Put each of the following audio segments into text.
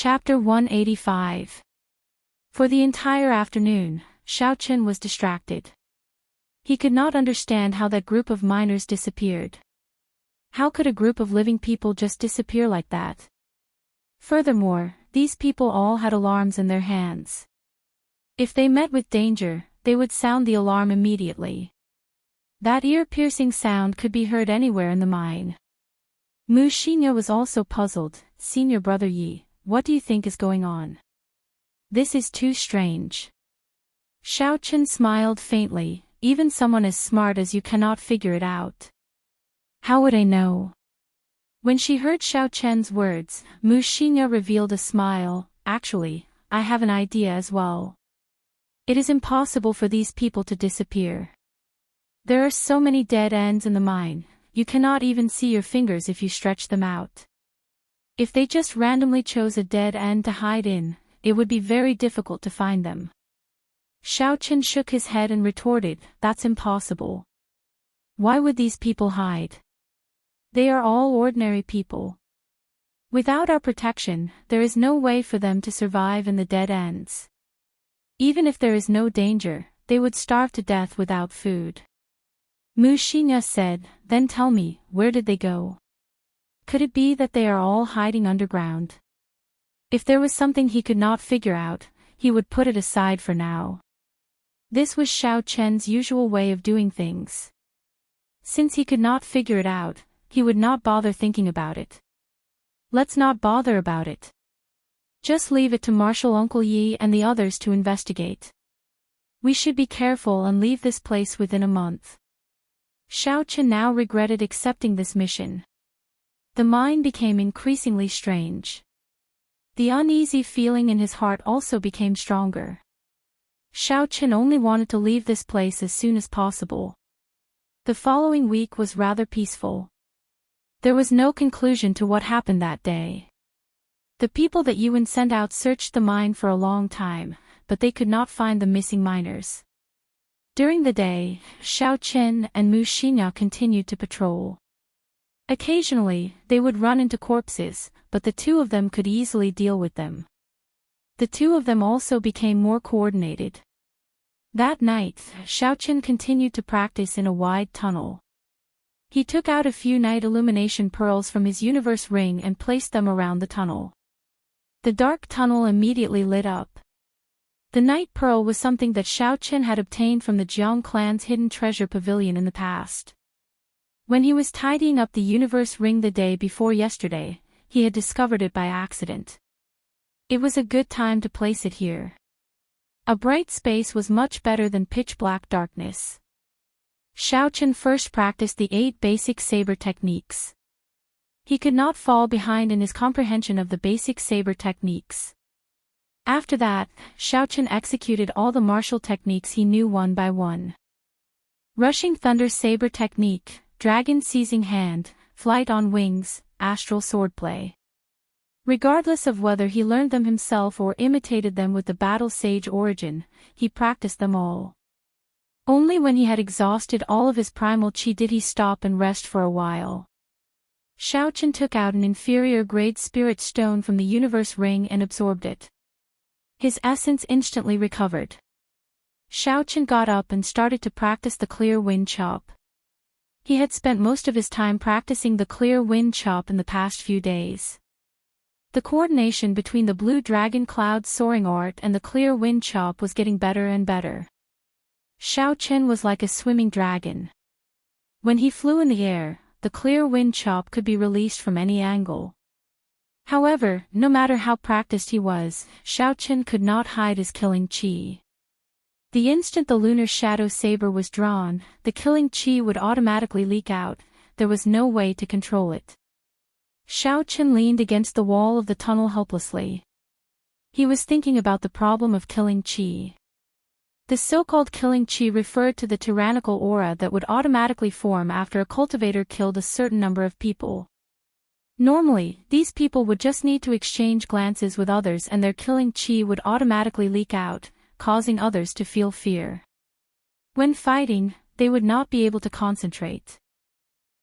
Chapter 185. For the entire afternoon, Xiaochen was distracted. He could not understand how that group of miners disappeared. How could a group of living people just disappear like that? Furthermore, these people all had alarms in their hands. If they met with danger, they would sound the alarm immediately. That ear-piercing sound could be heard anywhere in the mine. Wuxia was also puzzled. Senior brother Yi, what do you think is going on? This is too strange. Xiaochen smiled faintly. Even someone as smart as you cannot figure it out. How would I know? When she heard Xiaochen's words, Wuxia revealed a smile. Actually, I have an idea as well. It is impossible for these people to disappear. There are so many dead ends in the mine, you cannot even see your fingers if you stretch them out. If they just randomly chose a dead end to hide in, it would be very difficult to find them. Xiaochen shook his head and retorted, that's impossible. Why would these people hide? They are all ordinary people. Without our protection, there is no way for them to survive in the dead ends. Even if there is no danger, they would starve to death without food. Wuxia said, then tell me, where did they go? Could it be that they are all hiding underground? If there was something he could not figure out, he would put it aside for now. This was Xiaochen's usual way of doing things. Since he could not figure it out, he would not bother thinking about it. Let's not bother about it. Just leave it to Marshal Uncle Yi and the others to investigate. We should be careful and leave this place within a month. Xiaochen now regretted accepting this mission. The mine became increasingly strange. The uneasy feeling in his heart also became stronger. Xiaochen only wanted to leave this place as soon as possible. The following week was rather peaceful. There was no conclusion to what happened that day. The people that Yuan sent out searched the mine for a long time, but they could not find the missing miners. During the day, Xiaochen and Wuxia continued to patrol. Occasionally, they would run into corpses, but the two of them could easily deal with them. The two of them also became more coordinated. That night, Xiaochen continued to practice in a wide tunnel. He took out a few night illumination pearls from his universe ring and placed them around the tunnel. The dark tunnel immediately lit up. The night pearl was something that Xiaochen had obtained from the Jiang clan's hidden treasure pavilion in the past. When he was tidying up the universe ring the day before yesterday, he had discovered it by accident. It was a good time to place it here. A bright space was much better than pitch-black darkness. Xiaochen first practiced the 8 basic saber techniques. He could not fall behind in his comprehension of the basic saber techniques. After that, Xiaochen executed all the martial techniques he knew one by one. Rushing Thunder Saber Technique, Dragon Seizing Hand, Flight on Wings, Astral Swordplay. Regardless of whether he learned them himself or imitated them with the Battle Sage origin, he practiced them all. Only when he had exhausted all of his primal chi did he stop and rest for a while. Xiaochen took out an inferior grade spirit stone from the universe ring and absorbed it. His essence instantly recovered. Xiaochen got up and started to practice the clear wind chop. He had spent most of his time practicing the clear wind chop in the past few days. The coordination between the blue dragon cloud soaring art and the clear wind chop was getting better and better. Xiaochen was like a swimming dragon. When he flew in the air, the clear wind chop could be released from any angle. However, no matter how practiced he was, Xiaochen could not hide his killing chi. The instant the lunar shadow saber was drawn, the killing chi would automatically leak out. There was no way to control it. Xiaochen leaned against the wall of the tunnel helplessly. He was thinking about the problem of killing chi. The so-called killing chi referred to the tyrannical aura that would automatically form after a cultivator killed a certain number of people. Normally, these people would just need to exchange glances with others and their killing chi would automatically leak out, causing others to feel fear. When fighting, they would not be able to concentrate.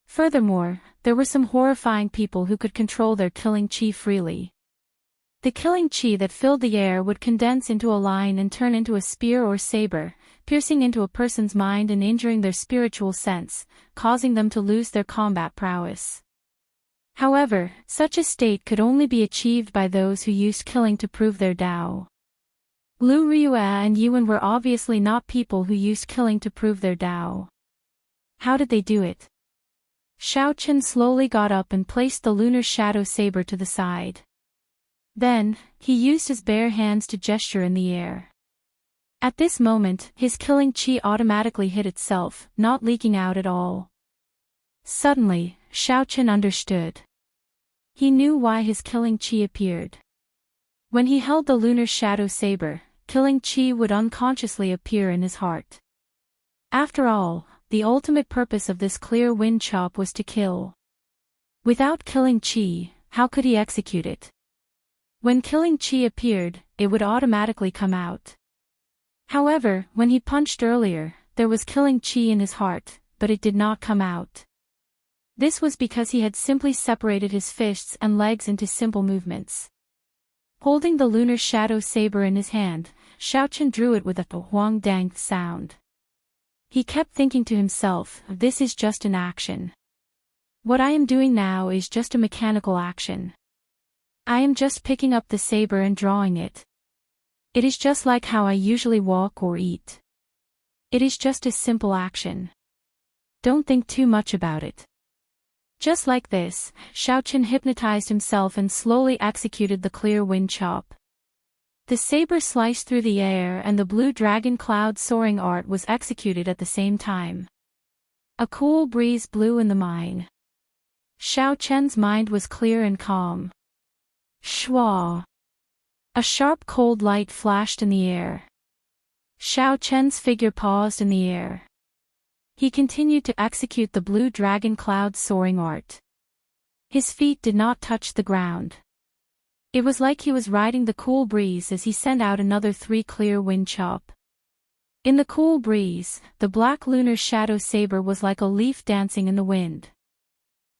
Furthermore, there were some horrifying people who could control their killing chi freely. The killing chi that filled the air would condense into a line and turn into a spear or saber, piercing into a person's mind and injuring their spiritual sense, causing them to lose their combat prowess. However, such a state could only be achieved by those who used killing to prove their Dao. Lu Ryue and Yuan were obviously not people who used killing to prove their Dao. How did they do it? Xiaochen slowly got up and placed the lunar shadow saber to the side. Then, he used his bare hands to gesture in the air. At this moment, his killing chi automatically hid itself, not leaking out at all. Suddenly, Xiaochen understood. He knew why his killing chi appeared. When he held the lunar shadow saber, killing chi would unconsciously appear in his heart. After all, the ultimate purpose of this clear wind chop was to kill. Without killing chi, how could he execute it? When killing chi appeared, it would automatically come out. However, when he punched earlier, there was killing chi in his heart, but it did not come out. This was because he had simply separated his fists and legs into simple movements. Holding the lunar shadow saber in his hand, Xiaochen drew it with a huang dang sound. He kept thinking to himself, this is just an action. What I am doing now is just a mechanical action. I am just picking up the saber and drawing it. It is just like how I usually walk or eat. It is just a simple action. Don't think too much about it. Just like this, Xiaochen hypnotized himself and slowly executed the clear wind chop. The saber sliced through the air and the blue dragon cloud soaring art was executed at the same time. A cool breeze blew in the mine. Xiaochen's mind was clear and calm. Shwa! A sharp cold light flashed in the air. Xiaochen's figure paused in the air. He continued to execute the blue dragon cloud soaring art. His feet did not touch the ground. It was like he was riding the cool breeze as he sent out another 3 clear wind chop. In the cool breeze, the black lunar shadow saber was like a leaf dancing in the wind.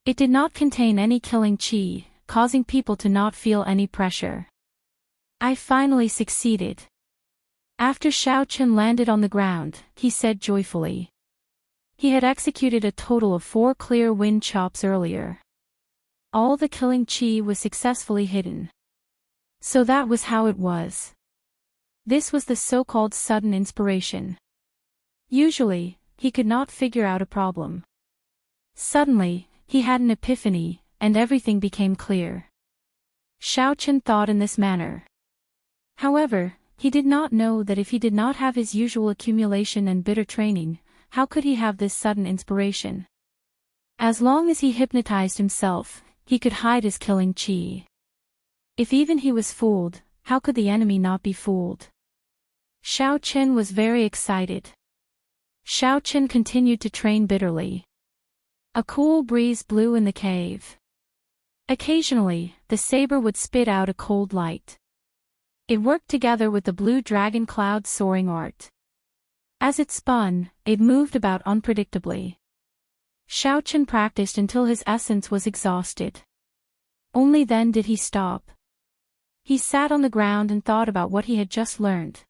It did not contain any killing chi, causing people to not feel any pressure. I finally succeeded. After Xiaochen landed on the ground, he said joyfully. He had executed a total of 4 clear wind chops earlier. All the killing chi was successfully hidden. So that was how it was. This was the so-called sudden inspiration. Usually, he could not figure out a problem. Suddenly, he had an epiphany, and everything became clear. Xiaochen thought in this manner. However, he did not know that if he did not have his usual accumulation and bitter training, how could he have this sudden inspiration? As long as he hypnotized himself, he could hide his killing chi. If even he was fooled, how could the enemy not be fooled? Xiaochen was very excited. Xiaochen continued to train bitterly. A cool breeze blew in the cave. Occasionally, the saber would spit out a cold light. It worked together with the blue dragon cloud soaring art. As it spun, it moved about unpredictably. Xiaochen practiced until his essence was exhausted. Only then did he stop. He sat on the ground and thought about what he had just learned.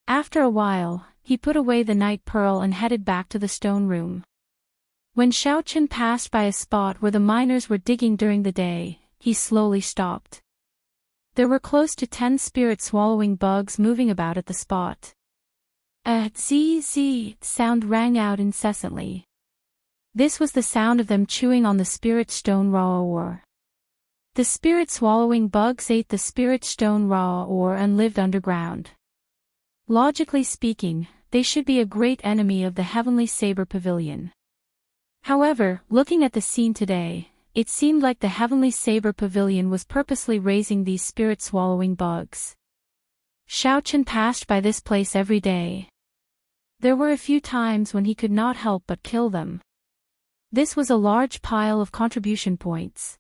After a while, he put away the night pearl and headed back to the stone room. When Xiaochen passed by a spot where the miners were digging during the day, he slowly stopped. There were close to 10 spirit-swallowing bugs moving about at the spot. A zzz sound rang out incessantly. This was the sound of them chewing on the spirit stone raw ore. The spirit-swallowing bugs ate the spirit stone raw ore and lived underground. Logically speaking, they should be a great enemy of the Heavenly Saber Pavilion. However, looking at the scene today, it seemed like the Heavenly Saber Pavilion was purposely raising these spirit-swallowing bugs. Xiaochen passed by this place every day. There were a few times when he could not help but kill them. This was a large pile of contribution points.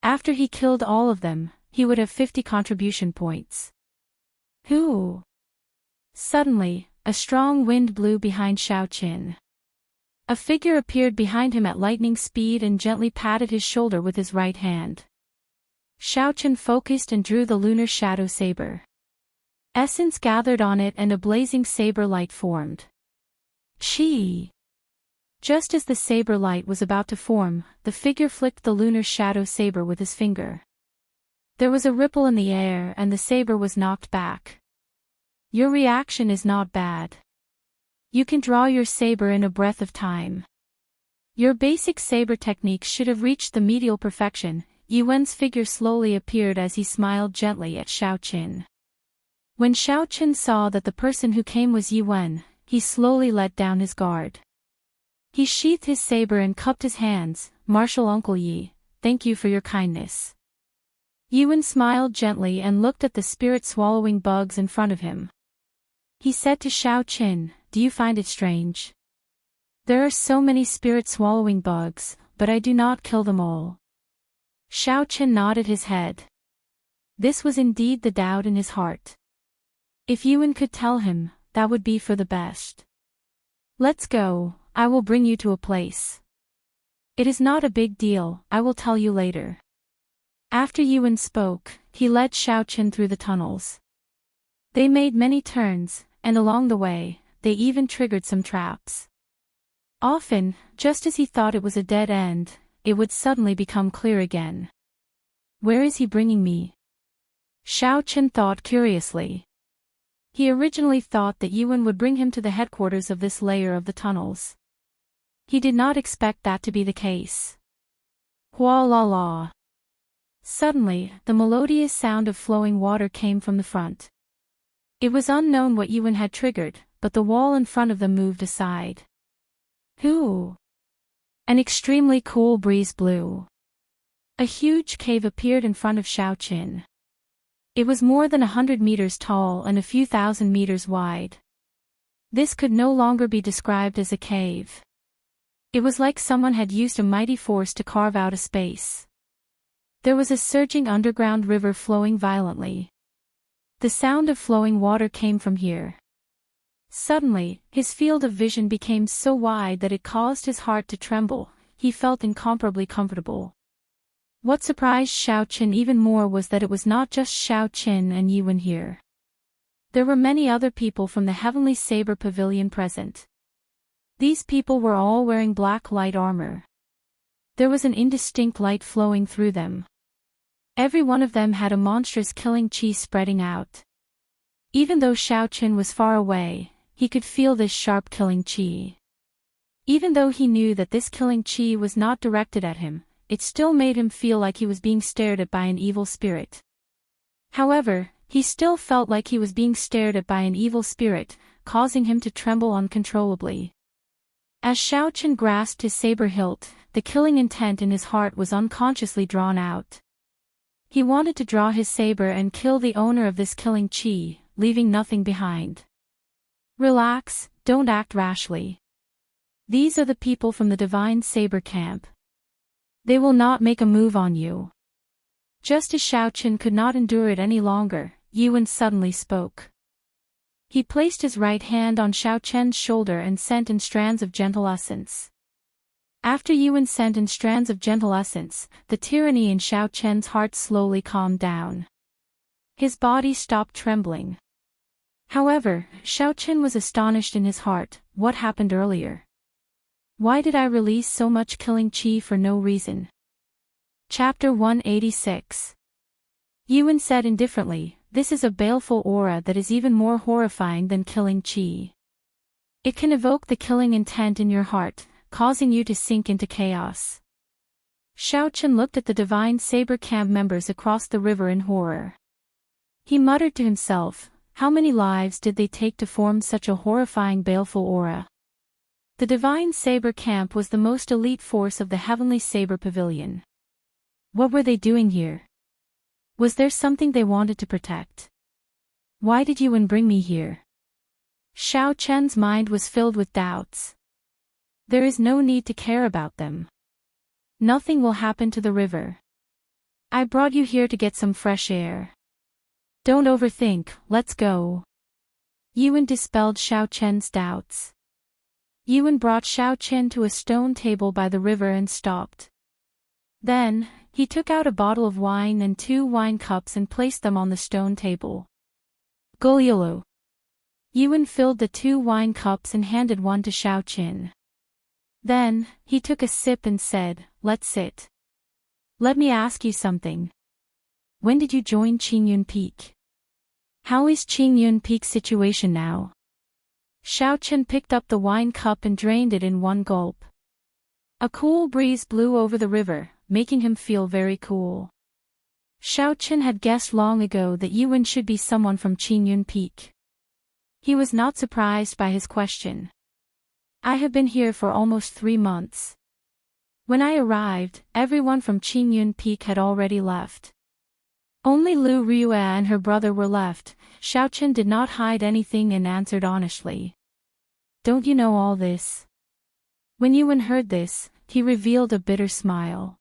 After he killed all of them, he would have 50 contribution points. Whoo! Suddenly, a strong wind blew behind Xiaochen. A figure appeared behind him at lightning speed and gently patted his shoulder with his right hand. Xiaochen focused and drew the lunar shadow saber. Essence gathered on it and a blazing saber light formed. Chi! Just as the saber light was about to form, the figure flicked the lunar shadow saber with his finger. There was a ripple in the air and the saber was knocked back. Your reaction is not bad. You can draw your saber in a breath of time. Your basic saber technique should have reached the medial perfection. Yuan's figure slowly appeared as he smiled gently at Xiaochen. When Xiaochen saw that the person who came was Yuan, he slowly let down his guard. He sheathed his saber and cupped his hands. Martial Uncle Yi, thank you for your kindness. Yuan smiled gently and looked at the spirit-swallowing bugs in front of him. He said to Xiaochen, do you find it strange? There are so many spirit-swallowing bugs, but I do not kill them all. Xiaochen nodded his head. This was indeed the doubt in his heart. If Yuan could tell him, that would be for the best. Let's go, I will bring you to a place. It is not a big deal, I will tell you later. After Yuan spoke, he led Xiaochen through the tunnels. They made many turns, and along the way, they even triggered some traps. Often, just as he thought it was a dead end, it would suddenly become clear again. Where is he bringing me? Xiaochen thought curiously. He originally thought that Yuan would bring him to the headquarters of this layer of the tunnels. He did not expect that to be the case. Hua la la. Suddenly, the melodious sound of flowing water came from the front. It was unknown what Yuan had triggered, but the wall in front of them moved aside. Who? An extremely cool breeze blew. A huge cave appeared in front of Xiaochen. It was more than 100 meters tall and a few thousand meters wide. This could no longer be described as a cave. It was like someone had used a mighty force to carve out a space. There was a surging underground river flowing violently. The sound of flowing water came from here. Suddenly, his field of vision became so wide that it caused his heart to tremble. He felt incomparably comfortable. What surprised Xiaochen even more was that it was not just Xiaochen and Yuan here. There were many other people from the Heavenly Saber Pavilion present. These people were all wearing black light armor. There was an indistinct light flowing through them. Every one of them had a monstrous killing chi spreading out. Even though Xiaochen was far away, he could feel this sharp killing chi. Even though he knew that this killing chi was not directed at him, it still made him feel like he was being stared at by an evil spirit. However, he still felt like he was being stared at by an evil spirit, causing him to tremble uncontrollably. As Xiaochen grasped his saber hilt, the killing intent in his heart was unconsciously drawn out. He wanted to draw his saber and kill the owner of this killing chi, leaving nothing behind. Relax, don't act rashly. These are the people from the Divine Saber Camp. They will not make a move on you. Just as Xiaochen could not endure it any longer, Yuan suddenly spoke. He placed his right hand on Xiaochen's shoulder and sent in strands of gentle essence. After Yuan sent in strands of gentle essence, the tyranny in Xiaochen's heart slowly calmed down. His body stopped trembling. However, Xiaochen was astonished in his heart. What happened earlier? Why did I release so much killing chi for no reason? Chapter 186. Yuan said indifferently, this is a baleful aura that is even more horrifying than killing chi. It can evoke the killing intent in your heart, causing you to sink into chaos. Xiaochen looked at the Divine Saber Camp members across the river in horror. He muttered to himself, how many lives did they take to form such a horrifying baleful aura? The Divine Saber Camp was the most elite force of the Heavenly Saber Pavilion. What were they doing here? Was there something they wanted to protect? Why did Yuan bring me here? Xiaochen's mind was filled with doubts. There is no need to care about them. Nothing will happen to the river. I brought you here to get some fresh air. Don't overthink, let's go. Yuan dispelled Xiaochen's doubts. Yuan brought Xiaochen to a stone table by the river and stopped. Then, he took out a bottle of wine and 2 wine cups and placed them on the stone table. Goliolo. Yuan filled the 2 wine cups and handed one to Xiaoqin. Then, he took a sip and said, "Let's sit. Let me ask you something. When did you join Qingyun Peak? How is Qingyun Peak's situation now?" Xiaoqin picked up the wine cup and drained it in one gulp. A cool breeze blew over the river, making him feel very cool. Xiaoqin had guessed long ago that Yuan should be someone from Qingyun Peak. He was not surprised by his question. "I have been here for almost 3 months. When I arrived, everyone from Qingyun Peak had already left. Only Lu Riyue and her brother were left." Xiaoqin did not hide anything and answered honestly. "Don't you know all this?" When Yuan heard this, he revealed a bitter smile.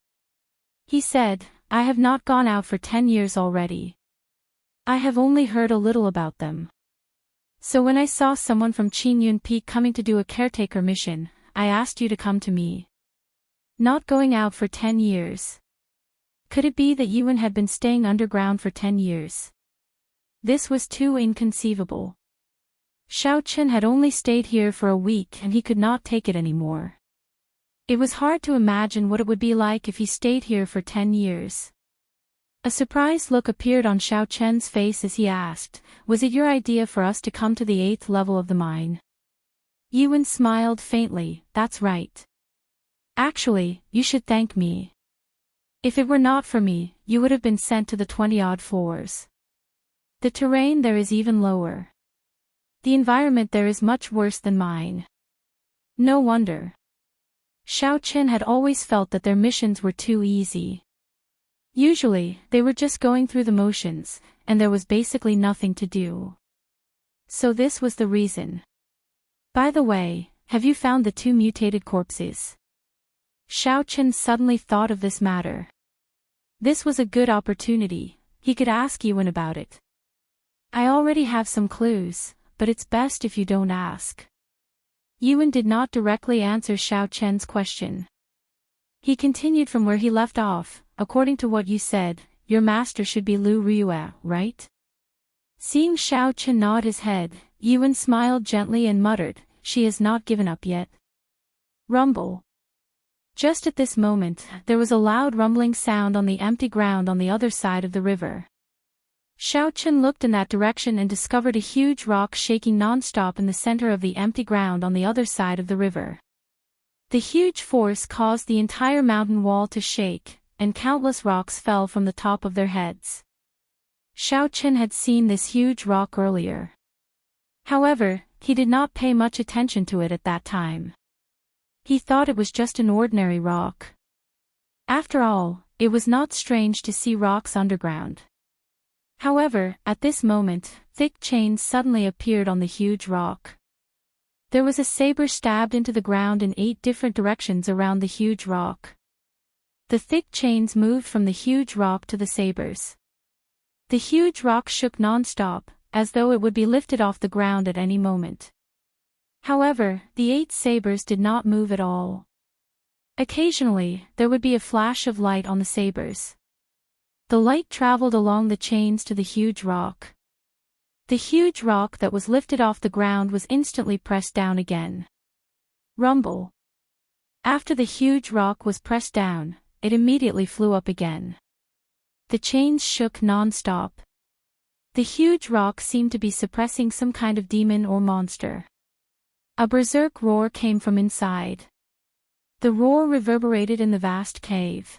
He said, "I have not gone out for 10 years already. I have only heard a little about them. So when I saw someone from Qingyun Peak coming to do a caretaker mission, I asked you to come to me." Not going out for 10 years. Could it be that Yuan had been staying underground for 10 years? This was too inconceivable. Xiaoqin had only stayed here for a week and he could not take it anymore. It was hard to imagine what it would be like if he stayed here for 10 years. A surprised look appeared on Xiaoqin's face as he asked, "Was it your idea for us to come to the 8th level of the mine?" Yuan smiled faintly, "That's right. Actually, you should thank me. If it were not for me, you would have been sent to the 20-odd floors. The terrain there is even lower. The environment there is much worse than mine." No wonder. Xiaoqin had always felt that their missions were too easy. Usually, they were just going through the motions, and there was basically nothing to do. So this was the reason. "By the way, have you found the 2 mutated corpses?" Xiaoqin suddenly thought of this matter. This was a good opportunity. He could ask Yuan about it. "I already have some clues, but it's best if you don't ask." Yuan did not directly answer Xiaoqin's question. He continued from where he left off. "According to what you said, your master should be Lu Riyue, right?" Seeing Xiaoqin nod his head, Yuan smiled gently and muttered, "She has not given up yet." Rumble. Just at this moment, there was a loud rumbling sound on the empty ground on the other side of the river. Xiaoqin looked in that direction and discovered a huge rock shaking non-stop in the center of the empty ground on the other side of the river. The huge force caused the entire mountain wall to shake, and countless rocks fell from the top of their heads. Xiaoqin had seen this huge rock earlier. However, he did not pay much attention to it at that time. He thought it was just an ordinary rock. After all, it was not strange to see rocks underground. However, at this moment, thick chains suddenly appeared on the huge rock. There was a saber stabbed into the ground in 8 different directions around the huge rock. The thick chains moved from the huge rock to the sabers. The huge rock shook non-stop, as though it would be lifted off the ground at any moment. However, the 8 sabers did not move at all. Occasionally, there would be a flash of light on the sabers. The light traveled along the chains to the huge rock. The huge rock that was lifted off the ground was instantly pressed down again. Rumble. After the huge rock was pressed down, it immediately flew up again. The chains shook non-stop. The huge rock seemed to be suppressing some kind of demon or monster. A berserk roar came from inside. The roar reverberated in the vast cave.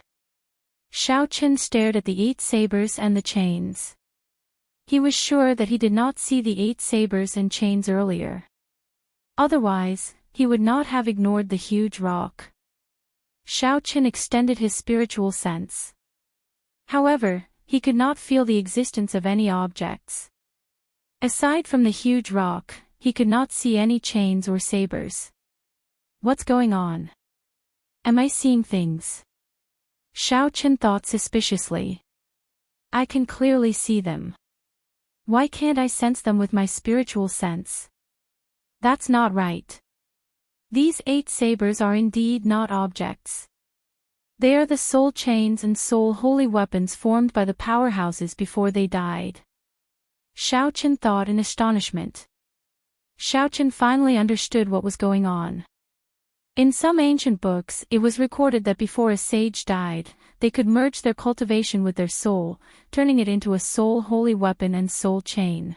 Xiaoqin stared at the 8 sabers and the chains. He was sure that he did not see the 8 sabers and chains earlier. Otherwise, he would not have ignored the huge rock. Xiaoqin extended his spiritual sense. However, he could not feel the existence of any objects. Aside from the huge rock, he could not see any chains or sabers. What's going on? Am I seeing things? Xiaoqin thought suspiciously. I can clearly see them. Why can't I sense them with my spiritual sense? That's not right. These 8 sabers are indeed not objects. They are the soul chains and soul holy weapons formed by the powerhouses before they died. Xiaochen thought in astonishment. Xiaochen finally understood what was going on. In some ancient books, it was recorded that before a sage died, they could merge their cultivation with their soul, turning it into a soul holy weapon and soul chain.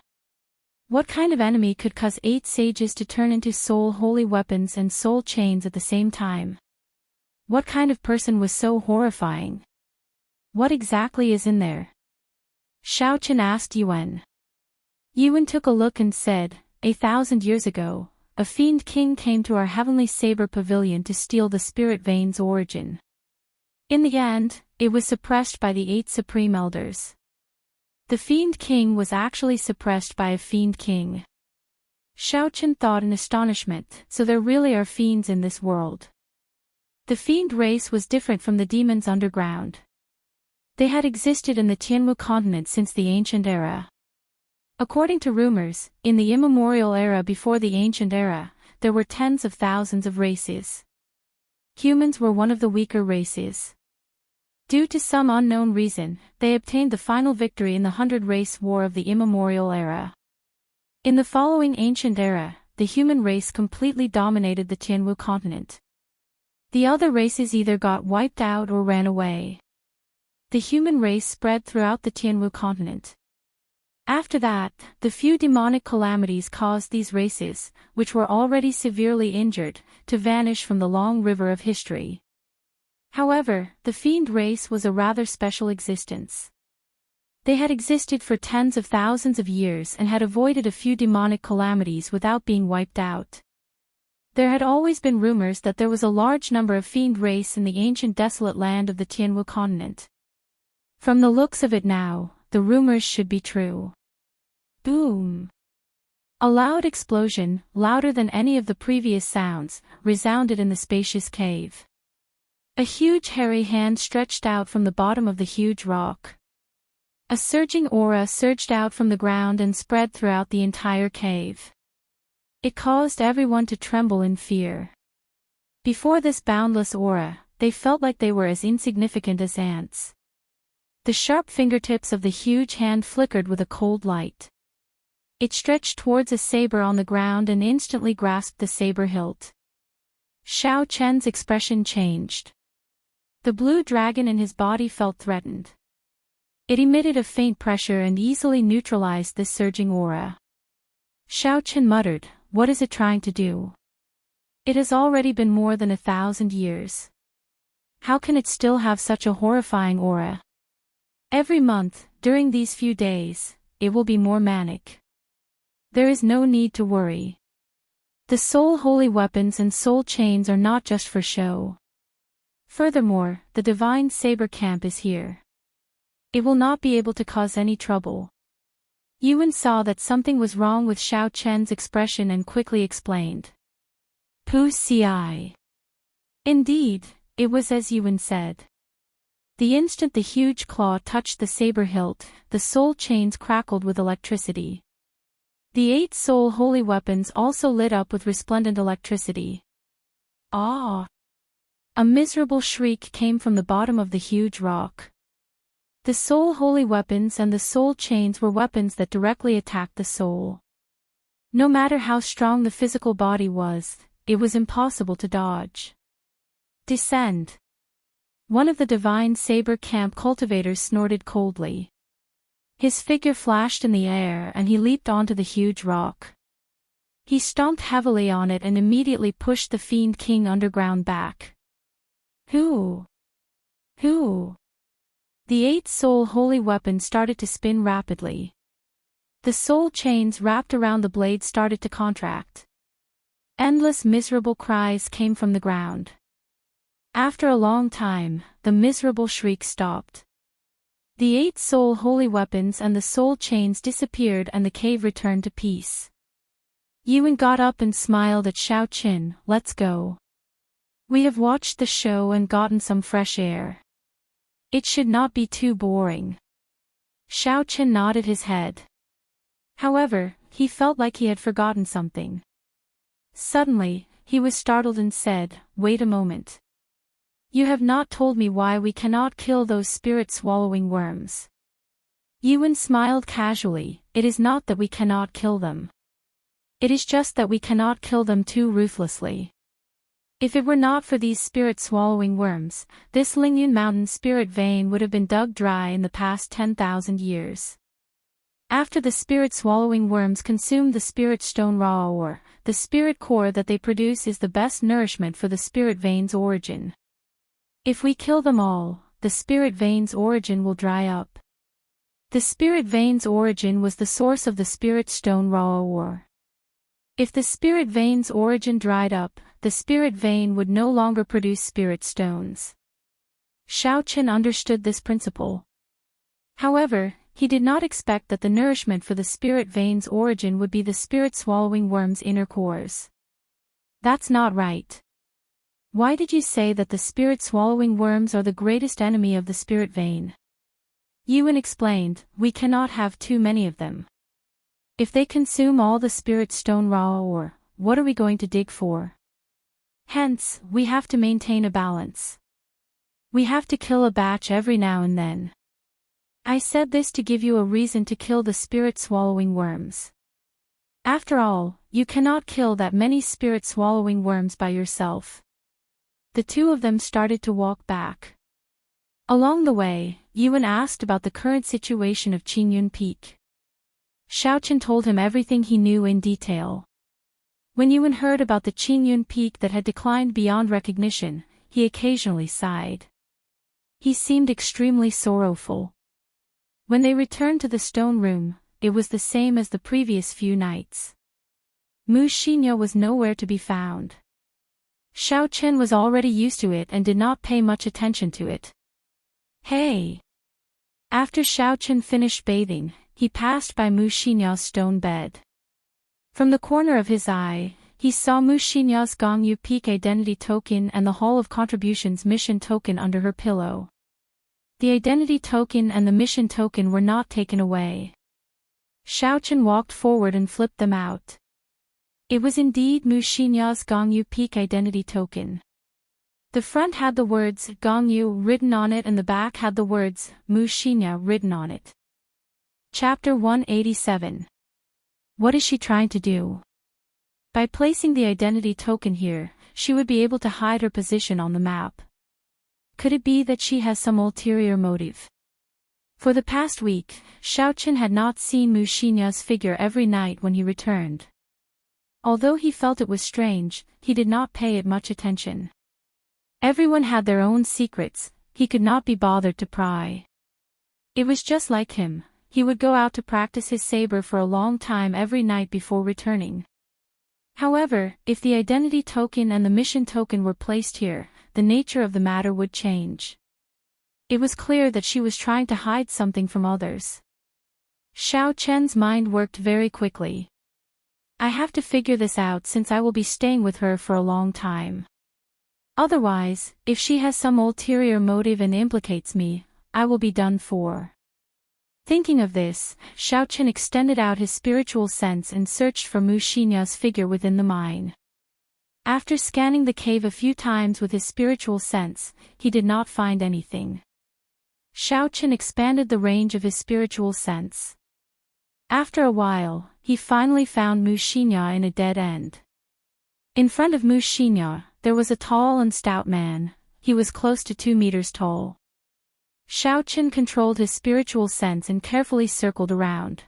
What kind of enemy could cause 8 sages to turn into soul holy weapons and soul chains at the same time? What kind of person was so horrifying? What exactly is in there? Xiaochen asked Yuan. Yuan took a look and said, 1,000 years ago, a fiend king came to our heavenly saber pavilion to steal the spirit vein's origin. In the end, it was suppressed by the 8 supreme elders. The fiend king was actually suppressed by a fiend king. Xiaochen thought in astonishment, so there really are fiends in this world. The fiend race was different from the demons underground. They had existed in the Tianwu continent since the ancient era. According to rumors, in the immemorial era before the ancient era, there were tens of thousands of races. Humans were one of the weaker races. Due to some unknown reason, they obtained the final victory in the 100-race war of the immemorial era. In the following ancient era, the human race completely dominated the Tianwu continent. The other races either got wiped out or ran away. The human race spread throughout the Tianwu continent. After that, the few demonic calamities caused these races, which were already severely injured, to vanish from the long river of history. However, the fiend race was a rather special existence. They had existed for tens of thousands of years and had avoided a few demonic calamities without being wiped out. There had always been rumors that there was a large number of fiend race in the ancient desolate land of the Tianwu continent. From the looks of it now, the rumors should be true. Boom! A loud explosion, louder than any of the previous sounds, resounded in the spacious cave. A huge hairy hand stretched out from the bottom of the huge rock. A surging aura surged out from the ground and spread throughout the entire cave. It caused everyone to tremble in fear. Before this boundless aura, they felt like they were as insignificant as ants. The sharp fingertips of the huge hand flickered with a cold light. It stretched towards a saber on the ground and instantly grasped the saber hilt. Xiaochen's expression changed. The blue dragon in his body felt threatened. It emitted a faint pressure and easily neutralized this surging aura. Xiaochen muttered, "What is it trying to do? It has already been more than 1,000 years. How can it still have such a horrifying aura? Every month, during these few days, it will be more manic. There is no need to worry. The soul holy weapons and soul chains are not just for show. Furthermore, the divine saber camp is here. It will not be able to cause any trouble." Yuan saw that something was wrong with Xiaochen's expression and quickly explained. Pu ci. Indeed, it was as Yuan said. The instant the huge claw touched the saber hilt, the soul chains crackled with electricity. The 8 soul holy weapons also lit up with resplendent electricity. Ah! A miserable shriek came from the bottom of the huge rock. The soul holy weapons and the soul chains were weapons that directly attacked the soul. No matter how strong the physical body was, it was impossible to dodge. Descend. One of the divine saber camp cultivators snorted coldly. His figure flashed in the air and he leaped onto the huge rock. He stomped heavily on it and immediately pushed the fiend king underground back. Who? The 8 soul holy weapons started to spin rapidly. The soul chains wrapped around the blade started to contract. Endless miserable cries came from the ground. After a long time, the miserable shriek stopped. The 8 soul holy weapons and the soul chains disappeared and the cave returned to peace. Yuan got up and smiled at Xiaochen. "Let's go. We have watched the show and gotten some fresh air. It should not be too boring." Xiaochen nodded his head. However, he felt like he had forgotten something. Suddenly, he was startled and said, "Wait a moment. You have not told me why we cannot kill those spirit-swallowing worms. Yuan smiled casually. It is not that we cannot kill them. It is just that we cannot kill them too ruthlessly. If it were not for these spirit-swallowing worms, this Lingyun Mountain spirit vein would have been dug dry in the past 10,000 years. After the spirit-swallowing worms consume the spirit stone raw ore, the spirit core that they produce is the best nourishment for the spirit vein's origin. If we kill them all, the spirit vein's origin will dry up. The spirit vein's origin was the source of the spirit stone raw ore. If the spirit vein's origin dried up, the spirit vein would no longer produce spirit stones. Xiaochen understood this principle. However, he did not expect that the nourishment for the spirit vein's origin would be the spirit-swallowing worm's inner cores. That's not right. Why did you say that the spirit-swallowing worms are the greatest enemy of the spirit vein? Yuan explained, we cannot have too many of them. If they consume all the spirit stone raw ore, what are we going to dig for? Hence, we have to maintain a balance. We have to kill a batch every now and then. I said this to give you a reason to kill the spirit-swallowing worms. After all, you cannot kill that many spirit-swallowing worms by yourself. The two of them started to walk back. Along the way, Yuan asked about the current situation of Qingyun Peak. Xiaochen told him everything he knew in detail. When Yuan heard about the Qingyun Peak that had declined beyond recognition, he occasionally sighed. He seemed extremely sorrowful. When they returned to the stone room, it was the same as the previous few nights. Mu Xinxia was nowhere to be found. Xiaochen was already used to it and did not pay much attention to it. Hey! After Xiaochen finished bathing, he passed by Mu Xinxia's stone bed. From the corner of his eye, he saw Mu Xinxia's Gongyu Peak identity token and the Hall of Contributions mission token under her pillow. The identity token and the mission token were not taken away. Xiaochen walked forward and flipped them out. It was indeed Mu Xinxia's Gongyu Peak identity token. The front had the words Gongyu written on it and the back had the words Mu Xinxia written on it. Chapter 187. What is she trying to do? By placing the identity token here, she would be able to hide her position on the map. Could it be that she has some ulterior motive? For the past week, Xiaochen had not seen Mu Xinxia's figure every night when he returned. Although he felt it was strange, he did not pay it much attention. Everyone had their own secrets, he could not be bothered to pry. It was just like him. He would go out to practice his saber for a long time every night before returning. However, if the identity token and the mission token were placed here, the nature of the matter would change. It was clear that she was trying to hide something from others. Xiaochen's mind worked very quickly. I have to figure this out since I will be staying with her for a long time. Otherwise, if she has some ulterior motive and implicates me, I will be done for. Thinking of this, Xiaochen extended out his spiritual sense and searched for Mu Xinxia's figure within the mine. After scanning the cave a few times with his spiritual sense, he did not find anything. Xiaochen expanded the range of his spiritual sense. After a while, he finally found Mu Xinxia in a dead end. In front of Mu Xinxia, there was a tall and stout man. He was close to 2 meters tall. Xiaochen controlled his spiritual sense and carefully circled around.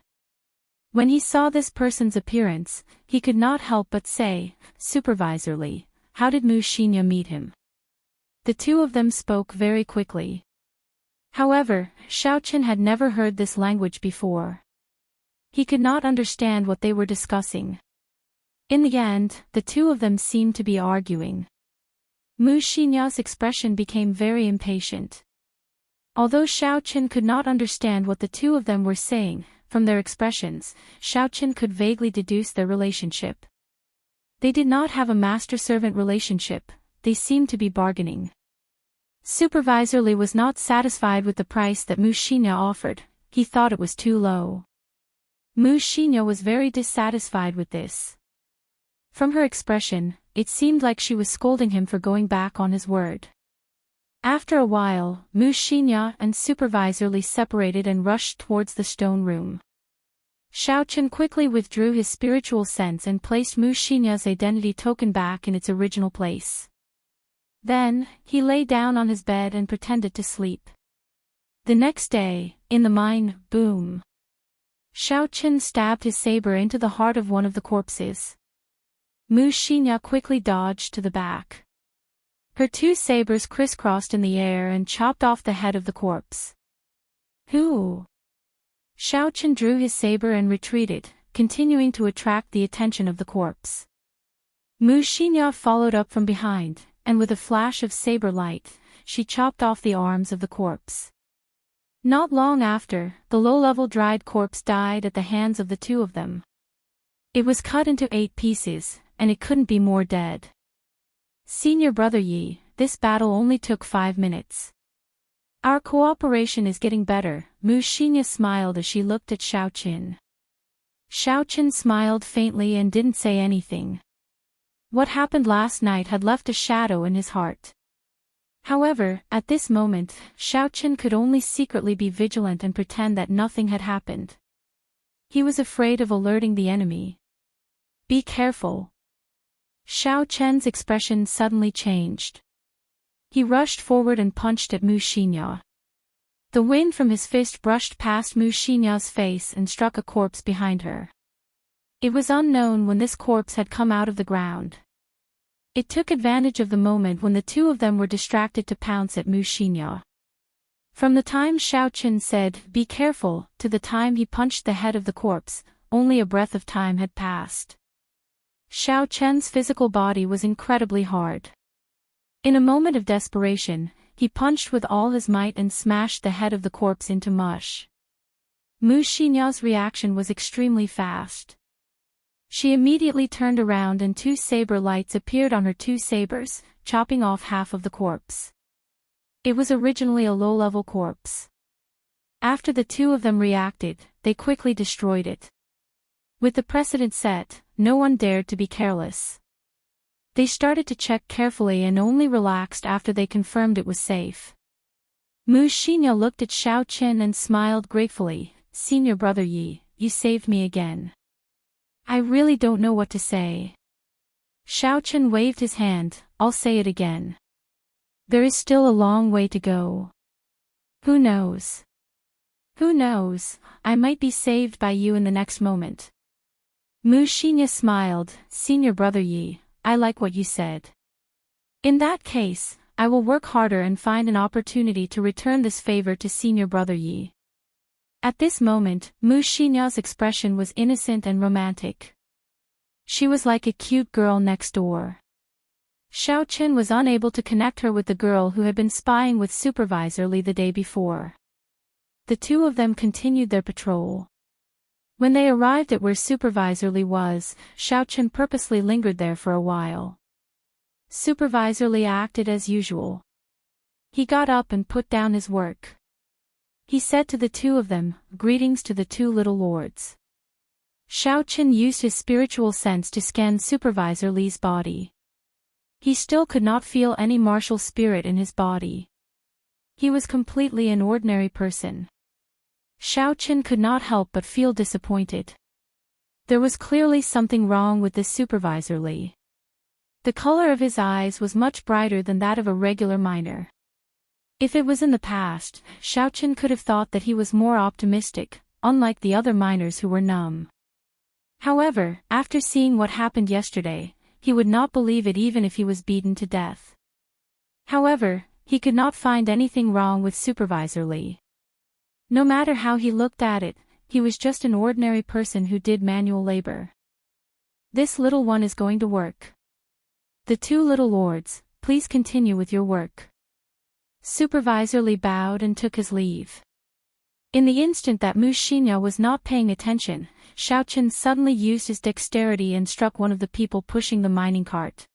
When he saw this person's appearance, he could not help but say, supervisorly, how did Mu Xinxia meet him? The two of them spoke very quickly. However, Xiaochen had never heard this language before. He could not understand what they were discussing. In the end, the two of them seemed to be arguing. Mu Xinxia's expression became very impatient. Although Xiaochen could not understand what the two of them were saying, from their expressions, Xiaochen could vaguely deduce their relationship. They did not have a master-servant relationship, they seemed to be bargaining. Supervisor Li was not satisfied with the price that Mu Xinxia offered, he thought it was too low. Mu Xinxia was very dissatisfied with this. From her expression, it seemed like she was scolding him for going back on his word. After a while, Wuxia and Supervisor Li separated and rushed towards the stone room. Xiaochen quickly withdrew his spiritual sense and placed Wuxia's identity token back in its original place. Then, he lay down on his bed and pretended to sleep. The next day, in the mine, boom! Xiaochen stabbed his saber into the heart of one of the corpses. Wuxia quickly dodged to the back. Her two sabers crisscrossed in the air and chopped off the head of the corpse. Who? Xiaochen drew his saber and retreated, continuing to attract the attention of the corpse. Wuxia followed up from behind, and with a flash of saber light, she chopped off the arms of the corpse. Not long after, the low-level dried corpse died at the hands of the two of them. It was cut into 8 pieces, and it couldn't be more dead. Senior Brother Yi, this battle only took 5 minutes. Our cooperation is getting better, Wuxia smiled as she looked at Xiaochen. Xiaochen smiled faintly and didn't say anything. What happened last night had left a shadow in his heart. However, at this moment, Xiaochen could only secretly be vigilant and pretend that nothing had happened. He was afraid of alerting the enemy. Be careful. Xiaochen's expression suddenly changed. He rushed forward and punched at Wuxia. The wind from his fist brushed past Wuxia's face and struck a corpse behind her. It was unknown when this corpse had come out of the ground. It took advantage of the moment when the two of them were distracted to pounce at Wuxia. From the time Xiaochen said, "Be careful," to the time he punched the head of the corpse, only a breath of time had passed. Xiaochen's physical body was incredibly hard. In a moment of desperation, he punched with all his might and smashed the head of the corpse into mush. Wuxia's reaction was extremely fast. She immediately turned around and 2 saber lights appeared on her 2 sabers, chopping off half of the corpse. It was originally a low-level corpse. After the two of them reacted, they quickly destroyed it. With the precedent set, no one dared to be careless. They started to check carefully and only relaxed after they confirmed it was safe. Wuxia looked at Xiaochen and smiled gratefully. "Senior Brother Yi, you saved me again. I really don't know what to say." Xiaochen waved his hand. "I'll say it again. There is still a long way to go. Who knows? Who knows, I might be saved by you in the next moment." Wuxia smiled. "Senior Brother Yi, I like what you said. In that case, I will work harder and find an opportunity to return this favor to Senior Brother Yi." At this moment, Wuxia's expression was innocent and romantic. She was like a cute girl next door. Xiaochen was unable to connect her with the girl who had been spying with Supervisor Li the day before. The two of them continued their patrol. When they arrived at where Supervisor Li was, Xiaochen purposely lingered there for a while. Supervisor Li acted as usual. He got up and put down his work. He said to the two of them, "Greetings to the 2 little lords." Xiaochen used his spiritual sense to scan Supervisor Li's body. He still could not feel any martial spirit in his body. He was completely an ordinary person. Xiaochen could not help but feel disappointed. There was clearly something wrong with this Supervisor Li. The color of his eyes was much brighter than that of a regular miner. If it was in the past, Xiaochen could have thought that he was more optimistic, unlike the other miners who were numb. However, after seeing what happened yesterday, he would not believe it even if he was beaten to death. However, he could not find anything wrong with Supervisor Li. No matter how he looked at it, he was just an ordinary person who did manual labor. This little one is going to work. The 2 little lords, please continue with your work. Supervisor Li bowed and took his leave. In the instant that Wuxia was not paying attention, Xiaochen suddenly used his dexterity and struck one of the people pushing the mining cart.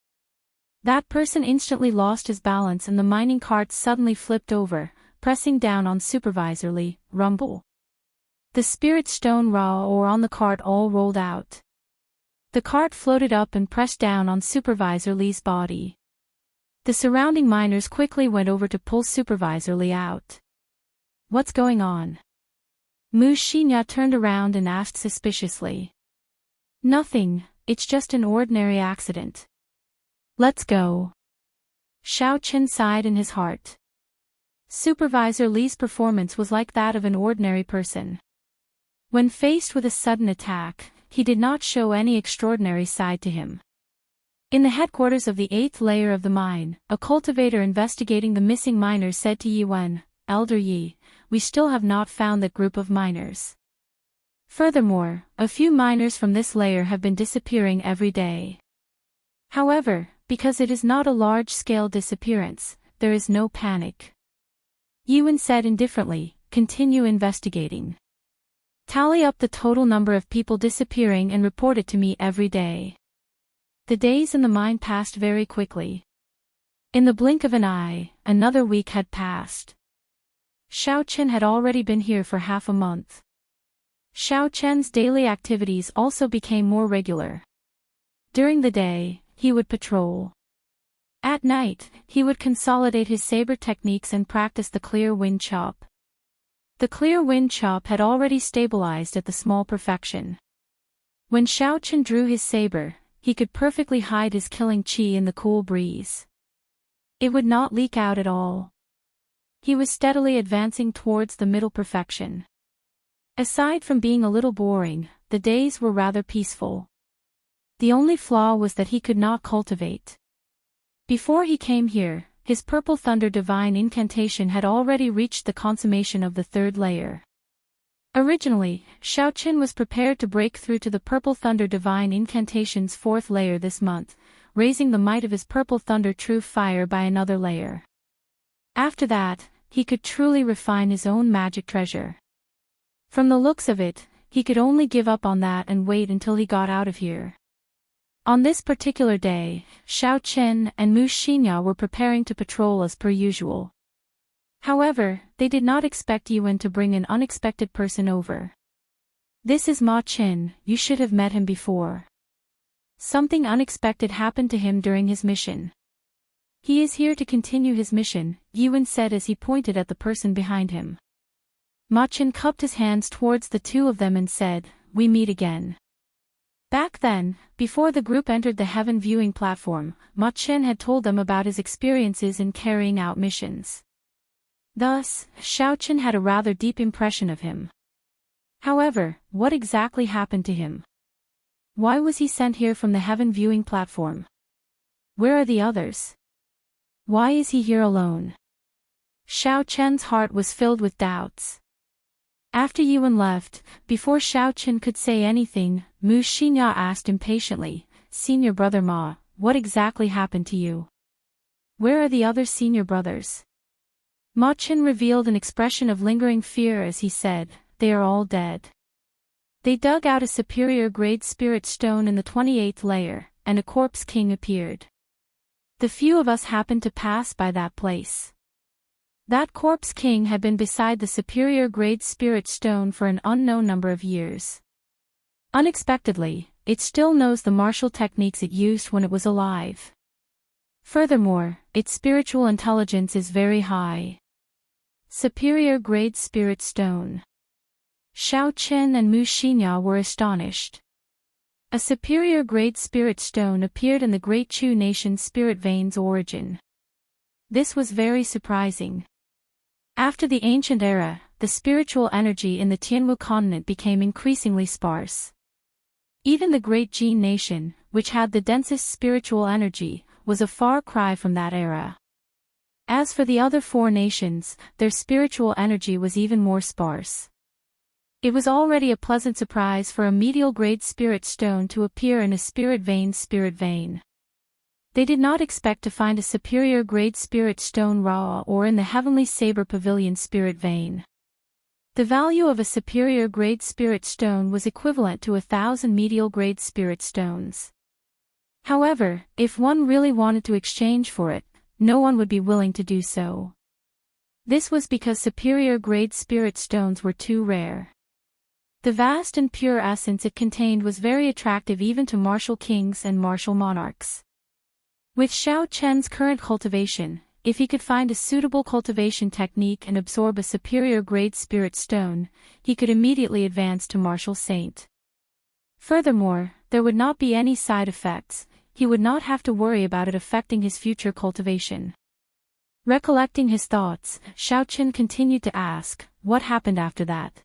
That person instantly lost his balance and the mining cart suddenly flipped over, pressing down on Supervisor Li. Rumble. The spirit stone raw ore on the cart all rolled out. The cart floated up and pressed down on Supervisor Li's body. The surrounding miners quickly went over to pull Supervisor Li out. What's going on? Xianxia turned around and asked suspiciously. Nothing, it's just an ordinary accident. Let's go. Xianxia sighed in his heart. Supervisor Li's performance was like that of an ordinary person. When faced with a sudden attack, he did not show any extraordinary side to him. In the headquarters of the 8th layer of the mine, a cultivator investigating the missing miners said to Yuan, Elder Yi, we still have not found that group of miners. Furthermore, a few miners from this layer have been disappearing every day. However, because it is not a large-scale disappearance, there is no panic. Yuan said indifferently, continue investigating. Tally up the total number of people disappearing and report it to me every day. The days in the mine passed very quickly. In the blink of an eye, another week had passed. Xiaochen had already been here for half a month. Xiaochen's daily activities also became more regular. During the day, he would patrol. At night, he would consolidate his saber techniques and practice the clear wind chop. The clear wind chop had already stabilized at the small perfection. When Xiaochen drew his saber, he could perfectly hide his killing qi in the cool breeze. It would not leak out at all. He was steadily advancing towards the middle perfection. Aside from being a little boring, the days were rather peaceful. The only flaw was that he could not cultivate. Before he came here, his Purple Thunder Divine Incantation had already reached the consummation of the 3rd layer. Originally, Xiaochen was prepared to break through to the Purple Thunder Divine Incantation's 4th layer this month, raising the might of his Purple Thunder True Fire by another layer. After that, he could truly refine his own magic treasure. From the looks of it, he could only give up on that and wait until he got out of here. On this particular day, Xiaochen and Xianxia were preparing to patrol as per usual. However, they did not expect Yuan to bring an unexpected person over. This is Ma Qin, you should have met him before. Something unexpected happened to him during his mission. He is here to continue his mission, Yuan said as he pointed at the person behind him. Ma Qin cupped his hands towards the two of them and said, we meet again. Back then, before the group entered the heaven viewing platform, Ma Qin had told them about his experiences in carrying out missions. Thus, Xiaochen had a rather deep impression of him. However, what exactly happened to him? Why was he sent here from the heaven viewing platform? Where are the others? Why is he here alone? Xiaochen's heart was filled with doubts. After Yuan left, before Xiaochen could say anything, Xianxia asked impatiently, Senior brother Ma, what exactly happened to you? Where are the other senior brothers? Ma Qin revealed an expression of lingering fear as he said, they are all dead. They dug out a superior grade spirit stone in the 28th layer, and a corpse king appeared. The few of us happened to pass by that place. That corpse king had been beside the superior grade spirit stone for an unknown number of years. Unexpectedly, it still knows the martial techniques it used when it was alive. Furthermore, its spiritual intelligence is very high. Superior grade spirit stone. Xiaochen and Xianxia were astonished. A superior grade spirit stone appeared in the Great Chu Nation's spirit vein's origin. This was very surprising. After the ancient era, the spiritual energy in the Tianwu continent became increasingly sparse. Even the Great Jin Nation, which had the densest spiritual energy, was a far cry from that era. As for the other 4 nations, their spiritual energy was even more sparse. It was already a pleasant surprise for a medial grade spirit stone to appear in a spirit vein's spirit vein. They did not expect to find a superior grade spirit stone raw or in the heavenly saber pavilion spirit vein. The value of a superior grade spirit stone was equivalent to 1,000 medial grade spirit stones. However, if one really wanted to exchange for it, no one would be willing to do so. This was because superior grade spirit stones were too rare. The vast and pure essence it contained was very attractive even to martial kings and martial monarchs. With Xiao Chen's current cultivation, if he could find a suitable cultivation technique and absorb a superior grade spirit stone, he could immediately advance to martial saint. Furthermore, there would not be any side effects, he would not have to worry about it affecting his future cultivation. Recollecting his thoughts, Xiao Chen continued to ask, what happened after that?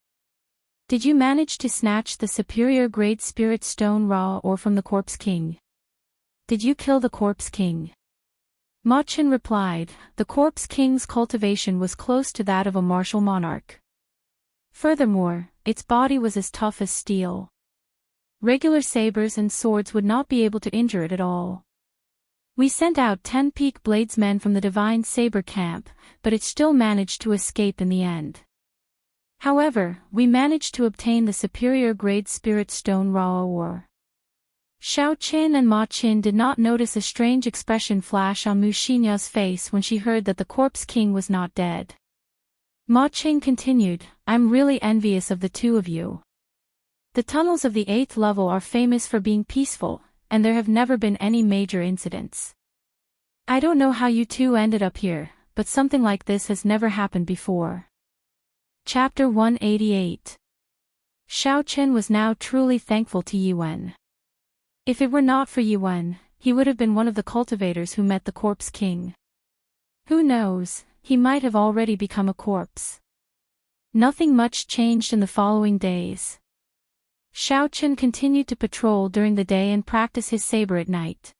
Did you manage to snatch the superior grade spirit stone raw or from the corpse king? Did you kill the corpse king? Ma Chen replied, the corpse king's cultivation was close to that of a martial monarch. Furthermore, its body was as tough as steel. Regular sabers and swords would not be able to injure it at all. We sent out 10 peak bladesmen from the divine saber camp, but it still managed to escape in the end. However, we managed to obtain the superior grade spirit stone raw ore. Xiao Qin and Ma Qin did not notice a strange expression flash on Mu Xinya's face when she heard that the corpse king was not dead. Ma Qin continued, I'm really envious of the two of you. The tunnels of the 8th level are famous for being peaceful, and there have never been any major incidents. I don't know how you two ended up here, but something like this has never happened before. Chapter 188. Xiao Chen was now truly thankful to Yuan. If it were not for Yuan, he would have been one of the cultivators who met the corpse king. Who knows, he might have already become a corpse. Nothing much changed in the following days. Xiao Chen continued to patrol during the day and practice his saber at night.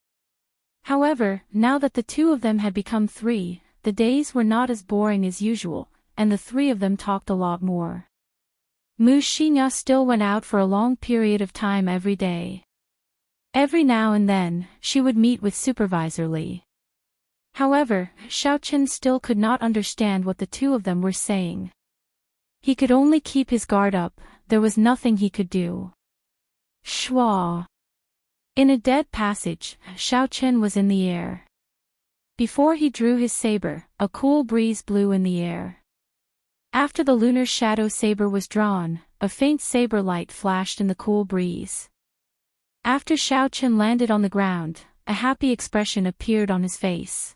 However, now that the two of them had become three, the days were not as boring as usual, and the three of them talked a lot more. Mu Xinya still went out for a long period of time every day. Every now and then, she would meet with Supervisor Li. However, Xiao Chen still could not understand what the two of them were saying. He could only keep his guard up, there was nothing he could do. Shua. In a dead passage, Xiao Chen was in the air. Before he drew his saber, a cool breeze blew in the air. After the lunar shadow saber was drawn, a faint saber light flashed in the cool breeze. After Xiao Chen landed on the ground, a happy expression appeared on his face.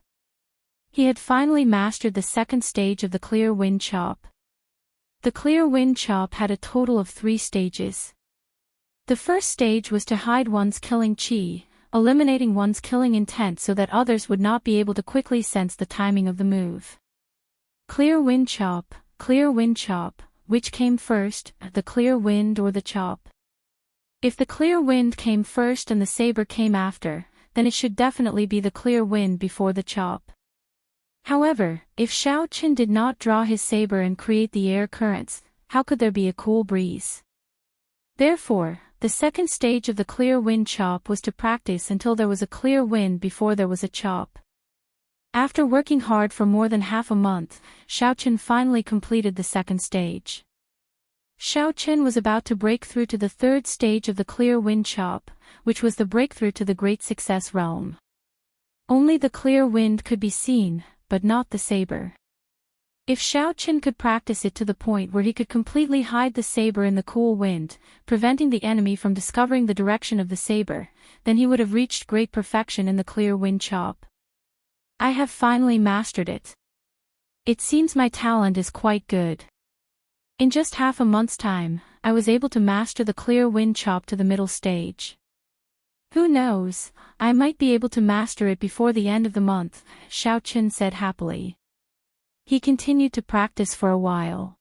He had finally mastered the second stage of the clear wind chop. The clear wind chop had a total of 3 stages. The first stage was to hide one's killing chi, eliminating one's killing intent so that others would not be able to quickly sense the timing of the move. Clear wind chop, which came first, the clear wind or the chop? If the clear wind came first and the saber came after, then it should definitely be the clear wind before the chop. However, if Xiao Chen did not draw his saber and create the air currents, how could there be a cool breeze? Therefore, the second stage of the clear wind chop was to practice until there was a clear wind before there was a chop. After working hard for more than half a month, Xiao Chen finally completed the second stage. Xiao Chen was about to break through to the third stage of the clear wind chop, which was the breakthrough to the great success realm. Only the clear wind could be seen, but not the saber. If Xiao Chen could practice it to the point where he could completely hide the saber in the cool wind, preventing the enemy from discovering the direction of the saber, then he would have reached great perfection in the clear wind chop. I have finally mastered it. It seems my talent is quite good. In just half a month's time, I was able to master the clear wind chop to the middle stage. Who knows, I might be able to master it before the end of the month, Xiao Chen said happily. He continued to practice for a while.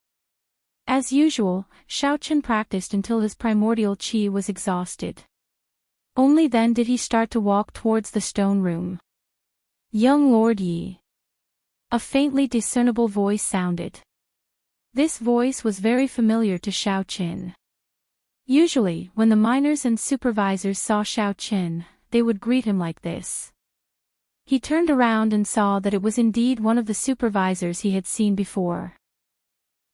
As usual, Xiao Chen practiced until his primordial qi was exhausted. Only then did he start to walk towards the stone room. Young Lord Yi. A faintly discernible voice sounded. This voice was very familiar to Xiao Chen. Usually, when the miners and supervisors saw Xiao Chen, they would greet him like this. He turned around and saw that it was indeed one of the supervisors he had seen before.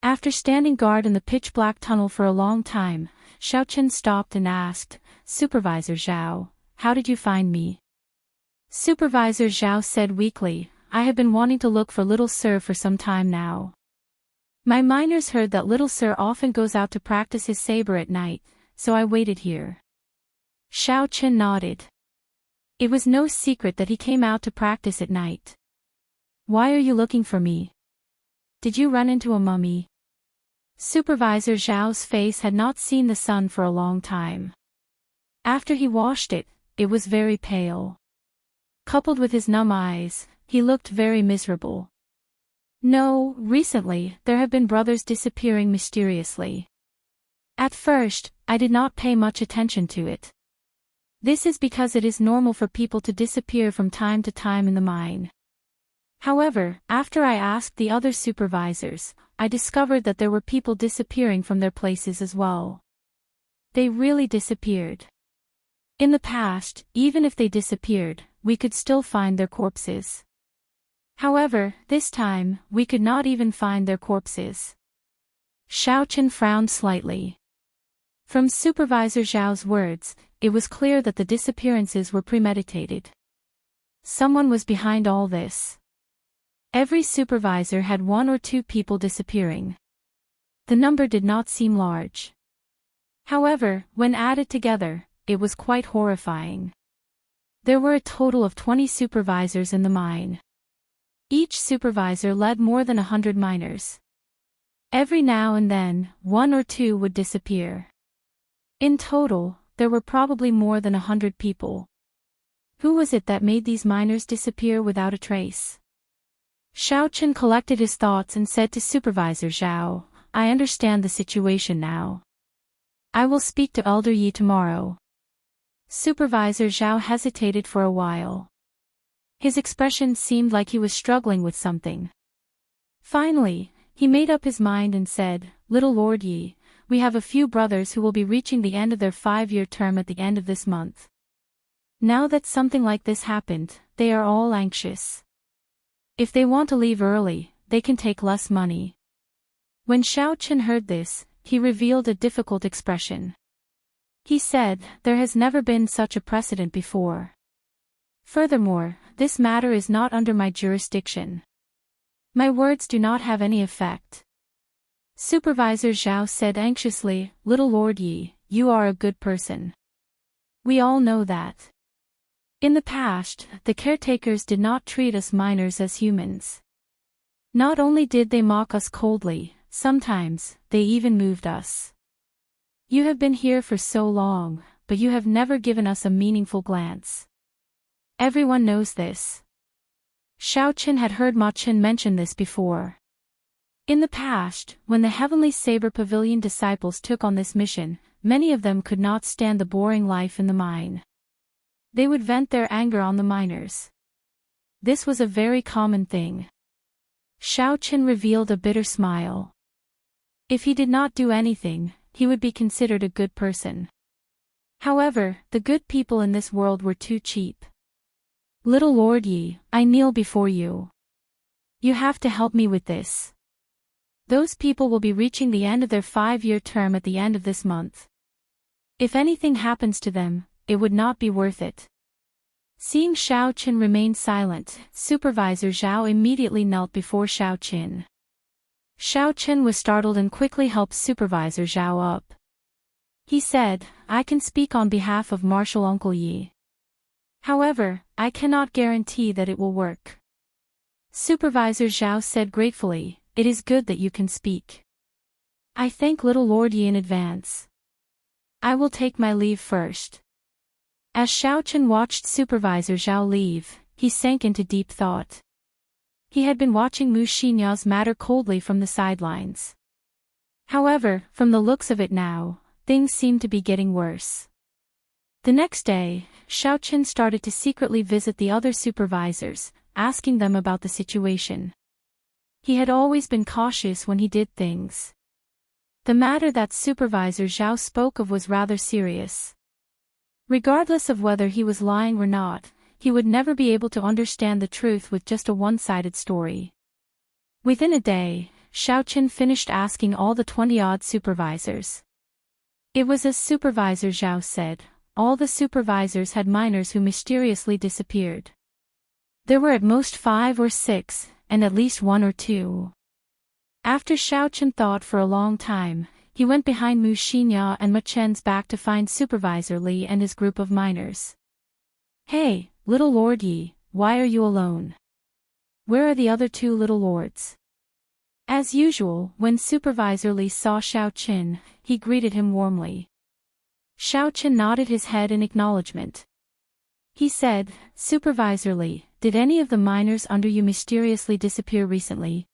After standing guard in the pitch-black tunnel for a long time, Xiao Chen stopped and asked, Supervisor Zhao, how did you find me? Supervisor Zhao said weakly, I have been wanting to look for Little Sir for some time now. My miners heard that Little Sir often goes out to practice his saber at night, so I waited here. Xiao Chen nodded. It was no secret that he came out to practice at night. Why are you looking for me? Did you run into a mummy? Supervisor Zhao's face had not seen the sun for a long time. After he washed it, it was very pale. Coupled with his numb eyes, he looked very miserable. No, recently, there have been brothers disappearing mysteriously. At first, I did not pay much attention to it. This is because it is normal for people to disappear from time to time in the mine. However, after I asked the other supervisors, I discovered that there were people disappearing from their places as well. They really disappeared. In the past, even if they disappeared, we could still find their corpses. However, this time, we could not even find their corpses. Xiaochen frowned slightly. From Supervisor Zhao's words, it was clear that the disappearances were premeditated. Someone was behind all this. Every supervisor had 1 or 2 people disappearing. The number did not seem large. However, when added together, it was quite horrifying. There were a total of 20 supervisors in the mine. Each supervisor led more than 100 miners. Every now and then, 1 or 2 would disappear. In total, there were probably more than 100 people. Who was it that made these miners disappear without a trace? Xiaochen collected his thoughts and said to Supervisor Zhao, I understand the situation now. I will speak to Elder Yi tomorrow. Supervisor Zhao hesitated for a while. His expression seemed like he was struggling with something. Finally, he made up his mind and said, Little Lord Yi, we have a few brothers who will be reaching the end of their 5-year term at the end of this month. Now that something like this happened, they are all anxious. If they want to leave early, they can take less money. When Xiaochen heard this, he revealed a difficult expression. He said, there has never been such a precedent before. Furthermore, this matter is not under my jurisdiction. My words do not have any effect. Supervisor Zhao said anxiously, Little Lord Yi, you are a good person. We all know that. In the past, the caretakers did not treat us miners as humans. Not only did they mock us coldly, sometimes, they even moved us. You have been here for so long, but you have never given us a meaningful glance. Everyone knows this. Xiaochen had heard Ma Chen mention this before. In the past, when the Heavenly Saber Pavilion disciples took on this mission, many of them could not stand the boring life in the mine. They would vent their anger on the miners. This was a very common thing. Xiaochen revealed a bitter smile. If he did not do anything, he would be considered a good person. However, the good people in this world were too cheap. Little Lord Yi, I kneel before you. You have to help me with this. Those people will be reaching the end of their 5-year term at the end of this month. If anything happens to them, it would not be worth it. Seeing Xiaochen remain silent, Supervisor Zhao immediately knelt before Xiaochen. Xiaochen was startled and quickly helped Supervisor Zhao up. He said, I can speak on behalf of Marshal Uncle Yi. However, I cannot guarantee that it will work. Supervisor Zhao said gratefully, It is good that you can speak. I thank Little Lord Yi in advance. I will take my leave first. As Xiaochen watched Supervisor Zhao leave, he sank into deep thought. He had been watching Mu Xinya's matter coldly from the sidelines. However, from the looks of it now, things seemed to be getting worse. The next day, Xiaochen started to secretly visit the other supervisors, asking them about the situation. He had always been cautious when he did things. The matter that Supervisor Zhao spoke of was rather serious. Regardless of whether he was lying or not, he would never be able to understand the truth with just a one-sided story. Within a day, Xiaochen finished asking all the 20-odd supervisors. It was as Supervisor Zhao said, all the supervisors had miners who mysteriously disappeared. There were at most 5 or 6, and at least 1 or 2. After Xiaochen thought for a long time, he went behind Mu Xinya and Ma Chen's back to find Supervisor Li and his group of miners. Hey, Little Lord Yi, why are you alone? Where are the other two little lords? As usual, when Supervisor Li saw Xiaoqin, he greeted him warmly. Xiaoqin nodded his head in acknowledgement. He said, Supervisor Li, did any of the miners under you mysteriously disappear recently?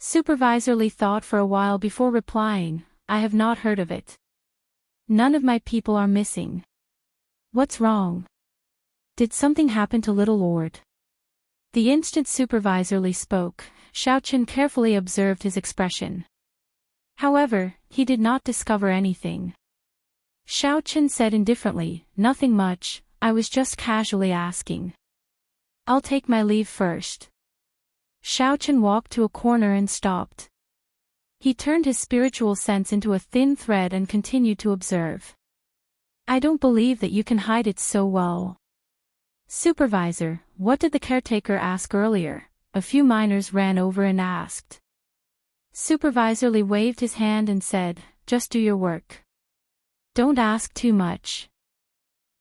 Supervisor Li thought for a while before replying, I have not heard of it. None of my people are missing. What's wrong? Did something happen to Little Lord? The instant Supervisor Li spoke, Xiaoqin carefully observed his expression. However, he did not discover anything. Xiaoqin said indifferently, nothing much, I was just casually asking. I'll take my leave first. Xiaoqin walked to a corner and stopped. He turned his spiritual sense into a thin thread and continued to observe. I don't believe that you can hide it so well. Supervisor, what did the caretaker ask earlier? A few miners ran over and asked. Supervisor Li waved his hand and said, just do your work. Don't ask too much.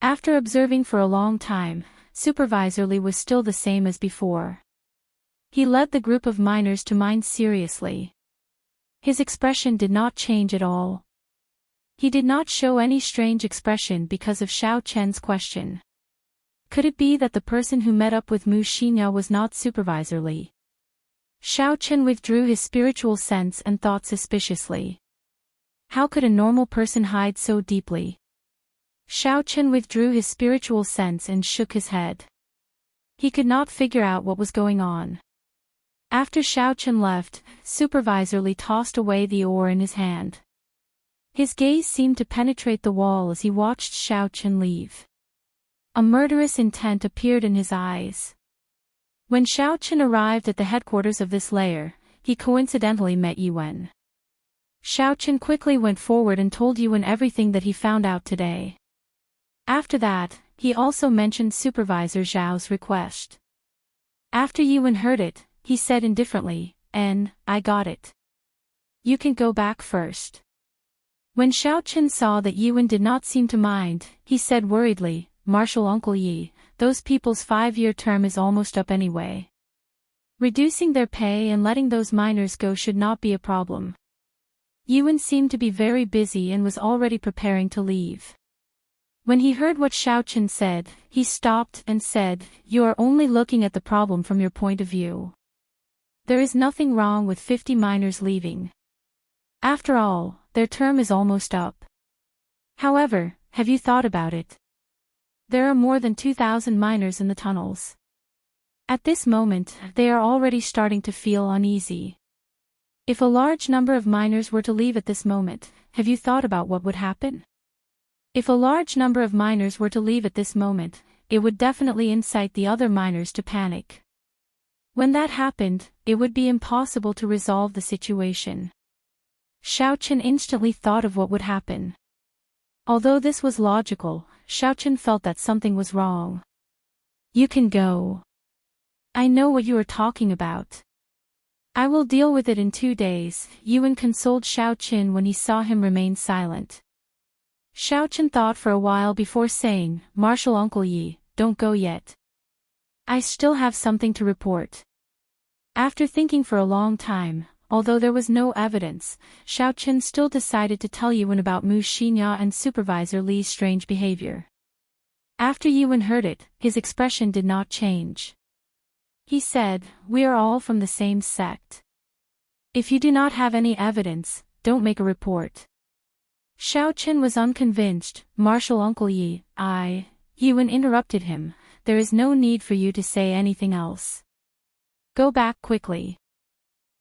After observing for a long time, Supervisor Li was still the same as before. He led the group of miners to mine seriously. His expression did not change at all. He did not show any strange expression because of Xiaoqian's question. Could it be that the person who met up with Mu Xinya was not Supervisor Li? Xiaoqin withdrew his spiritual sense and thought suspiciously. How could a normal person hide so deeply? Xiaoqin withdrew his spiritual sense and shook his head. He could not figure out what was going on. After Xiaoqin left, Supervisor Li tossed away the oar in his hand. His gaze seemed to penetrate the wall as he watched Xiaoqin leave. A murderous intent appeared in his eyes. When Xiaoqin arrived at the headquarters of this layer, he coincidentally met Yuan. Xiaoqin quickly went forward and told Yuan everything that he found out today. After that, he also mentioned Supervisor Zhao's request. After Yuan heard it, he said indifferently, I got it. You can go back first. When Xiaoqin saw that Yuan did not seem to mind, he said worriedly, Marshal Uncle Yi, those people's 5-year term is almost up anyway. Reducing their pay and letting those miners go should not be a problem. Yuan seemed to be very busy and was already preparing to leave. When he heard what Xiaoqin said, he stopped and said, You are only looking at the problem from your point of view. There is nothing wrong with 50 miners leaving. After all, their term is almost up. However, have you thought about it? There are more than 2,000 miners in the tunnels. At this moment, they are already starting to feel uneasy. If a large number of miners were to leave at this moment, have you thought about what would happen? If a large number of miners were to leave at this moment, it would definitely incite the other miners to panic. When that happened, it would be impossible to resolve the situation. Xiaoqin instantly thought of what would happen. Although this was logical, Xiaoqin felt that something was wrong. You can go. I know what you are talking about. I will deal with it in 2 days, Yuan consoled Xiaoqin when he saw him remain silent. Xiaoqin thought for a while before saying, Marshal Uncle Yi, don't go yet. I still have something to report. After thinking for a long time, although there was no evidence, Xiaoqin still decided to tell Yuan about Mu Xinya and Supervisor Li's strange behavior. After Yuan heard it, his expression did not change. He said, We are all from the same sect. If you do not have any evidence, don't make a report. Xiaoqin was unconvinced. Marshal Uncle Yi, Yuan interrupted him, there is no need for you to say anything else. Go back quickly.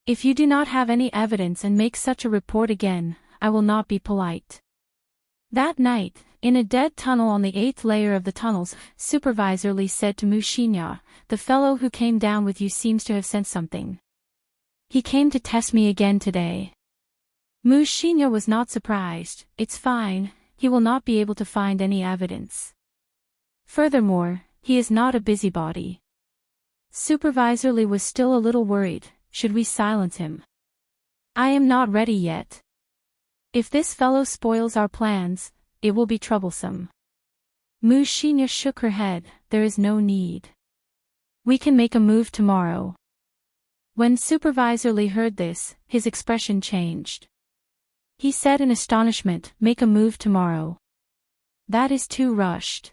If you do not have any evidence and make such a report again, I will not be polite. That night, in a dead tunnel on the 8th layer of the tunnels, Supervisor Li said to Mu Xinya, the fellow who came down with you seems to have sensed something. He came to test me again today. Mu Xinya was not surprised. It's fine, he will not be able to find any evidence. Furthermore, he is not a busybody. Supervisor Li was still a little worried. Should we silence him? I am not ready yet. If this fellow spoils our plans, it will be troublesome. Wuxia shook her head. There is no need. We can make a move tomorrow. When Supervisor Li heard this, his expression changed. He said in astonishment, make a move tomorrow. That is too rushed.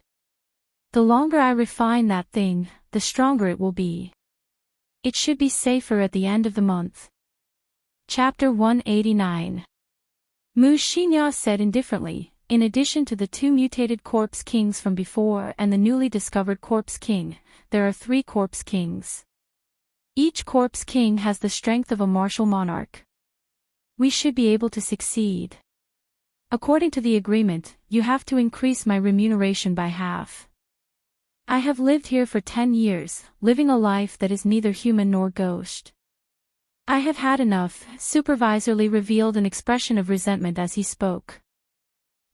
The longer I refine that thing, the stronger it will be. It should be safer at the end of the month. Chapter 189. Wuxia said indifferently, in addition to the 2 mutated corpse kings from before and the newly discovered corpse king, there are 3 corpse kings. Each corpse king has the strength of a martial monarch. We should be able to succeed. According to the agreement, you have to increase my remuneration by half. I have lived here for 10 years, living a life that is neither human nor ghost. I have had enough. Supervisor Li revealed an expression of resentment as he spoke.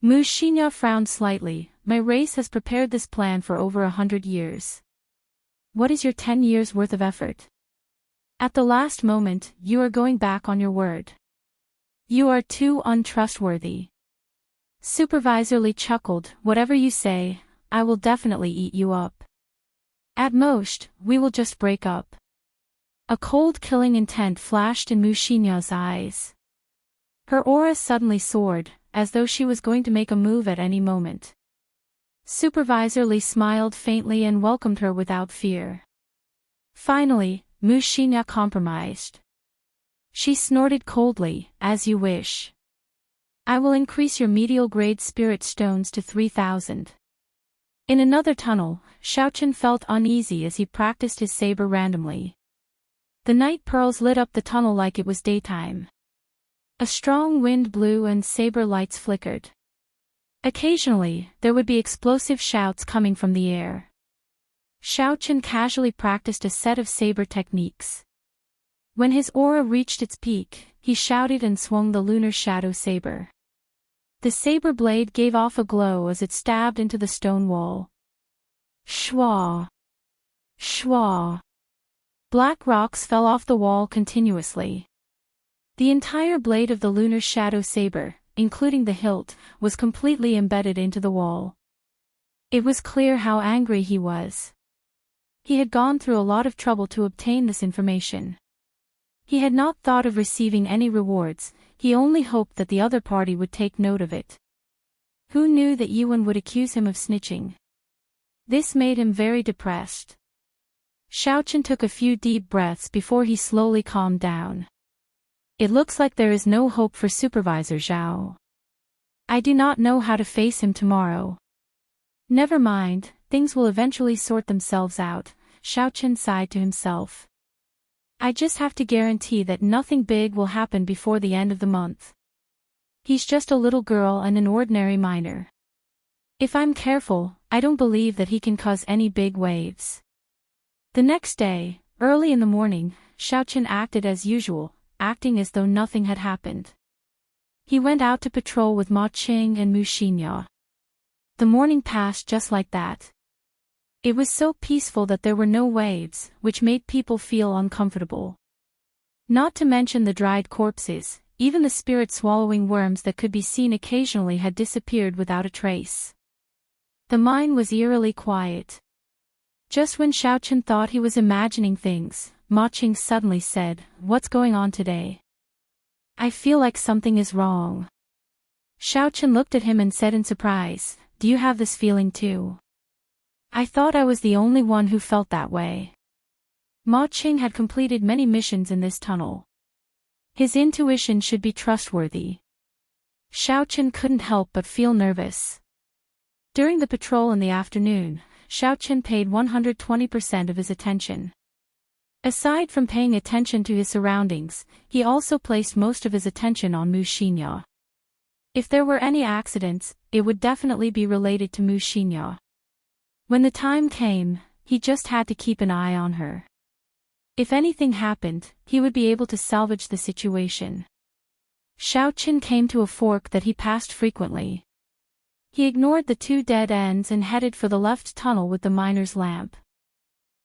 Wuxia frowned slightly. My race has prepared this plan for over 100 years. What is your 10 years' worth of effort? At the last moment, you are going back on your word. You are too untrustworthy. Supervisor Li chuckled. Whatever you say, I will definitely eat you up. At most, we will just break up. A cold killing intent flashed in Wuxia's eyes. Her aura suddenly soared, as though she was going to make a move at any moment. Supervisor Li smiled faintly and welcomed her without fear. Finally, Wuxia compromised. She snorted coldly, as you wish. I will increase your medial grade spirit stones to 3,000. In another tunnel, Xianxia felt uneasy as he practiced his saber randomly. The night pearls lit up the tunnel like it was daytime. A strong wind blew and saber lights flickered. Occasionally, there would be explosive shouts coming from the air. Xianxia casually practiced a set of saber techniques. When his aura reached its peak, he shouted and swung the lunar shadow saber. The saber blade gave off a glow as it stabbed into the stone wall. Shwa! Shwa! Black rocks fell off the wall continuously. The entire blade of the lunar shadow saber, including the hilt, was completely embedded into the wall. It was clear how angry he was. He had gone through a lot of trouble to obtain this information. He had not thought of receiving any rewards, he only hoped that the other party would take note of it. Who knew that Yuan would accuse him of snitching? This made him very depressed. Xianxia took a few deep breaths before he slowly calmed down. It looks like there is no hope for Supervisor Zhao. I do not know how to face him tomorrow. Never mind, things will eventually sort themselves out, Xianxia sighed to himself. I just have to guarantee that nothing big will happen before the end of the month. He's just a little girl and an ordinary miner. If I'm careful, I don't believe that he can cause any big waves. The next day, early in the morning, Xianxia acted as usual, acting as though nothing had happened. He went out to patrol with Ma Qing and Wuxia. The morning passed just like that. It was so peaceful that there were no waves, which made people feel uncomfortable. Not to mention the dried corpses, even the spirit-swallowing worms that could be seen occasionally had disappeared without a trace. The mine was eerily quiet. Just when Xianxia thought he was imagining things, Ma Qing suddenly said, "What's going on today? I feel like something is wrong." Xianxia looked at him and said in surprise, "Do you have this feeling too? I thought I was the only one who felt that way." Ma Qing had completed many missions in this tunnel. His intuition should be trustworthy. Xianxia couldn't help but feel nervous. During the patrol in the afternoon, Xianxia paid 120% of his attention. Aside from paying attention to his surroundings, he also placed most of his attention on Wuxia. If there were any accidents, it would definitely be related to Wuxia. When the time came, he just had to keep an eye on her. If anything happened, he would be able to salvage the situation. Xianxia came to a fork that he passed frequently. He ignored the 2 dead ends and headed for the left tunnel with the miner's lamp.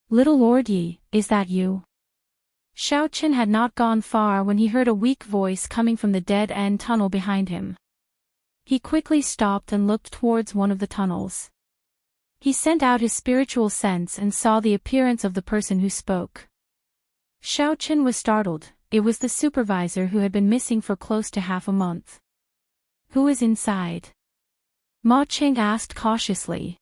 "Little Lord Yi, is that you?" Xianxia had not gone far when he heard a weak voice coming from the dead-end tunnel behind him. He quickly stopped and looked towards one of the tunnels. He sent out his spiritual sense and saw the appearance of the person who spoke. Xiaochen was startled. It was the supervisor who had been missing for close to half a month. Who is inside? Ma Qing asked cautiously.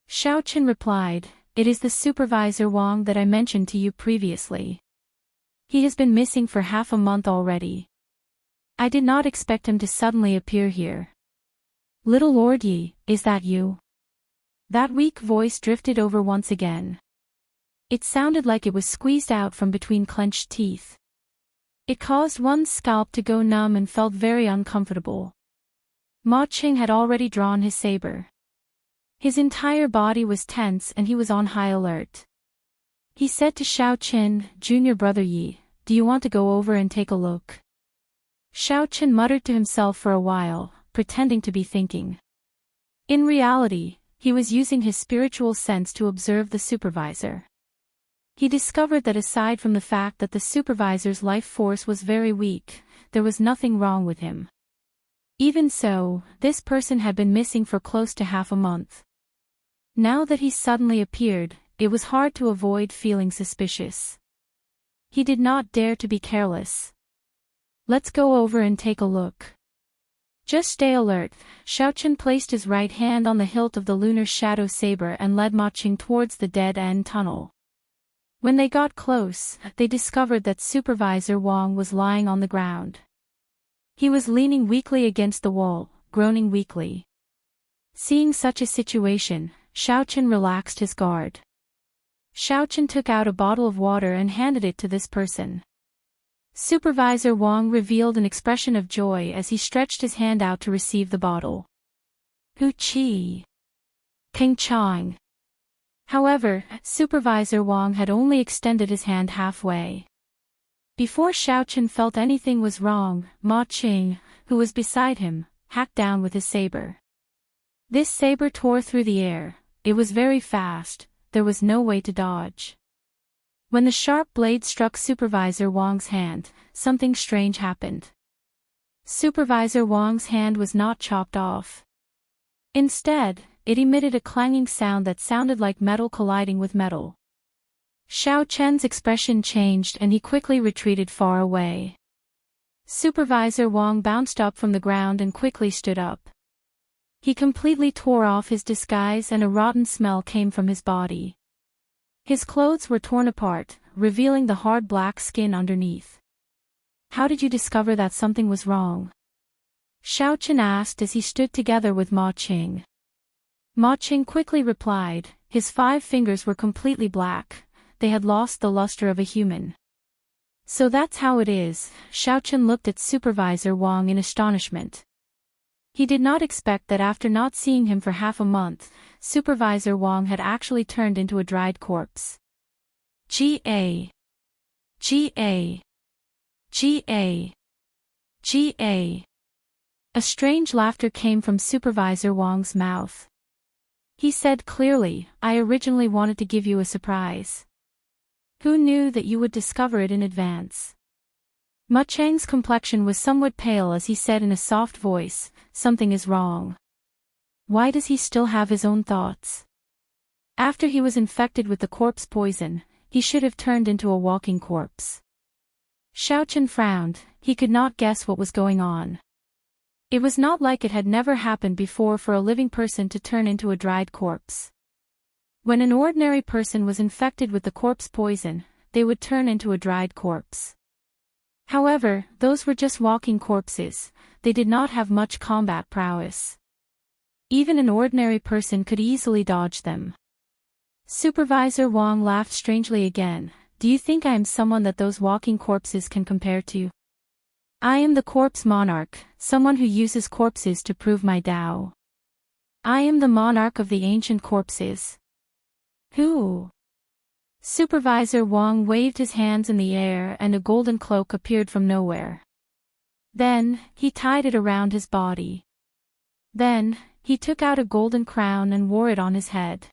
Xiaochen replied, it is the supervisor Wang that I mentioned to you previously. He has been missing for half a month already. I did not expect him to suddenly appear here. Little Lord Yi, is that you? That weak voice drifted over once again. It sounded like it was squeezed out from between clenched teeth. It caused one's scalp to go numb and felt very uncomfortable. Ma Qing had already drawn his saber. His entire body was tense and he was on high alert. He said to Xiaochen, Junior Brother Yi, do you want to go over and take a look? Xiaochen muttered to himself for a while, pretending to be thinking. In reality, he was using his spiritual sense to observe the supervisor. He discovered that aside from the fact that the supervisor's life force was very weak, there was nothing wrong with him. Even so, this person had been missing for close to half a month. Now that he suddenly appeared, it was hard to avoid feeling suspicious. He did not dare to be careless. Let's go over and take a look. Just stay alert. Xiaochen placed his right hand on the hilt of the lunar shadow saber and led Ma Qing towards the dead-end tunnel. When they got close, they discovered that Supervisor Wang was lying on the ground. He was leaning weakly against the wall, groaning weakly. Seeing such a situation, Xiaochen relaxed his guard. Xiaochen took out a bottle of water and handed it to this person. Supervisor Wang revealed an expression of joy as he stretched his hand out to receive the bottle. Hu Qi. King Chang. However, Supervisor Wang had only extended his hand halfway. Before Xiaochen felt anything was wrong, Ma Qing, who was beside him, hacked down with his saber. This saber tore through the air. It was very fast, there was no way to dodge. When the sharp blade struck Supervisor Wang's hand, something strange happened. Supervisor Wang's hand was not chopped off. Instead, it emitted a clanging sound that sounded like metal colliding with metal. Xiaochen's expression changed and he quickly retreated far away. Supervisor Wang bounced up from the ground and quickly stood up. He completely tore off his disguise and a rotten smell came from his body. His clothes were torn apart, revealing the hard black skin underneath. How did you discover that something was wrong? Xiaochen asked as he stood together with Ma Qing. Ma Qing quickly replied, his 5 fingers were completely black, they had lost the luster of a human. So that's how it is. Xiaochen looked at Supervisor Wang in astonishment. He did not expect that after not seeing him for half a month, Supervisor Wang had actually turned into a dried corpse. G.A. G.A. G.A. G.A. A strange laughter came from Supervisor Wang's mouth. He said clearly, I originally wanted to give you a surprise. Who knew that you would discover it in advance? Ma Cheng's complexion was somewhat pale as he said in a soft voice, something is wrong. Why does he still have his own thoughts? After he was infected with the corpse poison, he should have turned into a walking corpse. Xiaochen frowned, he could not guess what was going on. It was not like it had never happened before for a living person to turn into a dried corpse. When an ordinary person was infected with the corpse poison, they would turn into a dried corpse. However, those were just walking corpses, they did not have much combat prowess. Even an ordinary person could easily dodge them. Supervisor Wang laughed strangely again. Do you think I am someone that those walking corpses can compare to? I am the corpse monarch, someone who uses corpses to prove my Dao. I am the monarch of the ancient corpses. Who? Supervisor Wang waved his hands in the air and a golden cloak appeared from nowhere. Then, he tied it around his body. Then, he took out a golden crown and wore it on his head.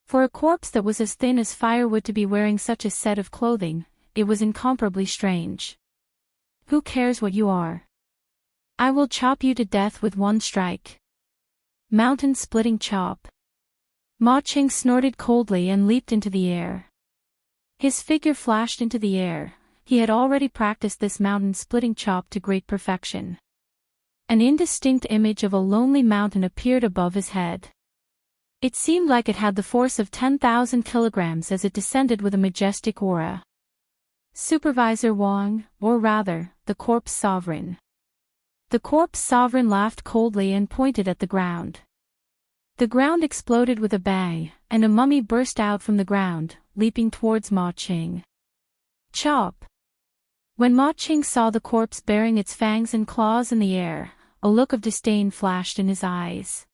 For a corpse that was as thin as firewood to be wearing such a set of clothing, it was incomparably strange. Who cares what you are? I will chop you to death with one strike. Mountain-splitting chop. Ma Qing snorted coldly and leaped into the air. His figure flashed into the air. He had already practiced this mountain-splitting chop to great perfection. An indistinct image of a lonely mountain appeared above his head. It seemed like it had the force of 10,000 kilograms as it descended with a majestic aura. Supervisor Wang, or rather, the corpse sovereign. The corpse sovereign laughed coldly and pointed at the ground. The ground exploded with a bang, and a mummy burst out from the ground, leaping towards Ma Qing. Chop! When Ma Qing saw the corpse bearing its fangs and claws in the air, a look of disdain flashed in his eyes.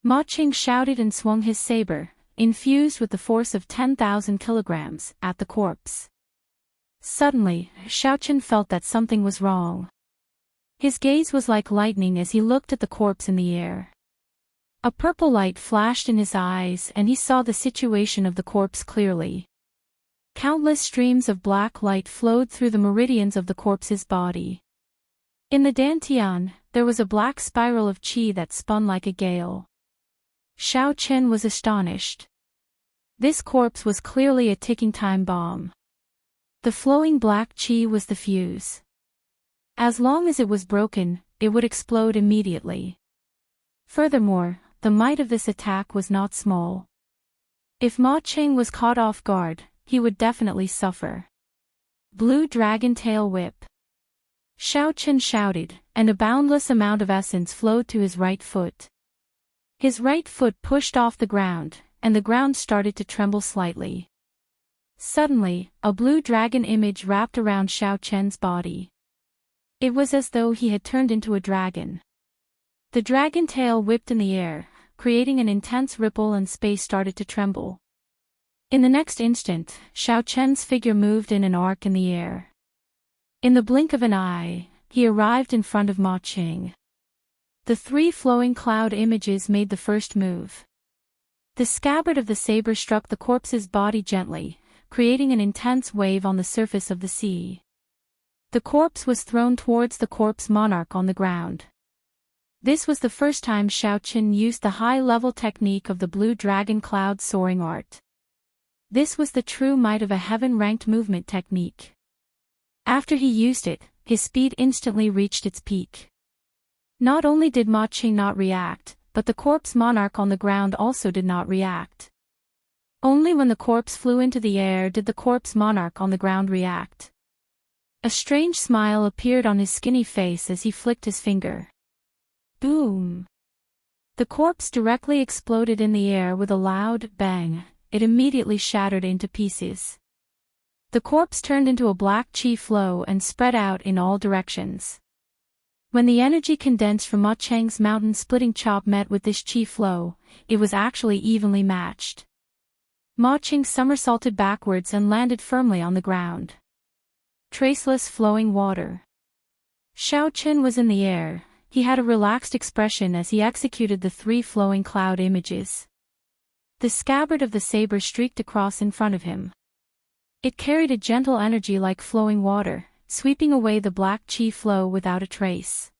Ma Qing shouted and swung his saber, infused with the force of 10,000 kilograms, at the corpse. Suddenly, Xiaochen felt that something was wrong. His gaze was like lightning as he looked at the corpse in the air. A purple light flashed in his eyes and he saw the situation of the corpse clearly. Countless streams of black light flowed through the meridians of the corpse's body. In the dantian, there was a black spiral of qi that spun like a gale. Xiao Chen was astonished. This corpse was clearly a ticking time bomb. The flowing black qi was the fuse. As long as it was broken, it would explode immediately. Furthermore, the might of this attack was not small. If Ma Qing was caught off guard, he would definitely suffer. Blue Dragon Tail Whip. Xiao Chen shouted, and a boundless amount of essence flowed to his right foot. His right foot pushed off the ground, and the ground started to tremble slightly. Suddenly, a blue dragon image wrapped around Xiao Chen's body. It was as though he had turned into a dragon. The dragon tail whipped in the air, creating an intense ripple and space started to tremble. In the next instant, Xiao Chen's figure moved in an arc in the air. In the blink of an eye, he arrived in front of Ma Qing. The three flowing cloud images made the first move. The scabbard of the saber struck the corpse's body gently, creating an intense wave on the surface of the sea. The corpse was thrown towards the corpse monarch on the ground. This was the first time Xiao Chen used the high-level technique of the blue dragon cloud soaring art. This was the true might of a heaven-ranked movement technique. After he used it, his speed instantly reached its peak. Not only did Ma Qing not react, but the corpse monarch on the ground also did not react. Only when the corpse flew into the air did the corpse monarch on the ground react. A strange smile appeared on his skinny face as he flicked his finger. Boom! The corpse directly exploded in the air with a loud bang. It immediately shattered into pieces. The corpse turned into a black qi flow and spread out in all directions. When the energy condensed from Ma Qing's mountain-splitting chop met with this qi flow, it was actually evenly matched. Ma Qing somersaulted backwards and landed firmly on the ground. Traceless flowing water. Xiao Chen was in the air. He had a relaxed expression as he executed the three flowing cloud images. The scabbard of the saber streaked across in front of him. It carried a gentle energy like flowing water, sweeping away the black qi flow without a trace.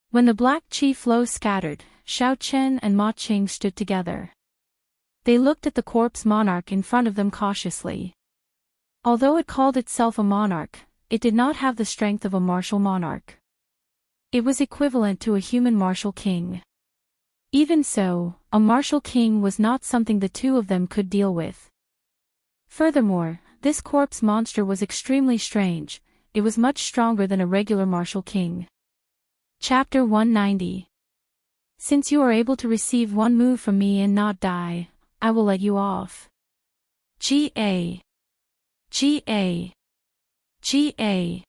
When the black qi flow scattered, Xiao Chen and Ma Qing stood together. They looked at the corpse monarch in front of them cautiously. Although it called itself a monarch, it did not have the strength of a martial monarch. It was equivalent to a human martial king. Even so, a martial king was not something the two of them could deal with. Furthermore, this corpse monster was extremely strange. It was much stronger than a regular martial king. Chapter 190. Since you are able to receive one move from me and not die, I will let you off. G.A. G.A. G.A.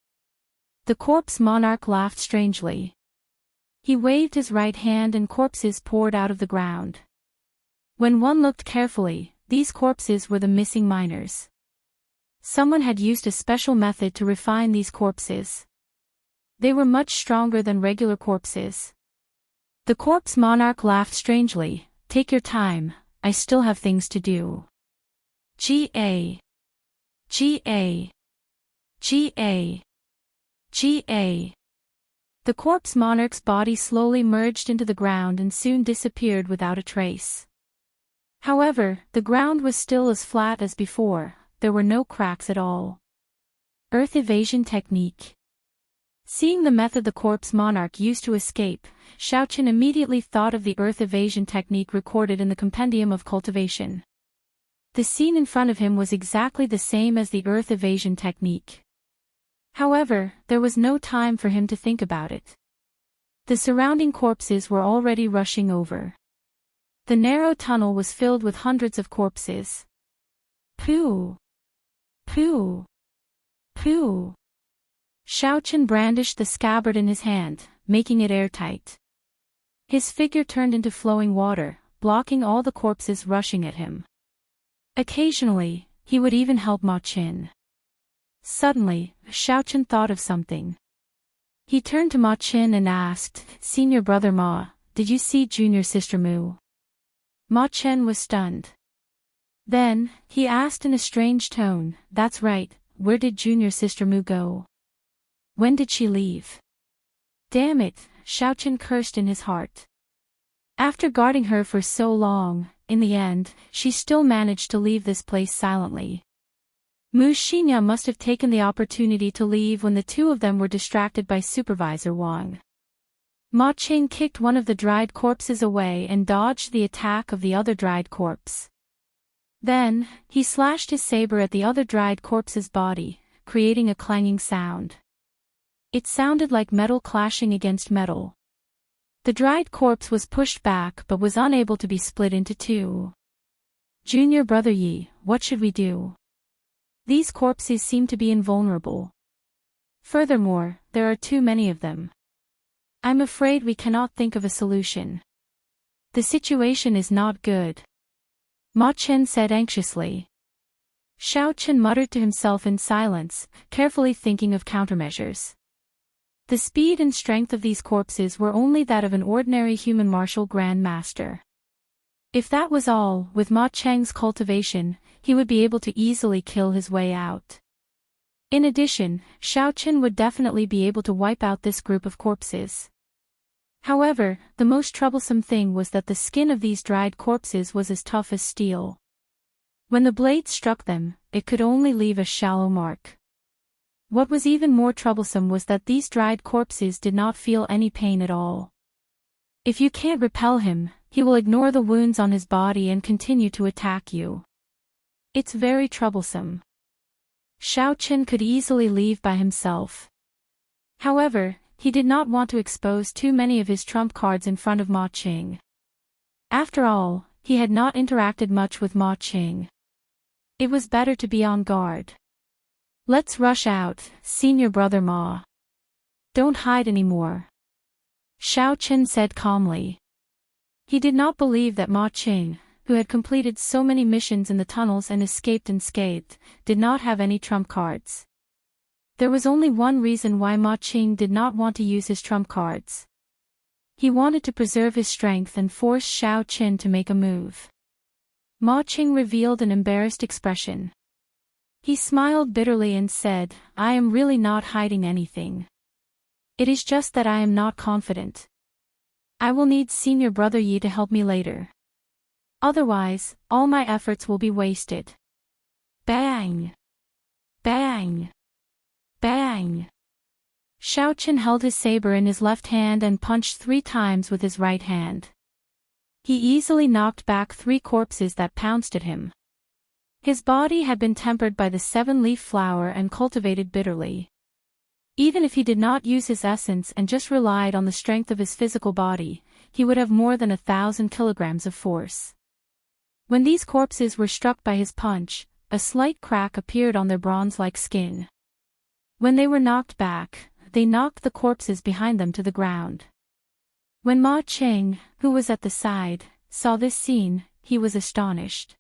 The corpse monarch laughed strangely. He waved his right hand and corpses poured out of the ground. When one looked carefully, these corpses were the missing miners. Someone had used a special method to refine these corpses. They were much stronger than regular corpses. The corpse monarch laughed strangely. Take your time, I still have things to do. G.A. G.A. G.A. G.A. The corpse monarch's body slowly merged into the ground and soon disappeared without a trace. However, the ground was still as flat as before, there were no cracks at all. Earth evasion technique. Seeing the method the corpse monarch used to escape, Xiaoqin immediately thought of the earth evasion technique recorded in the compendium of cultivation. The scene in front of him was exactly the same as the earth evasion technique. However, there was no time for him to think about it. The surrounding corpses were already rushing over. The narrow tunnel was filled with hundreds of corpses. Pooh! Pooh! Pooh! Xiaoqin brandished the scabbard in his hand, making it airtight. His figure turned into flowing water, blocking all the corpses rushing at him. Occasionally, he would even help Ma Qin. Suddenly, Xiaoqin thought of something. He turned to Ma Qin and asked, "Senior brother Ma, did you see junior sister Mu?" Ma Qin was stunned. Then, he asked in a strange tone, "That's right, where did junior sister Mu go? When did she leave?" Damn it, Xiaoqin cursed in his heart. After guarding her for so long, in the end, she still managed to leave this place silently. Mu Xinya must have taken the opportunity to leave when the two of them were distracted by Supervisor Wang. Ma Qing kicked one of the dried corpses away and dodged the attack of the other dried corpse. Then, he slashed his saber at the other dried corpse's body, creating a clanging sound. It sounded like metal clashing against metal. The dried corpse was pushed back but was unable to be split into two. "Junior brother Yi, what should we do? These corpses seem to be invulnerable. Furthermore, there are too many of them. I'm afraid we cannot think of a solution. The situation is not good," Ma Chen said anxiously. Xiaoqin muttered to himself in silence, carefully thinking of countermeasures. The speed and strength of these corpses were only that of an ordinary human martial grand master. If that was all, with Ma Cheng's cultivation, he would be able to easily kill his way out. In addition, Xiaoqin would definitely be able to wipe out this group of corpses. However, the most troublesome thing was that the skin of these dried corpses was as tough as steel. When the blade struck them, it could only leave a shallow mark. What was even more troublesome was that these dried corpses did not feel any pain at all. If you can't repel him, he will ignore the wounds on his body and continue to attack you. It's very troublesome. Xiaoqin could easily leave by himself. However, he did not want to expose too many of his trump cards in front of Ma Qing. After all, he had not interacted much with Ma Qing. It was better to be on guard. "Let's rush out, senior brother Ma. Don't hide anymore," Xiaoqin said calmly. He did not believe that Ma Qing, who had completed so many missions in the tunnels and escaped unscathed, did not have any trump cards. There was only one reason why Ma Qing did not want to use his trump cards. He wanted to preserve his strength and force Xiaoqin to make a move. Ma Qing revealed an embarrassed expression. He smiled bitterly and said, "I am really not hiding anything. It is just that I am not confident. I will need senior brother Yi to help me later. Otherwise, all my efforts will be wasted." Bang! Bang! Bang! Xiaoqin held his saber in his left hand and punched 3 times with his right hand. He easily knocked back 3 corpses that pounced at him. His body had been tempered by the 7-leaf flower and cultivated bitterly. Even if he did not use his essence and just relied on the strength of his physical body, he would have more than 1,000 kilograms of force. When these corpses were struck by his punch, a slight crack appeared on their bronze-like skin. When they were knocked back, they knocked the corpses behind them to the ground. When Ma Qing, who was at the side, saw this scene, he was astonished.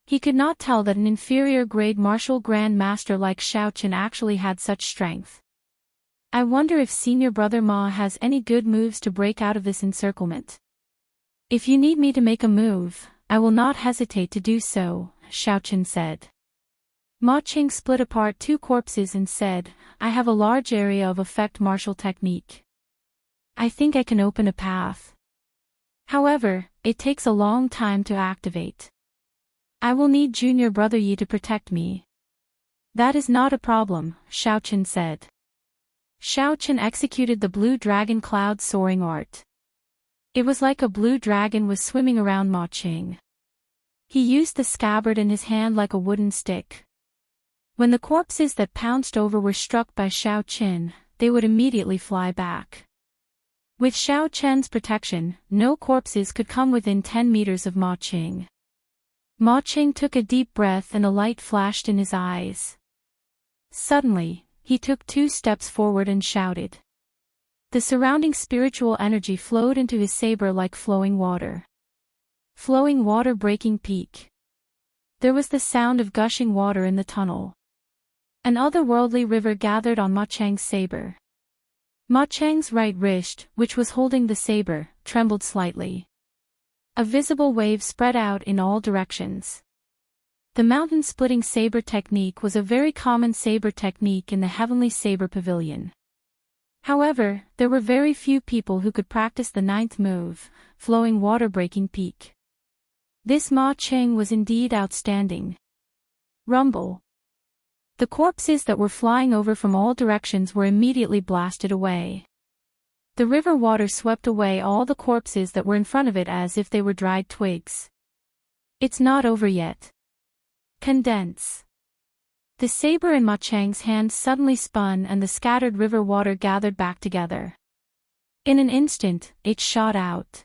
He could not tell that an inferior-grade martial grand master like Xiaoqin actually had such strength. "I wonder if senior brother Ma has any good moves to break out of this encirclement. If you need me to make a move, I will not hesitate to do so," Xiaoqin said. Ma Qing split apart 2 corpses and said, "I have a large area of effect martial technique. I think I can open a path. However, it takes a long time to activate. I will need junior brother Yi to protect me. That is not a problem, Xiaochen said. Xiaochen executed the blue dragon cloud soaring art. It was like a blue dragon was swimming around Ma Qing. He used the scabbard in his hand like a wooden stick. When the corpses that pounced over were struck by Xiaochen, they would immediately fly back. With Xiaochen's protection, no corpses could come within 10 meters of Ma Qing. Ma Qing took a deep breath and a light flashed in his eyes. Suddenly, he took 2 steps forward and shouted. The surrounding spiritual energy flowed into his saber like flowing water. Flowing water breaking peak. There was the sound of gushing water in the tunnel. An otherworldly river gathered on Ma Chang's saber. Ma Chang's right wrist, which was holding the saber, trembled slightly. A visible wave spread out in all directions. The mountain-splitting saber technique was a very common saber technique in the Heavenly Saber Pavilion. However, there were very few people who could practice the 9th move, flowing water-breaking peak. This Ma Cheng was indeed outstanding. Rumble. The corpses that were flying over from all directions were immediately blasted away. The river water swept away all the corpses that were in front of it as if they were dried twigs. It's not over yet. Condense. The saber in Ma Chang's hand suddenly spun and the scattered river water gathered back together. In an instant, it shot out.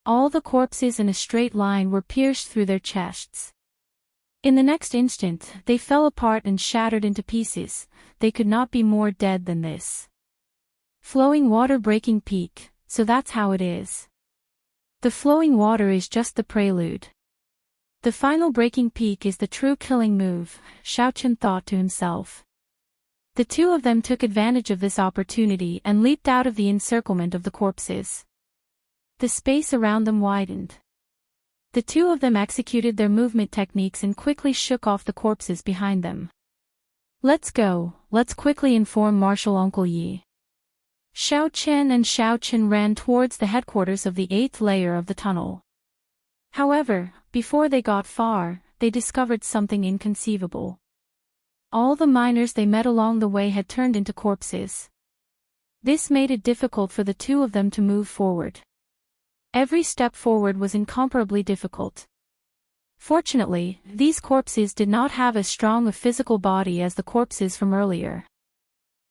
All the corpses in a straight line were pierced through their chests. In the next instant, they fell apart and shattered into pieces. They could not be more dead than this. Flowing water breaking peak, so that's how it is. The flowing water is just the prelude. The final breaking peak is the true killing move, Xiaochen thought to himself. The 2 of them took advantage of this opportunity and leaped out of the encirclement of the corpses. The space around them widened. The 2 of them executed their movement techniques and quickly shook off the corpses behind them. Let's go, let's quickly inform Marshal Uncle Yi. Xiaochen and Xiaochen ran towards the headquarters of the 8th layer of the tunnel. However, before they got far, they discovered something inconceivable. All the miners they met along the way had turned into corpses. This made it difficult for the 2 of them to move forward. Every step forward was incomparably difficult. Fortunately, these corpses did not have as strong a physical body as the corpses from earlier.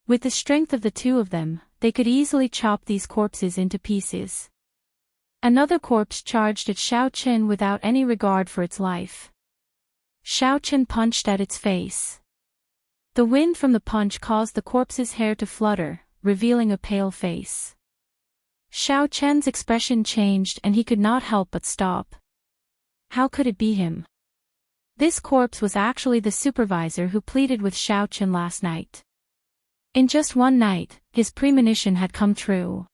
With the strength of the 2 of them, they could easily chop these corpses into pieces. Another corpse charged at Xiaochen without any regard for its life. Xiaochen punched at its face. The wind from the punch caused the corpse's hair to flutter, revealing a pale face. Xiaochen's expression changed and he could not help but stop. How could it be him? This corpse was actually the supervisor who pleaded with Xiaochen last night. In just one night, his premonition had come true.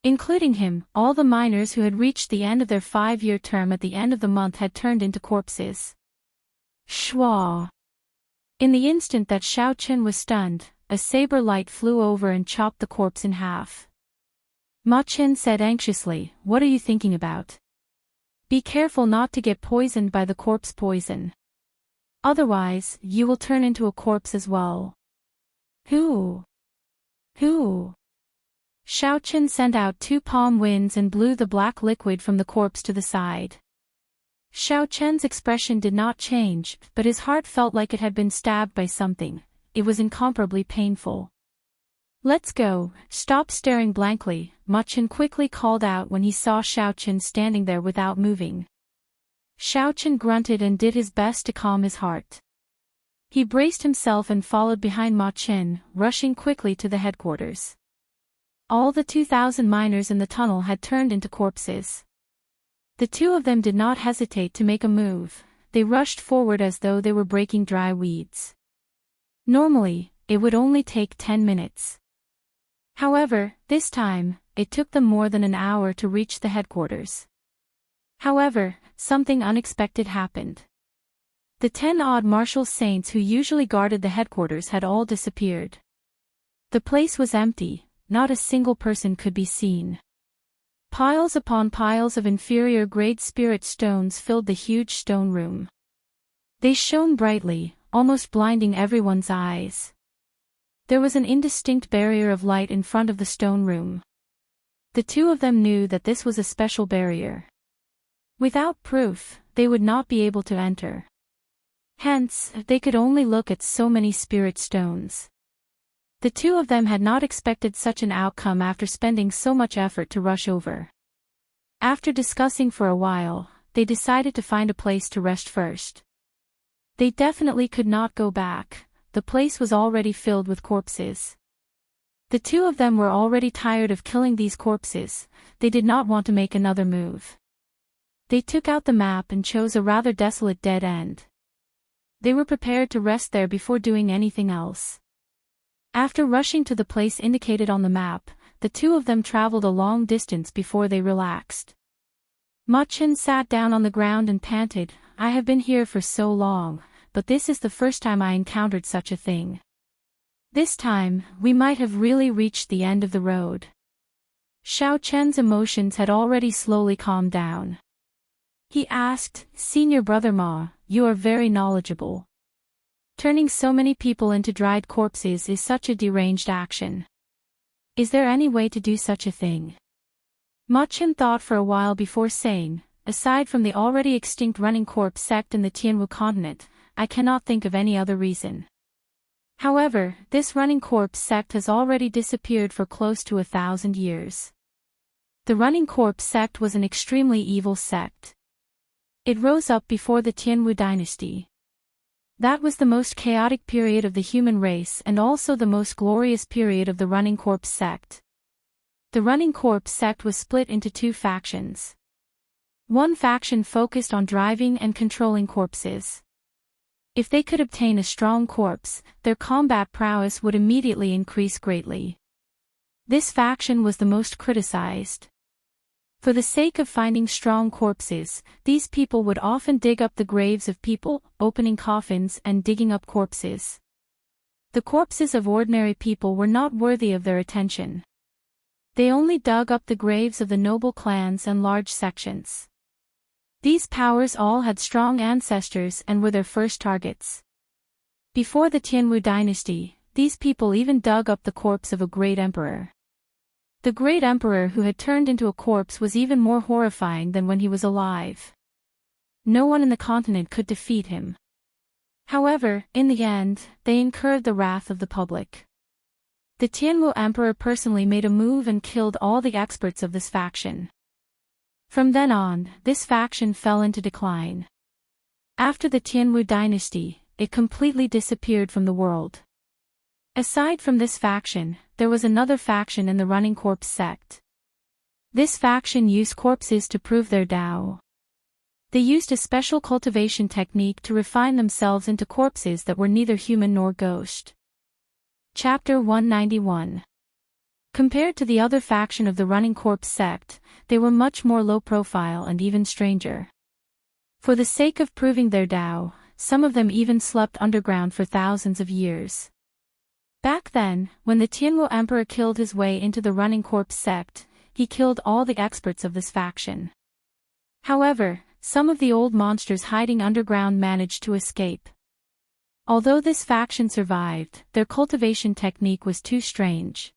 Including him, all the miners who had reached the end of their 5-year term at the end of the month had turned into corpses. Shwa! In the instant that Xiaochen was stunned, a saber light flew over and chopped the corpse in half. Ma Qin said anxiously, "What are you thinking about? Be careful not to get poisoned by the corpse poison. Otherwise, you will turn into a corpse as well." Who? Xiaochen sent out 2 palm winds and blew the black liquid from the corpse to the side. Xiaochen's expression did not change, but his heart felt like it had been stabbed by something. It was incomparably painful. "Let's go, stop staring blankly," Ma Qin quickly called out when he saw Xiaochen standing there without moving. Xiaochen grunted and did his best to calm his heart. He braced himself and followed behind Ma Qin, rushing quickly to the headquarters. All the 2,000 miners in the tunnel had turned into corpses. The 2 of them did not hesitate to make a move. They rushed forward as though they were breaking dry weeds. Normally, it would only take 10 minutes. However, this time, it took them more than an hour to reach the headquarters. However, something unexpected happened. The 10-odd martial saints who usually guarded the headquarters had all disappeared. The place was empty. Not a single person could be seen. Piles upon piles of inferior-grade spirit stones filled the huge stone room. They shone brightly, almost blinding everyone's eyes. There was an indistinct barrier of light in front of the stone room. The two of them knew that this was a special barrier. Without proof, they would not be able to enter. Hence, they could only look at so many spirit stones. The two of them had not expected such an outcome after spending so much effort to rush over. After discussing for a while, they decided to find a place to rest first. They definitely could not go back, the place was already filled with corpses. The two of them were already tired of killing these corpses, they did not want to make another move. They took out the map and chose a rather desolate dead end. They were prepared to rest there before doing anything else. After rushing to the place indicated on the map, the two of them traveled a long distance before they relaxed. Wuxia sat down on the ground and panted, "I have been here for so long, but this is the first time I encountered such a thing. This time, we might have really reached the end of the road." Xiaoqian's emotions had already slowly calmed down. He asked, "Senior brother Ma, you are very knowledgeable. Turning so many people into dried corpses is such a deranged action. Is there any way to do such a thing?" Wuxia thought for a while before saying, "Aside from the already extinct running corpse sect in the Tianwu continent, I cannot think of any other reason. However, this running corpse sect has already disappeared for close to 1,000 years. The running corpse sect was an extremely evil sect. It rose up before the Tianwu dynasty. That was the most chaotic period of the human race and also the most glorious period of the running corpse sect. The running corpse sect was split into two factions. One faction focused on driving and controlling corpses. If they could obtain a strong corpse, their combat prowess would immediately increase greatly. This faction was the most criticized. For the sake of finding strong corpses, these people would often dig up the graves of people, opening coffins and digging up corpses. The corpses of ordinary people were not worthy of their attention. They only dug up the graves of the noble clans and large sections. These powers all had strong ancestors and were their first targets. Before the Tianwu dynasty, these people even dug up the corpse of a great emperor. The great emperor who had turned into a corpse was even more horrifying than when he was alive. No one in the continent could defeat him. However, in the end, they incurred the wrath of the public. The Tianwu emperor personally made a move and killed all the experts of this faction. From then on, this faction fell into decline. After the Tianwu dynasty, it completely disappeared from the world. Aside from this faction, there was another faction in the running corpse sect. This faction used corpses to prove their Dao. They used a special cultivation technique to refine themselves into corpses that were neither human nor ghost. Chapter 191. Compared to the other faction of the running corpse sect, they were much more low-profile and even stranger. For the sake of proving their Dao, some of them even slept underground for thousands of years. Back then, when the Tianwu emperor killed his way into the running corpse sect, he killed all the experts of this faction. However, some of the old monsters hiding underground managed to escape. Although this faction survived, their cultivation technique was too strange.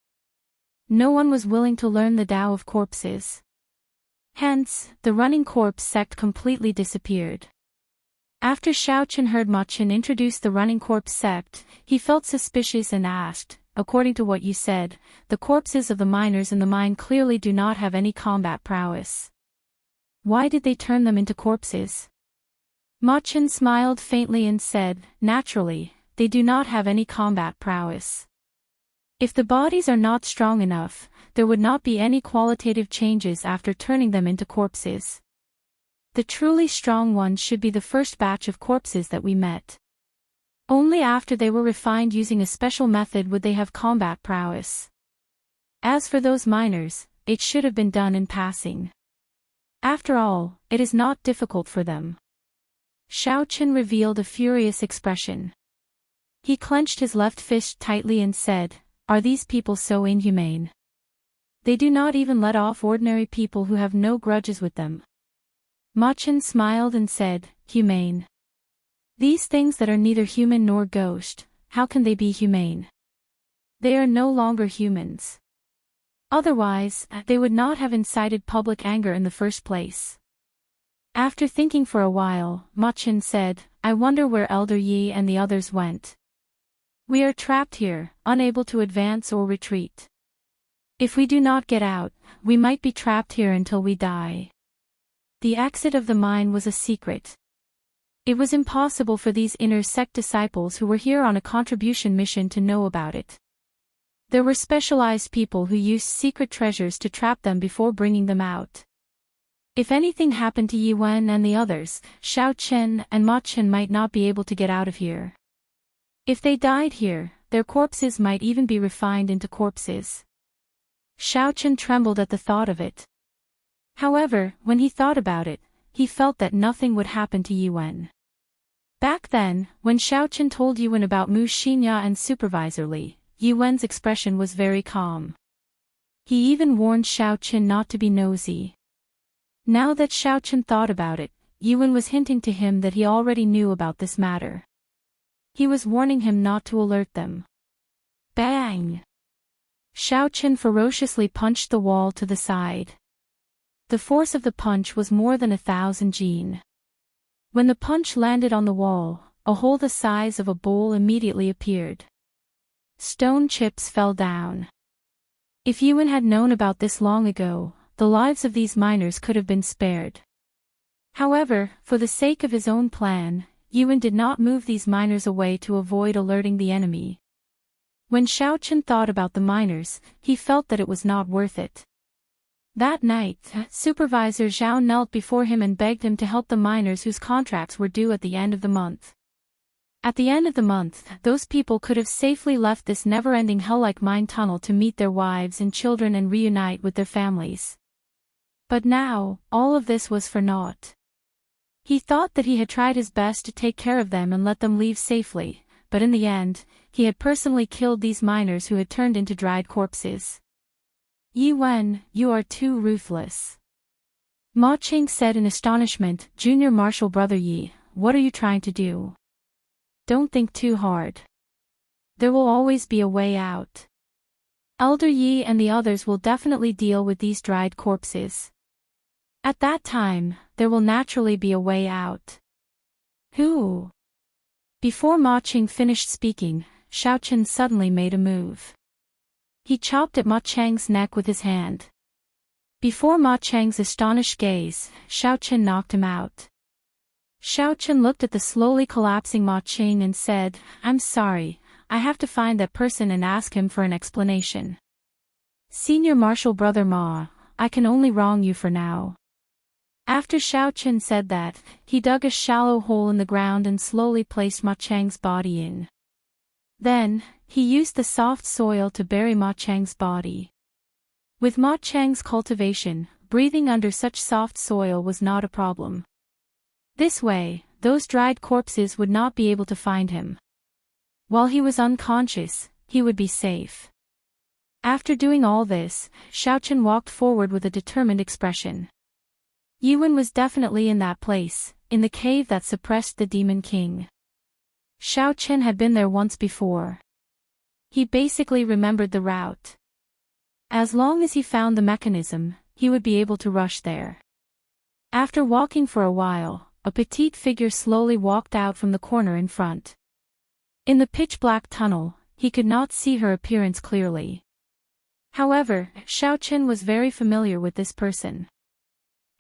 No one was willing to learn the Tao of corpses. Hence, the running corpse sect completely disappeared. After Xiaoqian heard Wuxia introduce the running corpse sect, he felt suspicious and asked, "According to what you said, the corpses of the miners in the mine clearly do not have any combat prowess. Why did they turn them into corpses?" Wuxia smiled faintly and said, "Naturally, they do not have any combat prowess. If the bodies are not strong enough, there would not be any qualitative changes after turning them into corpses. The truly strong ones should be the first batch of corpses that we met. Only after they were refined using a special method would they have combat prowess. As for those miners, it should have been done in passing. After all, it is not difficult for them." Xiaoqian revealed a furious expression. He clenched his left fist tightly and said, "Are these people so inhumane? They do not even let off ordinary people who have no grudges with them. Ma Chen smiled and said, humane. These things that are neither human nor ghost, how can they be humane? They are no longer humans. Otherwise, they would not have incited public anger in the first place. After thinking for a while, Ma Chen said, I wonder where Elder Yi and the others went. We are trapped here, unable to advance or retreat. If we do not get out, we might be trapped here until we die. The exit of the mine was a secret. It was impossible for these inner sect disciples who were here on a contribution mission to know about it. There were specialized people who used secret treasures to trap them before bringing them out. If anything happened to Yi Wen and the others, Xiao Chen and Ma Chen might not be able to get out of here. If they died here, their corpses might even be refined into corpses. Xiao Chen trembled at the thought of it. However, when he thought about it, he felt that nothing would happen to Yi Wen. Back then, when Xiao Chen told Yi Wen about Mu Xinya and Supervisor Li, Yi Wen's expression was very calm. He even warned Xiao Chen not to be nosy. Now that Xiao Chen thought about it, Yi Wen was hinting to him that he already knew about this matter. He was warning him not to alert them. Bang! Xiao Chen ferociously punched the wall to the side. The force of the punch was more than 1,000 jin. When the punch landed on the wall, a hole the size of a bowl immediately appeared. Stone chips fell down. If Yi Wen had known about this long ago, the lives of these miners could have been spared. However, for the sake of his own plan, Yi Wen did not move these miners away to avoid alerting the enemy. When Xiao Chen thought about the miners, he felt that it was not worth it. That night, Supervisor Zhao knelt before him and begged him to help the miners whose contracts were due at the end of the month. At the end of the month, those people could have safely left this never-ending hell-like mine tunnel to meet their wives and children and reunite with their families. But now, all of this was for naught. He thought that he had tried his best to take care of them and let them leave safely, but in the end, he had personally killed these miners who had turned into dried corpses. Yi Wen, you are too ruthless. Ma Qing said in astonishment, Junior Marshal Brother Yi, what are you trying to do? Don't think too hard. There will always be a way out. Elder Yi and the others will definitely deal with these dried corpses. At that time, there will naturally be a way out. Who? Before Ma Qing finished speaking, Xiao Chen suddenly made a move. He chopped at Ma Chang's neck with his hand. Before Ma Chang's astonished gaze, Xiao Chen knocked him out. Xiao Chen looked at the slowly collapsing Ma Qing and said, I'm sorry, I have to find that person and ask him for an explanation. Senior Marshal Brother Ma, I can only wrong you for now. After Xiao Chen said that, he dug a shallow hole in the ground and slowly placed Ma Chang's body in. Then, he used the soft soil to bury Ma Chang's body. With Ma Chang's cultivation, breathing under such soft soil was not a problem. This way, those dried corpses would not be able to find him. While he was unconscious, he would be safe. After doing all this, Xiao Chen walked forward with a determined expression. Yi Wen was definitely in that place, in the cave that suppressed the Demon King. Xiao Chen had been there once before. He basically remembered the route. As long as he found the mechanism, he would be able to rush there. After walking for a while, a petite figure slowly walked out from the corner in front. In the pitch-black tunnel, he could not see her appearance clearly. However, Xiao Chen was very familiar with this person.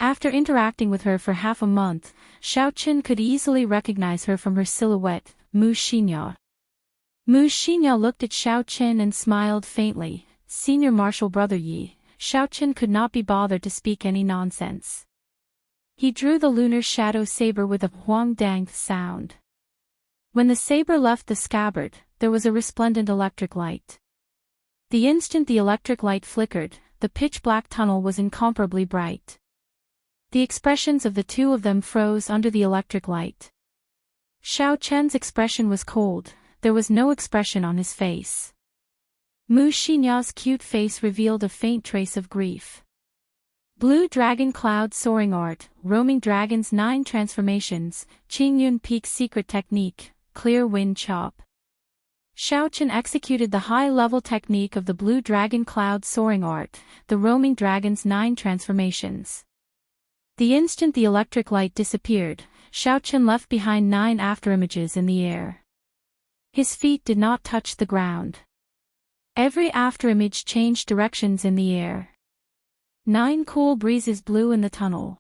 After interacting with her for half a month, Xiao Chen could easily recognize her from her silhouette, Mu Xinya. Mu Xinya looked at Xiao Chen and smiled faintly. Senior Marshal Brother Yi, Xiao Chen could not be bothered to speak any nonsense. He drew the lunar shadow saber with a huang dang sound. When the saber left the scabbard, there was a resplendent electric light. The instant the electric light flickered, the pitch-black tunnel was incomparably bright. The expressions of the two of them froze under the electric light. Xiao Chen's expression was cold, there was no expression on his face. Mu Xinya's cute face revealed a faint trace of grief. Blue Dragon Cloud Soaring Art, Roaming Dragon's 9 Transformations, Qingyun Peak Secret Technique, Clear Wind Chop. Xiaochen executed the high-level technique of the Blue Dragon Cloud Soaring Art, the Roaming Dragon's 9 Transformations. The instant the electric light disappeared, Xiaochen left behind 9 afterimages in the air. His feet did not touch the ground. Every afterimage changed directions in the air. 9 cool breezes blew in the tunnel.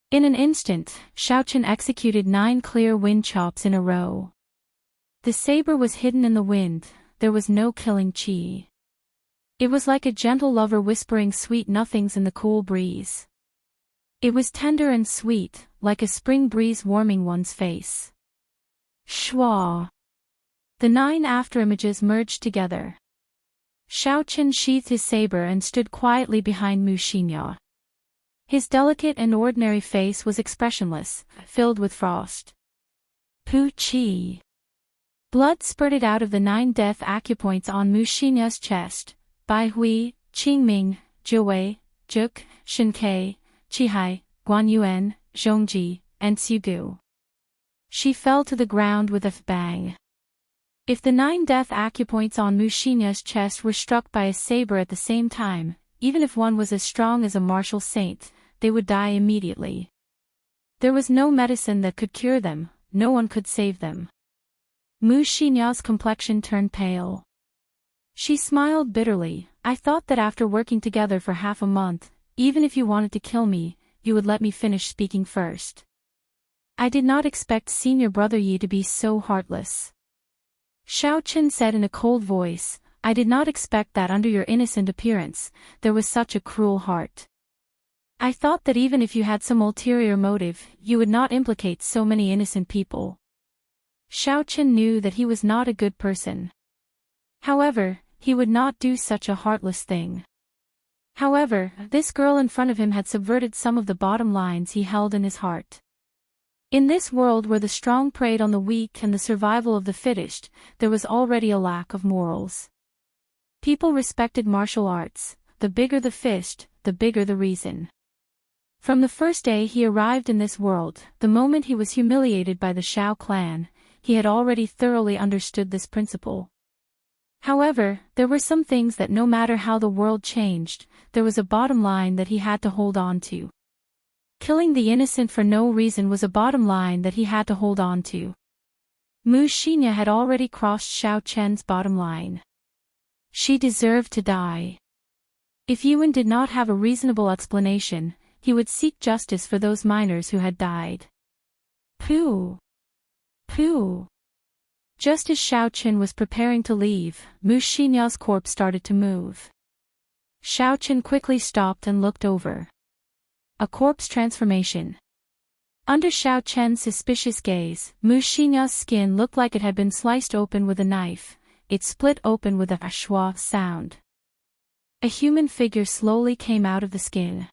In an instant, Xiaochen executed 9 clear wind chops in a row. The saber was hidden in the wind, there was no killing chi. It was like a gentle lover whispering sweet nothings in the cool breeze. It was tender and sweet, like a spring breeze warming one's face. Shwa! The 9 afterimages merged together. Xiaochen sheathed his saber and stood quietly behind Mu Xinya. His delicate and ordinary face was expressionless, filled with frost. Pu Qi. Blood spurted out of the 9 death acupoints on Mu Xinya's chest. Bai Hui, Qingming, Jiwei, Juk, Shinkei, Qihai, Guanyuan, Zhongji, and Xiugu. She fell to the ground with a bang. If the 9 death acupoints on Mu Xinya's chest were struck by a saber at the same time, even if one was as strong as a martial saint, they would die immediately. There was no medicine that could cure them, no one could save them. Mu Xinya's complexion turned pale. She smiled bitterly. I thought that after working together for half a month, even if you wanted to kill me, you would let me finish speaking first. I did not expect Senior Brother Yi to be so heartless. Xiaochen said in a cold voice, I did not expect that under your innocent appearance, there was such a cruel heart. I thought that even if you had some ulterior motive, you would not implicate so many innocent people. Xiaochen knew that he was not a good person. However, he would not do such a heartless thing. However, this girl in front of him had subverted some of the bottom lines he held in his heart. In this world where the strong preyed on the weak and the survival of the fittest, there was already a lack of morals. People respected martial arts, the bigger the fist, the bigger the reason. From the first day he arrived in this world, the moment he was humiliated by the Shao clan, he had already thoroughly understood this principle. However, there were some things that no matter how the world changed, there was a bottom line that he had to hold on to. Killing the innocent for no reason was a bottom line that he had to hold on to. Mu Xinya had already crossed Xiaochen's bottom line. She deserved to die. If Yuan did not have a reasonable explanation, he would seek justice for those miners who had died. Pooh! Pooh! Just as Xiaochen was preparing to leave, Mu Xinya's corpse started to move. Xiaochen quickly stopped and looked over. A corpse transformation. Under Xiaochen's suspicious gaze, Mu Xinya's skin looked like it had been sliced open with a knife. It split open with a schwa sound. A human figure slowly came out of the skin.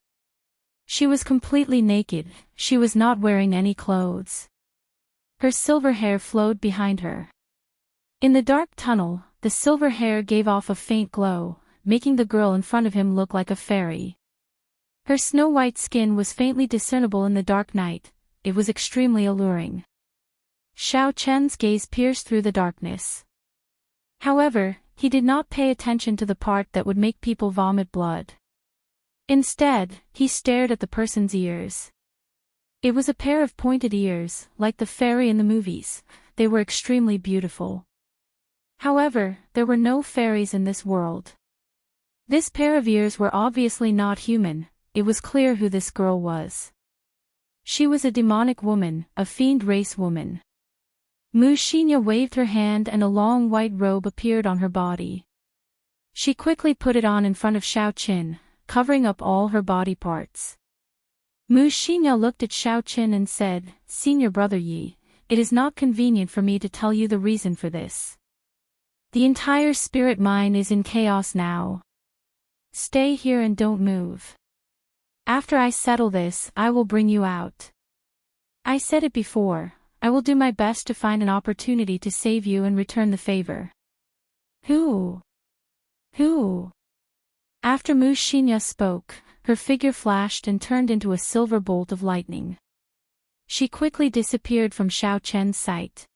She was completely naked, she was not wearing any clothes. Her silver hair flowed behind her. In the dark tunnel, the silver hair gave off a faint glow, making the girl in front of him look like a fairy. Her snow-white skin was faintly discernible in the dark night, it was extremely alluring. Xiaochen's gaze pierced through the darkness. However, he did not pay attention to the part that would make people vomit blood. Instead, he stared at the person's ears. It was a pair of pointed ears, like the fairy in the movies. They were extremely beautiful. However, there were no fairies in this world. This pair of ears were obviously not human. It was clear who this girl was. She was a demonic woman, a fiend race woman. Mu Xinya waved her hand and a long white robe appeared on her body. She quickly put it on in front of Xiaochen, covering up all her body parts. Mu Xinya looked at Xiaochen and said, Senior Brother Yi, it is not convenient for me to tell you the reason for this. The entire spirit mine is in chaos now. Stay here and don't move. After I settle this, I will bring you out. I said it before, I will do my best to find an opportunity to save you and return the favor. Who? Who? After Xianxia spoke, her figure flashed and turned into a silver bolt of lightning. She quickly disappeared from Xiao Chen's sight.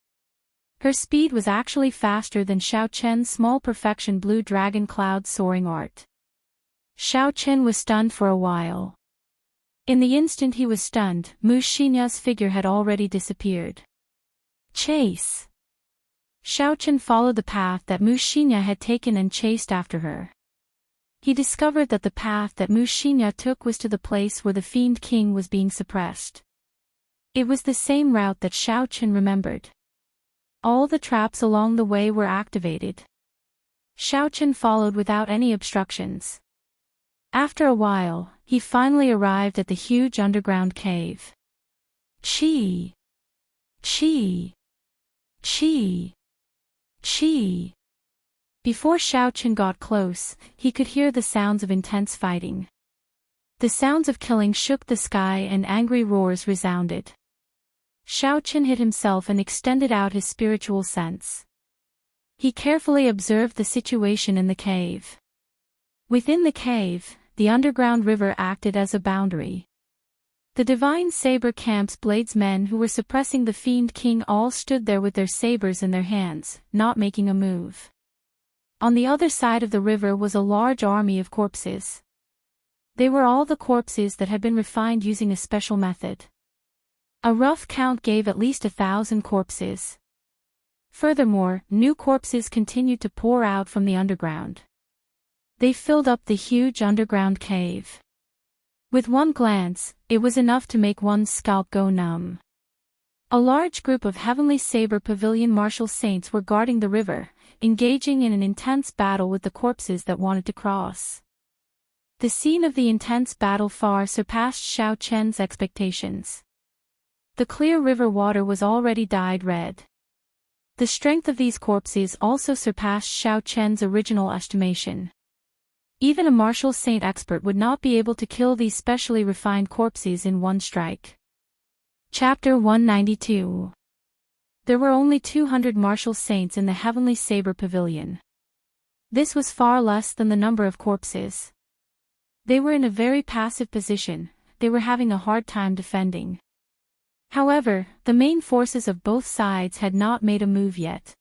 Her speed was actually faster than Xiao Chen's small perfection blue dragon cloud soaring art. Xiao Chen was stunned for a while. In the instant he was stunned, Xianxia's figure had already disappeared. Chase! Xiao Chen followed the path that Xianxia had taken and chased after her. He discovered that the path that Xianxia took was to the place where the Fiend King was being suppressed. It was the same route that Xiao Chen remembered. All the traps along the way were activated. Xiao Chen followed without any obstructions. After a while, he finally arrived at the huge underground cave. Chi! Chi! Chi! Chi! Before Xiao Chen got close, he could hear the sounds of intense fighting. The sounds of killing shook the sky and angry roars resounded. Xiao Chen hid himself and extended out his spiritual sense. He carefully observed the situation in the cave. Within the cave, the underground river acted as a boundary. The divine saber camp's bladesmen who were suppressing the Fiend King all stood there with their sabers in their hands, not making a move. On the other side of the river was a large army of corpses. They were all the corpses that had been refined using a special method. A rough count gave at least 1,000 corpses. Furthermore, new corpses continued to pour out from the underground. They filled up the huge underground cave. With one glance, it was enough to make one's scalp go numb. A large group of Heavenly Saber Pavilion martial saints were guarding the river, engaging in an intense battle with the corpses that wanted to cross. The scene of the intense battle far surpassed Xiao Chen's expectations. The clear river water was already dyed red. The strength of these corpses also surpassed Xiao Chen's original estimation. Even a martial saint expert would not be able to kill these specially refined corpses in one strike. Chapter 192. There were only 200 martial saints in the Heavenly Saber Pavilion. This was far less than the number of corpses. They were in a very passive position, they were having a hard time defending. However, the main forces of both sides had not made a move yet.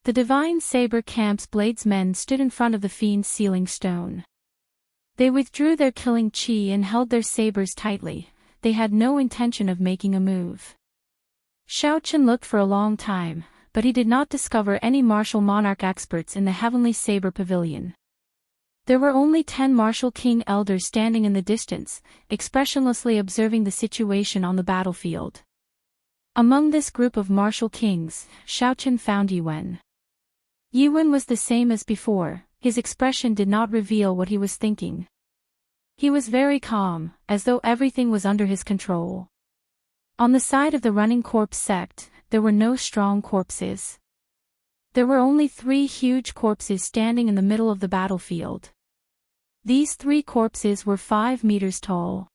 The Divine Saber Camp's bladesmen stood in front of the Fiend's sealing stone. They withdrew their killing chi and held their sabers tightly. They had no intention of making a move. Xiao Chen looked for a long time, but he did not discover any martial monarch experts in the Heavenly Saber Pavilion. There were only 10 martial king elders standing in the distance, expressionlessly observing the situation on the battlefield. Among this group of martial kings, Xiao Chen found Yiwen. Yiwen was the same as before, his expression did not reveal what he was thinking. He was very calm, as though everything was under his control. On the side of the running corpse sect, there were no strong corpses. There were only 3 huge corpses standing in the middle of the battlefield. These 3 corpses were 5 meters tall.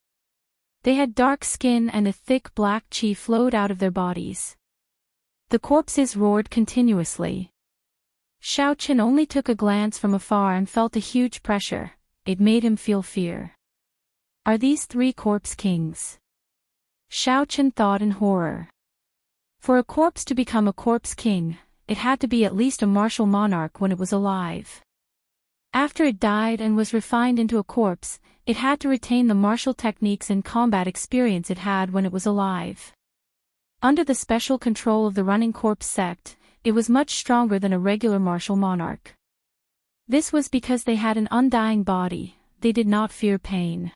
They had dark skin and a thick black chi flowed out of their bodies. The corpses roared continuously. Xiao Chen only took a glance from afar and felt a huge pressure. It made him feel fear. Are these 3 corpse kings? Xiao Chen thought in horror. For a corpse to become a corpse king, it had to be at least a martial monarch when it was alive. After it died and was refined into a corpse, it had to retain the martial techniques and combat experience it had when it was alive. Under the special control of the running corpse sect, it was much stronger than a regular martial monarch. This was because they had an undying body, they did not fear pain.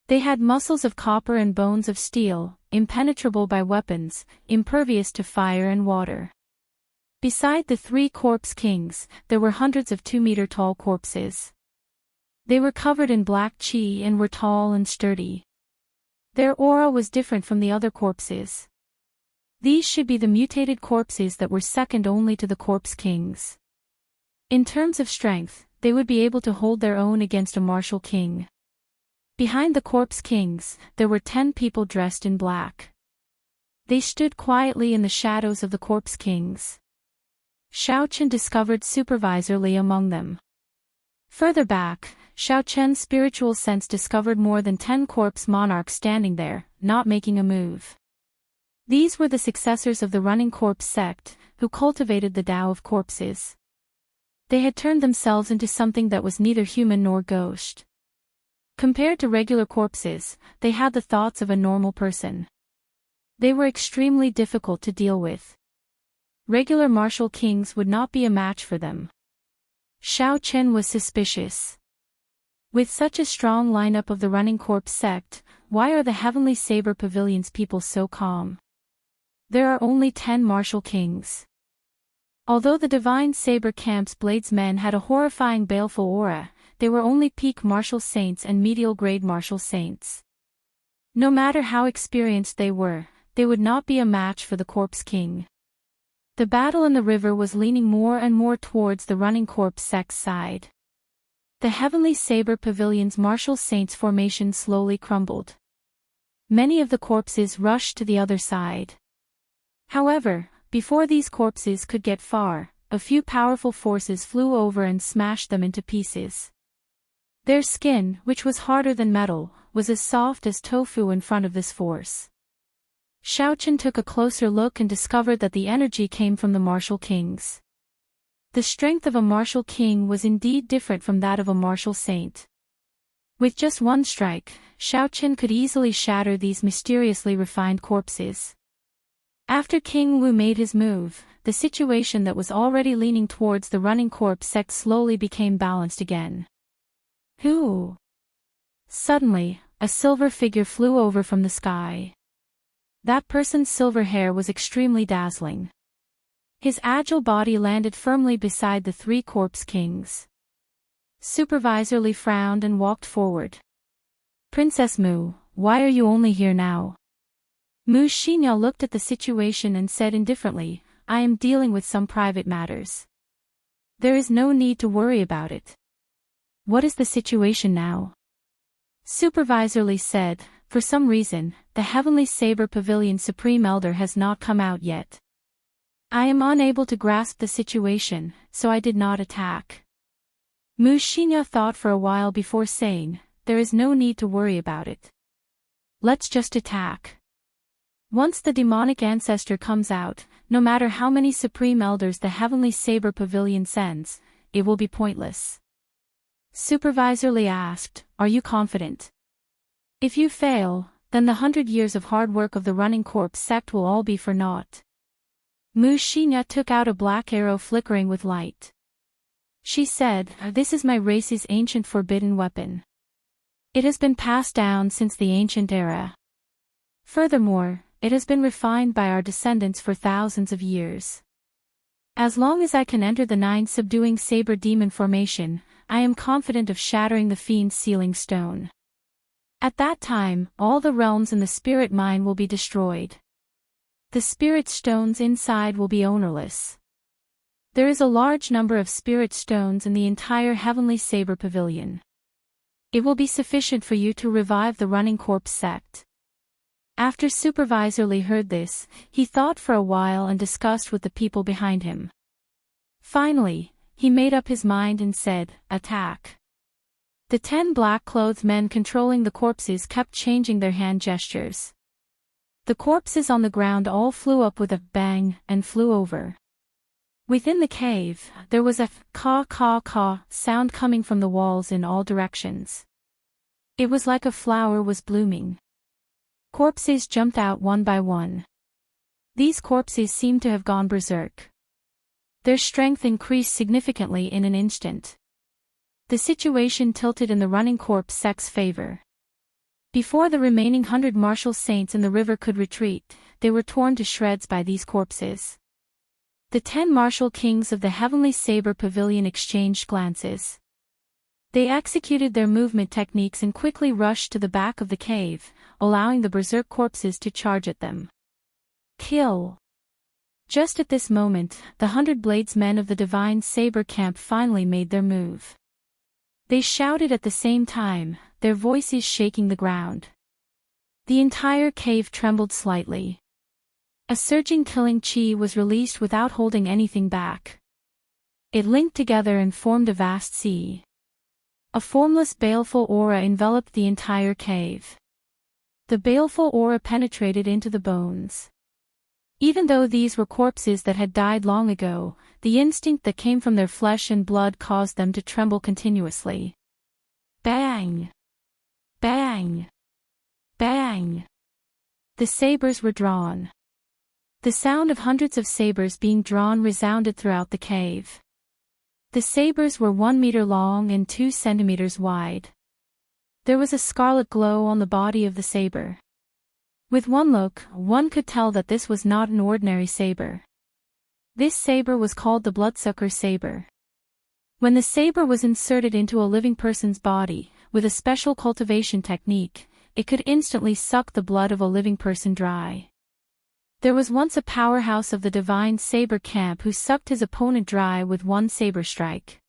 They had muscles of copper and bones of steel, impenetrable by weapons, impervious to fire and water. Beside the 3 corpse kings, there were hundreds of 2-meter-tall corpses. They were covered in black chi and were tall and sturdy. Their aura was different from the other corpses. These should be the mutated corpses that were second only to the corpse kings. In terms of strength, they would be able to hold their own against a martial king. Behind the corpse kings, there were 10 people dressed in black. They stood quietly in the shadows of the corpse kings. Xiao Chen discovered Supervisor Li among them. Further back, Xiao Chen's spiritual sense discovered more than 10 corpse monarchs standing there, not making a move. These were the successors of the running corpse sect, who cultivated the Tao of corpses. They had turned themselves into something that was neither human nor ghost. Compared to regular corpses, they had the thoughts of a normal person. They were extremely difficult to deal with. Regular martial kings would not be a match for them. Xiao Chen was suspicious. With such a strong lineup of the running corpse sect, why are the Heavenly Saber Pavilion's people so calm? There are only 10 martial kings. Although the Divine Saber Camp's bladesmen had a horrifying baleful aura, they were only peak martial saints and medial grade martial saints. No matter how experienced they would not be a match for the corpse king. The battle in the river was leaning more and more towards the running corpse sect's side. The Heavenly Saber Pavilion's martial saints' formation slowly crumbled. Many of the corpses rushed to the other side. However, before these corpses could get far, a few powerful forces flew over and smashed them into pieces. Their skin, which was harder than metal, was as soft as tofu in front of this force. Xiao Chen took a closer look and discovered that the energy came from the martial kings. The strength of a martial king was indeed different from that of a martial saint. With just one strike, Xiao Chen could easily shatter these mysteriously refined corpses. After King Wu made his move, the situation that was already leaning towards the running corpse sect slowly became balanced again. Who? Suddenly, a silver figure flew over from the sky. That person's silver hair was extremely dazzling. His agile body landed firmly beside the 3 corpse kings. Supervisor Li frowned and walked forward. Princess Mu, why are you only here now? Mu Xinya looked at the situation and said indifferently, I am dealing with some private matters. There is no need to worry about it. What is the situation now? Supervisor Li said, for some reason, the Heavenly Saber Pavilion Supreme Elder has not come out yet. I am unable to grasp the situation, so I did not attack. Mu Xinya thought for a while before saying, there is no need to worry about it. Let's just attack. Once the demonic ancestor comes out, no matter how many Supreme Elders the Heavenly Saber Pavilion sends, it will be pointless. Supervisor Li asked, are you confident? If you fail, then the 100 years of hard work of the running corpse sect will all be for naught. Mu Xinya took out a black arrow flickering with light. She said, this is my race's ancient forbidden weapon. It has been passed down since the ancient era. Furthermore, it has been refined by our descendants for thousands of years. As long as I can enter the 9 subduing saber demon formation, I am confident of shattering the fiend's sealing stone. At that time, all the realms in the spirit mine will be destroyed. The spirit stones inside will be ownerless. There is a large number of spirit stones in the entire Heavenly Saber Pavilion. It will be sufficient for you to revive the running corpse sect. After Supervisor Li heard this, he thought for a while and discussed with the people behind him. Finally, he made up his mind and said, attack. The 10 black-clothed men controlling the corpses kept changing their hand gestures. The corpses on the ground all flew up with a bang and flew over. Within the cave, there was a caw-caw-caw sound coming from the walls in all directions. It was like a flower was blooming. Corpses jumped out one by one. These corpses seemed to have gone berserk. Their strength increased significantly in an instant. The situation tilted in the running corpse sect's favor. Before the remaining 100 martial saints in the river could retreat, they were torn to shreds by these corpses. The 10 martial kings of the Heavenly Saber Pavilion exchanged glances. They executed their movement techniques and quickly rushed to the back of the cave, allowing the berserk corpses to charge at them. Kill! Just at this moment, the 100 bladesmen of the Divine Saber Camp finally made their move. They shouted at the same time, their voices shaking the ground. The entire cave trembled slightly. A surging killing chi was released without holding anything back. It linked together and formed a vast sea. A formless baleful aura enveloped the entire cave. The baleful aura penetrated into the bones. Even though these were corpses that had died long ago, the instinct that came from their flesh and blood caused them to tremble continuously. Bang! Bang! Bang! The sabers were drawn. The sound of hundreds of sabers being drawn resounded throughout the cave. The sabers were 1 meter long and 2 centimeters wide. There was a scarlet glow on the body of the saber. With one look, one could tell that this was not an ordinary saber. This saber was called the bloodsucker saber. When the saber was inserted into a living person's body, with a special cultivation technique, it could instantly suck the blood of a living person dry. There was once a powerhouse of the divine saber camp who sucked his opponent dry with one saber strike.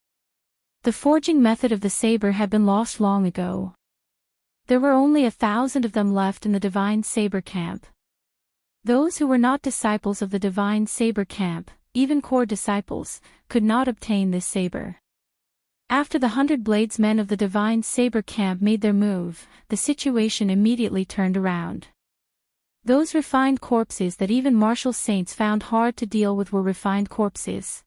The forging method of the saber had been lost long ago. There were only 1,000 of them left in the divine saber camp. Those who were not disciples of the divine saber camp, even core disciples, could not obtain this saber. After the 100 bladesmen of the divine saber camp made their move, the situation immediately turned around. Those refined corpses that even martial saints found hard to deal with were refined corpses.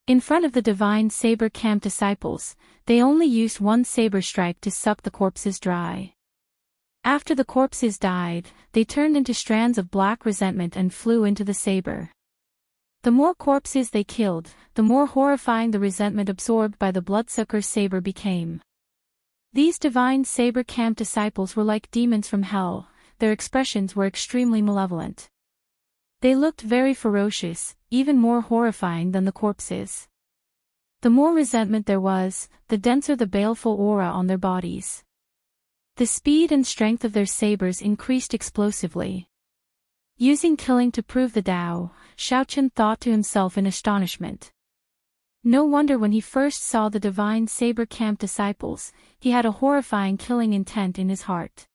In front of the divine saber camp disciples, they only used one saber strike to suck the corpses dry. After the corpses died, they turned into strands of black resentment and flew into the saber. The more corpses they killed, the more horrifying the resentment absorbed by the bloodsucker saber became. These divine saber camp disciples were like demons from hell. Their expressions were extremely malevolent. They looked very ferocious, even more horrifying than the corpses. The more resentment there was, the denser the baleful aura on their bodies. The speed and strength of their sabers increased explosively. Using killing to prove the Tao, Xiaochen thought to himself in astonishment. No wonder when he first saw the divine saber camp disciples, he had a horrifying killing intent in his heart.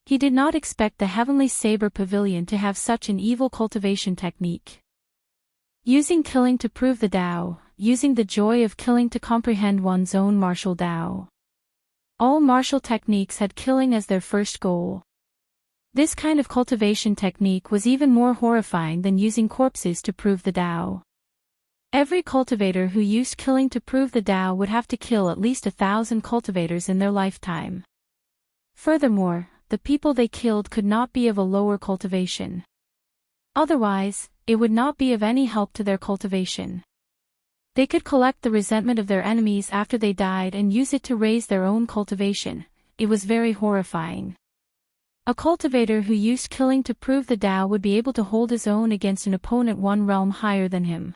He did not expect the heavenly saber pavilion to have such an evil cultivation technique. Using killing to prove the Tao, using the joy of killing to comprehend one's own martial Tao. All martial techniques had killing as their first goal. This kind of cultivation technique was even more horrifying than using corpses to prove the Tao. Every cultivator who used killing to prove the Tao would have to kill at least 1,000 cultivators in their lifetime. Furthermore, the people they killed could not be of a lower cultivation. Otherwise, it would not be of any help to their cultivation. They could collect the resentment of their enemies after they died and use it to raise their own cultivation. It was very horrifying. A cultivator who used killing to prove the Tao would be able to hold his own against an opponent one realm higher than him.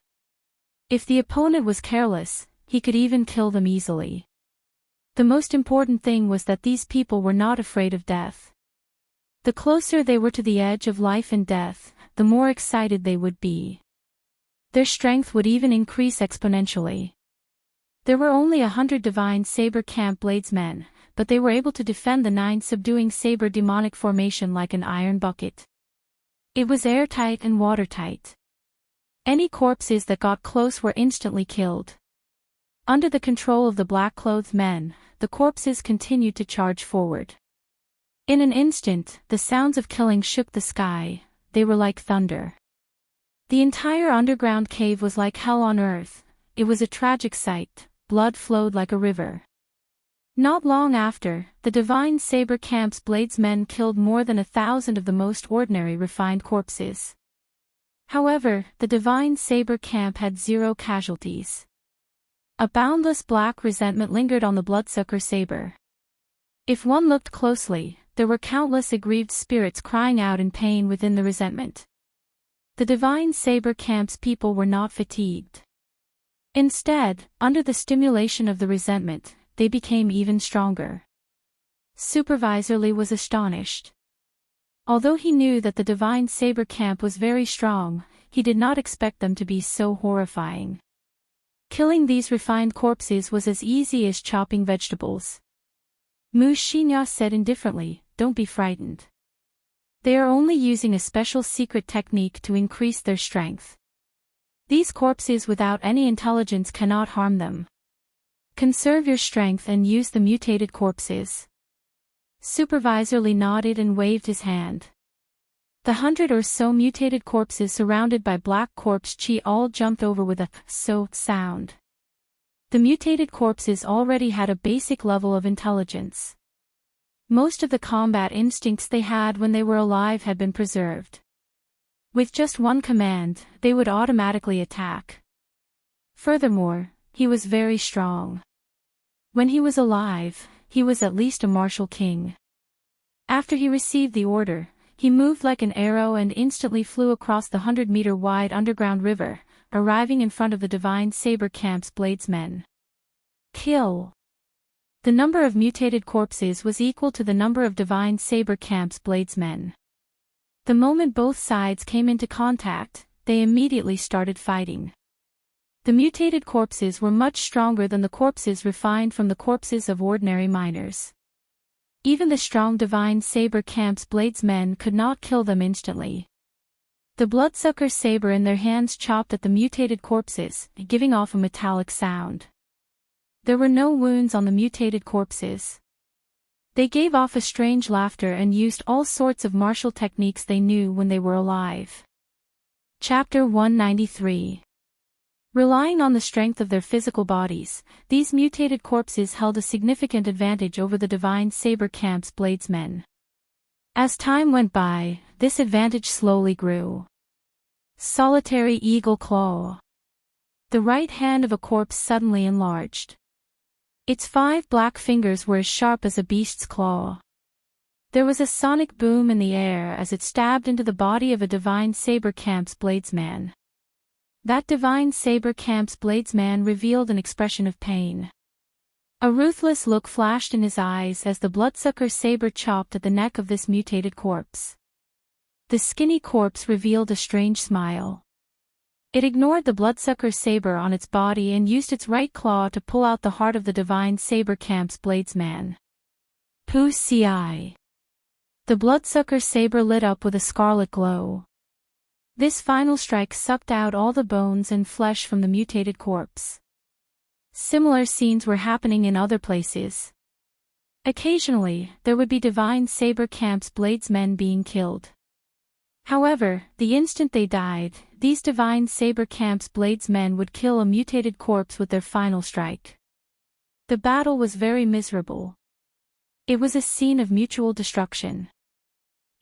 If the opponent was careless, he could even kill them easily. The most important thing was that these people were not afraid of death. The closer they were to the edge of life and death, the more excited they would be. Their strength would even increase exponentially. There were only 100 divine saber camp bladesmen, but they were able to defend the 9 subduing saber demonic formation like an iron bucket. It was airtight and watertight. Any corpses that got close were instantly killed. Under the control of the black-clothed men, the corpses continued to charge forward. In an instant, the sounds of killing shook the sky. They were like thunder. The entire underground cave was like hell on earth. It was a tragic sight. Blood flowed like a river. Not long after, the divine saber camp's bladesmen killed more than 1,000 of the most ordinary refined corpses. However, the divine saber camp had 0 casualties. A boundless black resentment lingered on the bloodsucker saber. If one looked closely, there were countless aggrieved spirits crying out in pain within the resentment. The divine saber camp's people were not fatigued. Instead, under the stimulation of the resentment, they became even stronger. Supervisor Li was astonished. Although he knew that the divine saber camp was very strong, he did not expect them to be so horrifying. Killing these refined corpses was as easy as chopping vegetables. Mu Xinya said indifferently, "Don't be frightened. They are only using a special secret technique to increase their strength. These corpses without any intelligence cannot harm them. Conserve your strength and use the mutated corpses. Supervisor Li nodded and waved his hand. The 100 or so mutated corpses surrounded by black corpse chi all jumped over with a so sound. The mutated corpses already had a basic level of intelligence. Most of the combat instincts they had when they were alive had been preserved. With just one command, they would automatically attack. Furthermore, he was very strong. When he was alive, he was at least a martial king. After he received the order, he moved like an arrow and instantly flew across the 100-meter-wide underground river, arriving in front of the Divine Saber Camp's bladesmen. Kill! The number of mutated corpses was equal to the number of Divine Saber Camp's bladesmen. The moment both sides came into contact, they immediately started fighting. The mutated corpses were much stronger than the corpses refined from the corpses of ordinary miners. Even the strong Divine Saber Camp's bladesmen could not kill them instantly. The bloodsucker saber in their hands chopped at the mutated corpses, giving off a metallic sound. There were no wounds on the mutated corpses. They gave off a strange laughter and used all sorts of martial techniques they knew when they were alive. Chapter 193. Relying on the strength of their physical bodies, these mutated corpses held a significant advantage over the Divine Saber Camp's bladesmen. As time went by, this advantage slowly grew. Solitary eagle claw. The right hand of a corpse suddenly enlarged. Its 5 black fingers were as sharp as a beast's claw. There was a sonic boom in the air as it stabbed into the body of a Divine Saber Camp's bladesman. That Divine Saber Camp's bladesman revealed an expression of pain. A ruthless look flashed in his eyes as the bloodsucker saber chopped at the neck of this mutated corpse. The skinny corpse revealed a strange smile. It ignored the bloodsucker saber on its body and used its right claw to pull out the heart of the Divine Saber Camp's bladesman. Pu Ci. The bloodsucker saber lit up with a scarlet glow. This final strike sucked out all the bones and flesh from the mutated corpse. Similar scenes were happening in other places. Occasionally, there would be Divine Saber Camp's bladesmen being killed. However, the instant they died, these Divine Saber Camp's bladesmen would kill a mutated corpse with their final strike. The battle was very miserable. It was a scene of mutual destruction.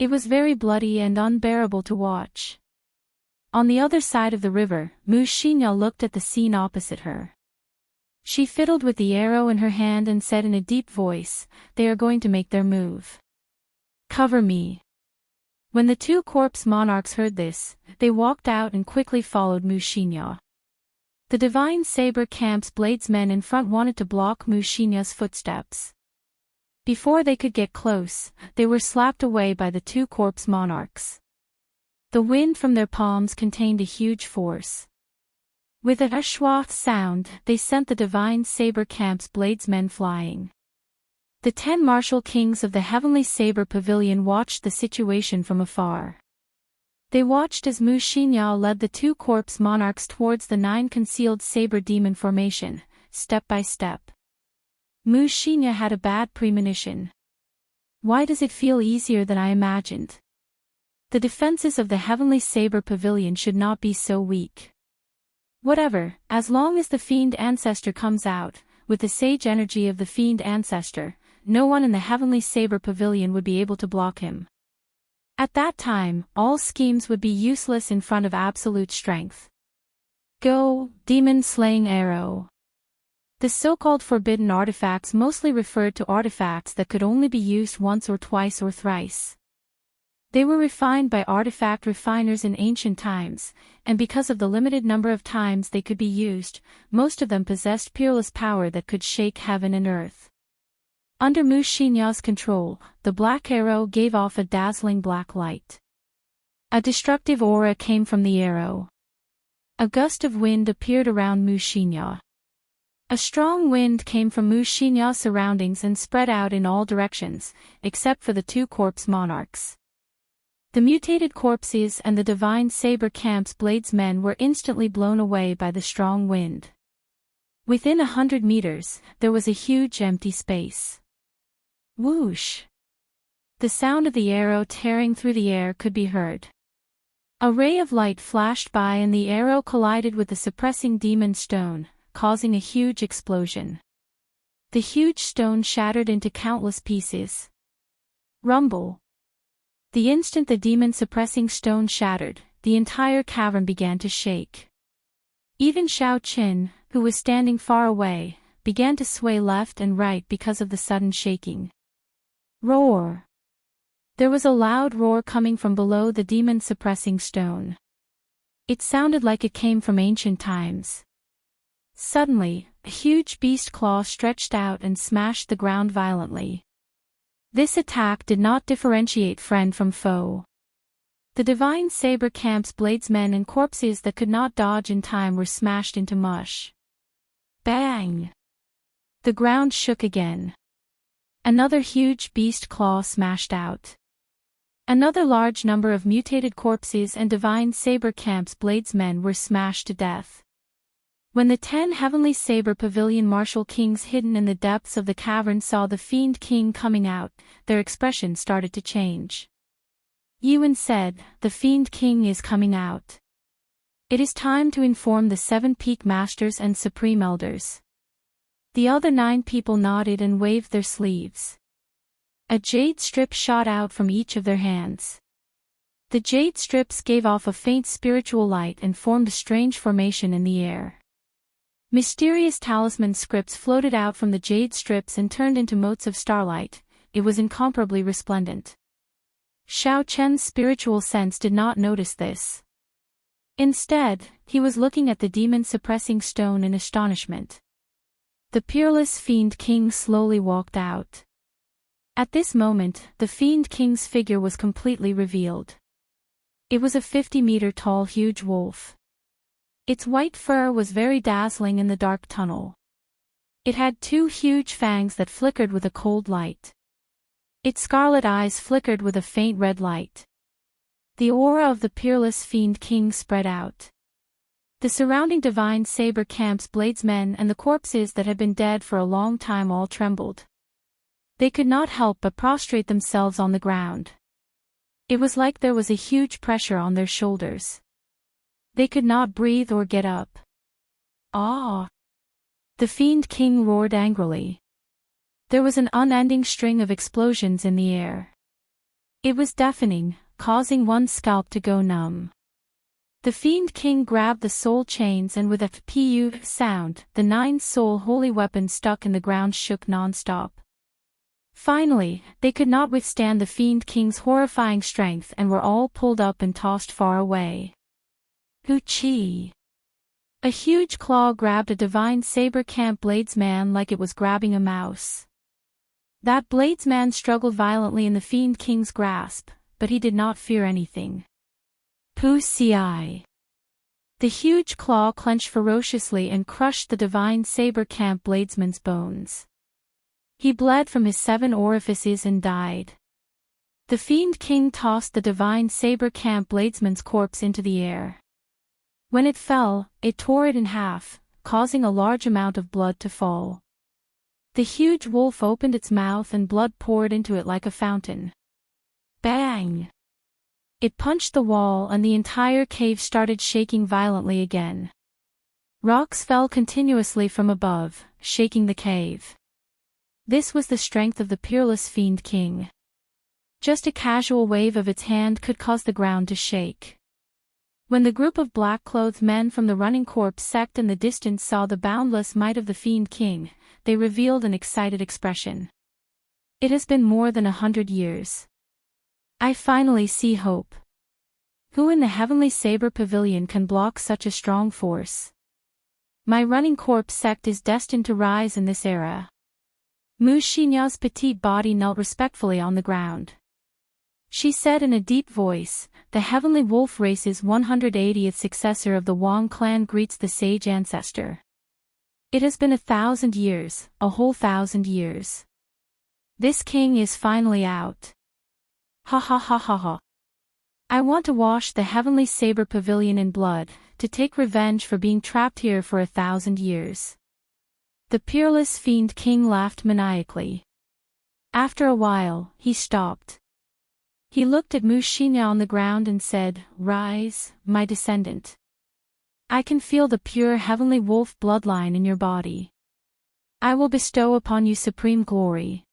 It was very bloody and unbearable to watch. On the other side of the river, Xianxia looked at the scene opposite her. She fiddled with the arrow in her hand and said in a deep voice, "They are going to make their move. Cover me." When the 2 corpse monarchs heard this, they walked out and quickly followed Xianxia. The Divine Saber Camp's bladesmen in front wanted to block Xianxia's footsteps. Before they could get close, they were slapped away by the 2 corpse monarchs. The wind from their palms contained a huge force. With a schwa sound, they sent the Divine Saber Camp's bladesmen flying. The 10 martial kings of the Heavenly Saber Pavilion watched the situation from afar. They watched as Xianxia led the 2 corpse monarchs towards the 9 concealed saber demon formation, step by step. Xianxia had a bad premonition. Why does it feel easier than I imagined? The defenses of the Heavenly Saber Pavilion should not be so weak. Whatever, as long as the Fiend Ancestor comes out, with the sage energy of the Fiend Ancestor, no one in the Heavenly Saber Pavilion would be able to block him. At that time, all schemes would be useless in front of absolute strength. Go, demon-slaying arrow. The so-called forbidden artifacts mostly referred to artifacts that could only be used once or twice or thrice. They were refined by artifact refiners in ancient times, and because of the limited number of times they could be used, most of them possessed peerless power that could shake heaven and earth. Under Xianxia's control, the black arrow gave off a dazzling black light. A destructive aura came from the arrow. A gust of wind appeared around Xianxia. A strong wind came from Xianxia's surroundings and spread out in all directions, except for the 2 corpse monarchs. The mutated corpses and the Divine Saber Camp's bladesmen were instantly blown away by the strong wind. Within 100 meters, there was a huge empty space. Whoosh! The sound of the arrow tearing through the air could be heard. A ray of light flashed by and the arrow collided with the suppressing demon stone, causing a huge explosion. The huge stone shattered into countless pieces. Rumble! The instant the demon-suppressing stone shattered, the entire cavern began to shake. Even Xiaoqin, who was standing far away, began to sway left and right because of the sudden shaking. Roar! There was a loud roar coming from below the demon-suppressing stone. It sounded like it came from ancient times. Suddenly, a huge beast claw stretched out and smashed the ground violently. This attack did not differentiate friend from foe. The divine saber camp's bladesmen and corpses that could not dodge in time were smashed into mush. Bang! The ground shook again. Another huge beast claw smashed out. Another large number of mutated corpses and divine saber camp's bladesmen were smashed to death. When the 10 heavenly saber pavilion martial kings hidden in the depths of the cavern saw the fiend king coming out, their expression started to change. Yuan said, "The fiend king is coming out. It is time to inform the 7 peak masters and supreme elders." The other 9 people nodded and waved their sleeves. A jade strip shot out from each of their hands. The jade strips gave off a faint spiritual light and formed a strange formation in the air. Mysterious talisman scripts floated out from the jade strips and turned into motes of starlight. It was incomparably resplendent. Xiaoqian's spiritual sense did not notice this. Instead, he was looking at the demon-suppressing stone in astonishment. The peerless fiend king slowly walked out. At this moment, the fiend king's figure was completely revealed. It was a 50-meter-tall huge wolf. Its white fur was very dazzling in the dark tunnel. It had 2 huge fangs that flickered with a cold light. Its scarlet eyes flickered with a faint red light. The aura of the peerless fiend king spread out. The surrounding divine saber camp's bladesmen and the corpses that had been dead for a long time all trembled. They could not help but prostrate themselves on the ground. It was like there was a huge pressure on their shoulders. They could not breathe or get up. Ah! The fiend king roared angrily. There was an unending string of explosions in the air. It was deafening, causing one's scalp to go numb. The fiend king grabbed the soul chains and with a pu sound, the 9 soul holy weapons stuck in the ground shook non-stop. Finally, they could not withstand the fiend king's horrifying strength and were all pulled up and tossed far away. Gucci! A huge claw grabbed a divine saber camp bladesman like it was grabbing a mouse. That bladesman struggled violently in the fiend king's grasp, but he did not fear anything. Pucci! The huge claw clenched ferociously and crushed the divine saber camp bladesman's bones. He bled from his 7 orifices and died. The fiend king tossed the divine saber camp bladesman's corpse into the air. When it fell, it tore it in half, causing a large amount of blood to fall. The huge wolf opened its mouth and blood poured into it like a fountain. Bang! It punched the wall and the entire cave started shaking violently again. Rocks fell continuously from above, shaking the cave. This was the strength of the peerless fiend king. Just a casual wave of its hand could cause the ground to shake. When the group of black-clothed men from the running corpse sect in the distance saw the boundless might of the fiend king, they revealed an excited expression. It has been more than 100 years. I finally see hope. Who in the heavenly saber pavilion can block such a strong force? My running corpse sect is destined to rise in this era. Mu Xinya's petite body knelt respectfully on the ground. She said in a deep voice, "The heavenly wolf race's 180th successor of the Wang clan greets the sage ancestor. It has been 1,000 years, a whole 1,000 years. This king is finally out. Ha ha ha ha ha. I want to wash the heavenly saber pavilion in blood, to take revenge for being trapped here for 1,000 years. The peerless fiend king laughed maniacally. After a while, he stopped. He looked at Wuxia on the ground and said, "Rise, my descendant. I can feel the pure heavenly wolf bloodline in your body. I will bestow upon you supreme glory."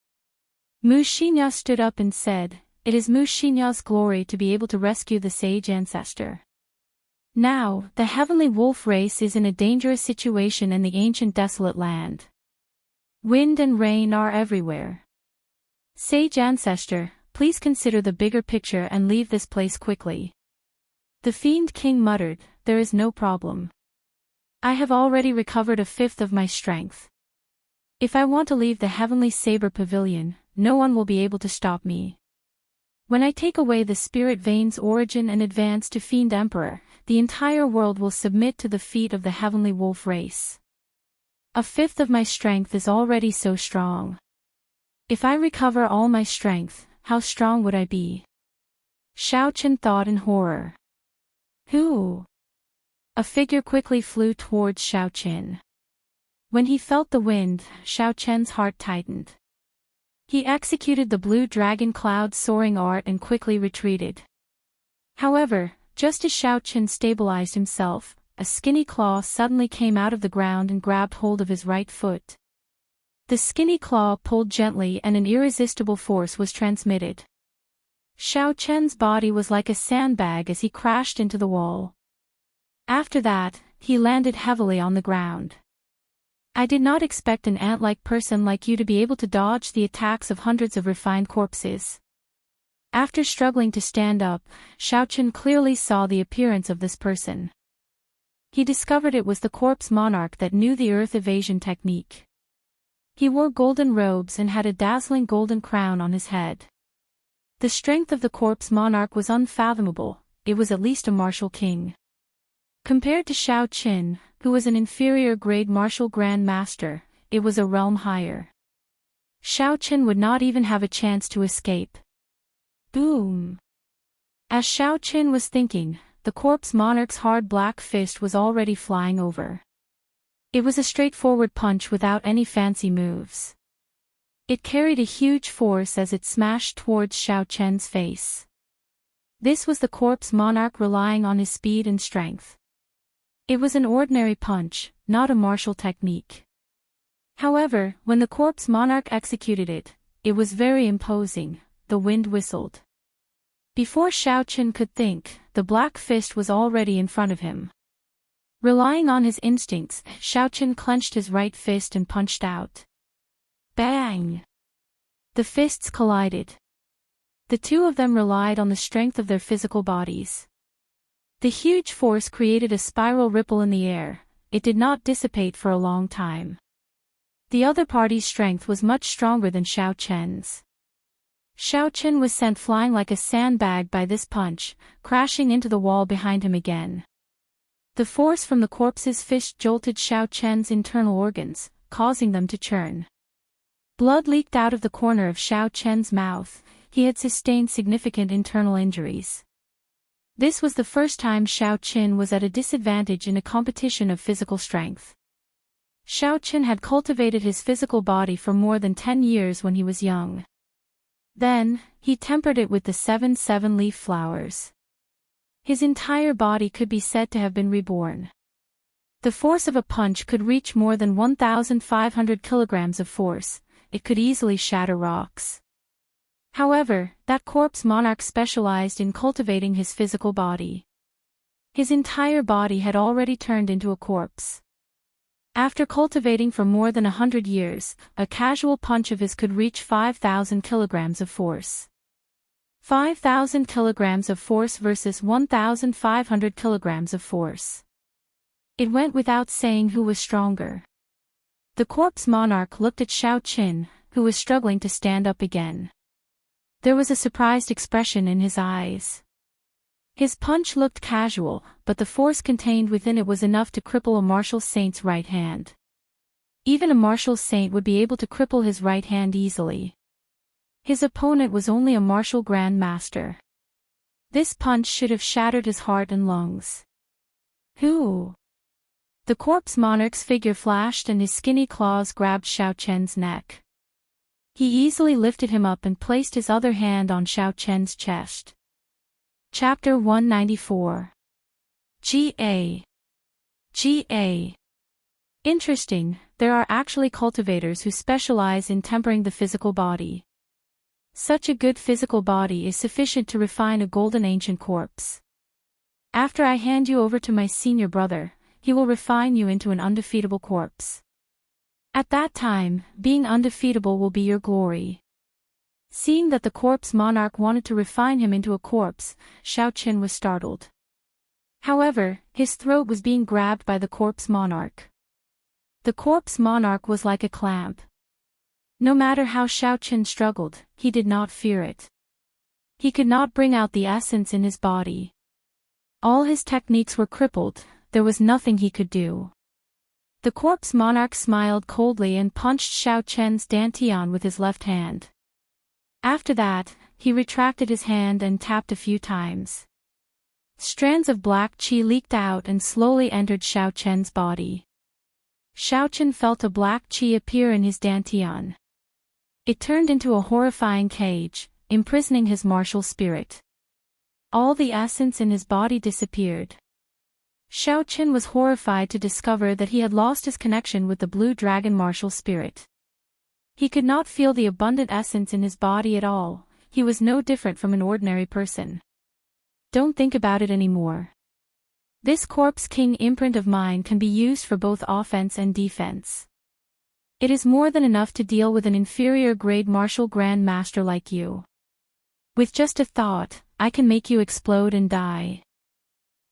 Wuxia stood up and said, "It is Wuxia's glory to be able to rescue the sage ancestor. Now, the heavenly wolf race is in a dangerous situation in the ancient desolate land. Wind and rain are everywhere. Sage ancestor, please consider the bigger picture and leave this place quickly." The fiend king muttered, "There is no problem. I have already recovered a fifth of my strength. If I want to leave the heavenly saber pavilion, no one will be able to stop me. When I take away the spirit vein's origin and advance to Fiend Emperor, the entire world will submit to the feet of the heavenly wolf race. A fifth of my strength is already so strong. If I recover all my strength, how strong would I be?" Xiaochen thought in horror. "Who?" A figure quickly flew towards Xiaochen. When he felt the wind, Xiaochen's heart tightened. He executed the blue dragon cloud soaring art and quickly retreated. However, just as Xiaochen stabilized himself, a skinny claw suddenly came out of the ground and grabbed hold of his right foot. The skinny claw pulled gently and an irresistible force was transmitted. Xiaochen's body was like a sandbag as he crashed into the wall. After that, he landed heavily on the ground. "I did not expect an ant-like person like you to be able to dodge the attacks of hundreds of refined corpses." After struggling to stand up, Xiaochen clearly saw the appearance of this person. He discovered it was the corpse monarch that knew the earth evasion technique. He wore golden robes and had a dazzling golden crown on his head. The strength of the corpse monarch was unfathomable, it was at least a martial king. Compared to Xiaochen, who was an inferior grade martial grand master, it was a realm higher. Xiaochen would not even have a chance to escape. Boom! As Xiaochen was thinking, the corpse monarch's hard black fist was already flying over. It was a straightforward punch without any fancy moves. It carried a huge force as it smashed towards Xiaochen's face. This was the corpse monarch relying on his speed and strength. It was an ordinary punch, not a martial technique. However, when the corpse monarch executed it, it was very imposing. The wind whistled. Before Xiaochen could think, the black fist was already in front of him. Relying on his instincts, Xiaochen clenched his right fist and punched out. Bang! The fists collided. The two of them relied on the strength of their physical bodies. The huge force created a spiral ripple in the air. It did not dissipate for a long time. The other party's strength was much stronger than Xiaochen's. Xiaochen was sent flying like a sandbag by this punch, crashing into the wall behind him again. The force from the corpse's fist jolted Xiaochen's internal organs, causing them to churn. Blood leaked out of the corner of Xiaochen's mouth. He had sustained significant internal injuries. This was the first time Xiaochen was at a disadvantage in a competition of physical strength. Xiaochen had cultivated his physical body for more than 10 years when he was young. Then, he tempered it with the 7 seven-leaf flowers. His entire body could be said to have been reborn. The force of a punch could reach more than 1,500 kilograms of force. It could easily shatter rocks. However, that corpse monarch specialized in cultivating his physical body. His entire body had already turned into a corpse. After cultivating for more than 100 years, a casual punch of his could reach 5,000 kilograms of force. 5,000 kilograms of force versus 1,500 kilograms of force. It went without saying who was stronger. The corpse monarch looked at Xiaochen, who was struggling to stand up again. There was a surprised expression in his eyes. His punch looked casual, but the force contained within it was enough to cripple a martial saint's right hand. Even a martial saint would be able to cripple his right hand easily. His opponent was only a martial grand master. This punch should have shattered his heart and lungs. Who? The corpse monarch's figure flashed and his skinny claws grabbed Xiao Chen's neck. He easily lifted him up and placed his other hand on Xiao Chen's chest. Chapter 194. G.A. G.A. Interesting, there are actually cultivators who specialize in tempering the physical body. Such a good physical body is sufficient to refine a golden ancient corpse. After I hand you over to my senior brother, he will refine you into an undefeatable corpse. At that time, being undefeatable will be your glory. Seeing that the corpse monarch wanted to refine him into a corpse, Xiao Chen was startled. However, his throat was being grabbed by the corpse monarch. The corpse monarch was like a clamp. No matter how Xiao Chen struggled, he did not fear it. He could not bring out the essence in his body. All his techniques were crippled, there was nothing he could do. The corpse monarch smiled coldly and punched Xiao Chen's dantian with his left hand. After that, he retracted his hand and tapped a few times. Strands of black qi leaked out and slowly entered Xiao Chen's body. Xiao Chen felt a black qi appear in his dantian. It turned into a horrifying cage, imprisoning his martial spirit. All the essence in his body disappeared. Xiao Chen was horrified to discover that he had lost his connection with the blue dragon martial spirit. He could not feel the abundant essence in his body at all, he was no different from an ordinary person. Don't think about it anymore. This corpse king imprint of mine can be used for both offense and defense. It is more than enough to deal with an inferior grade martial grand master like you. With just a thought, I can make you explode and die.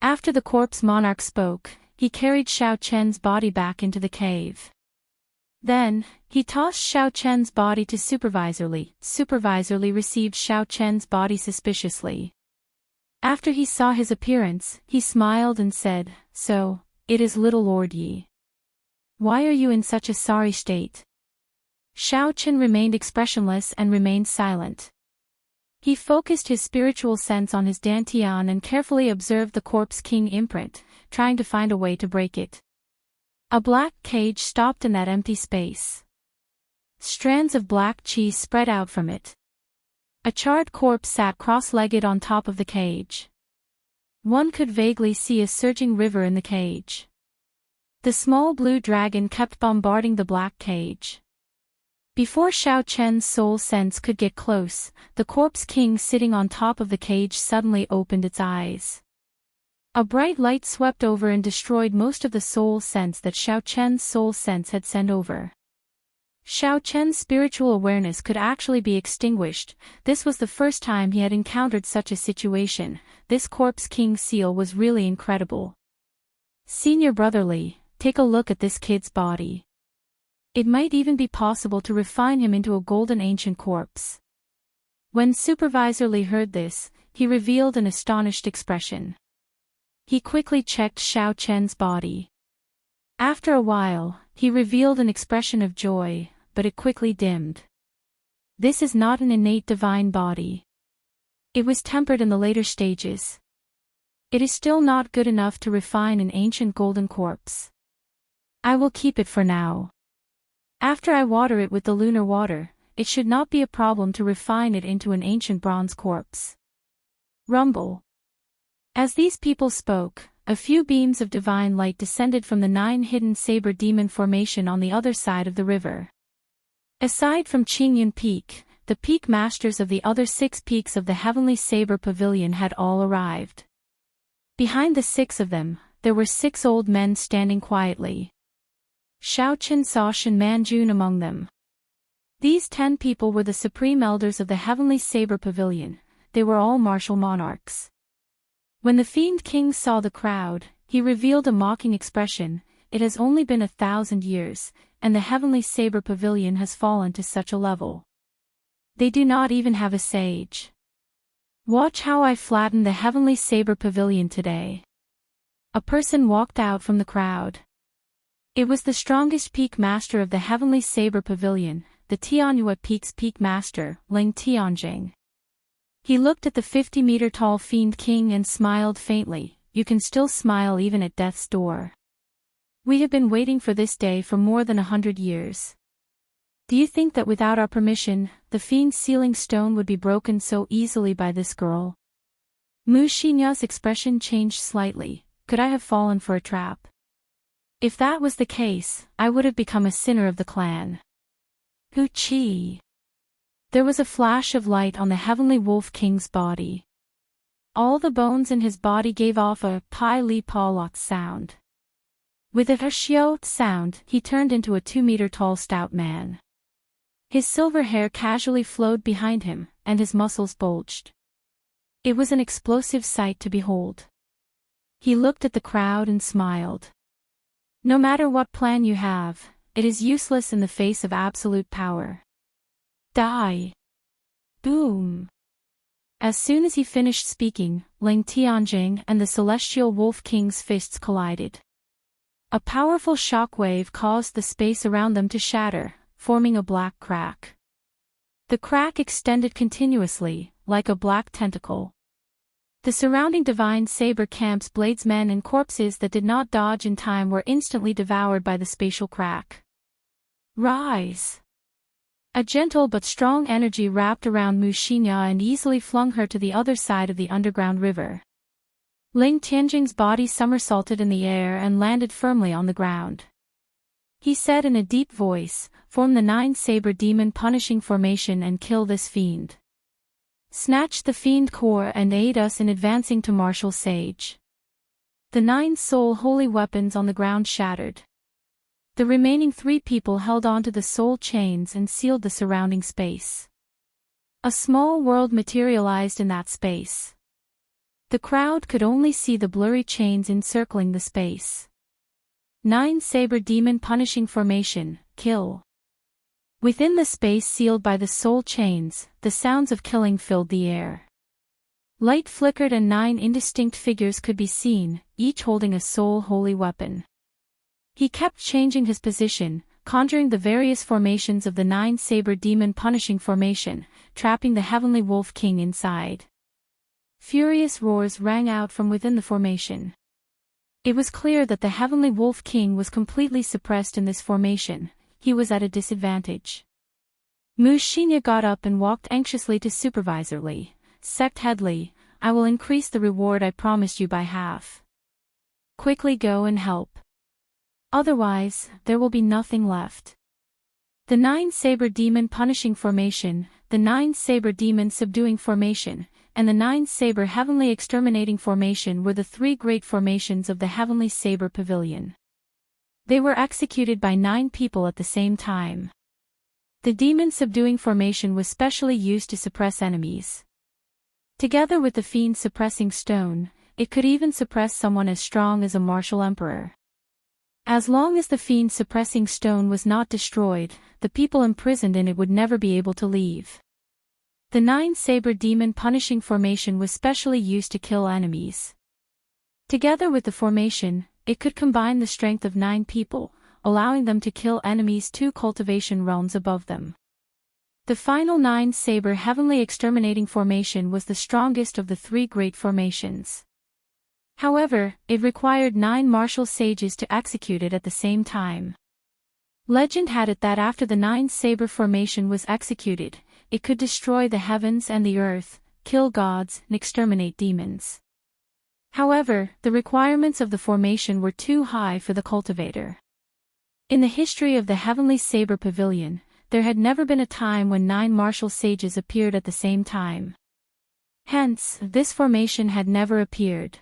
After the corpse monarch spoke, he carried Xiao Chen's body back into the cave. Then, he tossed Xiao Chen's body to Supervisor Li received Xiao Chen's body suspiciously. After he saw his appearance, he smiled and said, "So, it is little Lord Yi. Why are you in such a sorry state?" Xiao Chen remained expressionless and remained silent. He focused his spiritual sense on his dantian and carefully observed the corpse king imprint, trying to find a way to break it. A black cage stopped in that empty space. Strands of black qi spread out from it. A charred corpse sat cross-legged on top of the cage. One could vaguely see a surging river in the cage. The small blue dragon kept bombarding the black cage. Before Xiao Chen's soul sense could get close, the corpse king sitting on top of the cage suddenly opened its eyes. A bright light swept over and destroyed most of the soul sense that Xiao Chen's soul sense had sent over. Xiao Chen's spiritual awareness could actually be extinguished. This was the first time he had encountered such a situation. This corpse king seal was really incredible. Senior Brotherly, take a look at this kid's body. It might even be possible to refine him into a golden ancient corpse. When Supervisor Li heard this, he revealed an astonished expression. He quickly checked Xiao Chen's body. After a while, he revealed an expression of joy, but it quickly dimmed. This is not an innate divine body. It was tempered in the later stages. It is still not good enough to refine an ancient golden corpse. I will keep it for now. After I water it with the lunar water, it should not be a problem to refine it into an ancient bronze corpse. Rumble. As these people spoke, a few beams of divine light descended from the 9 hidden saber demon formation on the other side of the river. Aside from Qingyun Peak, the peak masters of the other 6 peaks of the Heavenly Saber Pavilion had all arrived. Behind the 6 of them, there were 6 old men standing quietly. Xiao Chen saw Shen Manjun among them. These 10 people were the supreme elders of the Heavenly Saber Pavilion. They were all martial monarchs. When the Fiend King saw the crowd, he revealed a mocking expression. It has only been 1,000 years, and the Heavenly Saber Pavilion has fallen to such a level. They do not even have a sage. Watch how I flatten the Heavenly Saber Pavilion today. A person walked out from the crowd. It was the strongest peak master of the Heavenly Saber Pavilion, the Tianyue Peak's peak master, Ling Tianjing. He looked at the 50-meter-tall Fiend King and smiled faintly. You can still smile even at death's door. We have been waiting for this day for more than 100 years. Do you think that without our permission, the fiend's sealing stone would be broken so easily by this girl? Wuxia's expression changed slightly. Could I have fallen for a trap? If that was the case, I would have become a sinner of the clan. Chi. There was a flash of light on the heavenly wolf king's body. All the bones in his body gave off a pi li pa lot sound. With a xiao sound, he turned into a 2-meter-tall stout man. His silver hair casually flowed behind him, and his muscles bulged. It was an explosive sight to behold. He looked at the crowd and smiled. No matter what plan you have, it is useless in the face of absolute power. Die. Boom. As soon as he finished speaking, Ling Tianjing and the celestial wolf king's fists collided. A powerful shock wave caused the space around them to shatter, forming a black crack. The crack extended continuously, like a black tentacle. The surrounding divine saber camps, bladesmen and corpses that did not dodge in time were instantly devoured by the spatial crack. Rise! A gentle but strong energy wrapped around Wuxia and easily flung her to the other side of the underground river. Ling Tianjing's body somersaulted in the air and landed firmly on the ground. He said in a deep voice, "Form the 9-saber demon punishing formation and kill this fiend. Snatch the fiend core and aid us in advancing to martial sage." The 9 soul holy weapons on the ground shattered. The remaining 3 people held onto the soul chains and sealed the surrounding space. A small world materialized in that space. The crowd could only see the blurry chains encircling the space. 9-saber demon punishing formation, kill. Within the space sealed by the soul chains, the sounds of killing filled the air. Light flickered and 9 indistinct figures could be seen, each holding a soul holy weapon. He kept changing his position, conjuring the various formations of the 9-saber demon punishing formation, trapping the heavenly wolf king inside. Furious roars rang out from within the formation. It was clear that the heavenly wolf king was completely suppressed in this formation. He was at a disadvantage. Wuxia got up and walked anxiously to Supervisor Li. "Sect Head Li, I will increase the reward I promised you by half. Quickly go and help. Otherwise, there will be nothing left." The 9-saber demon punishing formation, the 9-saber demon subduing formation, and the 9-saber heavenly exterminating formation were the 3 great formations of the heavenly saber pavilion. They were executed by 9 people at the same time. The demon subduing formation was specially used to suppress enemies. Together with the fiend suppressing stone, it could even suppress someone as strong as a martial emperor. As long as the fiend suppressing stone was not destroyed, the people imprisoned in it would never be able to leave. The 9-saber demon punishing formation was specially used to kill enemies. Together with the formation, it could combine the strength of 9 people, allowing them to kill enemies 2 cultivation realms above them. The final 9-saber heavenly exterminating formation was the strongest of the 3 great formations. However, it required 9 martial sages to execute it at the same time. Legend had it that after the 9-saber formation was executed, it could destroy the heavens and the earth, kill gods, and exterminate demons. However, the requirements of the formation were too high for the cultivator. In the history of the Heavenly Saber Pavilion, there had never been a time when 9 martial sages appeared at the same time. Hence, this formation had never appeared.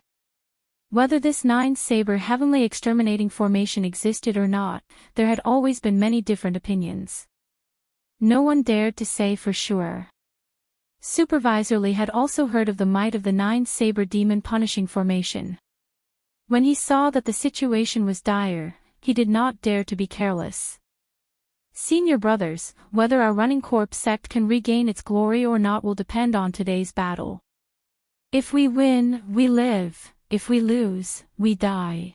Whether this 9-saber heavenly exterminating formation existed or not, there had always been many different opinions. No one dared to say for sure. Supervisor Li had also heard of the might of the 9-saber demon punishing formation. When he saw that the situation was dire, he did not dare to be careless. "Senior brothers, whether our running corpse sect can regain its glory or not will depend on today's battle. If we win, we live, if we lose, we die."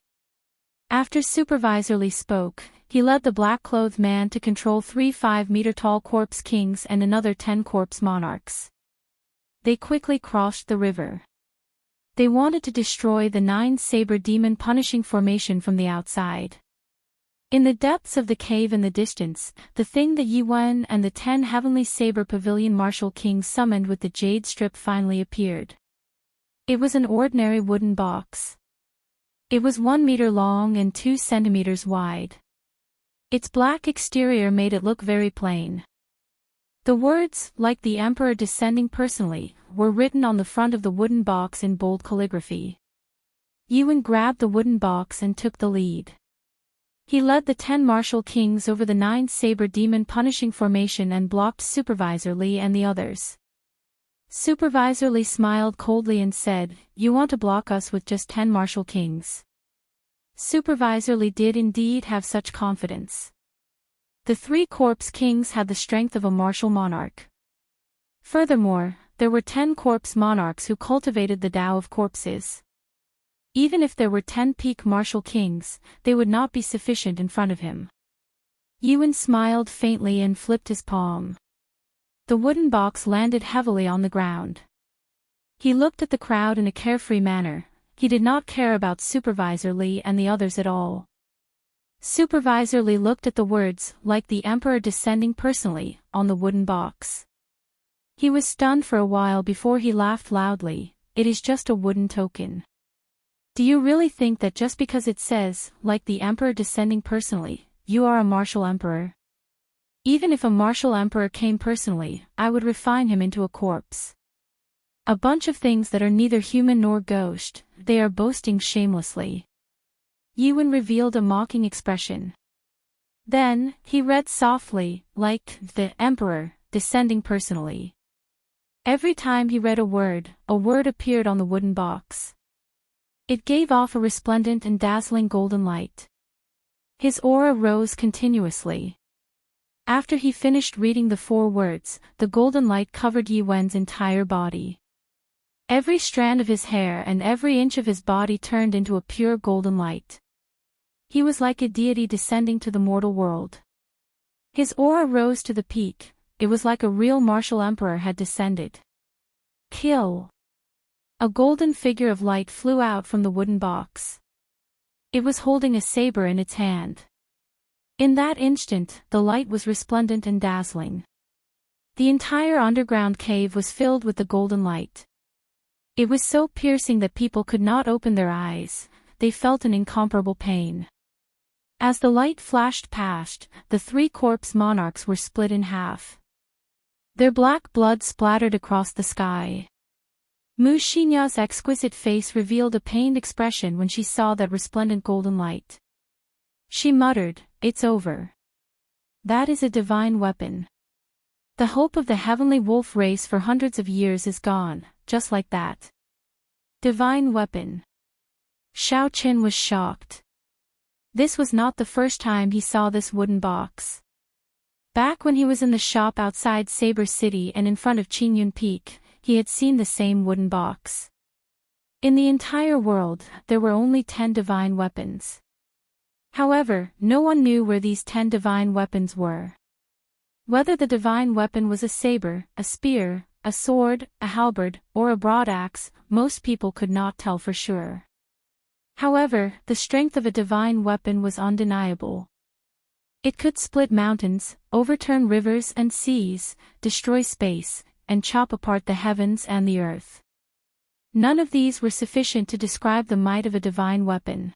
After Supervisor Li spoke, he led the black-clothed man to control 3 5-meter-tall corpse kings and another 10 corpse monarchs. They quickly crossed the river. They wanted to destroy the 9-saber demon punishing formation from the outside. In the depths of the cave in the distance, the thing that Yuan and the 10 heavenly saber pavilion martial kings summoned with the jade strip finally appeared. It was an ordinary wooden box. It was 1 meter long and 2 centimeters wide. Its black exterior made it look very plain. The words, like the emperor descending personally, were written on the front of the wooden box in bold calligraphy. Yuan grabbed the wooden box and took the lead. He led the 10 martial kings over the 9 saber demon punishing formation and blocked Supervisor Li and the others. Supervisor Li smiled coldly and said, "You want to block us with just 10 martial kings?" Supervisor Li did indeed have such confidence. The 3 corpse kings had the strength of a martial monarch. Furthermore, there were 10 corpse monarchs who cultivated the Tao of corpses. Even if there were 10 peak martial kings, they would not be sufficient in front of him. Yuan smiled faintly and flipped his palm. The wooden box landed heavily on the ground. He looked at the crowd in a carefree manner. He did not care about Supervisor Li and the others at all. Supervisor Li looked at the words, like the emperor descending personally, on the wooden box. He was stunned for a while before he laughed loudly. "It is just a wooden token. Do you really think that just because it says, like the emperor descending personally, you are a martial emperor? Even if a martial emperor came personally, I would refine him into a corpse. A bunch of things that are neither human nor ghost, they are boasting shamelessly." Yuan revealed a mocking expression. Then, he read softly, like the emperor, descending personally. Every time he read a word appeared on the wooden box. It gave off a resplendent and dazzling golden light. His aura rose continuously. After he finished reading the 4 words, the golden light covered Yuan's entire body. Every strand of his hair and every inch of his body turned into a pure golden light. He was like a deity descending to the mortal world. His aura rose to the peak. It was like a real martial emperor had descended. Kill! A golden figure of light flew out from the wooden box. It was holding a saber in its hand. In that instant, the light was resplendent and dazzling. The entire underground cave was filled with the golden light. It was so piercing that people could not open their eyes. They felt an incomparable pain. As the light flashed past, the 3 corpse monarchs were split in half. Their black blood splattered across the sky. Xianxia's exquisite face revealed a pained expression when she saw that resplendent golden light. She muttered, "It's over. That is a divine weapon. The hope of the heavenly wolf race for hundreds of years is gone, just like that. Divine weapon." Xiao Qin was shocked. This was not the first time he saw this wooden box. Back when he was in the shop outside Saber City and in front of Qingyun Peak, he had seen the same wooden box. In the entire world, there were only 10 divine weapons. However, no one knew where these 10 divine weapons were. Whether the divine weapon was a saber, a spear, a sword, a halberd, or a broad axe, most people could not tell for sure. However, the strength of a divine weapon was undeniable. It could split mountains, overturn rivers and seas, destroy space, and chop apart the heavens and the earth. None of these were sufficient to describe the might of a divine weapon.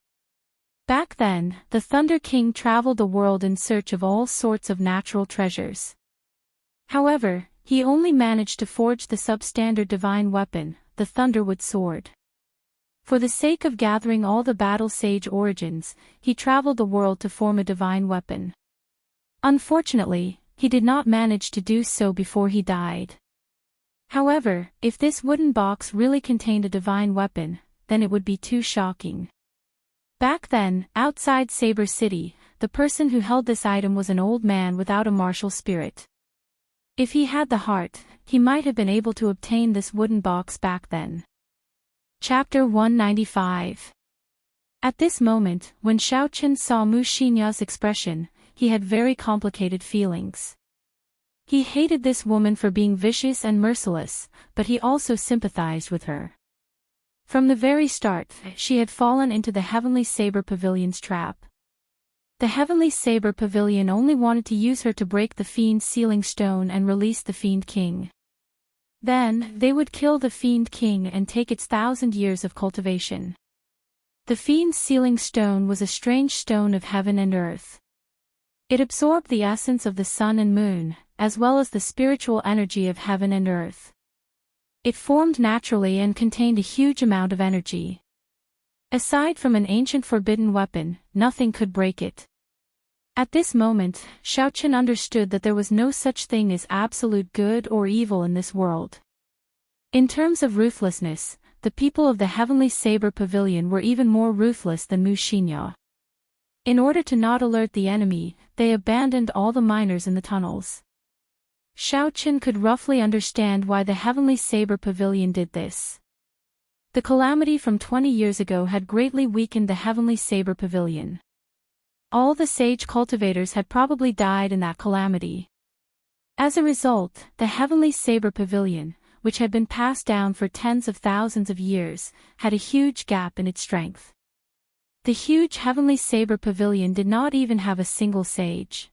Back then, the Thunder King traveled the world in search of all sorts of natural treasures. However, he only managed to forge the substandard divine weapon, the Thunderwood Sword. For the sake of gathering all the battle sage origins, he traveled the world to form a divine weapon. Unfortunately, he did not manage to do so before he died. However, if this wooden box really contained a divine weapon, then it would be too shocking. Back then, outside Saber City, the person who held this item was an old man without a martial spirit. If he had the heart, he might have been able to obtain this wooden box back then. Chapter 195. At this moment, when Xiao Qin saw Xianxia's expression, he had very complicated feelings. He hated this woman for being vicious and merciless, but he also sympathized with her. From the very start, she had fallen into the Heavenly Saber Pavilion's trap. The Heavenly Saber Pavilion only wanted to use her to break the Fiend's sealing stone and release the Fiend King. Then, they would kill the Fiend King and take its 1,000 years of cultivation. The Fiend's sealing stone was a strange stone of heaven and earth. It absorbed the essence of the sun and moon, as well as the spiritual energy of heaven and earth. It formed naturally and contained a huge amount of energy. Aside from an ancient forbidden weapon, nothing could break it. At this moment, Xiaoqin understood that there was no such thing as absolute good or evil in this world. In terms of ruthlessness, the people of the Heavenly Saber Pavilion were even more ruthless than Mu Xinya. In order to not alert the enemy, they abandoned all the miners in the tunnels. Xiaoqin could roughly understand why the Heavenly Saber Pavilion did this. The calamity from 20 years ago had greatly weakened the Heavenly Saber Pavilion. All the sage cultivators had probably died in that calamity. As a result, the Heavenly Saber Pavilion, which had been passed down for tens of thousands of years, had a huge gap in its strength. The huge Heavenly Saber Pavilion did not even have a single sage.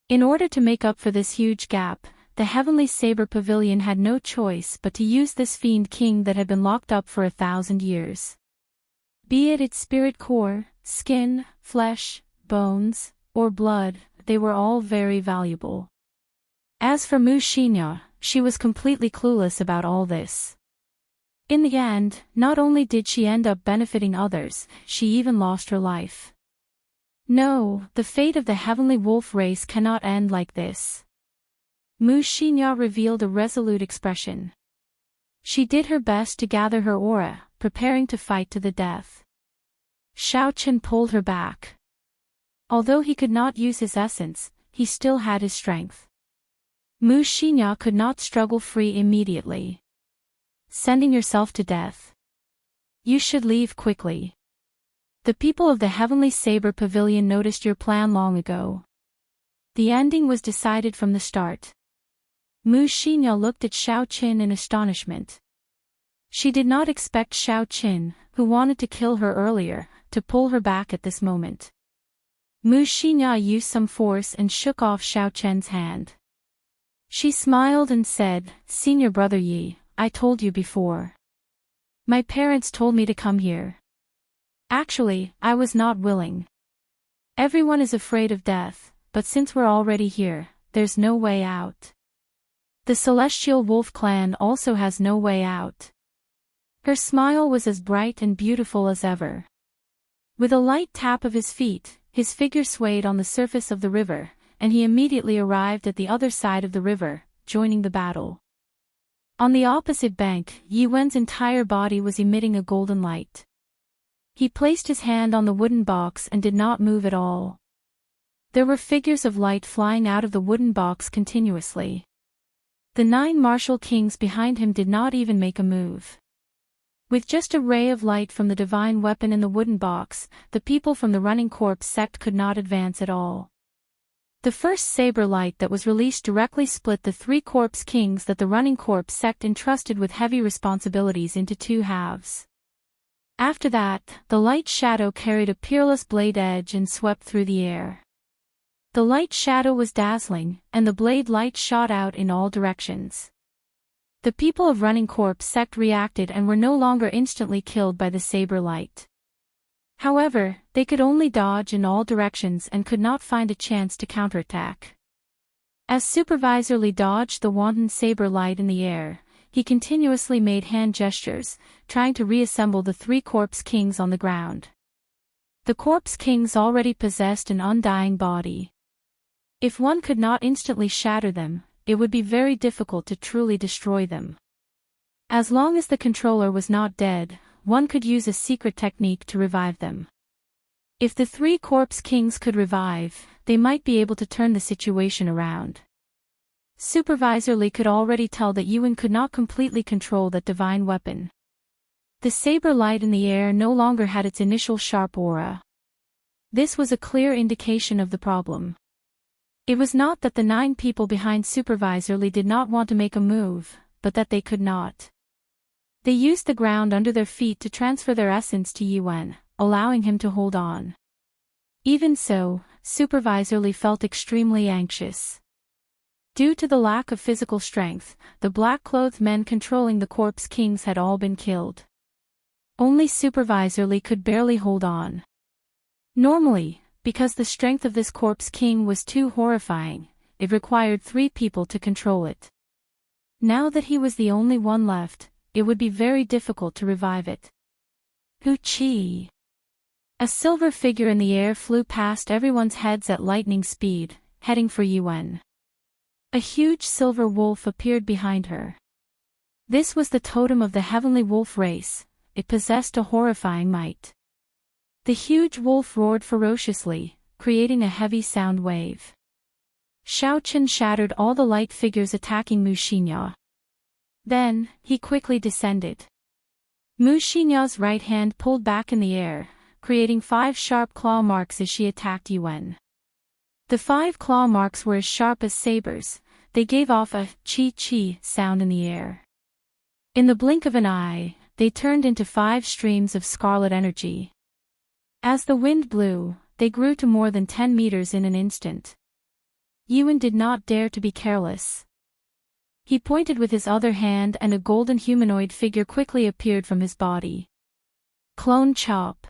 In order to make up for this huge gap, the Heavenly Saber Pavilion had no choice but to use this Fiend King that had been locked up for 1,000 years. Be it its spirit core, skin, flesh, bones, or blood, they were all very valuable. As for Mu Xinya, she was completely clueless about all this. In the end, not only did she end up benefiting others, she even lost her life. No, the fate of the Heavenly Wolf race cannot end like this. Mu Xinya revealed a resolute expression. She did her best to gather her aura, preparing to fight to the death. Xiaoqin pulled her back. Although he could not use his essence, he still had his strength. Mu Xinya could not struggle free immediately. Sending yourself to death. You should leave quickly. The people of the Heavenly Saber Pavilion noticed your plan long ago. The ending was decided from the start. Mu Xinya looked at Xiaoqin in astonishment. She did not expect Xiaoqin, who wanted to kill her earlier, to pull her back at this moment. Mu Xinya used some force and shook off Xiaoqin's hand. She smiled and said, "Senior brother Yi, I told you before. My parents told me to come here. Actually, I was not willing. Everyone is afraid of death, but since we're already here, there's no way out. The Celestial Wolf clan also has no way out." Her smile was as bright and beautiful as ever. With a light tap of his feet, his figure swayed on the surface of the river, and he immediately arrived at the other side of the river, joining the battle. On the opposite bank, Yi Wen's entire body was emitting a golden light. He placed his hand on the wooden box and did not move at all. There were figures of light flying out of the wooden box continuously. The 9 martial kings behind him did not even make a move. With just a ray of light from the divine weapon in the wooden box, the people from the Running Corpse sect could not advance at all. The first saber light that was released directly split the 3 corpse kings that the Running Corpse sect entrusted with heavy responsibilities into 2 halves. After that, the light shadow carried a peerless blade edge and swept through the air. The light shadow was dazzling, and the blade light shot out in all directions. The people of Running Corpse sect reacted and were no longer instantly killed by the saber light. However, they could only dodge in all directions and could not find a chance to counterattack. As Supervisor Li dodged the wanton saber light in the air, he continuously made hand gestures, trying to reassemble the 3 corpse kings on the ground. The corpse kings already possessed an undying body. If one could not instantly shatter them, it would be very difficult to truly destroy them. As long as the controller was not dead, one could use a secret technique to revive them. If the 3 corpse kings could revive, they might be able to turn the situation around. Supervisor Li could already tell that Yuan could not completely control that divine weapon. The saber light in the air no longer had its initial sharp aura. This was a clear indication of the problem. It was not that the 9 people behind Supervisor Li did not want to make a move, but that they could not. They used the ground under their feet to transfer their essence to Yuan, allowing him to hold on. Even so, Supervisor Li felt extremely anxious. Due to the lack of physical strength, the black-clothed men controlling the corpse kings had all been killed. Only Supervisor Li could barely hold on. Normally, because the strength of this corpse king was too horrifying, it required 3 people to control it. Now that he was the only one left, it would be very difficult to revive it. Hoo-chee! A silver figure in the air flew past everyone's heads at lightning speed, heading for Yuan. A huge silver wolf appeared behind her. This was the totem of the heavenly wolf race. It possessed a horrifying might. The huge wolf roared ferociously, creating a heavy sound wave. Xiaochen shattered all the light figures attacking Wuxia. Then, he quickly descended. Wuxia's right hand pulled back in the air, creating 5 sharp claw marks as she attacked Yuan. The 5 claw marks were as sharp as sabers. They gave off a chi-chi sound in the air. In the blink of an eye, they turned into 5 streams of scarlet energy. As the wind blew, they grew to more than 10 meters in an instant. Yuan did not dare to be careless. He pointed with his other hand and a golden humanoid figure quickly appeared from his body. Clone Chop.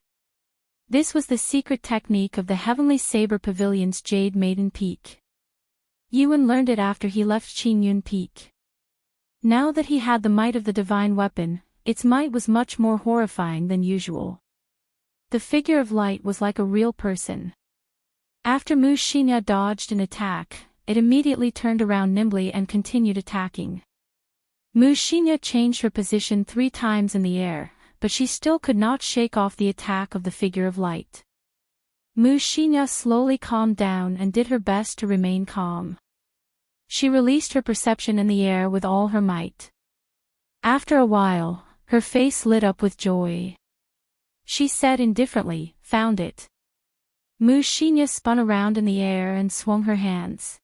This was the secret technique of the Heavenly Saber Pavilion's Jade Maiden Peak. Yuan learned it after he left Qingyun Peak. Now that he had the might of the divine weapon, its might was much more horrifying than usual. The figure of light was like a real person. After Wuxia dodged an attack, it immediately turned around nimbly and continued attacking. Wuxia changed her position 3 times in the air, but she still could not shake off the attack of the figure of light. Wuxia slowly calmed down and did her best to remain calm. She released her perception in the air with all her might. After a while, her face lit up with joy. She said indifferently, "Found it." Wuxia spun around in the air and swung her hands.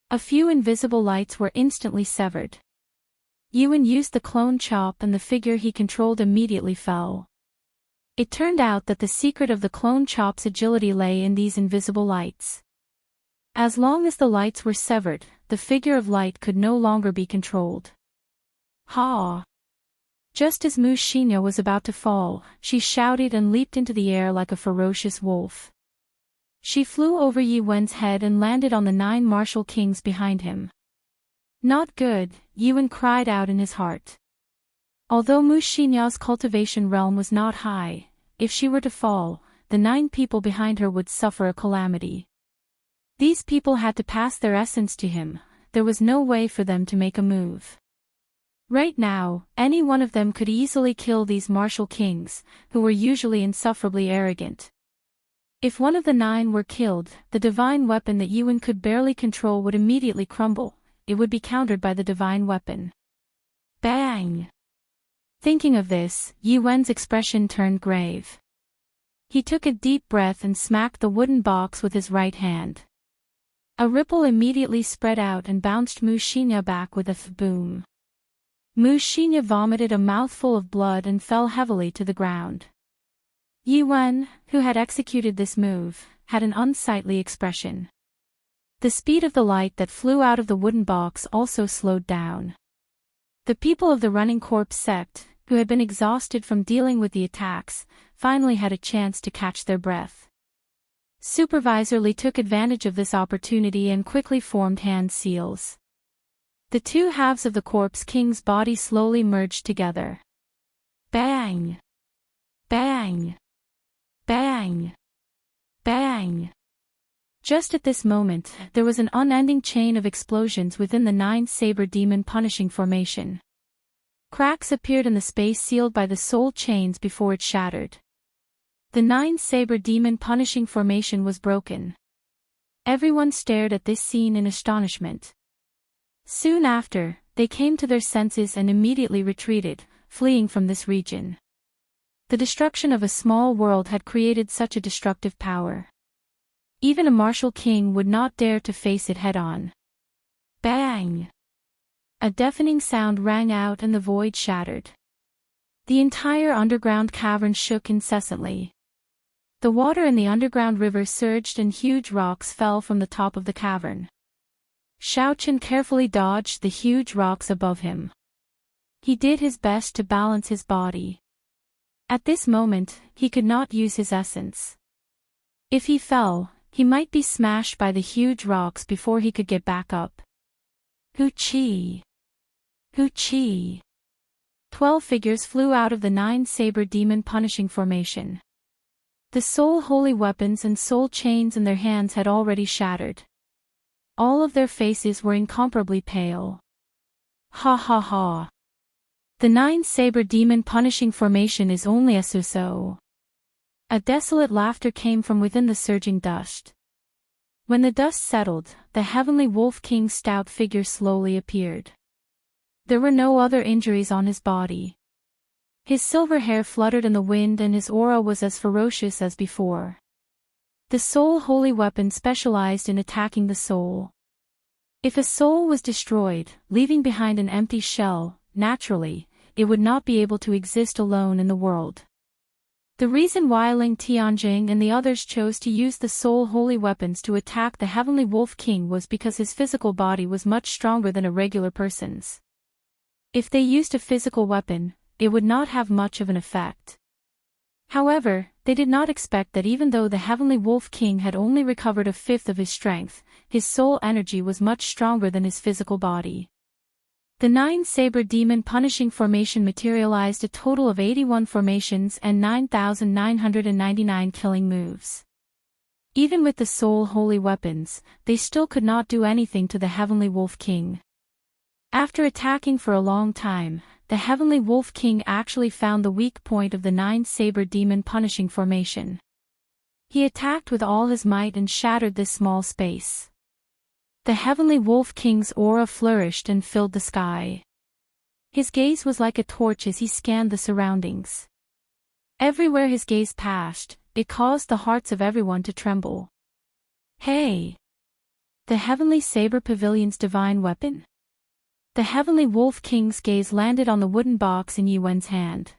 A few invisible lights were instantly severed. Yuan used the clone chop and the figure he controlled immediately fell. It turned out that the secret of the clone chop's agility lay in these invisible lights. As long as the lights were severed, the figure of light could no longer be controlled. Ha! Just as Wuxia was about to fall, she shouted and leaped into the air like a ferocious wolf. She flew over Yuan's head and landed on the 9 martial kings behind him. Not good, Yuan cried out in his heart. Although Wuxia's cultivation realm was not high, if she were to fall, the 9 people behind her would suffer a calamity. These people had to pass their essence to him. There was no way for them to make a move. Right now, any one of them could easily kill these martial kings, who were usually insufferably arrogant. If one of the 9 were killed, the divine weapon that Yuan could barely control would immediately crumble. It would be countered by the divine weapon. Bang! Thinking of this, Yuan's expression turned grave. He took a deep breath and smacked the wooden box with his right hand. A ripple immediately spread out and bounced Wuxia back with a boom. Wuxia vomited a mouthful of blood and fell heavily to the ground. Yuan, who had executed this move, had an unsightly expression. The speed of the light that flew out of the wooden box also slowed down. The people of the running corpse sect, who had been exhausted from dealing with the attacks, finally had a chance to catch their breath. Supervisor Li took advantage of this opportunity and quickly formed hand seals. The 2 halves of the corpse king's body slowly merged together. Bang! Bang! Bang! Bang! Just at this moment, there was an unending chain of explosions within the 9 saber demon punishing formation. Cracks appeared in the space sealed by the soul chains before it shattered. The 9 saber demon punishing formation was broken. Everyone stared at this scene in astonishment. Soon after, they came to their senses and immediately retreated, fleeing from this region. The destruction of a small world had created such a destructive power. Even a martial king would not dare to face it head-on. Bang! A deafening sound rang out and the void shattered. The entire underground cavern shook incessantly. The water in the underground river surged and huge rocks fell from the top of the cavern. Xiaochen carefully dodged the huge rocks above him. He did his best to balance his body. At this moment, he could not use his essence. If he fell, he might be smashed by the huge rocks before he could get back up. Hu-chi! Hu-chi! 12 figures flew out of the 9-saber demon punishing formation. The soul holy weapons and soul chains in their hands had already shattered. All of their faces were incomparably pale. Ha ha ha! The 9-saber demon punishing formation is only a so-so. A desolate laughter came from within the surging dust. When the dust settled, the heavenly wolf king's stout figure slowly appeared. There were no other injuries on his body. His silver hair fluttered in the wind and his aura was as ferocious as before. The soul holy weapon specialized in attacking the soul. If a soul was destroyed, leaving behind an empty shell, naturally, it would not be able to exist alone in the world. The reason why Ling Tianjing and the others chose to use the soul holy weapons to attack the heavenly wolf king was because his physical body was much stronger than a regular person's. If they used a physical weapon, it would not have much of an effect. However, they did not expect that even though the heavenly wolf king had only recovered a fifth of his strength, his soul energy was much stronger than his physical body. The 9-saber demon punishing formation materialized a total of 81 formations and 9,999 killing moves. Even with the soul holy weapons, they still could not do anything to the heavenly wolf king. After attacking for a long time, the heavenly wolf king actually found the weak point of the 9-saber demon punishing formation. He attacked with all his might and shattered this small space. The heavenly wolf king's aura flourished and filled the sky. His gaze was like a torch as he scanned the surroundings. Everywhere his gaze passed, it caused the hearts of everyone to tremble. Hey! The heavenly saber pavilion's divine weapon? The heavenly wolf king's gaze landed on the wooden box in Yuan's hand.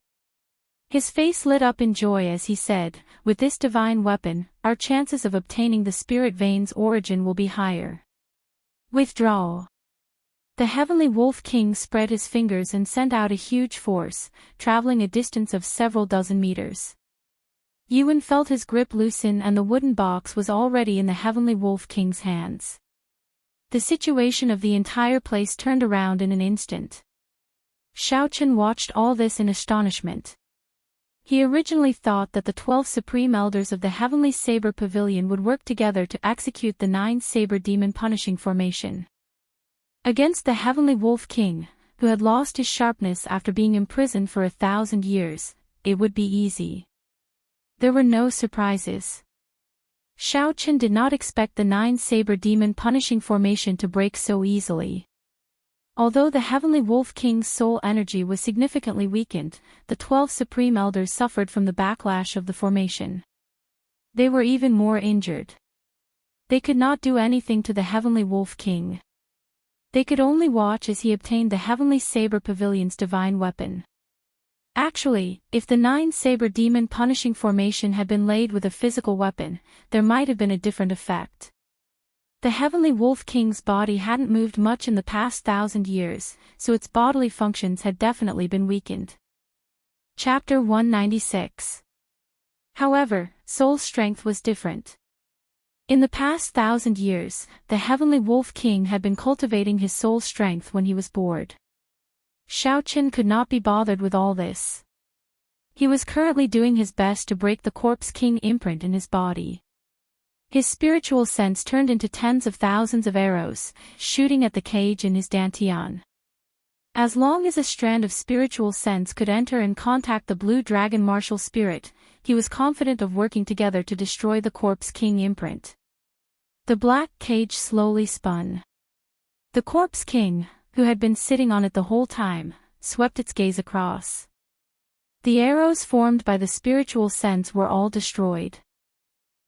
His face lit up in joy as he said, "With this divine weapon, our chances of obtaining the spirit vein's origin will be higher." Withdraw. The heavenly wolf king spread his fingers and sent out a huge force, traveling a distance of several dozen meters. Yuan felt his grip loosen and the wooden box was already in the heavenly wolf king's hands. The situation of the entire place turned around in an instant. Xiaochen watched all this in astonishment. He originally thought that the 12 supreme elders of the heavenly saber pavilion would work together to execute the 9-saber demon punishing formation. Against the heavenly wolf king, who had lost his sharpness after being imprisoned for 1,000 years, it would be easy. There were no surprises. Xiaochen did not expect the 9-saber demon punishing formation to break so easily. Although the heavenly wolf king's soul energy was significantly weakened, the 12 supreme elders suffered from the backlash of the formation. They were even more injured. They could not do anything to the heavenly wolf king. They could only watch as he obtained the heavenly saber pavilion's divine weapon. Actually, if the 9-saber demon punishing formation had been laid with a physical weapon, there might have been a different effect. The heavenly wolf king's body hadn't moved much in the past 1,000 years, so its bodily functions had definitely been weakened. Chapter 196. However, soul strength was different. In the past 1,000 years, the heavenly wolf king had been cultivating his soul strength when he was bored. Xiaochen could not be bothered with all this. He was currently doing his best to break the corpse king imprint in his body. His spiritual sense turned into tens of thousands of arrows, shooting at the cage in his dantian. As long as a strand of spiritual sense could enter and contact the blue dragon martial spirit, he was confident of working together to destroy the corpse king imprint. The black cage slowly spun. The corpse king, who had been sitting on it the whole time, swept its gaze across. The arrows formed by the spiritual sense were all destroyed.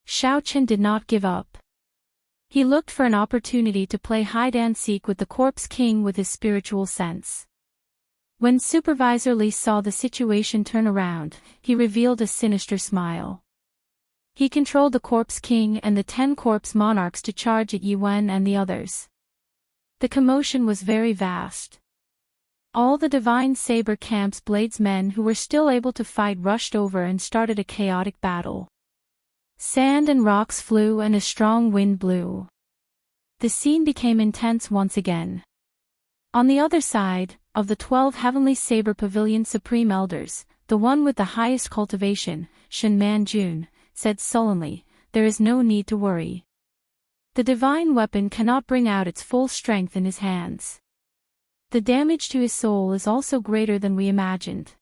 Xiaochen did not give up. He looked for an opportunity to play hide-and-seek with the corpse king with his spiritual sense. When Supervisor Li saw the situation turn around, he revealed a sinister smile. He controlled the Corpse King and the 10 Corpse Monarchs to charge at Yuan and the others. The commotion was very vast. All the Divine Saber Camp's bladesmen who were still able to fight rushed over and started a chaotic battle. Sand and rocks flew and a strong wind blew. The scene became intense once again. On the other side, of the 12 Heavenly Saber Pavilion Supreme Elders, the one with the highest cultivation, Shen Manjun, said sullenly, "There is no need to worry. The divine weapon cannot bring out its full strength in his hands. The damage to his soul is also greater than we imagined."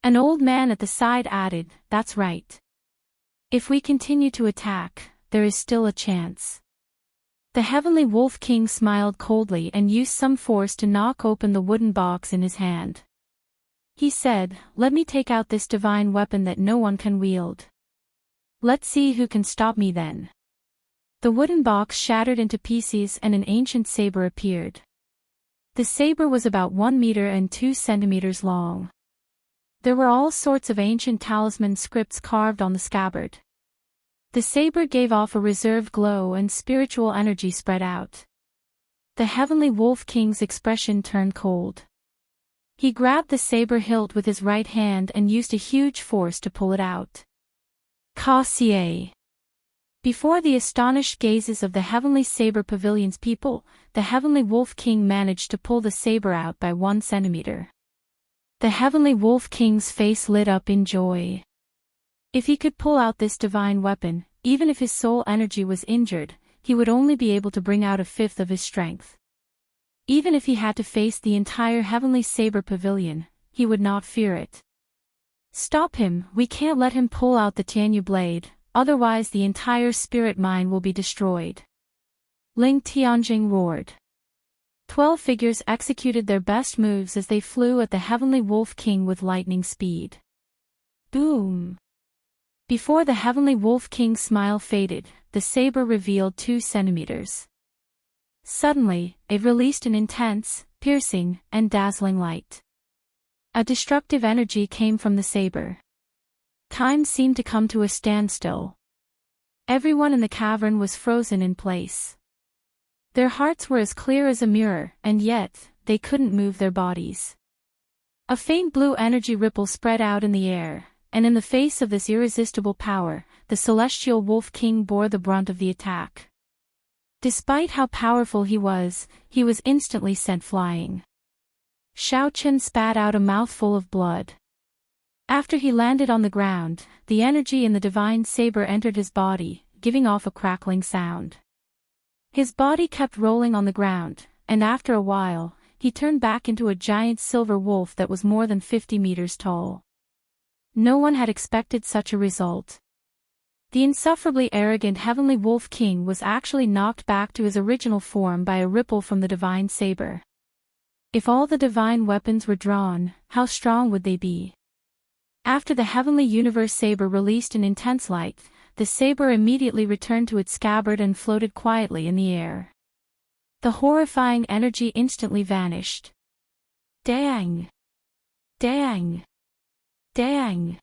An old man at the side added, "That's right. If we continue to attack, there is still a chance." The Heavenly Wolf King smiled coldly and used some force to knock open the wooden box in his hand. He said, "Let me take out this divine weapon that no one can wield. Let's see who can stop me then." The wooden box shattered into pieces and an ancient saber appeared. The saber was about 1 meter and 2 centimeters long. There were all sorts of ancient talisman scripts carved on the scabbard. The saber gave off a reserved glow and spiritual energy spread out. The Heavenly Wolf King's expression turned cold. He grabbed the saber hilt with his right hand and used a huge force to pull it out. Ka-Xie. Before the astonished gazes of the Heavenly Saber Pavilion's people, the Heavenly Wolf King managed to pull the saber out by 1 centimeter. The Heavenly Wolf King's face lit up in joy. If he could pull out this divine weapon, even if his soul energy was injured, he would only be able to bring out 1/5 of his strength. Even if he had to face the entire Heavenly Saber Pavilion, he would not fear it. "Stop him, we can't let him pull out the Tianyu blade, otherwise the entire spirit mine will be destroyed." Ling Tianjing roared. 12 figures executed their best moves as they flew at the Heavenly Wolf King with lightning speed. Boom! Before the Heavenly Wolf King's smile faded, the saber revealed 2 centimeters. Suddenly, it released an intense, piercing, and dazzling light. A destructive energy came from the saber. Time seemed to come to a standstill. Everyone in the cavern was frozen in place. Their hearts were as clear as a mirror, and yet, they couldn't move their bodies. A faint blue energy ripple spread out in the air, and in the face of this irresistible power, the Celestial Wolf King bore the brunt of the attack. Despite how powerful he was instantly sent flying. Xiaochen spat out a mouthful of blood. After he landed on the ground, the energy in the divine saber entered his body, giving off a crackling sound. His body kept rolling on the ground, and after a while, he turned back into a giant silver wolf that was more than 50 meters tall. No one had expected such a result. The insufferably arrogant Heavenly Wolf King was actually knocked back to his original form by a ripple from the divine saber. If all the divine weapons were drawn, how strong would they be? After the Heavenly Universe saber released an intense light, the saber immediately returned to its scabbard and floated quietly in the air. The horrifying energy instantly vanished. Dang! Dang! Dang!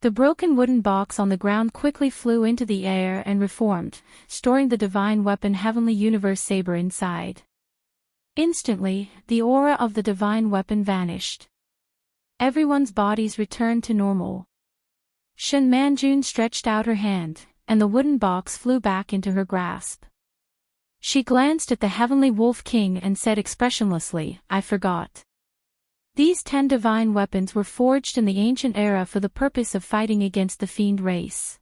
The broken wooden box on the ground quickly flew into the air and reformed, storing the divine weapon Heavenly Universe saber inside. Instantly, the aura of the divine weapon vanished. Everyone's bodies returned to normal. Shen Manjun stretched out her hand, and the wooden box flew back into her grasp. She glanced at the Heavenly Wolf King and said expressionlessly, "I forgot. These 10 divine weapons were forged in the ancient era for the purpose of fighting against the fiend race.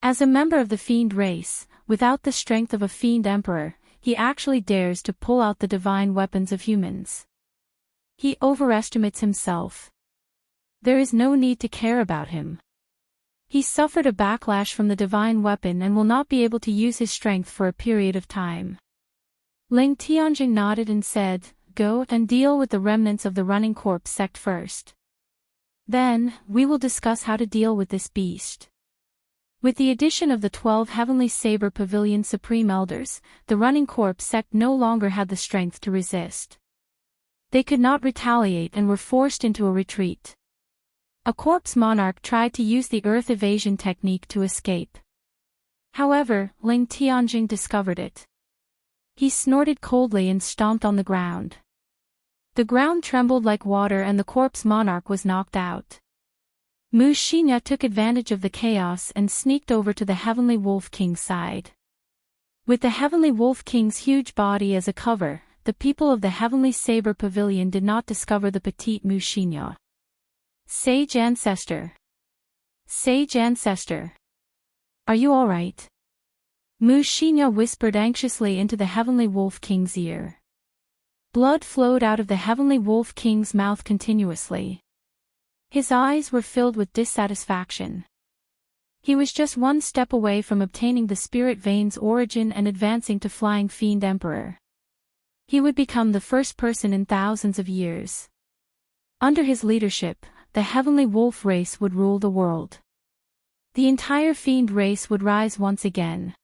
As a member of the fiend race, without the strength of a fiend emperor, he actually dares to pull out the divine weapons of humans. He overestimates himself. There is no need to care about him. He suffered a backlash from the divine weapon and will not be able to use his strength for a period of time." Ling Tianjing nodded and said, "Go and deal with the remnants of the running corpse sect first. Then, we will discuss how to deal with this beast." With the addition of the 12 Heavenly Saber Pavilion Supreme Elders, the running corpse sect no longer had the strength to resist. They could not retaliate and were forced into a retreat. A corpse monarch tried to use the earth evasion technique to escape. However, Ling Tianjing discovered it. He snorted coldly and stomped on the ground. The ground trembled like water and the corpse monarch was knocked out. Xianxia took advantage of the chaos and sneaked over to the Heavenly Wolf King's side. With the Heavenly Wolf King's huge body as a cover, the people of the Heavenly Saber Pavilion did not discover the petite Xianxia. Sage Ancestor. Sage Ancestor. Are you all right? Xianxia whispered anxiously into the Heavenly Wolf King's ear. Blood flowed out of the Heavenly Wolf King's mouth continuously. His eyes were filled with dissatisfaction. He was just one step away from obtaining the Spirit Vein's origin and advancing to Flying Fiend Emperor. He would become the first person in thousands of years. Under his leadership, the Heavenly Wolf race would rule the world. The entire Fiend race would rise once again.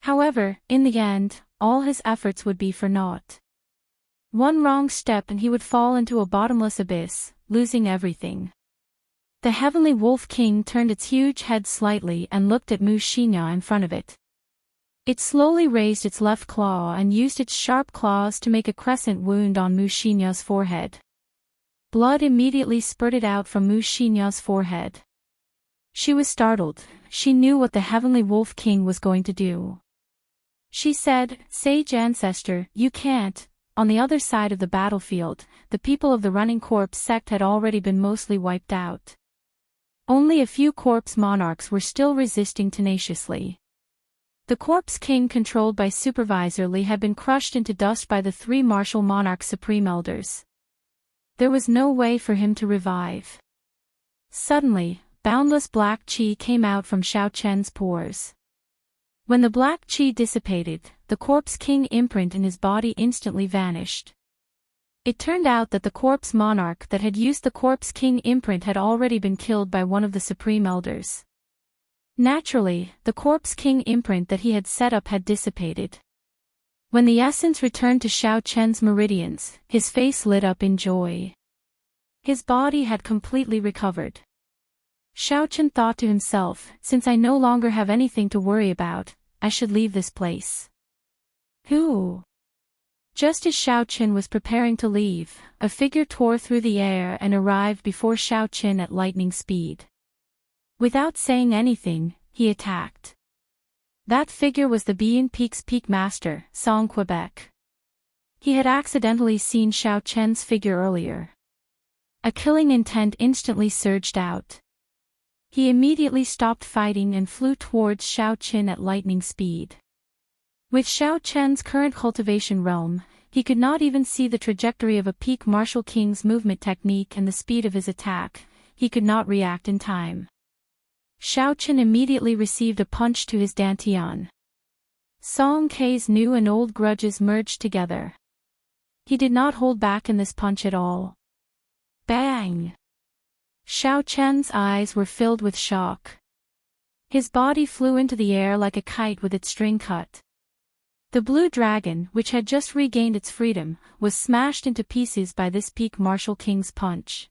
However, in the end, all his efforts would be for naught. One wrong step and he would fall into a bottomless abyss, losing everything. The Heavenly Wolf King turned its huge head slightly and looked at Xianxia in front of it. It slowly raised its left claw and used its sharp claws to make a crescent wound on Xianxia's forehead. Blood immediately spurted out from Xianxia's forehead. She was startled. She knew what the Heavenly Wolf King was going to do. She said, "Sage Ancestor, you can't." On the other side of the battlefield, the people of the Running Corpse sect had already been mostly wiped out. Only a few corpse monarchs were still resisting tenaciously. The Corpse King controlled by Supervisor Li had been crushed into dust by the three martial monarch supreme elders. There was no way for him to revive. Suddenly, boundless black qi came out from Xiao Chen's pores. When the black qi dissipated, the Corpse King imprint in his body instantly vanished. It turned out that the corpse monarch that had used the Corpse King imprint had already been killed by one of the supreme elders. Naturally, the Corpse King imprint that he had set up had dissipated. When the essence returned to Xiao Chen's meridians, his face lit up in joy. His body had completely recovered. Xiao Chen thought to himself, since I no longer have anything to worry about, I should leave this place. Who? Just as Xiao Chen was preparing to leave, a figure tore through the air and arrived before Xiao Chen at lightning speed. Without saying anything, he attacked. That figure was the Bian Peak's Peak Master, Song Quebec. He had accidentally seen Xiao Chen's figure earlier. A killing intent instantly surged out. He immediately stopped fighting and flew towards Xiao Chen at lightning speed. With Xiao Chen's current cultivation realm, he could not even see the trajectory of a peak martial king's movement technique and the speed of his attack. He could not react in time. Xiao Chen immediately received a punch to his dantian. Song Kei's new and old grudges merged together. He did not hold back in this punch at all. Bang! Xiao Chen's eyes were filled with shock. His body flew into the air like a kite with its string cut. The blue dragon, which had just regained its freedom, was smashed into pieces by this peak martial king's punch.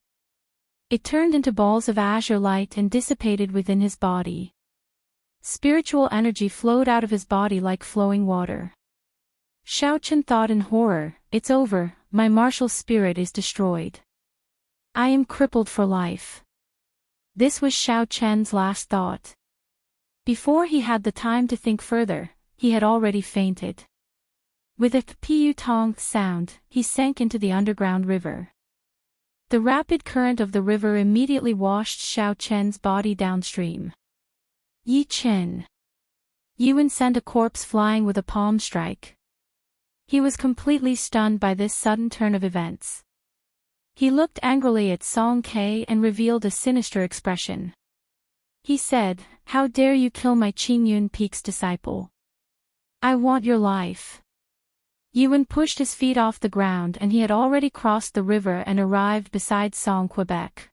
It turned into balls of azure light and dissipated within his body. Spiritual energy flowed out of his body like flowing water. Xiao Chen thought in horror, "It's over, my martial spirit is destroyed. I am crippled for life." This was Xiao Chen's last thought. Before he had the time to think further, he had already fainted. With a pu-tong sound, he sank into the underground river. The rapid current of the river immediately washed Xiao Chen's body downstream. Yi Chen. Yuan sent a corpse flying with a palm strike. He was completely stunned by this sudden turn of events. He looked angrily at Song Kei and revealed a sinister expression. He said, "How dare you kill my Qingyun Peak's disciple? I want your life." Yuan pushed his feet off the ground and he had already crossed the river and arrived beside Song Quebec.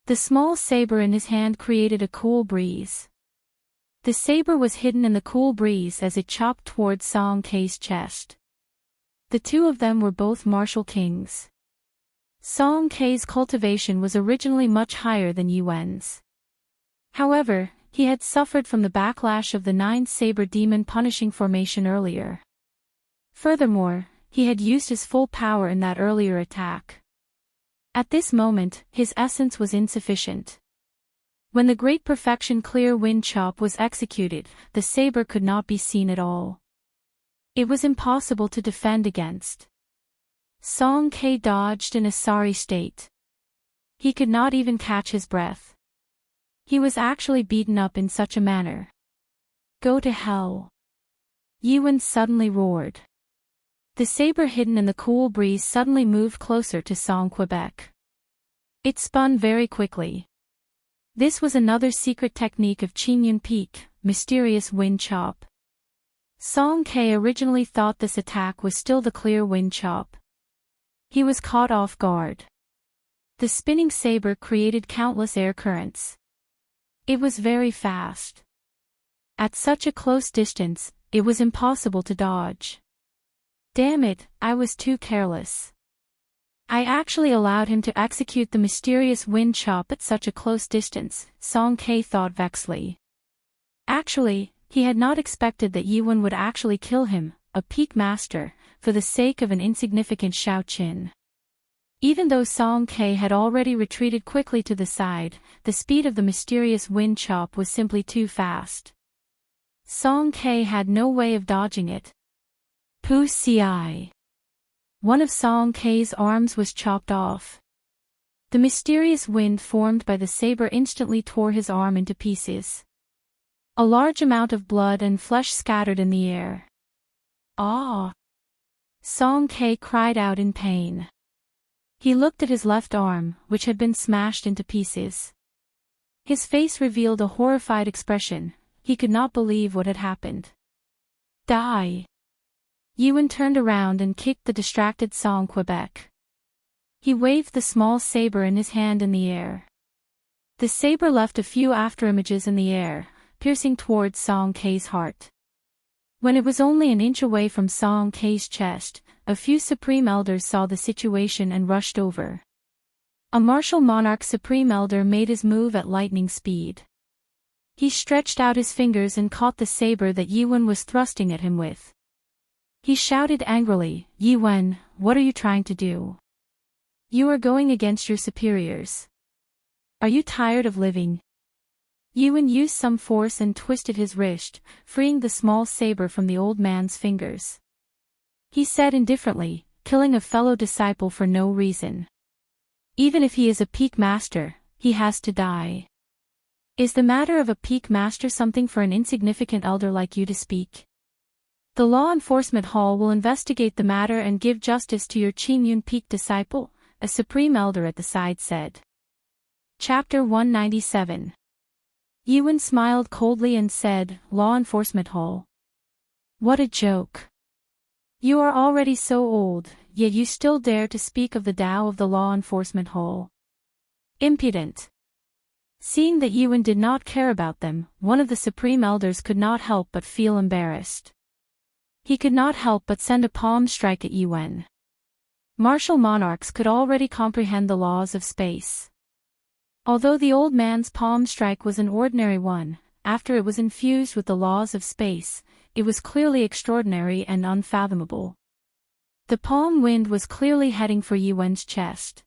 The small saber in his hand created a cool breeze. The saber was hidden in the cool breeze as it chopped towards Song Kei's chest. The two of them were both martial kings. Song Kei's cultivation was originally much higher than Yuan's. However, he had suffered from the backlash of the 9 saber demon punishing formation earlier. Furthermore, he had used his full power in that earlier attack. At this moment, his essence was insufficient. When the Great Perfection Clear Wind Chop was executed, the saber could not be seen at all. It was impossible to defend against. Song Kei dodged in a sorry state. He could not even catch his breath. He was actually beaten up in such a manner. Go to hell! Yuan suddenly roared. The saber hidden in the cool breeze suddenly moved closer to Song Quebec. It spun very quickly. This was another secret technique of Qingyun Peak, mysterious wind chop. Song Kei originally thought this attack was still the clear wind chop. He was caught off guard. The spinning saber created countless air currents. It was very fast. At such a close distance, it was impossible to dodge. Damn it, I was too careless. I actually allowed him to execute the mysterious wind chop at such a close distance, Song Kei thought vexedly. Actually, he had not expected that Yuan would actually kill him, a peak master, for the sake of an insignificant Xiaoqin. Even though Song Kei had already retreated quickly to the side, the speed of the mysterious wind chop was simply too fast. Song Kei had no way of dodging it. Pu Ci. One of Song Kei's arms was chopped off. The mysterious wind formed by the saber instantly tore his arm into pieces. A large amount of blood and flesh scattered in the air. Ah! Song Kei cried out in pain. He looked at his left arm, which had been smashed into pieces. His face revealed a horrified expression. He could not believe what had happened. Die! Yuan turned around and kicked the distracted Song Quebec. He waved the small saber in his hand in the air. The saber left a few afterimages in the air, piercing towards Song Kei's heart. When it was only an inch away from Song Kei's chest, a few Supreme Elders saw the situation and rushed over. A martial monarch Supreme Elder made his move at lightning speed. He stretched out his fingers and caught the saber that Yuan was thrusting at him with. He shouted angrily, Yuan, what are you trying to do? You are going against your superiors. Are you tired of living? Yuan used some force and twisted his wrist, freeing the small saber from the old man's fingers. He said indifferently, killing a fellow disciple for no reason. Even if he is a peak master, he has to die. Is the matter of a peak master something for an insignificant elder like you to speak? The Law Enforcement Hall will investigate the matter and give justice to your Qingyun Peak disciple, a Supreme Elder at the side said. Chapter 197. Yuan smiled coldly and said, Law Enforcement Hall. What a joke. You are already so old, yet you still dare to speak of the Tao of the Law Enforcement Hall. Impudent. Seeing that Yuan did not care about them, one of the Supreme Elders could not help but feel embarrassed. He could not help but send a palm strike at Yuan. Martial monarchs could already comprehend the laws of space. Although the old man's palm strike was an ordinary one, after it was infused with the laws of space, it was clearly extraordinary and unfathomable. The palm wind was clearly heading for Yuan's chest.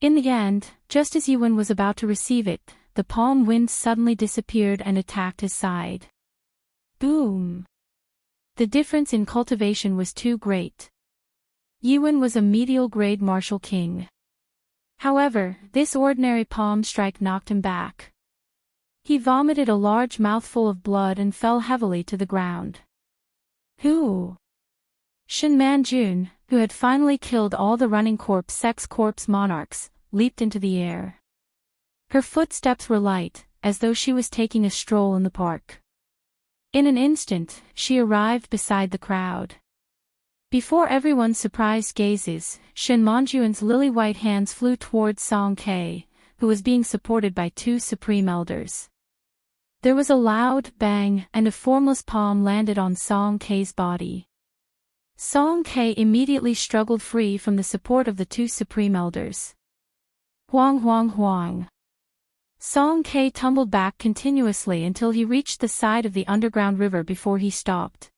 In the end, just as Yuan was about to receive it, the palm wind suddenly disappeared and attacked his side. Boom! The difference in cultivation was too great. Yuan was a medial-grade martial king. However, this ordinary palm strike knocked him back. He vomited a large mouthful of blood and fell heavily to the ground. Who? Shen Manjun, who had finally killed all the running sex corpse monarchs, leaped into the air. Her footsteps were light, as though she was taking a stroll in the park. In an instant, she arrived beside the crowd. Before everyone's surprised gazes, Shen Manjun's lily-white hands flew towards Song Kei, who was being supported by 2 Supreme Elders. There was a loud bang and a formless palm landed on Song Kei's body. Song Ke immediately struggled free from the support of the two supreme elders. Huang huang huang. Song Ke tumbled back continuously until he reached the side of the underground river before he stopped.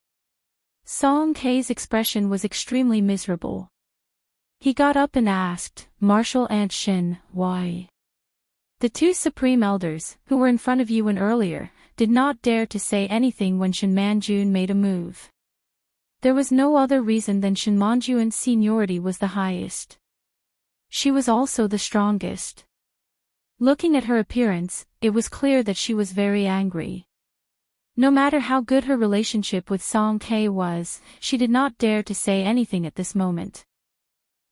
Song Ke's expression was extremely miserable. He got up and asked, "Martial Aunt Shin, why?" The two supreme elders, who were in front of Yuan earlier, did not dare to say anything when Shin Manjun made a move. There was no other reason than Shin Manjun's seniority was the highest. She was also the strongest. Looking at her appearance, it was clear that she was very angry. No matter how good her relationship with Song Ke was, she did not dare to say anything at this moment.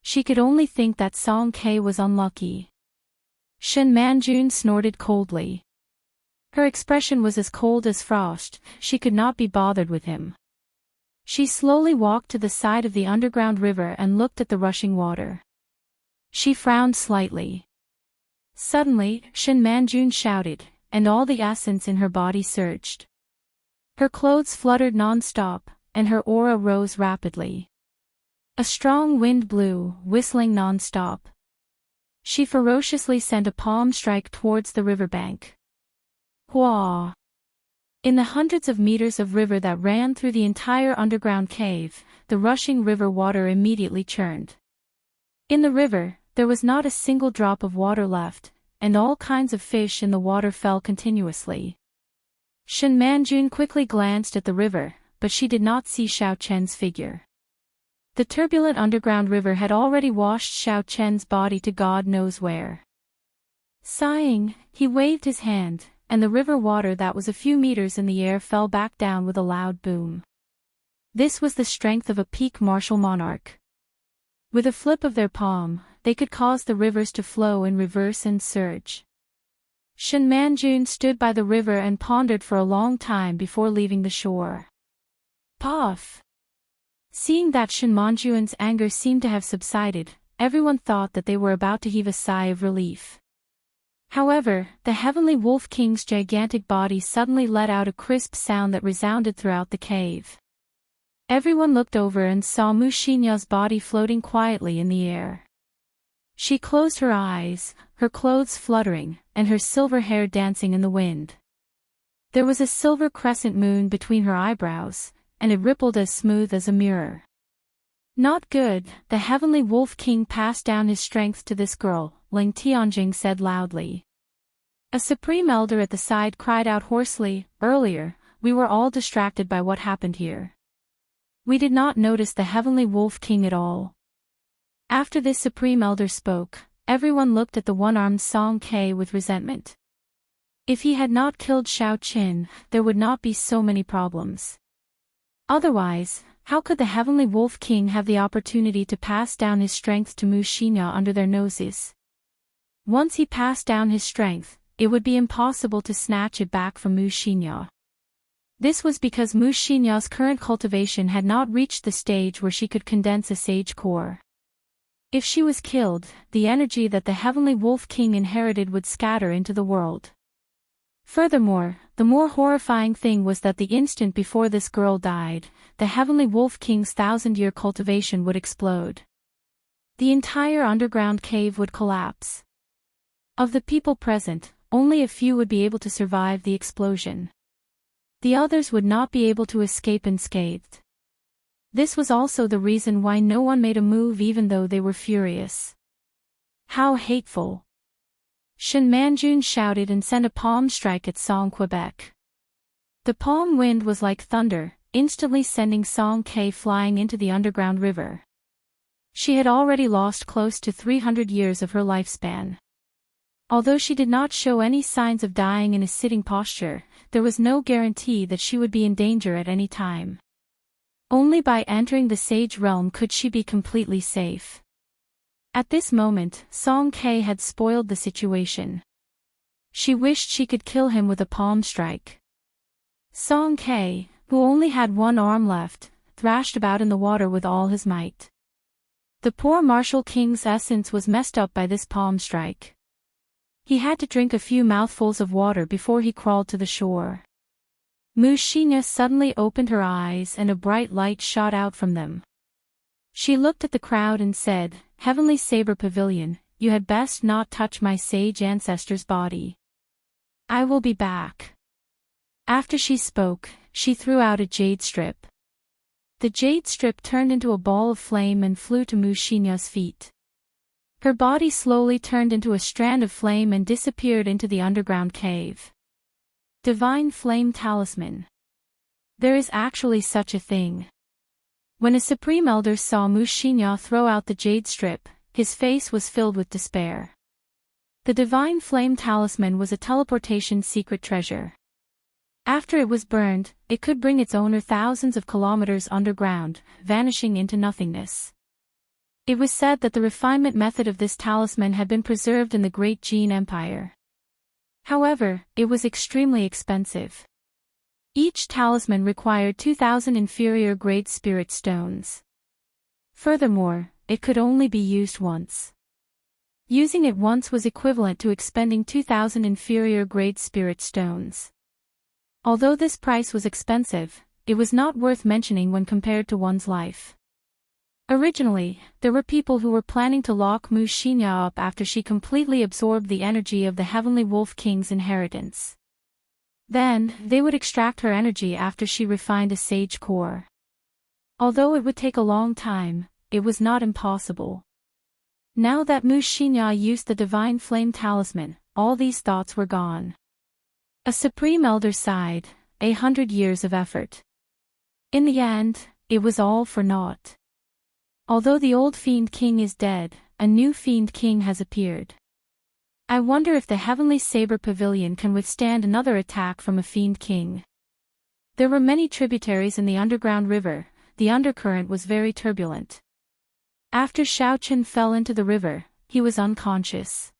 She could only think that Song Ke was unlucky. Shin Manjun snorted coldly. Her expression was as cold as frost, she could not be bothered with him. She slowly walked to the side of the underground river and looked at the rushing water. She frowned slightly. Suddenly, Shin Manjun shouted, and all the essence in her body surged. Her clothes fluttered non-stop, and her aura rose rapidly. A strong wind blew, whistling non-stop. She ferociously sent a palm strike towards the riverbank. Hua! In the hundreds of meters of river that ran through the entire underground cave, the rushing river water immediately churned. In the river, there was not a single drop of water left, and all kinds of fish in the water fell continuously. Shin Manjun quickly glanced at the river, but she did not see Xiao Chen's figure. The turbulent underground river had already washed Xiao Chen's body to God knows where. Sighing, he waved his hand, and the river water that was a few meters in the air fell back down with a loud boom. This was the strength of a peak martial monarch. With a flip of their palm, they could cause the rivers to flow in reverse and surge. Shin Manjun stood by the river and pondered for a long time before leaving the shore. Puff! Seeing that Shin Manjun's anger seemed to have subsided, everyone thought that they were about to heave a sigh of relief. However, the Heavenly Wolf King's gigantic body suddenly let out a crisp sound that resounded throughout the cave. Everyone looked over and saw Wuxia's body floating quietly in the air. She closed her eyes, her clothes fluttering, and her silver hair dancing in the wind. There was a silver crescent moon between her eyebrows, and it rippled as smooth as a mirror. Not good, the Heavenly Wolf King passed down his strength to this girl, Ling Tianjing said loudly. A supreme elder at the side cried out hoarsely, "Earlier, we were all distracted by what happened here. We did not notice the Heavenly Wolf King at all." After this supreme elder spoke, everyone looked at the one-armed Song Ke with resentment. If he had not killed Xiao Qin, there would not be so many problems. Otherwise, how could the Heavenly Wolf King have the opportunity to pass down his strength to Wuxia under their noses? Once he passed down his strength, it would be impossible to snatch it back from Wuxia. This was because Wuxia's current cultivation had not reached the stage where she could condense a sage core. If she was killed, the energy that the Heavenly Wolf King inherited would scatter into the world. Furthermore, the more horrifying thing was that the instant before this girl died, the Heavenly Wolf King's 1,000-year cultivation would explode. The entire underground cave would collapse. Of the people present, only a few would be able to survive the explosion. The others would not be able to escape unscathed. This was also the reason why no one made a move even though they were furious. How hateful! Shin Manjun shouted and sent a palm strike at Song Quebec. The palm wind was like thunder, instantly sending Song Ke flying into the underground river. She had already lost close to 300 years of her lifespan. Although she did not show any signs of dying in a sitting posture, there was no guarantee that she would be in danger at any time. Only by entering the sage realm could she be completely safe. At this moment, Song Ke had spoiled the situation. She wished she could kill him with a palm strike. Song Ke, who only had one arm left, thrashed about in the water with all his might. The poor martial king's essence was messed up by this palm strike. He had to drink a few mouthfuls of water before he crawled to the shore. Wuxia suddenly opened her eyes and a bright light shot out from them. She looked at the crowd and said, "Heavenly Saber Pavilion, you had best not touch my sage ancestor's body. I will be back." After she spoke, she threw out a jade strip. The jade strip turned into a ball of flame and flew to Wuxia's feet. Her body slowly turned into a strand of flame and disappeared into the underground cave. Divine Flame Talisman. There is actually such a thing. When a Supreme Elder saw Wuxia throw out the jade strip, his face was filled with despair. The Divine Flame Talisman was a teleportation secret treasure. After it was burned, it could bring its owner thousands of kilometers underground, vanishing into nothingness. It was said that the refinement method of this talisman had been preserved in the Great Jin Empire. However, it was extremely expensive. Each talisman required 2,000 inferior-grade spirit stones. Furthermore, it could only be used once. Using it once was equivalent to expending 2,000 inferior-grade spirit stones. Although this price was expensive, it was not worth mentioning when compared to one's life. Originally, there were people who were planning to lock Wuxia up after she completely absorbed the energy of the Heavenly Wolf King's inheritance. Then, they would extract her energy after she refined a sage core. Although it would take a long time, it was not impossible. Now that Wuxia used the Divine Flame Talisman, all these thoughts were gone. A Supreme Elder sighed, 100 years of effort. In the end, it was all for naught. Although the old Fiend King is dead, a new Fiend King has appeared. I wonder if the Heavenly Saber Pavilion can withstand another attack from a Fiend King. There were many tributaries in the underground river, the undercurrent was very turbulent. After Xiaoqin fell into the river, he was unconscious.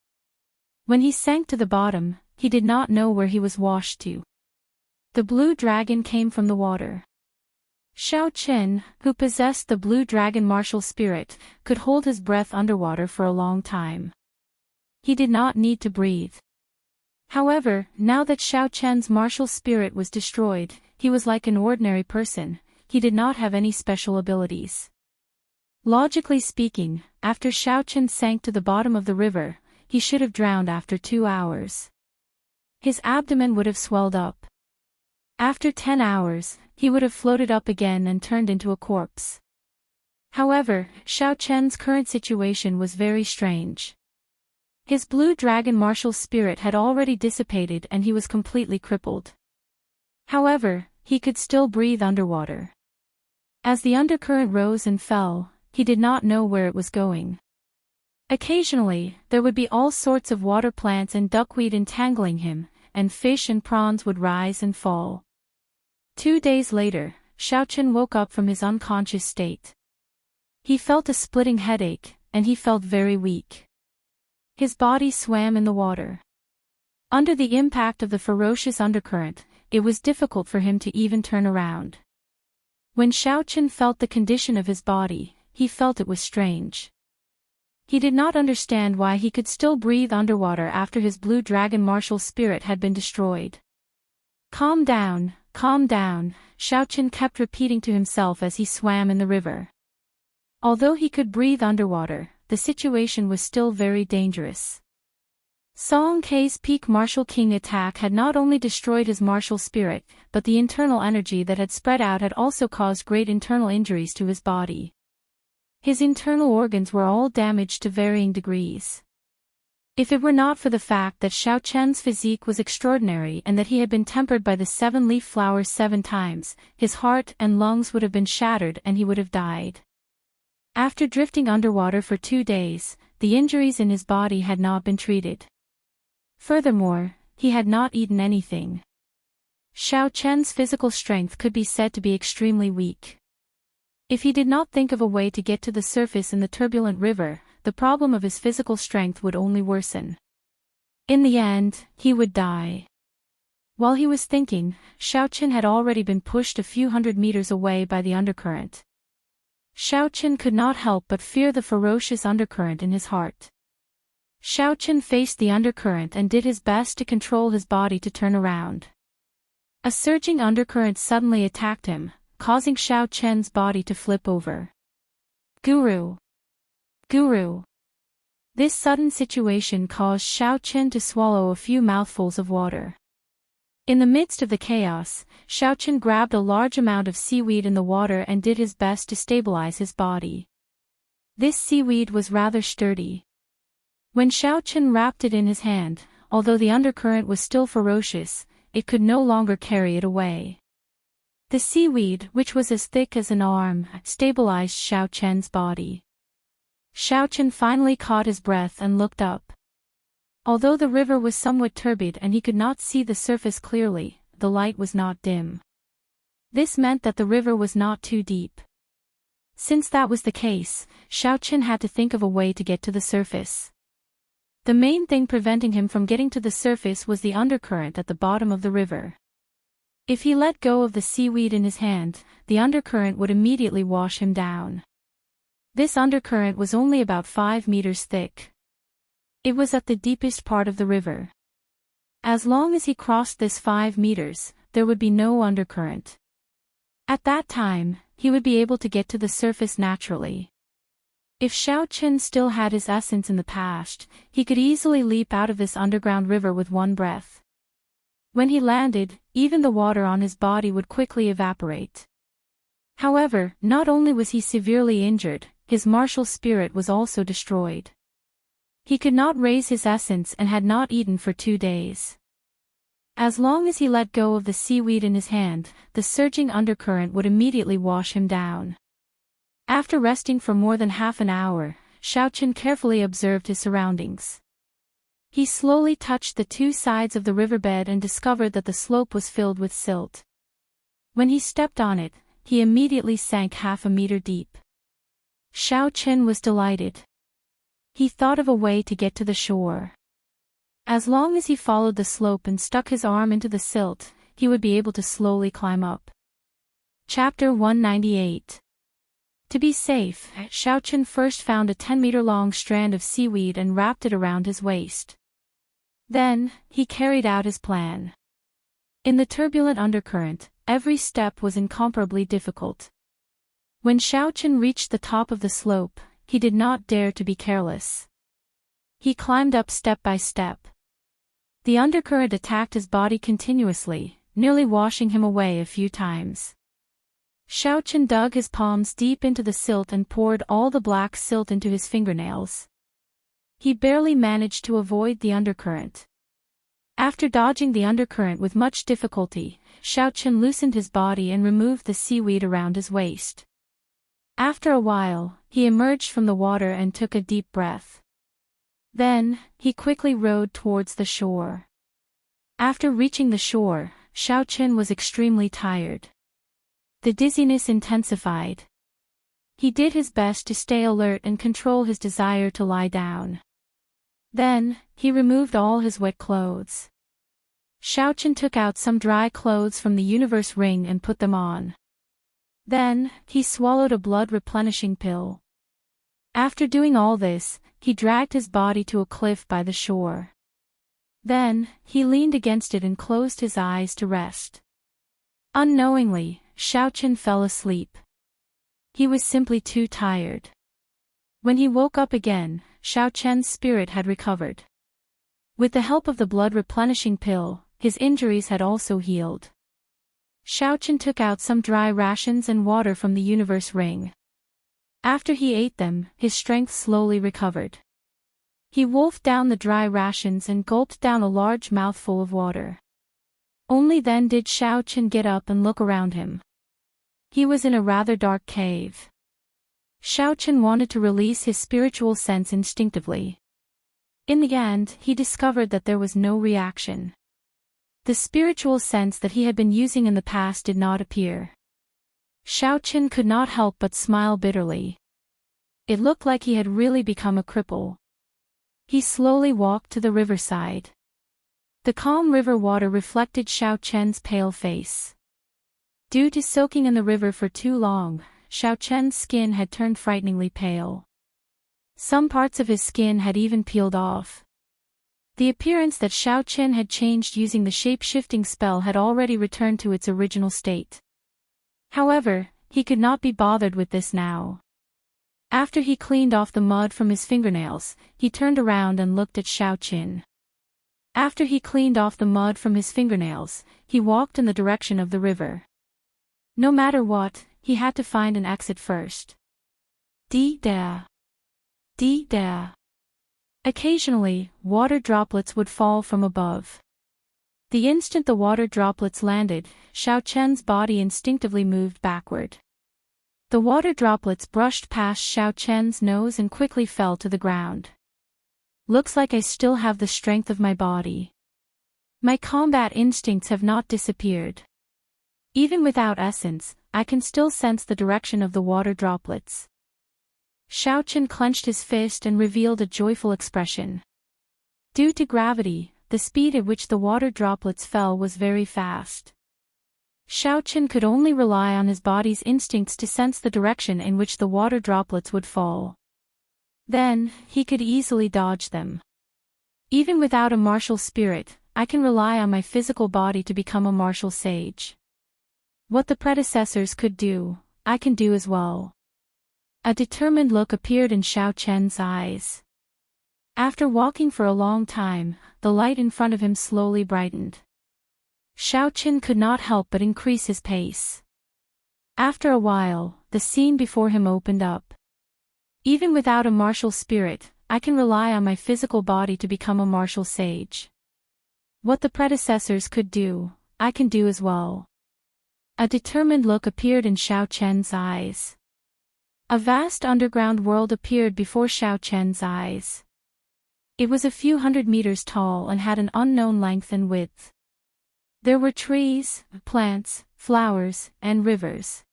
When he sank to the bottom, he did not know where he was washed to. The blue dragon came from the water. Xiaoqin, who possessed the blue dragon martial spirit, could hold his breath underwater for a long time. He did not need to breathe. However, now that Xiaoqin's martial spirit was destroyed, he was like an ordinary person, he did not have any special abilities. Logically speaking, after Xiaoqin sank to the bottom of the river, he should have drowned after 2 hours. His abdomen would have swelled up. After 10 hours, he would have floated up again and turned into a corpse. However, Xiaoqin's current situation was very strange. His blue dragon martial spirit had already dissipated and he was completely crippled. However, he could still breathe underwater. As the undercurrent rose and fell, he did not know where it was going. Occasionally, there would be all sorts of water plants and duckweed entangling him, and fish and prawns would rise and fall. 2 days later, Xiaoqin woke up from his unconscious state. He felt a splitting headache, and he felt very weak. His body swam in the water. Under the impact of the ferocious undercurrent, it was difficult for him to even turn around. When Xiaoqin felt the condition of his body, he felt it was strange. He did not understand why he could still breathe underwater after his blue dragon martial spirit had been destroyed. Calm down, Xiaoqin kept repeating to himself as he swam in the river. Although he could breathe underwater, the situation was still very dangerous. Song Kei's peak martial king attack had not only destroyed his martial spirit, but the internal energy that had spread out had also caused great internal injuries to his body. His internal organs were all damaged to varying degrees. If it were not for the fact that Xiaoqin's physique was extraordinary and that he had been tempered by the 7-leaf flowers 7 times, his heart and lungs would have been shattered and he would have died. After drifting underwater for 2 days, the injuries in his body had not been treated. Furthermore, he had not eaten anything. Xiaoqin's physical strength could be said to be extremely weak. If he did not think of a way to get to the surface in the turbulent river, the problem of his physical strength would only worsen. In the end, he would die. While he was thinking, Xiaoqin had already been pushed a few hundred meters away by the undercurrent. Xiaoqin could not help but fear the ferocious undercurrent in his heart. Xiaoqin faced the undercurrent and did his best to control his body to turn around. A surging undercurrent suddenly attacked him, causing Xiaoqin's body to flip over. Guru! Guru! This sudden situation caused Xiaochen to swallow a few mouthfuls of water. In the midst of the chaos, Xiaochen grabbed a large amount of seaweed in the water and did his best to stabilize his body. This seaweed was rather sturdy. When Xiaochen wrapped it in his hand, although the undercurrent was still ferocious, it could no longer carry it away. The seaweed, which was as thick as an arm, stabilized Xiaochen's body. Xiaochen finally caught his breath and looked up. Although the river was somewhat turbid and he could not see the surface clearly, the light was not dim. This meant that the river was not too deep. Since that was the case, Xiaochen had to think of a way to get to the surface. The main thing preventing him from getting to the surface was the undercurrent at the bottom of the river. If he let go of the seaweed in his hand, the undercurrent would immediately wash him down. This undercurrent was only about 5 meters thick. It was at the deepest part of the river. As long as he crossed this 5 meters, there would be no undercurrent. At that time, he would be able to get to the surface naturally. If Xiaochen still had his essence in the past, he could easily leap out of this underground river with one breath. When he landed, even the water on his body would quickly evaporate. However, not only was he severely injured, his martial spirit was also destroyed. He could not raise his essence and had not eaten for 2 days. As long as he let go of the seaweed in his hand, the surging undercurrent would immediately wash him down. After resting for more than half an hour, Xiaochen carefully observed his surroundings. He slowly touched the 2 sides of the riverbed and discovered that the slope was filled with silt. When he stepped on it, he immediately sank half a meter deep. Xiaochen was delighted. He thought of a way to get to the shore. As long as he followed the slope and stuck his arm into the silt, he would be able to slowly climb up. Chapter 198. To be safe, Xiaochen first found a 10-meter-long strand of seaweed and wrapped it around his waist. Then, he carried out his plan. In the turbulent undercurrent, every step was incomparably difficult. When Xiaochen reached the top of the slope, he did not dare to be careless. He climbed up step by step. The undercurrent attacked his body continuously, nearly washing him away a few times. Xiaochen dug his palms deep into the silt and poured all the black silt into his fingernails. He barely managed to avoid the undercurrent. After dodging the undercurrent with much difficulty, Xiaochen loosened his body and removed the seaweed around his waist. After a while, he emerged from the water and took a deep breath. Then, he quickly rowed towards the shore. After reaching the shore, Xiaochen was extremely tired. The dizziness intensified. He did his best to stay alert and control his desire to lie down. Then, he removed all his wet clothes. Xiaochen took out some dry clothes from the universe ring and put them on. Then, he swallowed a blood-replenishing pill. After doing all this, he dragged his body to a cliff by the shore. Then, he leaned against it and closed his eyes to rest. Unknowingly, Xiaochen fell asleep. He was simply too tired. When he woke up again, Xiaochen's spirit had recovered. With the help of the blood-replenishing pill, his injuries had also healed. Xiaochen took out some dry rations and water from the universe ring. After he ate them, his strength slowly recovered. He wolfed down the dry rations and gulped down a large mouthful of water. Only then did Xiaochen get up and look around him. He was in a rather dark cave. Xiaochen wanted to release his spiritual sense instinctively. In the end, he discovered that there was no reaction. The spiritual sense that he had been using in the past did not appear. Xiaochen could not help but smile bitterly. It looked like he had really become a cripple. He slowly walked to the riverside. The calm river water reflected Xiaochen's pale face. Due to soaking in the river for too long, Xiaochen's skin had turned frighteningly pale. Some parts of his skin had even peeled off. The appearance that Xiaochen had changed using the shape-shifting spell had already returned to its original state. However, he could not be bothered with this now. After he cleaned off the mud from his fingernails, he turned around and looked at Xiaoqin. After he cleaned off the mud from his fingernails, he walked in the direction of the river. No matter what, he had to find an exit first. Dee-da. Dee-da. Occasionally, water droplets would fall from above. The instant the water droplets landed, Xiaoqin's body instinctively moved backward. The water droplets brushed past Xiaoqin's nose and quickly fell to the ground. Looks like I still have the strength of my body. My combat instincts have not disappeared. Even without essence, I can still sense the direction of the water droplets. Xiaoqin clenched his fist and revealed a joyful expression. Due to gravity, the speed at which the water droplets fell was very fast. Xiaoqin could only rely on his body's instincts to sense the direction in which the water droplets would fall. Then, he could easily dodge them. Even without a martial spirit, I can rely on my physical body to become a martial sage. What the predecessors could do, I can do as well. A determined look appeared in Xiaoqin's eyes. After walking for a long time, the light in front of him slowly brightened. Xiaoqin could not help but increase his pace. After a while, the scene before him opened up. Even without a martial spirit, I can rely on my physical body to become a martial sage. What the predecessors could do, I can do as well. A determined look appeared in Xiaoqin's eyes. A vast underground world appeared before Xiaoqin's eyes. It was a few hundred meters tall and had an unknown length and width. There were trees, plants, flowers, and rivers.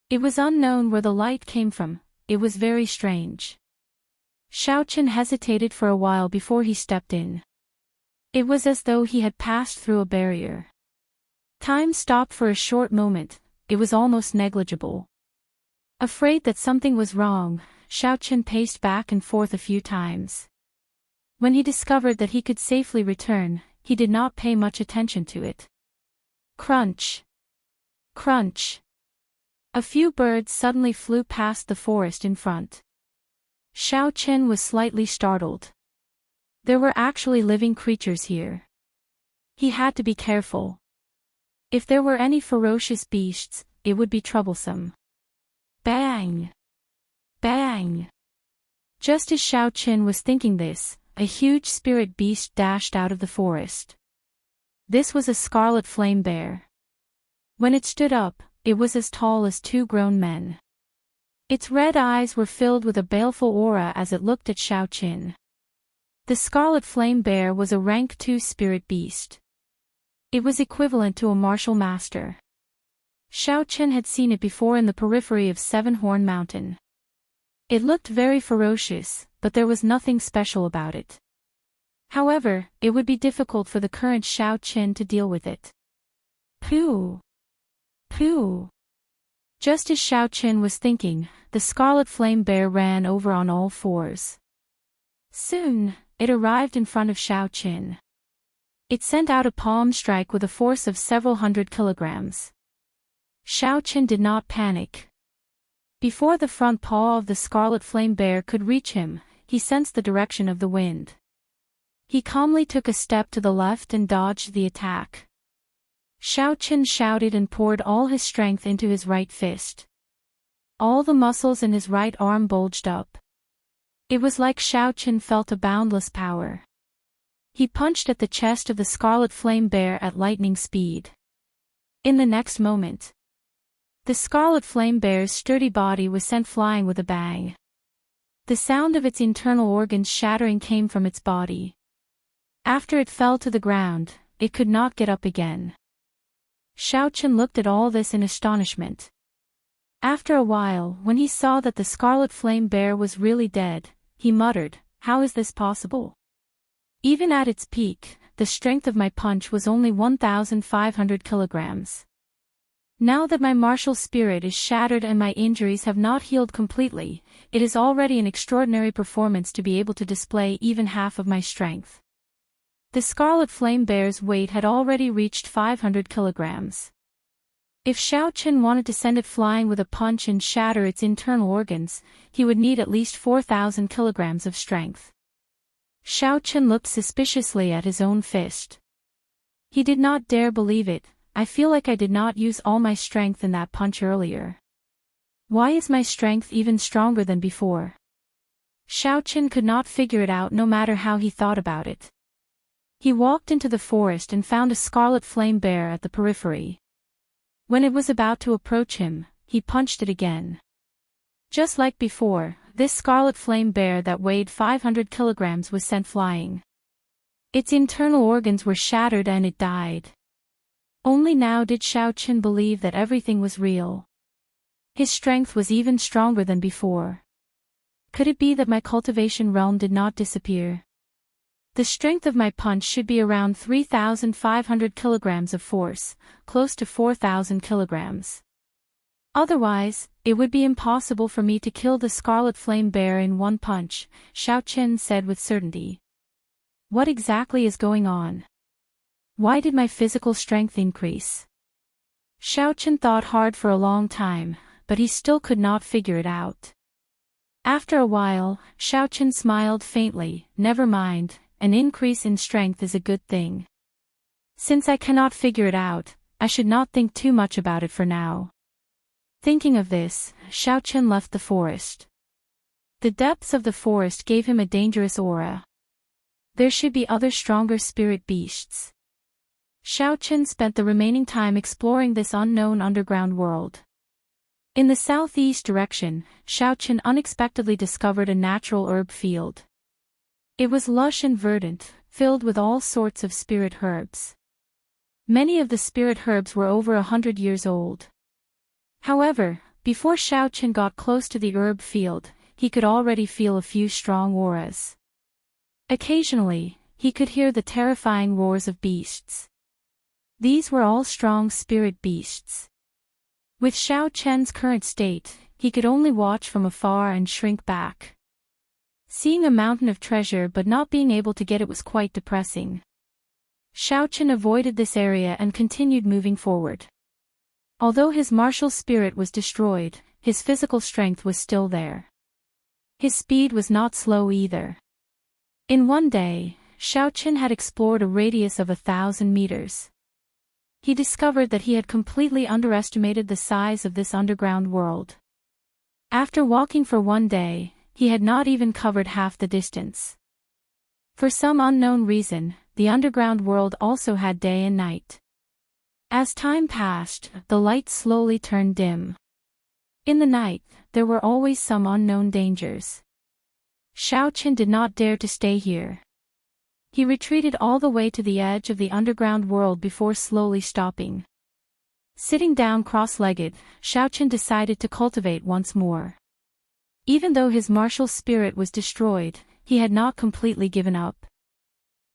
It was unknown where the light came from, it was very strange. Xiaoqin hesitated for a while before he stepped in. It was as though he had passed through a barrier. Time stopped for a short moment, it was almost negligible. Afraid that something was wrong, Xiaoqin paced back and forth a few times. When he discovered that he could safely return, he did not pay much attention to it. Crunch! Crunch! A few birds suddenly flew past the forest in front. Xiaoqin was slightly startled. There were actually living creatures here. He had to be careful. If there were any ferocious beasts, it would be troublesome. Bang! Bang! Just as Xiaoqin was thinking this, a huge spirit beast dashed out of the forest. This was a scarlet flame bear. When it stood up, it was as tall as 2 grown men. Its red eyes were filled with a baleful aura as it looked at Xiaoqin. The scarlet flame bear was a rank 2 spirit beast. It was equivalent to a martial master. Xiaoqin had seen it before in the periphery of Seven Horn Mountain. It looked very ferocious, but there was nothing special about it. However, it would be difficult for the current Xiaoqin to deal with it. Pooh! Pooh! Just as Xiaoqin was thinking, the scarlet flame bear ran over on all fours. Soon, it arrived in front of Xiaoqin. It sent out a palm strike with a force of several hundred kilograms. Xiaoqin did not panic. Before the front paw of the scarlet flame bear could reach him, he sensed the direction of the wind. He calmly took a step to the left and dodged the attack. Xiaoqin shouted and poured all his strength into his right fist. All the muscles in his right arm bulged up. It was like Xiaoqin felt a boundless power. He punched at the chest of the scarlet flame bear at lightning speed. In the next moment, the scarlet flame bear's sturdy body was sent flying with a bang. The sound of its internal organs shattering came from its body. After it fell to the ground, it could not get up again. Xiaoqin looked at all this in astonishment. After a while, when he saw that the scarlet flame bear was really dead, he muttered, "How is this possible? Even at its peak, the strength of my punch was only 1,500 kilograms. Now that my martial spirit is shattered and my injuries have not healed completely, it is already an extraordinary performance to be able to display even half of my strength." The scarlet flame bear's weight had already reached 500 kilograms. If Xiaochen wanted to send it flying with a punch and shatter its internal organs, he would need at least 4,000 kilograms of strength. Xiaochen looked suspiciously at his own fist. He did not dare believe it. I feel like I did not use all my strength in that punch earlier. Why is my strength even stronger than before? Xiaochen could not figure it out no matter how he thought about it. He walked into the forest and found a scarlet flame bear at the periphery. When it was about to approach him, he punched it again. Just like before, this scarlet flame bear that weighed 500 kilograms was sent flying. Its internal organs were shattered and it died. Only now did Xiaochen believe that everything was real. His strength was even stronger than before. Could it be that my cultivation realm did not disappear? The strength of my punch should be around 3,500 kilograms of force, close to 4,000 kilograms. Otherwise, it would be impossible for me to kill the scarlet flame bear in one punch, Xiaochen said with certainty. What exactly is going on? Why did my physical strength increase? Xiaochen thought hard for a long time, but he still could not figure it out. After a while, Xiaochen smiled faintly. Never mind, an increase in strength is a good thing. Since I cannot figure it out, I should not think too much about it for now. Thinking of this, Xiaochen left the forest. The depths of the forest gave him a dangerous aura. There should be other stronger spirit beasts. Xiaochen spent the remaining time exploring this unknown underground world. In the southeast direction, Xiaochen unexpectedly discovered a natural herb field. It was lush and verdant, filled with all sorts of spirit herbs. Many of the spirit herbs were over 100 years old. However, before Xiaochen got close to the herb field, he could already feel a few strong auras. Occasionally, he could hear the terrifying roars of beasts. These were all strong spirit beasts. With Xiaochen's current state, he could only watch from afar and shrink back. Seeing a mountain of treasure but not being able to get it was quite depressing. Xiaochen avoided this area and continued moving forward. Although his martial spirit was destroyed, his physical strength was still there. His speed was not slow either. In one day, Xiaochen had explored a radius of 1,000 meters. He discovered that he had completely underestimated the size of this underground world. After walking for one day, he had not even covered half the distance. For some unknown reason, the underground world also had day and night. As time passed, the light slowly turned dim. In the night, there were always some unknown dangers. Xiaochen did not dare to stay here. He retreated all the way to the edge of the underground world before slowly stopping. Sitting down cross-legged, Xiaochen decided to cultivate once more. Even though his martial spirit was destroyed, he had not completely given up.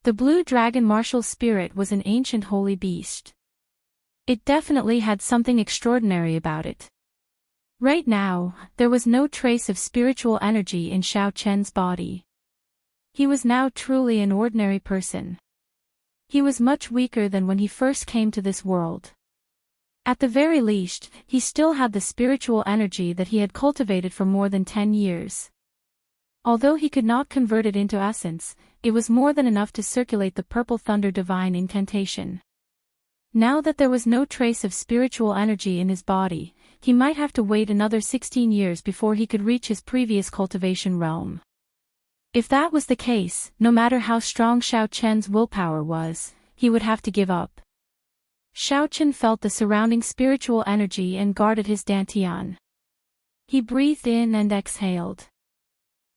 The blue dragon martial spirit was an ancient holy beast. It definitely had something extraordinary about it. Right now, there was no trace of spiritual energy in Xiaochen's body. He was now truly an ordinary person. He was much weaker than when he first came to this world. At the very least, he still had the spiritual energy that he had cultivated for more than 10 years. Although he could not convert it into essence, it was more than enough to circulate the purple thunder divine incantation. Now that there was no trace of spiritual energy in his body, he might have to wait another 16 years before he could reach his previous cultivation realm. If that was the case, no matter how strong Xiaochen's willpower was, he would have to give up. Xiaochen felt the surrounding spiritual energy and guarded his dantian. He breathed in and exhaled.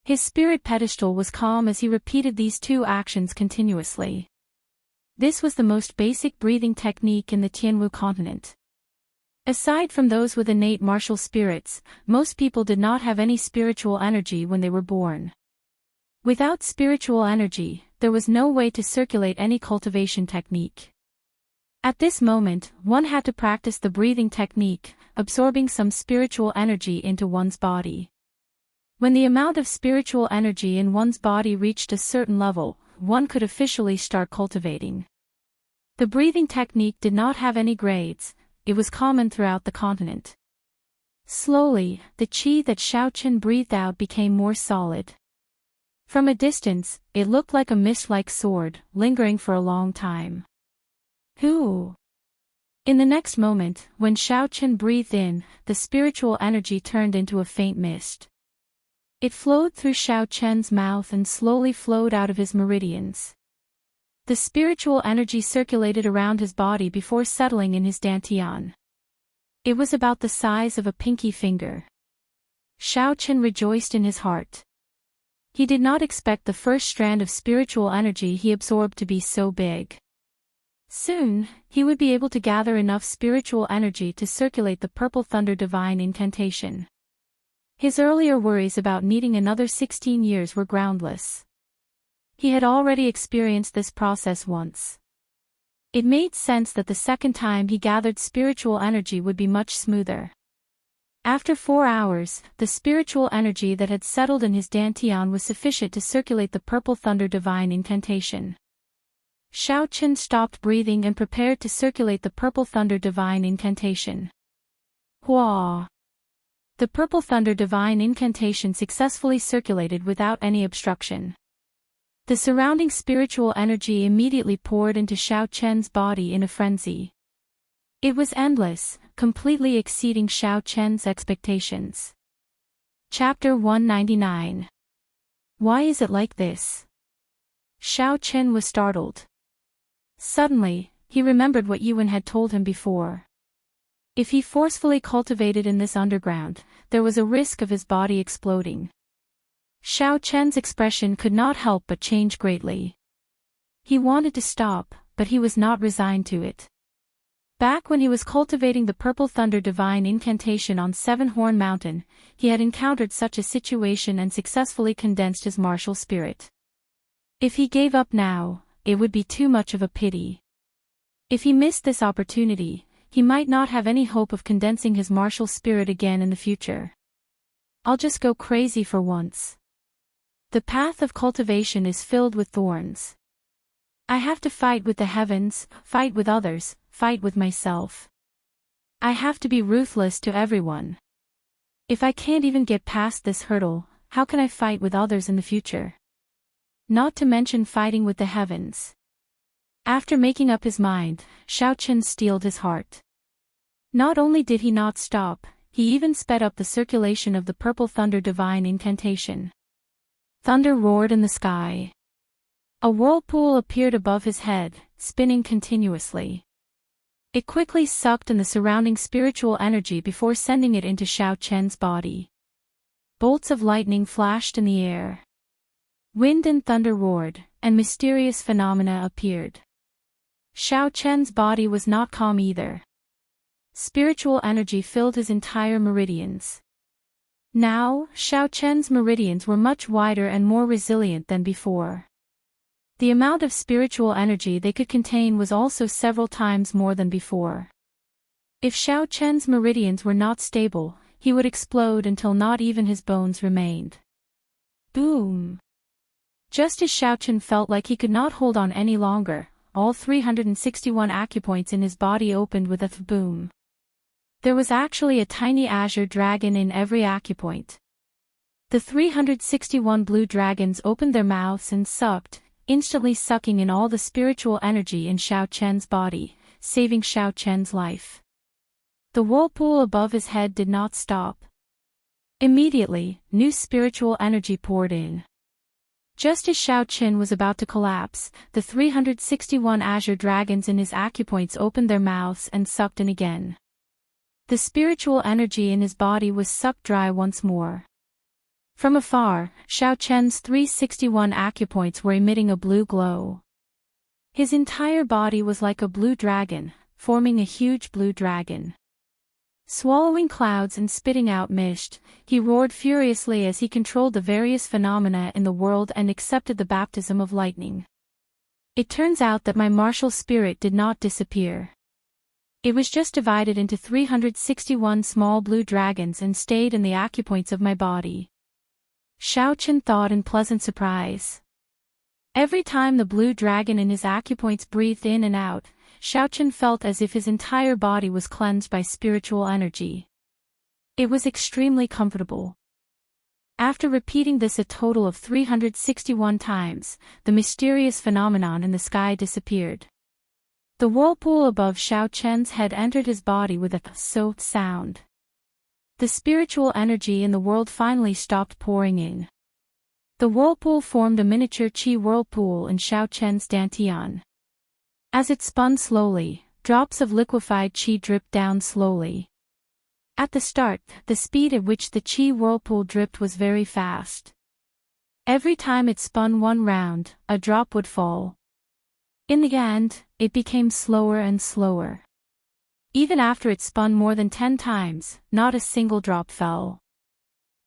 His spirit pedestal was calm as he repeated these two actions continuously. This was the most basic breathing technique in the Tianwu continent. Aside from those with innate martial spirits, most people did not have any spiritual energy when they were born. Without spiritual energy, there was no way to circulate any cultivation technique. At this moment, one had to practice the breathing technique, absorbing some spiritual energy into one's body. When the amount of spiritual energy in one's body reached a certain level, one could officially start cultivating. The breathing technique did not have any grades, it was common throughout the continent. Slowly, the qi that Xiaochen breathed out became more solid. From a distance, it looked like a mist-like sword, lingering for a long time. Who? In the next moment, when Xiaochen breathed in, the spiritual energy turned into a faint mist. It flowed through Xiaochen's mouth and slowly flowed out of his meridians. The spiritual energy circulated around his body before settling in his dantian. It was about the size of a pinky finger. Xiaochen rejoiced in his heart. He did not expect the first strand of spiritual energy he absorbed to be so big. Soon, he would be able to gather enough spiritual energy to circulate the Purple Thunder Divine Incantation. His earlier worries about needing another 16 years were groundless. He had already experienced this process once. It made sense that the second time he gathered spiritual energy would be much smoother. After 4 hours, the spiritual energy that had settled in his dantian was sufficient to circulate the Purple Thunder Divine Incantation. Xiaochen stopped breathing and prepared to circulate the Purple Thunder Divine Incantation. Hua! The Purple Thunder Divine Incantation successfully circulated without any obstruction. The surrounding spiritual energy immediately poured into Xiaochen's body in a frenzy. It was endless, completely exceeding Xiaochen's expectations. Chapter 199. Why is it like this? Xiaochen was startled. Suddenly, he remembered what Yuan had told him before. If he forcefully cultivated in this underground, there was a risk of his body exploding. Xiaochen's expression could not help but change greatly. He wanted to stop, but he was not resigned to it. Back when he was cultivating the Purple Thunder Divine Incantation on Seven Horn Mountain, he had encountered such a situation and successfully condensed his martial spirit. If he gave up now, it would be too much of a pity. If he missed this opportunity, he might not have any hope of condensing his martial spirit again in the future. I'll just go crazy for once. The path of cultivation is filled with thorns. I have to fight with the heavens, fight with others, fight with myself. I have to be ruthless to everyone. If I can't even get past this hurdle, how can I fight with others in the future? Not to mention fighting with the heavens. After making up his mind, Xiaochen steeled his heart. Not only did he not stop, he even sped up the circulation of the Purple Thunder Divine Incantation. Thunder roared in the sky. A whirlpool appeared above his head, spinning continuously. It quickly sucked in the surrounding spiritual energy before sending it into Xiaochen's body. Bolts of lightning flashed in the air. Wind and thunder roared, and mysterious phenomena appeared. Xiaochen's body was not calm either. Spiritual energy filled his entire meridians. Now, Xiaochen's meridians were much wider and more resilient than before. The amount of spiritual energy they could contain was also several times more than before. If Xiaochen's meridians were not stable, he would explode until not even his bones remained. Boom! Just as Xiaochen felt like he could not hold on any longer, all 361 acupoints in his body opened with a boom. There was actually a tiny azure dragon in every acupoint. The 361 blue dragons opened their mouths and sucked, instantly sucking in all the spiritual energy in Xiaochen's body, saving Xiaochen's life. The whirlpool above his head did not stop. Immediately, new spiritual energy poured in. Just as Xiaochen was about to collapse, the 361 azure dragons in his acupoints opened their mouths and sucked in again. The spiritual energy in his body was sucked dry once more. From afar, Xiaochen's 361 acupoints were emitting a blue glow. His entire body was like a blue dragon, forming a huge blue dragon. Swallowing clouds and spitting out mist, he roared furiously as he controlled the various phenomena in the world and accepted the baptism of lightning. It turns out that my martial spirit did not disappear. It was just divided into 361 small blue dragons and stayed in the acupoints of my body. Xiaochen thought in pleasant surprise. Every time the blue dragon in his acupoints breathed in and out, Xiaochen felt as if his entire body was cleansed by spiritual energy. It was extremely comfortable. After repeating this a total of 361 times, the mysterious phenomenon in the sky disappeared. The whirlpool above Xiaochen's head entered his body with a "so" sound. The spiritual energy in the world finally stopped pouring in. The whirlpool formed a miniature qi whirlpool in Xiaochen's dantian. As it spun slowly, drops of liquefied qi dripped down slowly. At the start, the speed at which the qi whirlpool dripped was very fast. Every time it spun one round, a drop would fall. In the end, it became slower and slower. Even after it spun more than 10 times, not a single drop fell.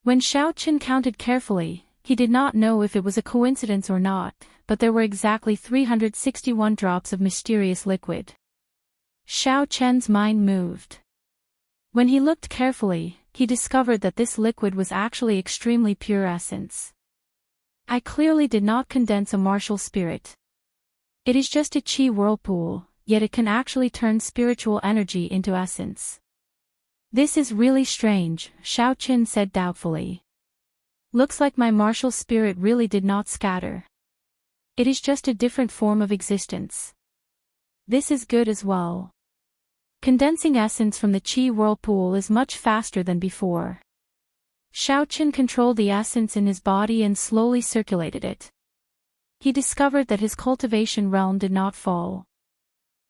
When Xiaochen counted carefully, he did not know if it was a coincidence or not, but there were exactly 361 drops of mysterious liquid. Xiaochen's mind moved. When he looked carefully, he discovered that this liquid was actually extremely pure essence. I clearly did not condense a martial spirit. It is just a qi whirlpool, yet it can actually turn spiritual energy into essence. This is really strange, Xiaochen said doubtfully. Looks like my martial spirit really did not scatter. It is just a different form of existence. This is good as well. Condensing essence from the qi whirlpool is much faster than before. Xiaochen controlled the essence in his body and slowly circulated it. He discovered that his cultivation realm did not fall.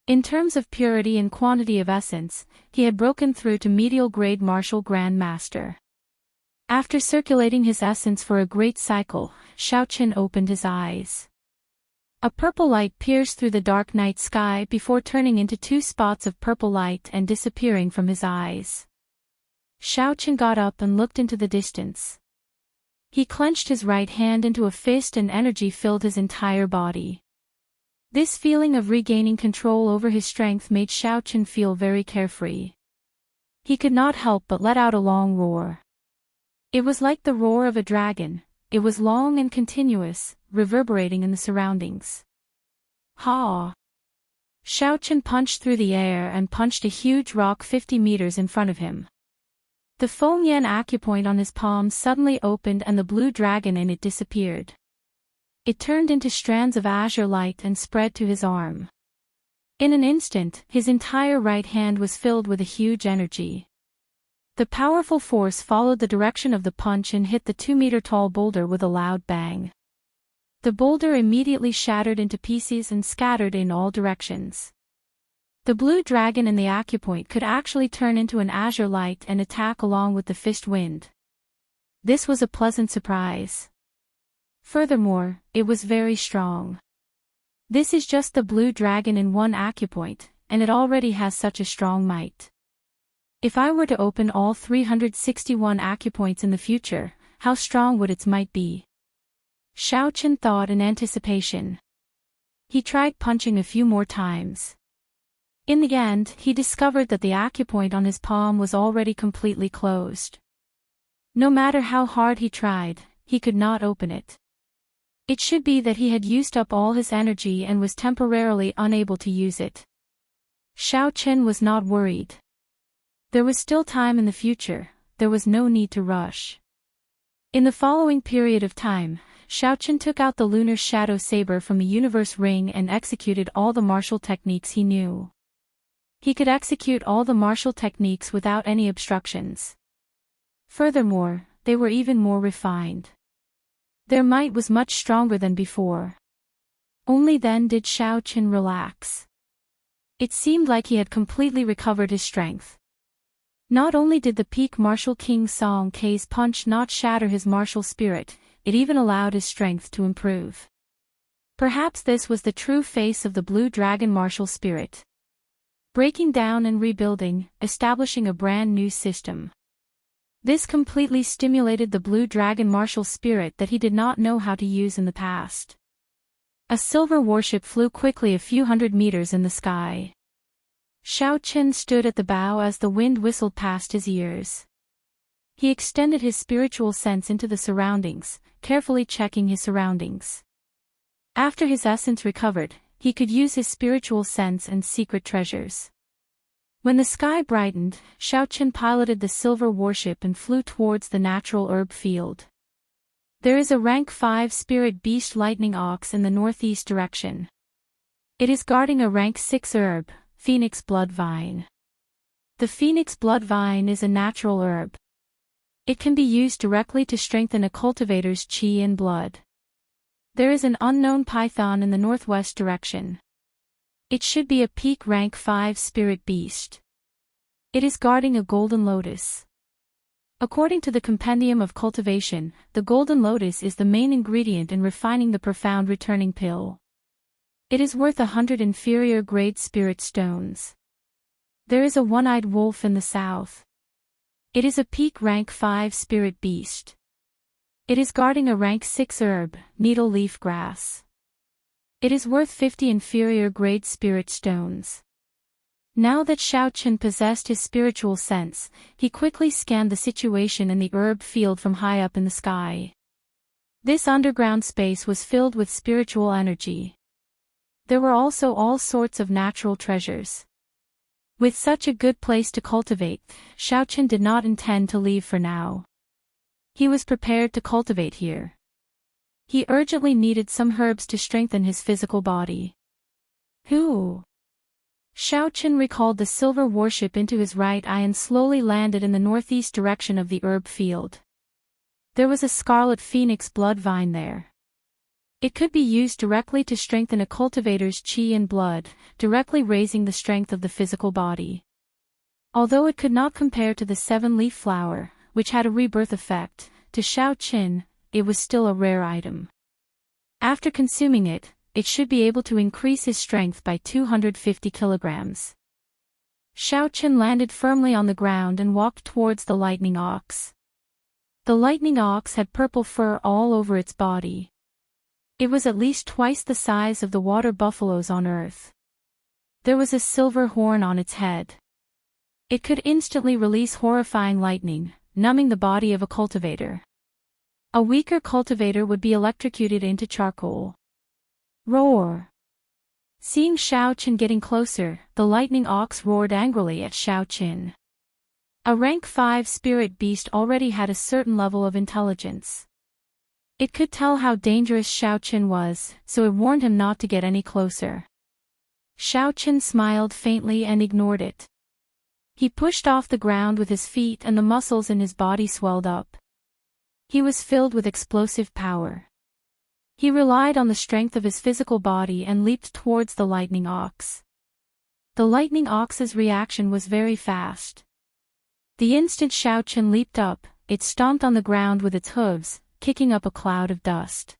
In terms of purity and quantity of essence, he had broken through to medial grade martial Grand Master. After circulating his essence for a great cycle, Xiaochen opened his eyes. A purple light pierced through the dark night sky before turning into 2 spots of purple light and disappearing from his eyes. Xiaochen got up and looked into the distance. He clenched his right hand into a fist and energy filled his entire body. This feeling of regaining control over his strength made Xiaochen feel very carefree. He could not help but let out a long roar. It was like the roar of a dragon. It was long and continuous, reverberating in the surroundings. Ha! Xiaochen punched through the air and punched a huge rock 50 meters in front of him. The Fengyan acupoint on his palm suddenly opened and the blue dragon in it disappeared. It turned into strands of azure light and spread to his arm. In an instant, his entire right hand was filled with a huge energy. The powerful force followed the direction of the punch and hit the 2-meter-tall boulder with a loud bang. The boulder immediately shattered into pieces and scattered in all directions. The blue dragon in the acupoint could actually turn into an azure light and attack along with the fist wind. This was a pleasant surprise. Furthermore, it was very strong. This is just the blue dragon in one acupoint, and it already has such a strong might. If I were to open all 361 acupoints in the future, how strong would its might be? Xiaochen thought in anticipation. He tried punching a few more times. In the end, he discovered that the acupoint on his palm was already completely closed. No matter how hard he tried, he could not open it. It should be that he had used up all his energy and was temporarily unable to use it. Xiaochen was not worried. There was still time in the future, there was no need to rush. In the following period of time, Xiaochen took out the lunar shadow saber from the universe ring and executed all the martial techniques he knew. He could execute all the martial techniques without any obstructions. Furthermore, they were even more refined. Their might was much stronger than before. Only then did Xiaochen relax. It seemed like he had completely recovered his strength. Not only did the peak martial King Song K's punch not shatter his martial spirit, it even allowed his strength to improve. Perhaps this was the true face of the blue dragon martial spirit. Breaking down and rebuilding, establishing a brand new system. This completely stimulated the blue dragon martial spirit that he did not know how to use in the past. A silver warship flew quickly a few hundred meters in the sky. Xiaochen stood at the bow as the wind whistled past his ears. He extended his spiritual sense into the surroundings, carefully checking his surroundings. After his essence recovered, he could use his spiritual sense and secret treasures. When the sky brightened, Xiaoqin piloted the silver warship and flew towards the natural herb field. There is a rank 5 spirit beast lightning ox in the northeast direction. It is guarding a rank 6 herb, phoenix blood vine. The phoenix blood vine is a natural herb. It can be used directly to strengthen a cultivator's qi and blood. There is an unknown python in the northwest direction. It should be a peak rank 5 spirit beast. It is guarding a golden lotus. According to the Compendium of Cultivation, the golden lotus is the main ingredient in refining the profound returning pill. It is worth 100 inferior grade spirit stones. There is a one-eyed wolf in the south. It is a peak rank 5 spirit beast. It is guarding a rank 6 herb, needle leaf grass. It is worth 50 inferior grade spirit stones. Now that Xiaoqin possessed his spiritual sense, he quickly scanned the situation in the herb field from high up in the sky. This underground space was filled with spiritual energy. There were also all sorts of natural treasures. With such a good place to cultivate, Xiaoqin did not intend to leave for now. He was prepared to cultivate here. He urgently needed some herbs to strengthen his physical body. Xiaoqin recalled the silver warship into his right eye and slowly landed in the northeast direction of the herb field. There was a scarlet phoenix blood vine there. It could be used directly to strengthen a cultivator's qi and blood, directly raising the strength of the physical body. Although it could not compare to the 7-leaf flower, which had a rebirth effect, to Xiaoqin, it was still a rare item. After consuming it, it should be able to increase his strength by 250 kilograms. Xiaoqin landed firmly on the ground and walked towards the lightning ox. The lightning ox had purple fur all over its body. It was at least twice the size of the water buffaloes on Earth. There was a silver horn on its head. It could instantly release horrifying lightning, numbing the body of a cultivator. A weaker cultivator would be electrocuted into charcoal. Roar! Seeing Xiaoqin getting closer, the lightning ox roared angrily at Xiaoqin. A rank 5 spirit beast already had a certain level of intelligence. It could tell how dangerous Xiaoqin was, so it warned him not to get any closer. Xiaoqin smiled faintly and ignored it. He pushed off the ground with his feet and the muscles in his body swelled up. He was filled with explosive power. He relied on the strength of his physical body and leaped towards the lightning ox. The lightning ox's reaction was very fast. The instant Xiaoqin leaped up, it stomped on the ground with its hooves, kicking up a cloud of dust.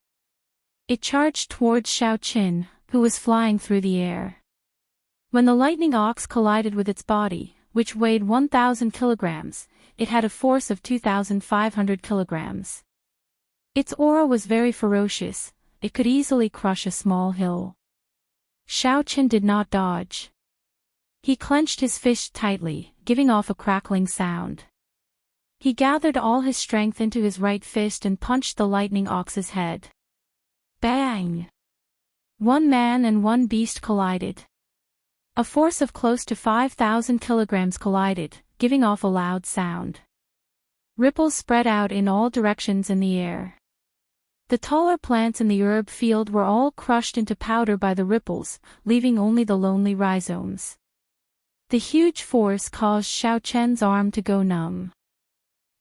It charged towards Xiaoqin, who was flying through the air. When the lightning ox collided with its body, which weighed 1,000 kilograms, it had a force of 2,500 kilograms. Its aura was very ferocious, it could easily crush a small hill. Xiaoqin did not dodge. He clenched his fist tightly, giving off a crackling sound. He gathered all his strength into his right fist and punched the lightning ox's head. Bang! One man and one beast collided. A force of close to 5,000 kilograms collided, giving off a loud sound. Ripples spread out in all directions in the air. The taller plants in the herb field were all crushed into powder by the ripples, leaving only the lonely rhizomes. The huge force caused Xiaoqin's arm to go numb.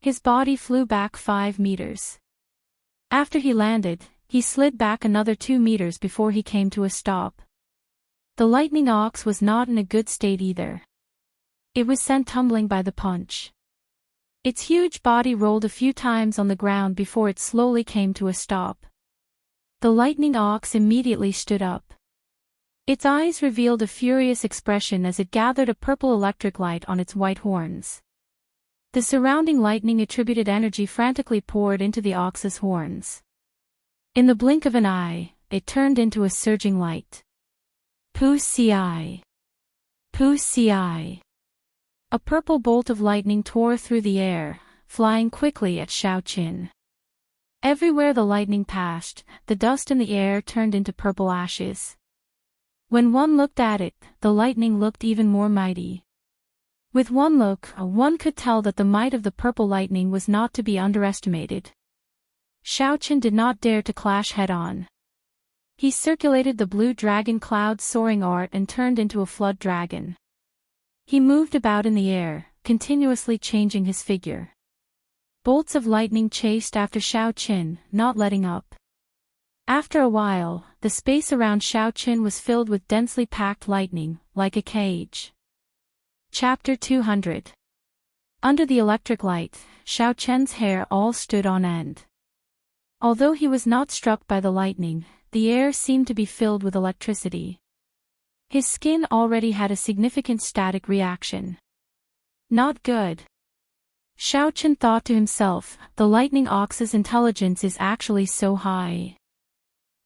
His body flew back 5 meters. After he landed, he slid back another 2 meters before he came to a stop. The lightning ox was not in a good state either. It was sent tumbling by the punch. Its huge body rolled a few times on the ground before it slowly came to a stop. The lightning ox immediately stood up. Its eyes revealed a furious expression as it gathered a purple electric light on its white horns. The surrounding lightning attributed energy frantically poured into the ox's horns. In the blink of an eye, it turned into a surging light. Pu-ci! Pu-ci! A purple bolt of lightning tore through the air, flying quickly at Xiaoqin. Everywhere the lightning passed, the dust in the air turned into purple ashes. When one looked at it, the lightning looked even more mighty. With one look, one could tell that the might of the purple lightning was not to be underestimated. Xiaoqin did not dare to clash head-on. He circulated the blue dragon cloud's soaring art and turned into a flood dragon. He moved about in the air, continuously changing his figure. Bolts of lightning chased after Xiaoqin, not letting up. After a while, the space around Xiaoqin was filled with densely packed lightning, like a cage. Chapter 200. Under the electric light, Xiaoqin's hair all stood on end. Although he was not struck by the lightning, the air seemed to be filled with electricity. His skin already had a significant static reaction. Not good. Xiaoqin thought to himself, the lightning ox's intelligence is actually so high.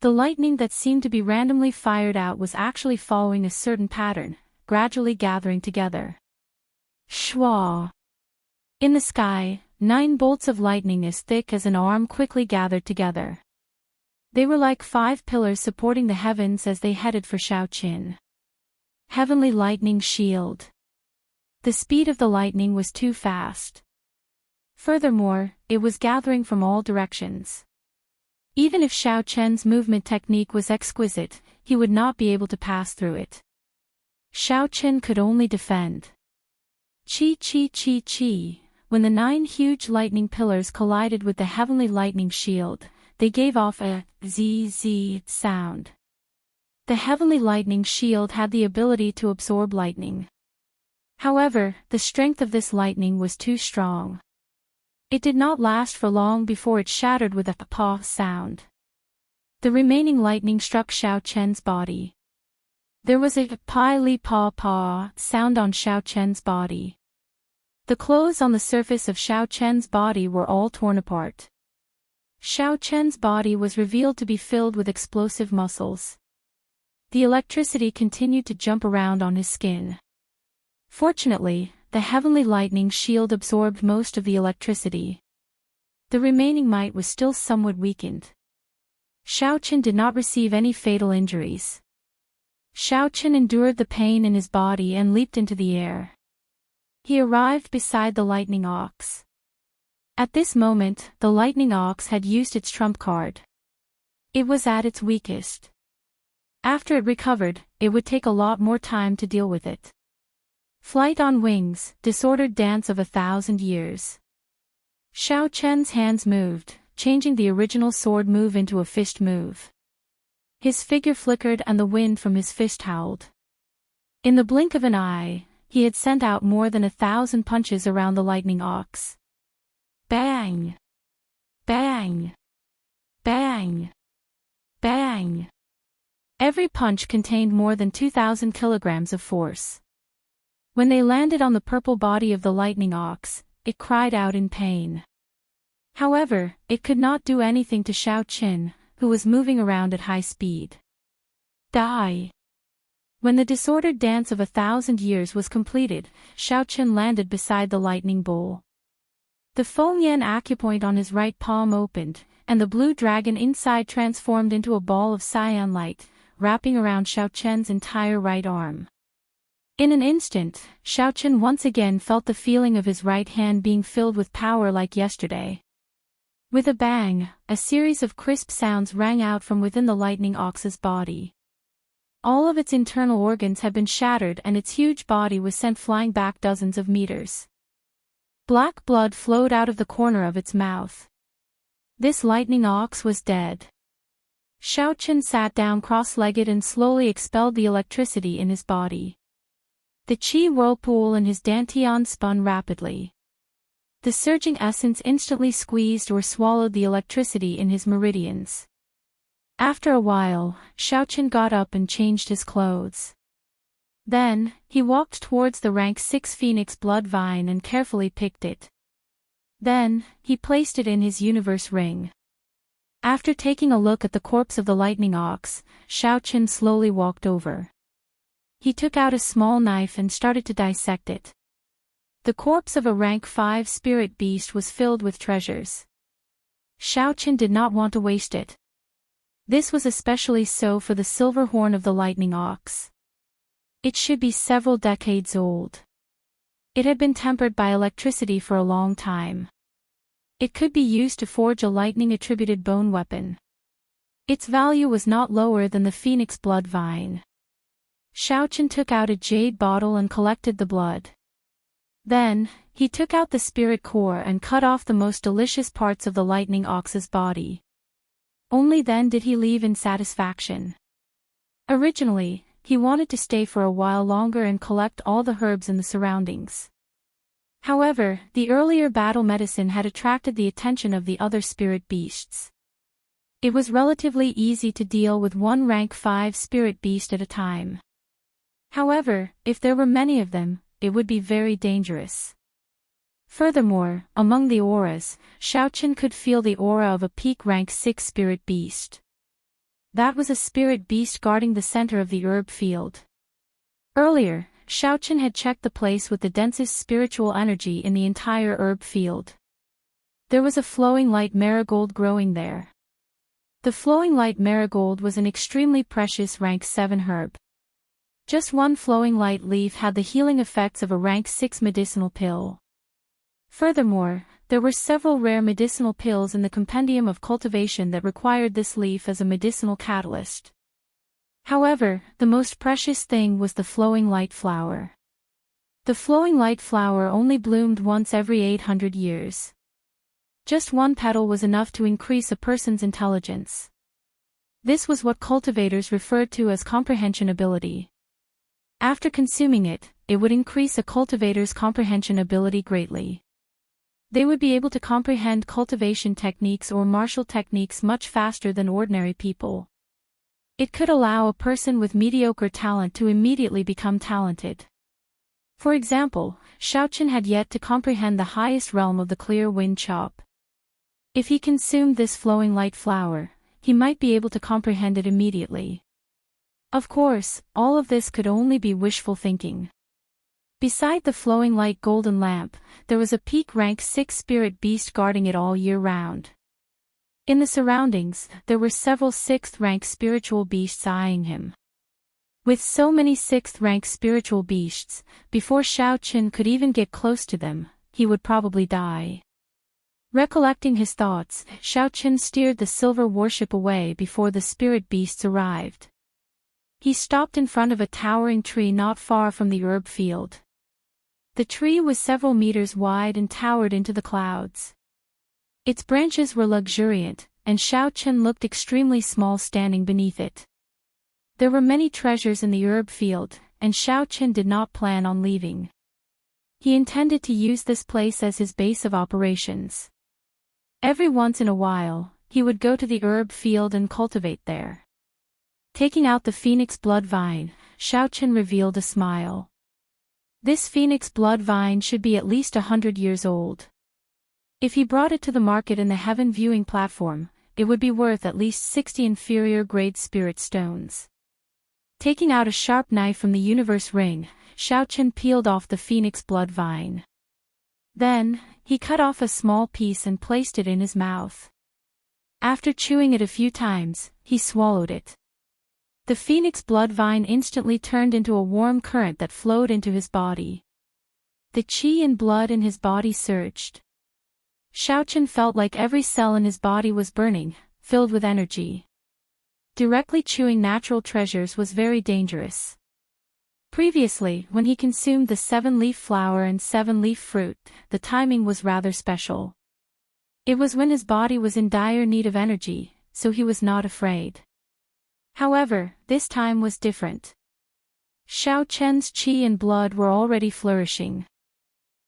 The lightning that seemed to be randomly fired out was actually following a certain pattern, gradually gathering together. Shwa! In the sky, 9 bolts of lightning as thick as an arm quickly gathered together. They were like 5 pillars supporting the heavens as they headed for Xiaoqin. Heavenly lightning shield. The speed of the lightning was too fast. Furthermore, it was gathering from all directions. Even if Xiaoqin's movement technique was exquisite, he would not be able to pass through it. Xiaoqin could only defend. Chi chi chi chi. When the 9 huge lightning pillars collided with the heavenly lightning shield, they gave off a zzz sound. The heavenly lightning shield had the ability to absorb lightning. However, the strength of this lightning was too strong. It did not last for long before it shattered with a pa sound. The remaining lightning struck Xiaoqin's body. There was a pi li pa pa sound on Xiaoqin's body. The clothes on the surface of Xiaoqin's body were all torn apart. Xiaoqin's body was revealed to be filled with explosive muscles. The electricity continued to jump around on his skin. Fortunately, the heavenly lightning shield absorbed most of the electricity. The remaining might was still somewhat weakened. Xiaoqin did not receive any fatal injuries. Xiaoqin endured the pain in his body and leaped into the air. He arrived beside the lightning ox. At this moment, the lightning ox had used its trump card. It was at its weakest. After it recovered, it would take a lot more time to deal with it. Flight on wings, disordered dance of 1,000 years. Xiaoqin's hands moved, changing the original sword move into a fist move. His figure flickered and the wind from his fist howled. In the blink of an eye, he had sent out more than 1,000 punches around the lightning ox. Bang! Bang! Bang! Bang! Every punch contained more than 2,000 kilograms of force. When they landed on the purple body of the lightning ox, it cried out in pain. However, it could not do anything to Xiaoqin, who was moving around at high speed. Die! When the disordered dance of 1,000 years was completed, Xiaoqin landed beside the lightning bowl. The Fengyan acupoint on his right palm opened, and the blue dragon inside transformed into a ball of cyan light, wrapping around Xiaoqin's entire right arm. In an instant, Xiaoqin once again felt the feeling of his right hand being filled with power like yesterday. With a bang, a series of crisp sounds rang out from within the lightning ox's body. All of its internal organs had been shattered and its huge body was sent flying back dozens of meters. Black blood flowed out of the corner of its mouth. This lightning ox was dead. Xiaoqin sat down cross-legged and slowly expelled the electricity in his body. The qi whirlpool in his dantian spun rapidly. The surging essence instantly squeezed or swallowed the electricity in his meridians. After a while, Xiaoqin got up and changed his clothes. Then, he walked towards the rank 6 phoenix blood vine and carefully picked it. Then, he placed it in his universe ring. After taking a look at the corpse of the lightning ox, Xiaoqin slowly walked over. He took out a small knife and started to dissect it. The corpse of a rank 5 spirit beast was filled with treasures. Xiaoqin did not want to waste it. This was especially so for the silver horn of the lightning ox. It should be several decades old. It had been tempered by electricity for a long time. It could be used to forge a lightning-attributed bone weapon. Its value was not lower than the phoenix blood vine. Xiaochen took out a jade bottle and collected the blood. Then, he took out the spirit core and cut off the most delicious parts of the lightning ox's body. Only then did he leave in satisfaction. Originally, he wanted to stay for a while longer and collect all the herbs in the surroundings. However, the earlier battle medicine had attracted the attention of the other spirit beasts. It was relatively easy to deal with one rank 5 spirit beast at a time. However, if there were many of them, it would be very dangerous. Furthermore, among the auras, Xiaochen could feel the aura of a peak rank 6 spirit beast. That was a spirit beast guarding the center of the herb field. Earlier, Xiaochen had checked the place with the densest spiritual energy in the entire herb field. There was a flowing light marigold growing there. The flowing light marigold was an extremely precious rank 7 herb. Just one flowing light leaf had the healing effects of a rank 6 medicinal pill. Furthermore, there were several rare medicinal pills in the compendium of cultivation that required this leaf as a medicinal catalyst. However, the most precious thing was the flowing light flower. The flowing light flower only bloomed once every 800 years. Just one petal was enough to increase a person's intelligence. This was what cultivators referred to as comprehension ability. After consuming it, it would increase a cultivator's comprehension ability greatly. They would be able to comprehend cultivation techniques or martial techniques much faster than ordinary people. It could allow a person with mediocre talent to immediately become talented. For example, Xiaochen had yet to comprehend the highest realm of the clear wind chop. If he consumed this flowing light flower, he might be able to comprehend it immediately. Of course, all of this could only be wishful thinking. Beside the flowing light golden lamp, there was a peak rank 6 spirit beast guarding it all year round. In the surroundings, there were several 6th rank spiritual beasts eyeing him. With so many 6th rank spiritual beasts, before Xiaochen could even get close to them, he would probably die. Recollecting his thoughts, Xiaochen steered the silver warship away before the spirit beasts arrived. He stopped in front of a towering tree not far from the herb field. The tree was several meters wide and towered into the clouds. Its branches were luxuriant, and Xiaochen looked extremely small standing beneath it. There were many treasures in the herb field, and Xiaochen did not plan on leaving. He intended to use this place as his base of operations. Every once in a while, he would go to the herb field and cultivate there. Taking out the phoenix blood vine, Xiaochen revealed a smile. This phoenix blood vine should be at least 100 years old. If he brought it to the market in the heaven viewing platform, it would be worth at least 60 inferior grade spirit stones. Taking out a sharp knife from the universe ring, Xiaochen peeled off the phoenix blood vine. Then, he cut off a small piece and placed it in his mouth. After chewing it a few times, he swallowed it. The phoenix blood vine instantly turned into a warm current that flowed into his body. The qi and blood in his body surged. Xiaochen felt like every cell in his body was burning, filled with energy. Directly chewing natural treasures was very dangerous. Previously, when he consumed the 7-leaf flower and 7-leaf fruit, the timing was rather special. It was when his body was in dire need of energy, so he was not afraid. However, this time was different. Xiaochen's qi and blood were already flourishing.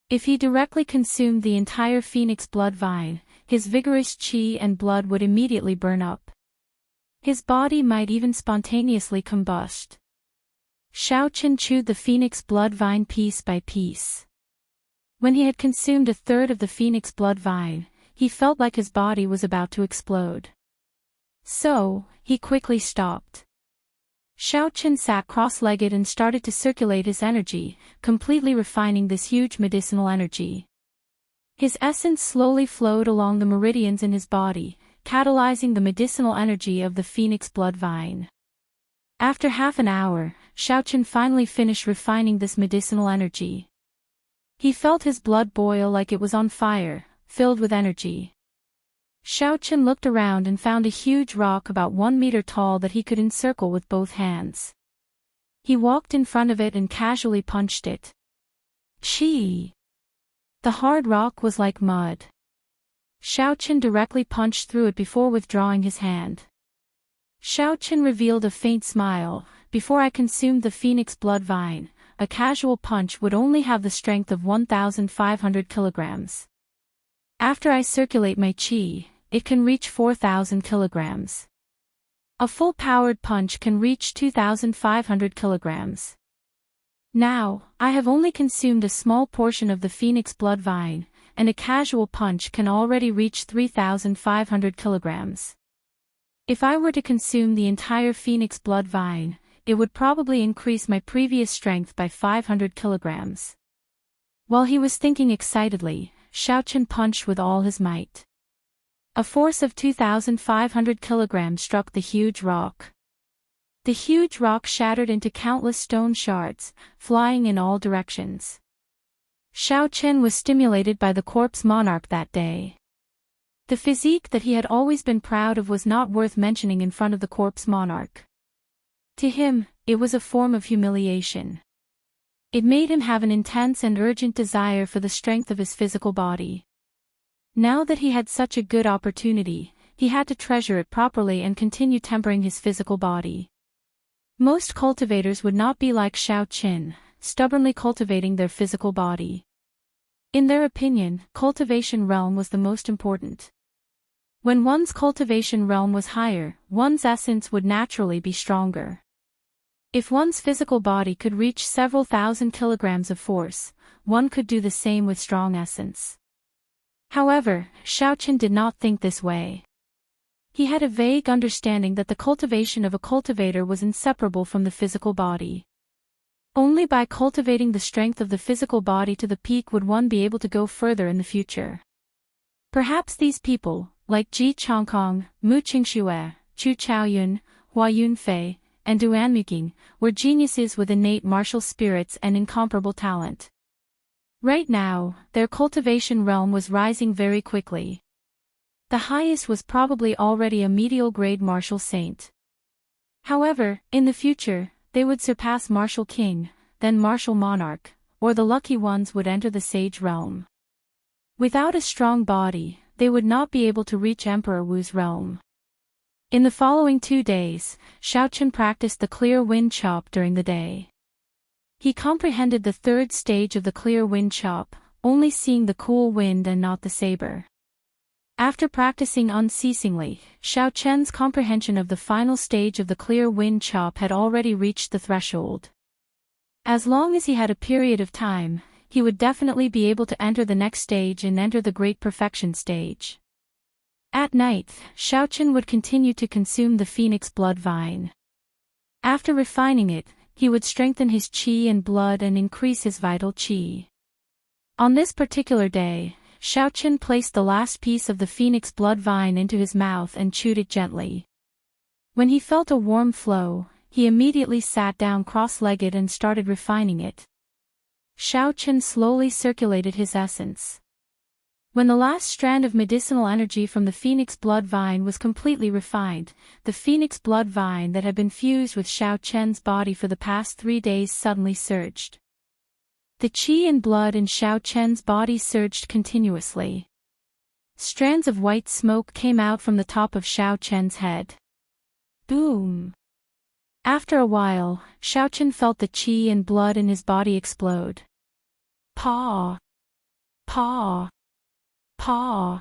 If he directly consumed the entire phoenix blood vine, his vigorous qi and blood would immediately burn up. His body might even spontaneously combust. Xiaochen chewed the phoenix blood vine piece by piece. When he had consumed a third of the phoenix blood vine, he felt like his body was about to explode. So, he quickly stopped. Xiaochen sat cross-legged and started to circulate his energy, completely refining this huge medicinal energy. His essence slowly flowed along the meridians in his body, catalyzing the medicinal energy of the phoenix blood vine. After half an hour, Xiaochen finally finished refining this medicinal energy. He felt his blood boil like it was on fire, filled with energy. Xiaochen looked around and found a huge rock about 1 meter tall that he could encircle with both hands. He walked in front of it and casually punched it. Chi! The hard rock was like mud. Xiaochen directly punched through it before withdrawing his hand. Xiaochen revealed a faint smile. Before I consumed the phoenix blood vine, a casual punch would only have the strength of 1,500 kilograms. After I circulate my qi, it can reach 4,000 kilograms. A full-powered punch can reach 2,500 kilograms. Now, I have only consumed a small portion of the phoenix blood vine, and a casual punch can already reach 3,500 kilograms. If I were to consume the entire phoenix blood vine, it would probably increase my previous strength by 500 kilograms. While he was thinking excitedly, Xiaochen punched with all his might. A force of 2,500 kilograms struck the huge rock. The huge rock shattered into countless stone shards, flying in all directions. Xiaochen was stimulated by the corpse monarch that day. The physique that he had always been proud of was not worth mentioning in front of the corpse monarch. To him, it was a form of humiliation. It made him have an intense and urgent desire for the strength of his physical body. Now that he had such a good opportunity, he had to treasure it properly and continue tempering his physical body. Most cultivators would not be like Xiaochen, stubbornly cultivating their physical body. In their opinion, cultivation realm was the most important. When one's cultivation realm was higher, one's essence would naturally be stronger. If one's physical body could reach several thousand kilograms of force, one could do the same with strong essence. However, Xiaochen did not think this way. He had a vague understanding that the cultivation of a cultivator was inseparable from the physical body. Only by cultivating the strength of the physical body to the peak would one be able to go further in the future. Perhaps these people, like Ji Chongkong, Mu Qingxue, Chu Chaoyun, Hua Yunfei, and Duan Muqing, were geniuses with innate martial spirits and incomparable talent. Right now, their cultivation realm was rising very quickly. The highest was probably already a medial-grade martial saint. However, in the future, they would surpass martial king, then martial monarch, or the lucky ones would enter the sage realm. Without a strong body, they would not be able to reach Emperor Wu's realm. In the following 2 days, Xiaochen practiced the clear wind chop during the day. He comprehended the 3rd stage of the clear wind chop, only seeing the cool wind and not the saber. After practicing unceasingly, Xiaochen's comprehension of the final stage of the clear wind chop had already reached the threshold. As long as he had a period of time, he would definitely be able to enter the next stage and enter the Great Perfection stage. At night, Xiaochen would continue to consume the phoenix blood vine. After refining it, he would strengthen his qi and blood and increase his vital qi. On this particular day, Xiaochen placed the last piece of the phoenix blood vine into his mouth and chewed it gently. When he felt a warm flow, he immediately sat down cross-legged and started refining it. Xiaochen slowly circulated his essence. When the last strand of medicinal energy from the phoenix blood vine was completely refined, the phoenix blood vine that had been fused with Xiaochen's body for the past 3 days suddenly surged. The qi and blood in Xiaochen's body surged continuously. Strands of white smoke came out from the top of Xiaochen's head. Boom! After a while, Xiaochen felt the qi and blood in his body explode. Paw! Paw! Paw!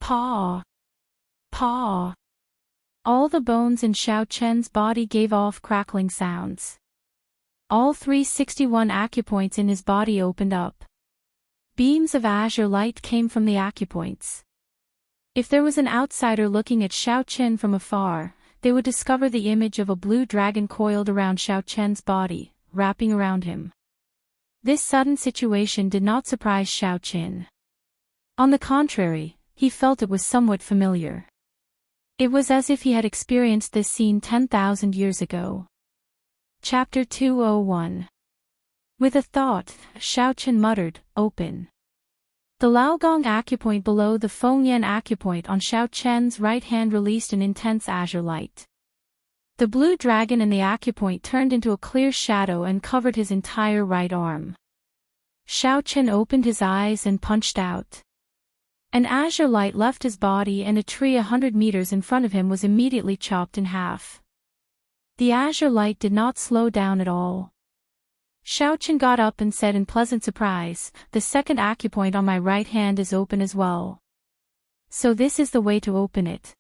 Paw! Paw! All the bones in Xiaochen's body gave off crackling sounds. All 361 acupoints in his body opened up. Beams of azure light came from the acupoints. If there was an outsider looking at Xiaochen from afar, they would discover the image of a blue dragon coiled around Xiaochen's body, wrapping around him. This sudden situation did not surprise Xiaochen. On the contrary, he felt it was somewhat familiar. It was as if he had experienced this scene 10,000 years ago. Chapter 201. With a thought, Xiaoqin muttered, "Open." The Laogong acupoint below the Fengyan acupoint on Xiaoqian's right hand released an intense azure light. The blue dragon in the acupoint turned into a clear shadow and covered his entire right arm. Xiaoqin opened his eyes and punched out. An azure light left his body and a tree 100 meters in front of him was immediately chopped in half. The azure light did not slow down at all. Xiaoqin got up and said in pleasant surprise, "The second acupoint on my right hand is open as well. So this is the way to open it.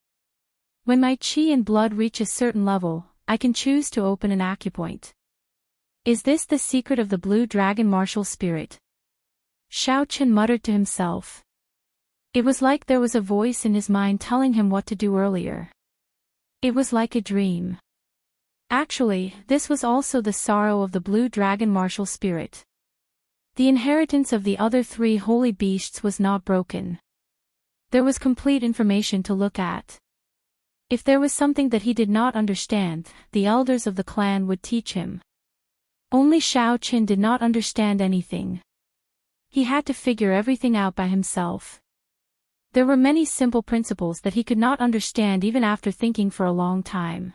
When my qi and blood reach a certain level, I can choose to open an acupoint. Is this the secret of the blue dragon martial spirit?" Xiaoqin muttered to himself. It was like there was a voice in his mind telling him what to do earlier. It was like a dream. Actually, this was also the sorrow of the blue dragon martial spirit. The inheritance of the other three holy beasts was not broken. There was complete information to look at. If there was something that he did not understand, the elders of the clan would teach him. Only Xiaoqin did not understand anything. He had to figure everything out by himself. There were many simple principles that he could not understand even after thinking for a long time.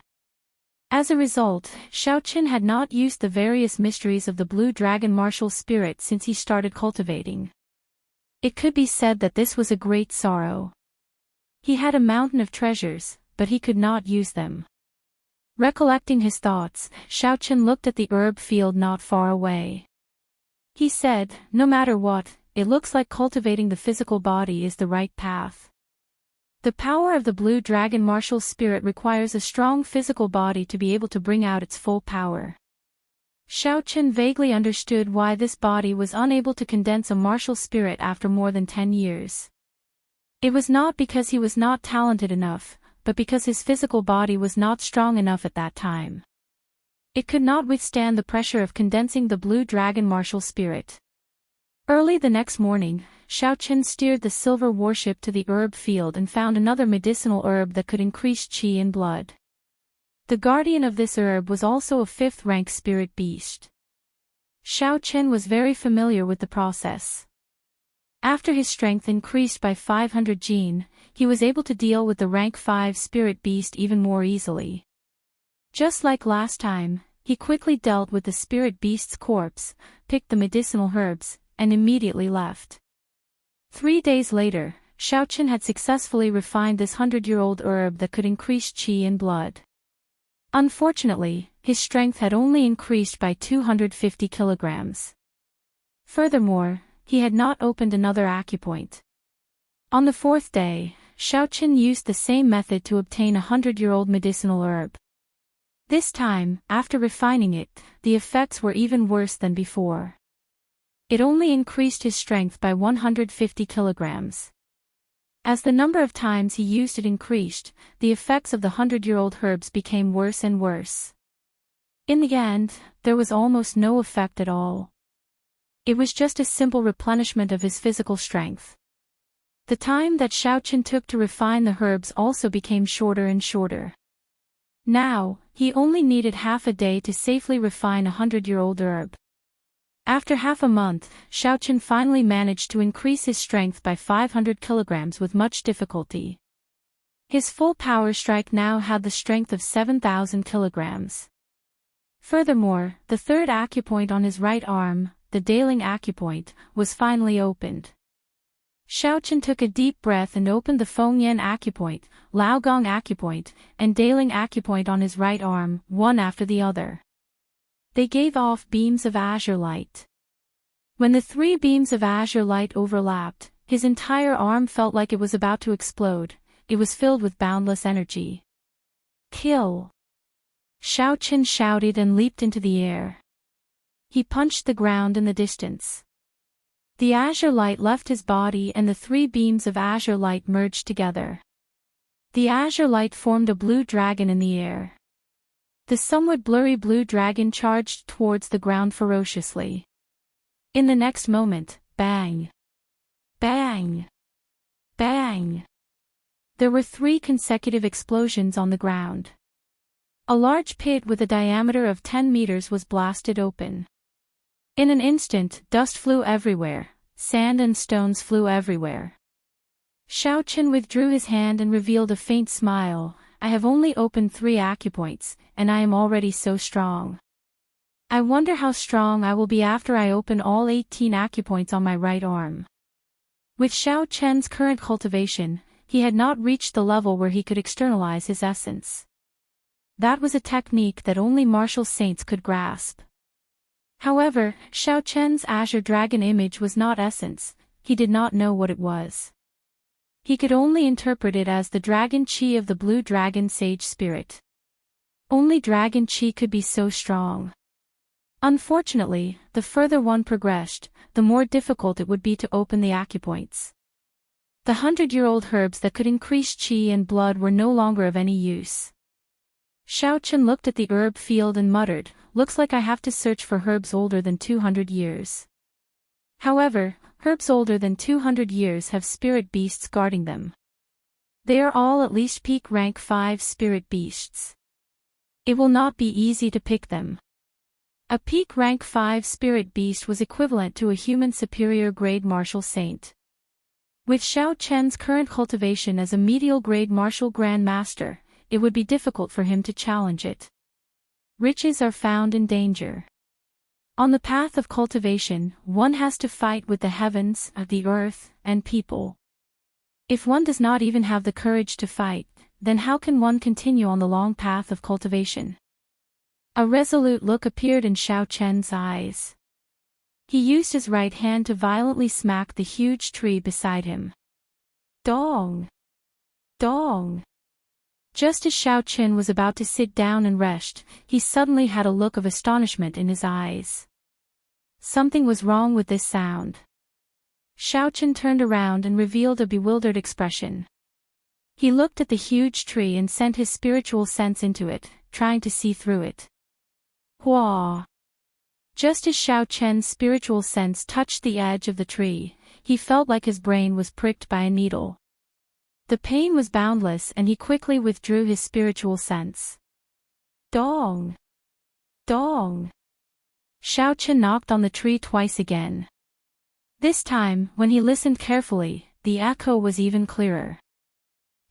As a result, Xiaoqin had not used the various mysteries of the blue dragon martial spirit since he started cultivating. It could be said that this was a great sorrow. He had a mountain of treasures, but he could not use them. Recollecting his thoughts, Xiaoqin looked at the herb field not far away. He said, "No matter what, it looks like cultivating the physical body is the right path. The power of the blue dragon martial spirit requires a strong physical body to be able to bring out its full power." Xiaoqin vaguely understood why this body was unable to condense a martial spirit after more than 10 years. It was not because he was not talented enough, but because his physical body was not strong enough at that time. It could not withstand the pressure of condensing the blue dragon martial spirit. Early the next morning, Xiaoqin steered the silver warship to the herb field and found another medicinal herb that could increase qi and blood. The guardian of this herb was also a 5th-rank spirit beast. Xiaoqin was very familiar with the process. After his strength increased by 500 jin, he was able to deal with the rank 5 spirit beast even more easily. Just like last time, he quickly dealt with the spirit beast's corpse, picked the medicinal herbs, and immediately left. 3 days later, Xiaoqin had successfully refined this 100-year-old herb that could increase qi and blood. Unfortunately, his strength had only increased by 250 kilograms. Furthermore, he had not opened another acupoint. On the 4th day, Xiaoqin used the same method to obtain a 100-year-old medicinal herb. This time, after refining it, the effects were even worse than before. It only increased his strength by 150 kilograms. As the number of times he used it increased, the effects of the 100-year-old herbs became worse and worse. In the end, there was almost no effect at all. It was just a simple replenishment of his physical strength. The time that Xiaoqin took to refine the herbs also became shorter and shorter. Now, he only needed half a day to safely refine a 100-year-old herb. After half a month, Xiaoqin finally managed to increase his strength by 500 kilograms with much difficulty. His full power strike now had the strength of 7,000 kilograms. Furthermore, the 3rd acupoint on his right arm, the Daoist acupoint, was finally opened. Xiaoqin took a deep breath and opened the Fengyan acupoint, Laogong acupoint, and Daoist acupoint on his right arm, one after the other. They gave off beams of azure light. When the 3 beams of azure light overlapped, his entire arm felt like it was about to explode. It was filled with boundless energy. "Kill!" Xiaoqin shouted and leaped into the air. He punched the ground in the distance. The azure light left his body and the 3 beams of azure light merged together. The azure light formed a blue dragon in the air. The somewhat blurry blue dragon charged towards the ground ferociously. In the next moment, bang! Bang! Bang! There were 3 consecutive explosions on the ground. A large pit with a diameter of 10 meters was blasted open. In an instant, dust flew everywhere, sand and stones flew everywhere. Xiaochen withdrew his hand and revealed a faint smile. I have only opened 3 acupoints, and I am already so strong. I wonder how strong I will be after I open all 18 acupoints on my right arm. With Xiaochen's current cultivation, he had not reached the level where he could externalize his essence. That was a technique that only martial saints could grasp. However, Xiaochen's azure dragon image was not essence, he did not know what it was. He could only interpret it as the dragon chi of the blue dragon sage spirit. Only dragon chi could be so strong. Unfortunately, the further one progressed, the more difficult it would be to open the acupoints. The 100-year-old herbs that could increase chi and blood were no longer of any use. Xiaochen looked at the herb field and muttered, "Looks like I have to search for herbs older than 200 years. However, herbs older than 200 years have spirit beasts guarding them. They are all at least peak rank 5 spirit beasts. It will not be easy to pick them." A peak rank 5 spirit beast was equivalent to a human superior grade martial saint. With Xiaochen's current cultivation as a medial grade martial grand master, it would be difficult for him to challenge it. Riches are found in danger. On the path of cultivation, one has to fight with the heavens, the earth, and people. If one does not even have the courage to fight, then how can one continue on the long path of cultivation? A resolute look appeared in Xiaochen's eyes. He used his right hand to violently smack the huge tree beside him. Dong! Dong! Just as Xiaochen was about to sit down and rest, he suddenly had a look of astonishment in his eyes. Something was wrong with this sound. Xiaochen turned around and revealed a bewildered expression. He looked at the huge tree and sent his spiritual sense into it, trying to see through it. Hua! Just as Xiaochen's spiritual sense touched the edge of the tree, he felt like his brain was pricked by a needle. The pain was boundless and he quickly withdrew his spiritual sense. Dong! Dong! Xiaochen knocked on the tree twice again. This time, when he listened carefully, the echo was even clearer.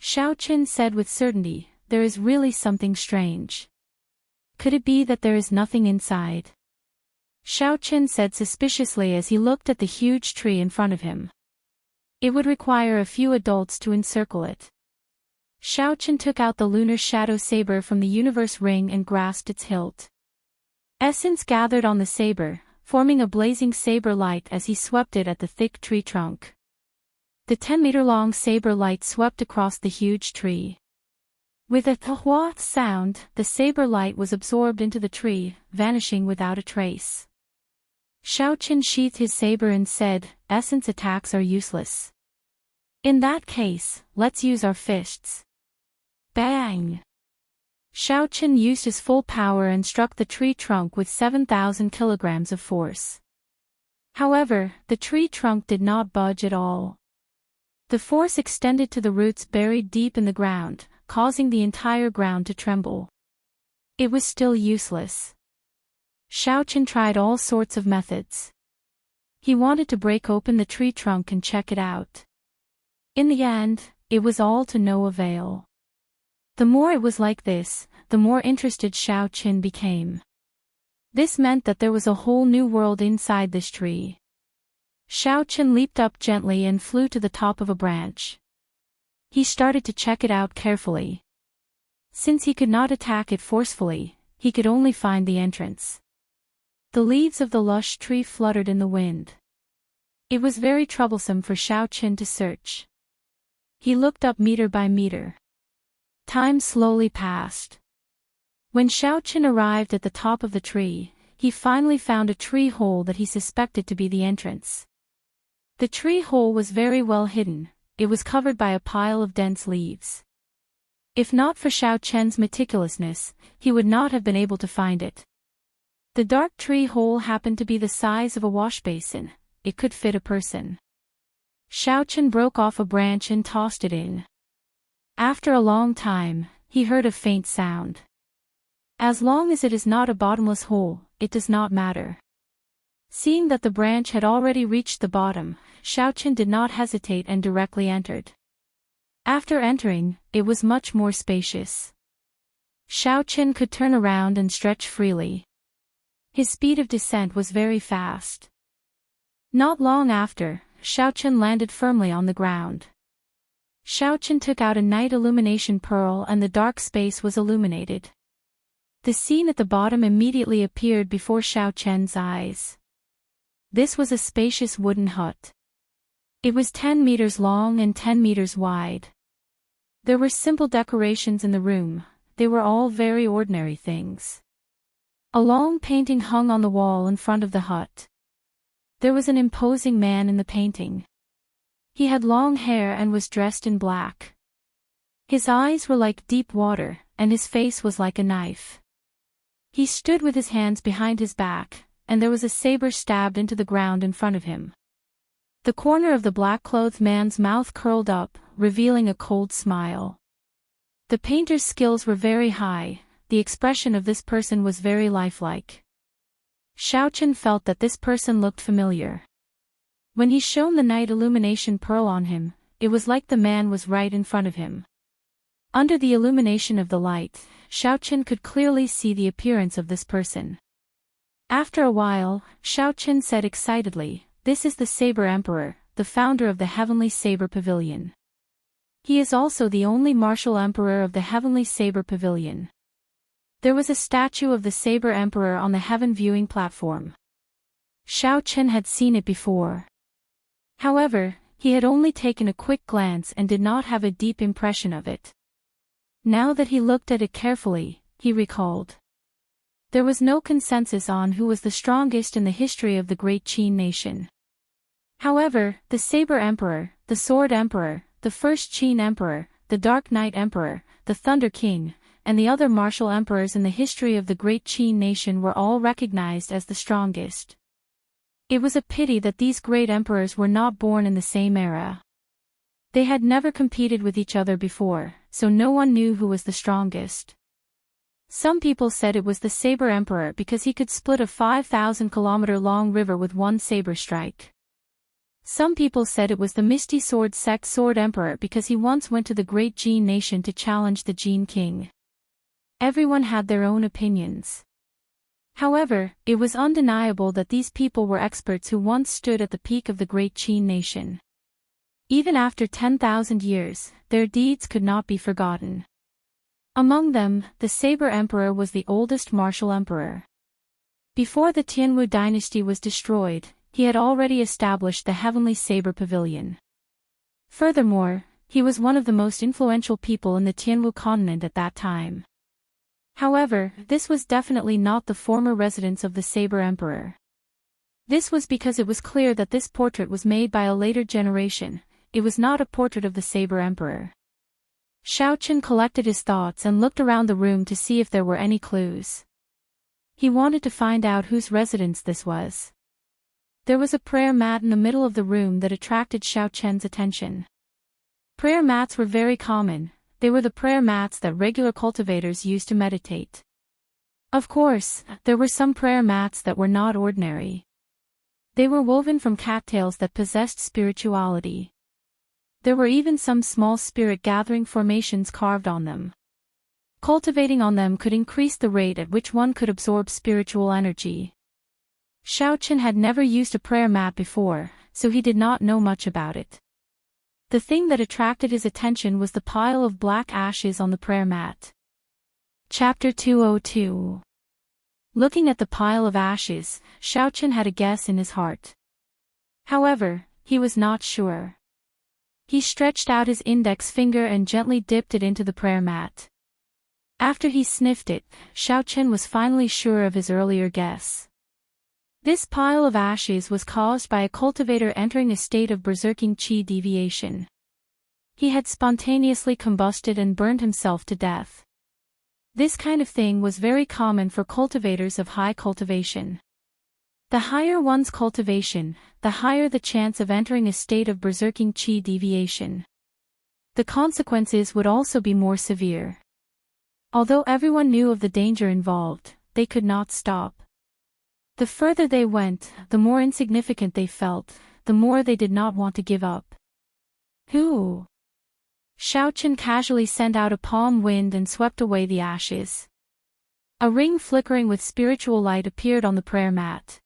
Xiaochen said with certainty, "There is really something strange. Could it be that there is nothing inside?" Xiaochen said suspiciously as he looked at the huge tree in front of him. It would require a few adults to encircle it. Xiaochen took out the lunar shadow saber from the universe ring and grasped its hilt. Essence gathered on the saber, forming a blazing saber light as he swept it at the thick tree trunk. The 10-meter-long saber light swept across the huge tree. With a "thwa" sound, the saber light was absorbed into the tree, vanishing without a trace. Xiaochen sheathed his saber and said, "Essence attacks are useless. In that case, let's use our fists." Bang! Xiaochen used his full power and struck the tree trunk with 7,000 kilograms of force. However, the tree trunk did not budge at all. The force extended to the roots buried deep in the ground, causing the entire ground to tremble. It was still useless. Xiaochen tried all sorts of methods. He wanted to break open the tree trunk and check it out. In the end, it was all to no avail. The more it was like this, the more interested Xiaochen became. This meant that there was a whole new world inside this tree. Xiaochen leaped up gently and flew to the top of a branch. He started to check it out carefully. Since he could not attack it forcefully, he could only find the entrance. The leaves of the lush tree fluttered in the wind. It was very troublesome for Xiaochen to search. He looked up meter by meter. Time slowly passed. When Xiaochen arrived at the top of the tree, he finally found a tree hole that he suspected to be the entrance. The tree hole was very well hidden. It was covered by a pile of dense leaves. If not for Xiaochen's meticulousness, he would not have been able to find it. The dark tree hole happened to be the size of a wash basin. It could fit a person. Xiaochen broke off a branch and tossed it in. After a long time, he heard a faint sound. As long as it is not a bottomless hole, it does not matter. Seeing that the branch had already reached the bottom, Xiaochen did not hesitate and directly entered. After entering, it was much more spacious. Xiaochen could turn around and stretch freely. His speed of descent was very fast. Not long after, Xiaochen landed firmly on the ground. Xiaochen took out a night illumination pearl and the dark space was illuminated. The scene at the bottom immediately appeared before Xiaochen's eyes. This was a spacious wooden hut. It was 10 meters long and 10 meters wide. There were simple decorations in the room, they were all very ordinary things. A long painting hung on the wall in front of the hut. There was an imposing man in the painting. He had long hair and was dressed in black. His eyes were like deep water, and his face was like a knife. He stood with his hands behind his back, and there was a saber stabbed into the ground in front of him. The corner of the black-clothed man's mouth curled up, revealing a cold smile. The painter's skills were very high, the expression of this person was very lifelike. Xiaochen felt that this person looked familiar. When he shone the night illumination pearl on him, it was like the man was right in front of him. Under the illumination of the light, Xiaochen could clearly see the appearance of this person. After a while, Xiaochen said excitedly, "This is the Saber Emperor, the founder of the Heavenly Saber Pavilion. He is also the only martial emperor of the Heavenly Saber Pavilion." There was a statue of the Saber Emperor on the heaven viewing platform. Xiaochen had seen it before. However, he had only taken a quick glance and did not have a deep impression of it. Now that he looked at it carefully, he recalled. There was no consensus on who was the strongest in the history of the great Qin nation. However, the Saber Emperor, the Sword Emperor, the First Qin Emperor, the Dark Knight Emperor, the Thunder King, and the other martial emperors in the history of the great Qin nation were all recognized as the strongest. It was a pity that these great emperors were not born in the same era. They had never competed with each other before, so no one knew who was the strongest. Some people said it was the Saber Emperor because he could split a 5,000-kilometer-long river with one saber strike. Some people said it was the Misty Sword Sect Sword Emperor because he once went to the great Jin nation to challenge the Jin king. Everyone had their own opinions. However, it was undeniable that these people were experts who once stood at the peak of the great Qin nation. Even after 10,000 years, their deeds could not be forgotten. Among them, the Saber Emperor was the oldest martial emperor. Before the Tianwu dynasty was destroyed, he had already established the Heavenly Saber Pavilion. Furthermore, he was one of the most influential people in the Tianwu continent at that time. However, this was definitely not the former residence of the Saber Emperor. This was because it was clear that this portrait was made by a later generation, it was not a portrait of the Saber Emperor. Xiaochen collected his thoughts and looked around the room to see if there were any clues. He wanted to find out whose residence this was. There was a prayer mat in the middle of the room that attracted Xiaochen's attention. Prayer mats were very common. They were the prayer mats that regular cultivators used to meditate. Of course, there were some prayer mats that were not ordinary. They were woven from cattails that possessed spirituality. There were even some small spirit-gathering formations carved on them. Cultivating on them could increase the rate at which one could absorb spiritual energy. Xiaochen had never used a prayer mat before, so he did not know much about it. The thing that attracted his attention was the pile of black ashes on the prayer mat. Chapter 202. Looking at the pile of ashes, Xiaochen had a guess in his heart. However, he was not sure. He stretched out his index finger and gently dipped it into the prayer mat. After he sniffed it, Xiaochen was finally sure of his earlier guess. This pile of ashes was caused by a cultivator entering a state of berserking qi deviation. He had spontaneously combusted and burned himself to death. This kind of thing was very common for cultivators of high cultivation. The higher one's cultivation, the higher the chance of entering a state of berserking qi deviation. The consequences would also be more severe. Although everyone knew of the danger involved, they could not stop. The further they went, the more insignificant they felt, the more they did not want to give up. Who? Xiaochen casually sent out a palm wind and swept away the ashes. A ring flickering with spiritual light appeared on the prayer mat.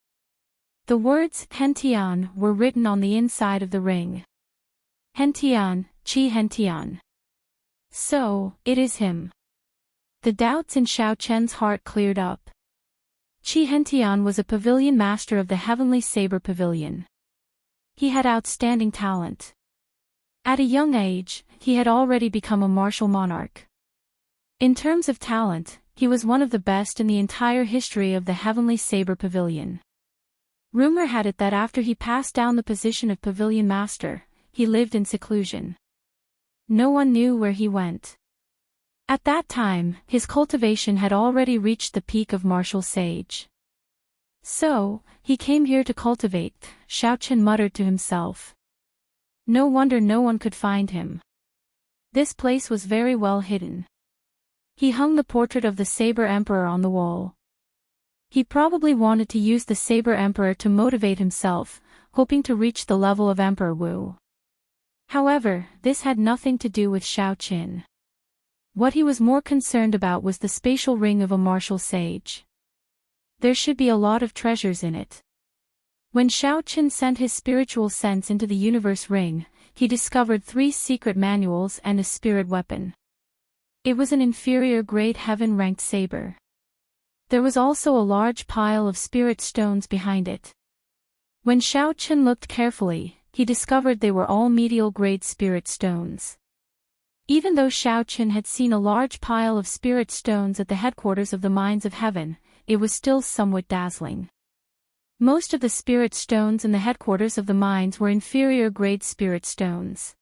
The words Hentian were written on the inside of the ring. Hentian, Qi Hentian. So, it is him. The doubts in Xiaochen's heart cleared up. Qi Hentian was a pavilion master of the Heavenly Saber Pavilion. He had outstanding talent. At a young age, he had already become a martial monarch. In terms of talent, he was one of the best in the entire history of the Heavenly Saber Pavilion. Rumor had it that after he passed down the position of pavilion master, he lived in seclusion. No one knew where he went. At that time, his cultivation had already reached the peak of martial sage. So, he came here to cultivate, Xiaochen muttered to himself. No wonder no one could find him. This place was very well hidden. He hung the portrait of the Saber Emperor on the wall. He probably wanted to use the Saber Emperor to motivate himself, hoping to reach the level of Emperor Wu. However, this had nothing to do with Xiaochen. What he was more concerned about was the spatial ring of a martial sage. There should be a lot of treasures in it. When Xiaochen sent his spiritual sense into the universe ring, he discovered 3 secret manuals and a spirit weapon. It was an inferior grade heaven-ranked saber. There was also a large pile of spirit stones behind it. When Xiaochen looked carefully, he discovered they were all medial grade spirit stones. Even though Xiaochen had seen a large pile of spirit stones at the headquarters of the Mines of Heaven, it was still somewhat dazzling. Most of the spirit stones in the headquarters of the mines were inferior grade spirit stones.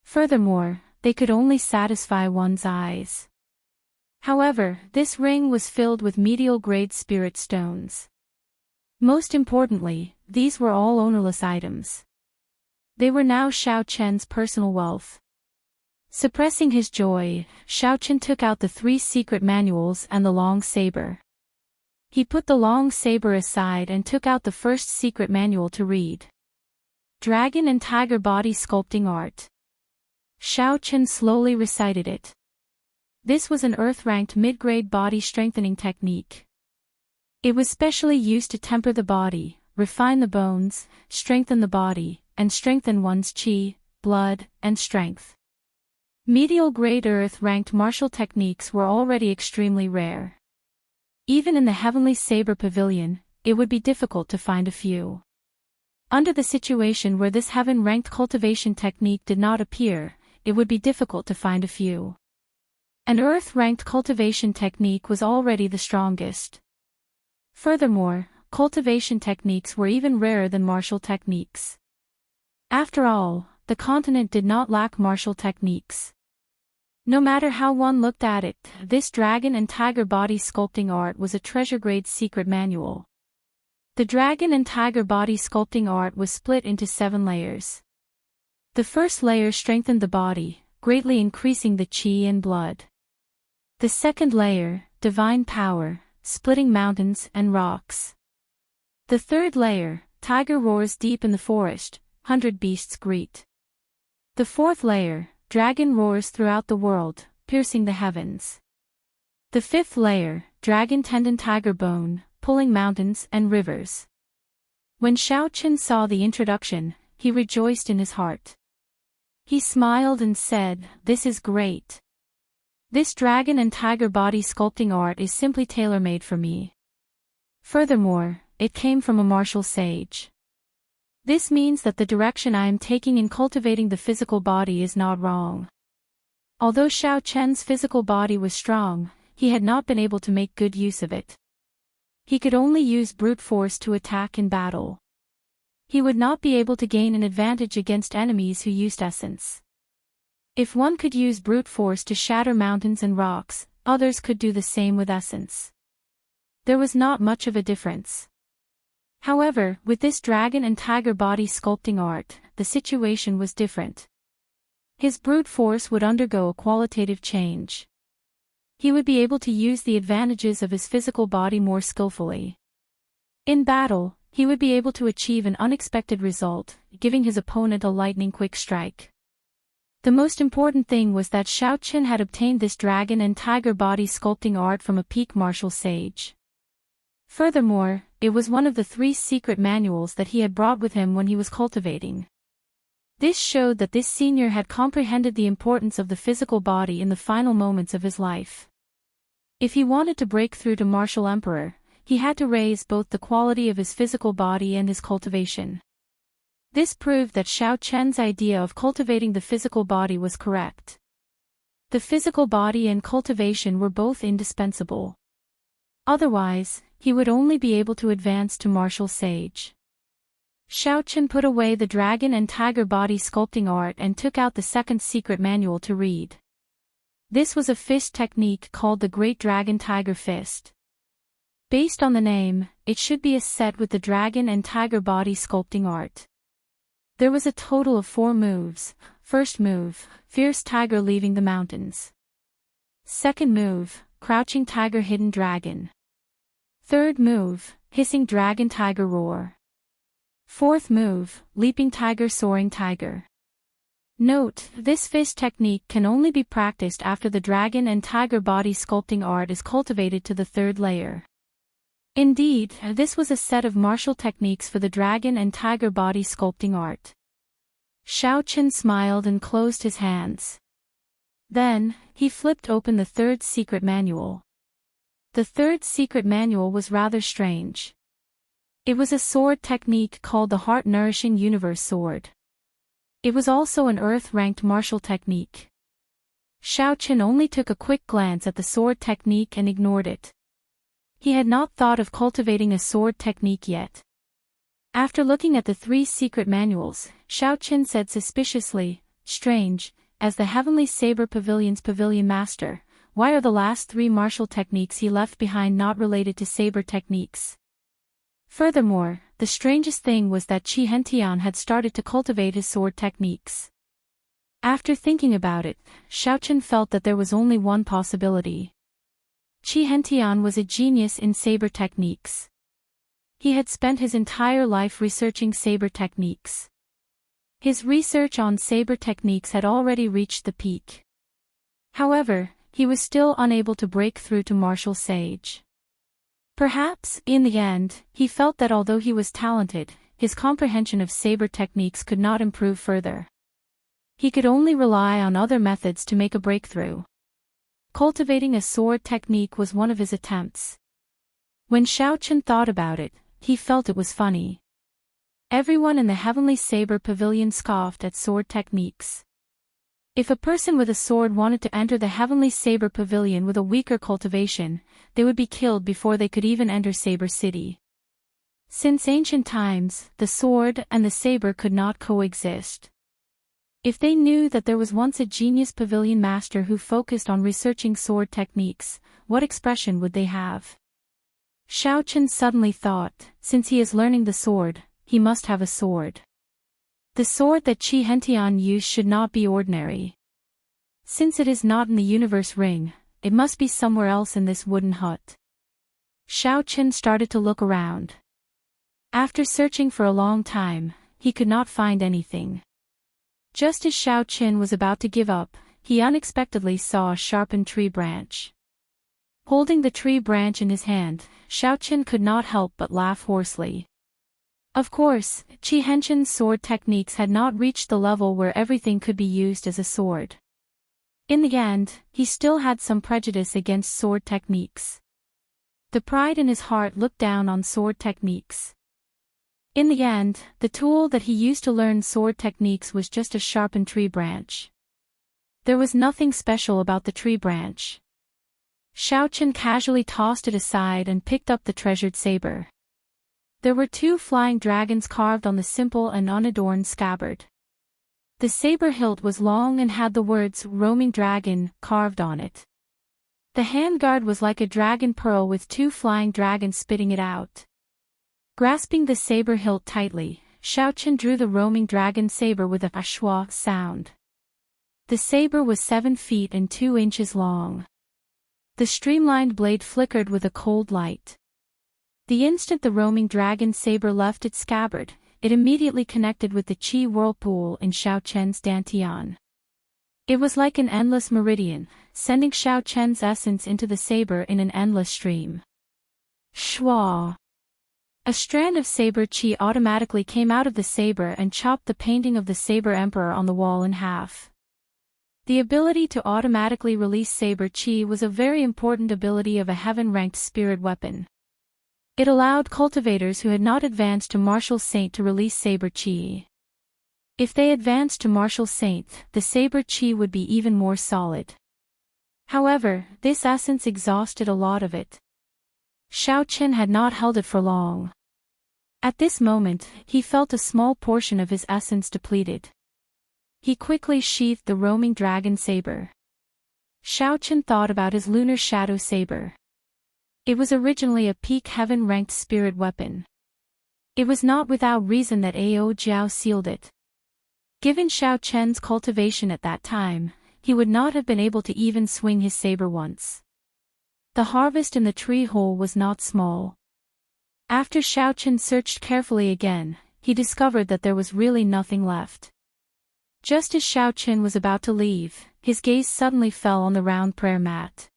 Furthermore, they could only satisfy one's eyes. However, this ring was filled with medial grade spirit stones. Most importantly, these were all ownerless items. They were now Xiaochen's personal wealth. Suppressing his joy, Xiaochen took out the 3 secret manuals and the long saber. He put the long saber aside and took out the first secret manual to read. Dragon and Tiger Body Sculpting Art. Xiaochen slowly recited it. This was an earth-ranked mid-grade body strengthening technique. It was specially used to temper the body, refine the bones, strengthen the body, and strengthen one's qi, blood, and strength. Medial grade earth-ranked martial techniques were already extremely rare. Even in the Heavenly Saber Pavilion, it would be difficult to find a few. Under the situation where this heaven-ranked cultivation technique did not appear, it would be difficult to find a few. An earth-ranked cultivation technique was already the strongest. Furthermore, cultivation techniques were even rarer than martial techniques. After all, the continent did not lack martial techniques. No matter how one looked at it, this dragon and tiger body sculpting art was a treasure-grade secret manual. The dragon and tiger body sculpting art was split into 7 layers. The first layer strengthened the body, greatly increasing the qi and blood. The second layer, divine power, splitting mountains and rocks. The third layer, tiger roars deep in the forest, 100 beasts greet. The fourth layer, dragon roars throughout the world, piercing the heavens. The fifth layer, dragon tendon tiger bone, pulling mountains and rivers. When Xiaochen saw the introduction, he rejoiced in his heart. He smiled and said, "This is great. This dragon and tiger body sculpting art is simply tailor-made for me. Furthermore, it came from a martial sage. This means that the direction I am taking in cultivating the physical body is not wrong." Although Xiaochen's physical body was strong, he had not been able to make good use of it. He could only use brute force to attack in battle. He would not be able to gain an advantage against enemies who used essence. If one could use brute force to shatter mountains and rocks, others could do the same with essence. There was not much of a difference. However, with this dragon and tiger body sculpting art, the situation was different. His brute force would undergo a qualitative change. He would be able to use the advantages of his physical body more skillfully. In battle, he would be able to achieve an unexpected result, giving his opponent a lightning-quick strike. The most important thing was that Xiaoqin had obtained this dragon and tiger body sculpting art from a peak martial sage. Furthermore, it was one of the 3 secret manuals that he had brought with him when he was cultivating. This showed that this senior had comprehended the importance of the physical body in the final moments of his life. If he wanted to break through to martial emperor, he had to raise both the quality of his physical body and his cultivation. This proved that Xiao Chen's idea of cultivating the physical body was correct. The physical body and cultivation were both indispensable. Otherwise, he would only be able to advance to martial sage. Xiao Chen put away the dragon and tiger body sculpting art and took out the second secret manual to read. This was a fist technique called the Great Dragon Tiger Fist. Based on the name, it should be a set with the dragon and tiger body sculpting art. There was a total of 4 moves. First move, Fierce Tiger Leaving the Mountains. Second move, Crouching Tiger Hidden Dragon. Third move, Hissing Dragon Tiger Roar. Fourth move, Leaping Tiger Soaring Tiger. Note, this fist technique can only be practiced after the dragon and tiger body sculpting art is cultivated to the 3rd layer. Indeed, this was a set of martial techniques for the dragon and tiger body sculpting art. Xiao Chen smiled and closed his hands. Then, he flipped open the 3rd secret manual. The 3rd secret manual was rather strange. It was a sword technique called the Heart-Nourishing Universe Sword. It was also an Earth-ranked martial technique. Xiao Chen only took a quick glance at the sword technique and ignored it. He had not thought of cultivating a sword technique yet. After looking at the 3 secret manuals, Xiao Chen said suspiciously, "Strange, as the Heavenly Saber Pavilion's pavilion master, why are the last 3 martial techniques he left behind not related to saber techniques?" Furthermore, the strangest thing was that Qi Hentian had started to cultivate his sword techniques. After thinking about it, Xiao Chen felt that there was only one possibility. Qi Hentian was a genius in saber techniques. He had spent his entire life researching saber techniques. His research on saber techniques had already reached the peak. However, he was still unable to break through to martial sage. Perhaps, in the end, he felt that although he was talented, his comprehension of saber techniques could not improve further. He could only rely on other methods to make a breakthrough. Cultivating a sword technique was one of his attempts. When Xiao Chen thought about it, he felt it was funny. Everyone in the Heavenly Saber Pavilion scoffed at sword techniques. If a person with a sword wanted to enter the Heavenly Saber Pavilion with a weaker cultivation, they would be killed before they could even enter Saber City. Since ancient times, the sword and the saber could not coexist. If they knew that there was once a genius pavilion master who focused on researching sword techniques, what expression would they have? Xiao Chen suddenly thought, since he is learning the sword, he must have a sword. The sword that Qi Hentian used should not be ordinary. Since it is not in the universe ring, it must be somewhere else in this wooden hut. Xiao Chen started to look around. After searching for a long time, he could not find anything. Just as Xiao Chen was about to give up, he unexpectedly saw a sharpened tree branch. Holding the tree branch in his hand, Xiao Chen could not help but laugh hoarsely. Of course, Qi Hentian's sword techniques had not reached the level where everything could be used as a sword. In the end, he still had some prejudice against sword techniques. The pride in his heart looked down on sword techniques. In the end, the tool that he used to learn sword techniques was just a sharpened tree branch. There was nothing special about the tree branch. Xiao Chen casually tossed it aside and picked up the treasured saber. There were 2 flying dragons carved on the simple and unadorned scabbard. The saber hilt was long and had the words "Roaming Dragon" carved on it. The handguard was like a dragon pearl with 2 flying dragons spitting it out. Grasping the saber hilt tightly, Xiao Chen drew the roaming dragon saber with a schwa sound. The saber was 7 feet and 2 inches long. The streamlined blade flickered with a cold light. The instant the roaming dragon saber left its scabbard, it immediately connected with the Qi whirlpool in Xiao Chen's dantian. It was like an endless meridian, sending Xiao Chen's essence into the saber in an endless stream. Shwa! A strand of saber qi automatically came out of the saber and chopped the painting of the saber emperor on the wall in half. The ability to automatically release saber qi was a very important ability of a heaven-ranked spirit weapon. It allowed cultivators who had not advanced to martial saint to release saber qi. If they advanced to martial saint, the saber qi would be even more solid. However, this essence exhausted a lot of it. Xiao Chen had not held it for long. At this moment, he felt a small portion of his essence depleted. He quickly sheathed the roaming dragon saber. Xiao Chen thought about his lunar shadow saber. It was originally a peak heaven-ranked spirit weapon. It was not without reason that Ao Jiao sealed it. Given Xiao Chen's cultivation at that time, he would not have been able to even swing his saber once. The harvest in the tree hole was not small. After Xiao Chen searched carefully again, he discovered that there was really nothing left. Just as Xiao Chen was about to leave, his gaze suddenly fell on the round prayer mat.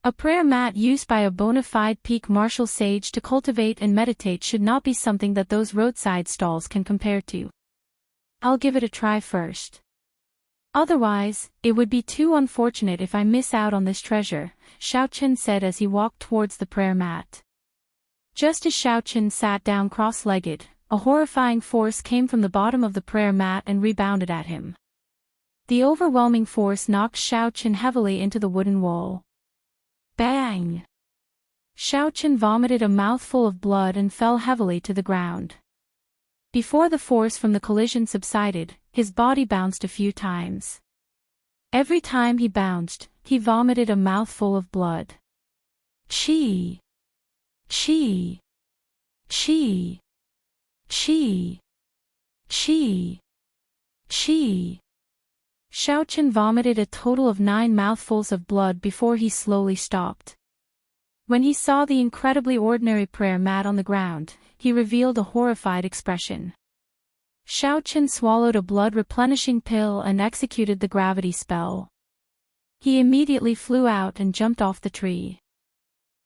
A prayer mat used by a bona fide peak martial sage to cultivate and meditate should not be something that those roadside stalls can compare to. I'll give it a try first. Otherwise, it would be too unfortunate if I miss out on this treasure, Xiao Chen said as he walked towards the prayer mat. Just as Xiao Chen sat down cross-legged, a horrifying force came from the bottom of the prayer mat and rebounded at him. The overwhelming force knocked Xiao Chen heavily into the wooden wall. Bang! Xiao Chen vomited a mouthful of blood and fell heavily to the ground. Before the force from the collision subsided, his body bounced a few times. Every time he bounced, he vomited a mouthful of blood. Qi! Qi! Qi! Qi! Qi! Qi! Xiao Chen vomited a total of 9 mouthfuls of blood before he slowly stopped. When he saw the incredibly ordinary prayer mat on the ground, he revealed a horrified expression. Xiao Chen swallowed a blood-replenishing pill and executed the gravity spell. He immediately flew out and jumped off the tree.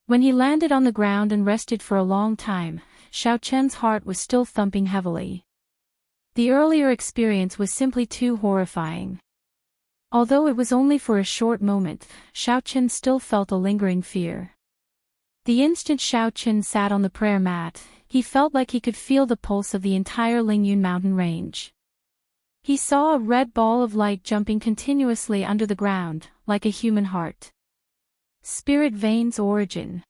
When he landed on the ground and rested for a long time, Xiao Chen's heart was still thumping heavily. The earlier experience was simply too horrifying. Although it was only for a short moment, Xiao Chen still felt a lingering fear. The instant Xiao Chen sat on the prayer mat, he felt like he could feel the pulse of the entire Lingyun mountain range. He saw a red ball of light jumping continuously under the ground, like a human heart. Spirit veins origin.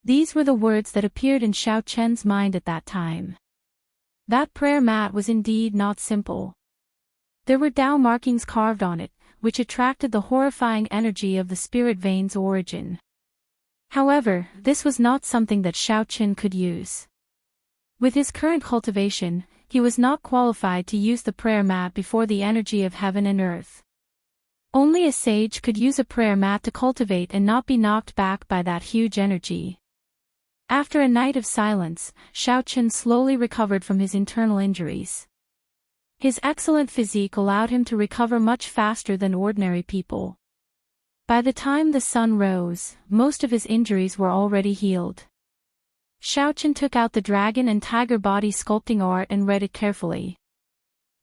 These were the words that appeared in Xiao Chen's mind at that time. That prayer mat was indeed not simple. There were Dao markings carved on it, which attracted the horrifying energy of the spirit veins origin. However, this was not something that Xiao Chen could use. With his current cultivation, he was not qualified to use the prayer mat before the energy of heaven and earth. Only a sage could use a prayer mat to cultivate and not be knocked back by that huge energy. After a night of silence, Xiao Chen slowly recovered from his internal injuries. His excellent physique allowed him to recover much faster than ordinary people. By the time the sun rose, most of his injuries were already healed. Xiao Chen took out the dragon and tiger body sculpting art and read it carefully.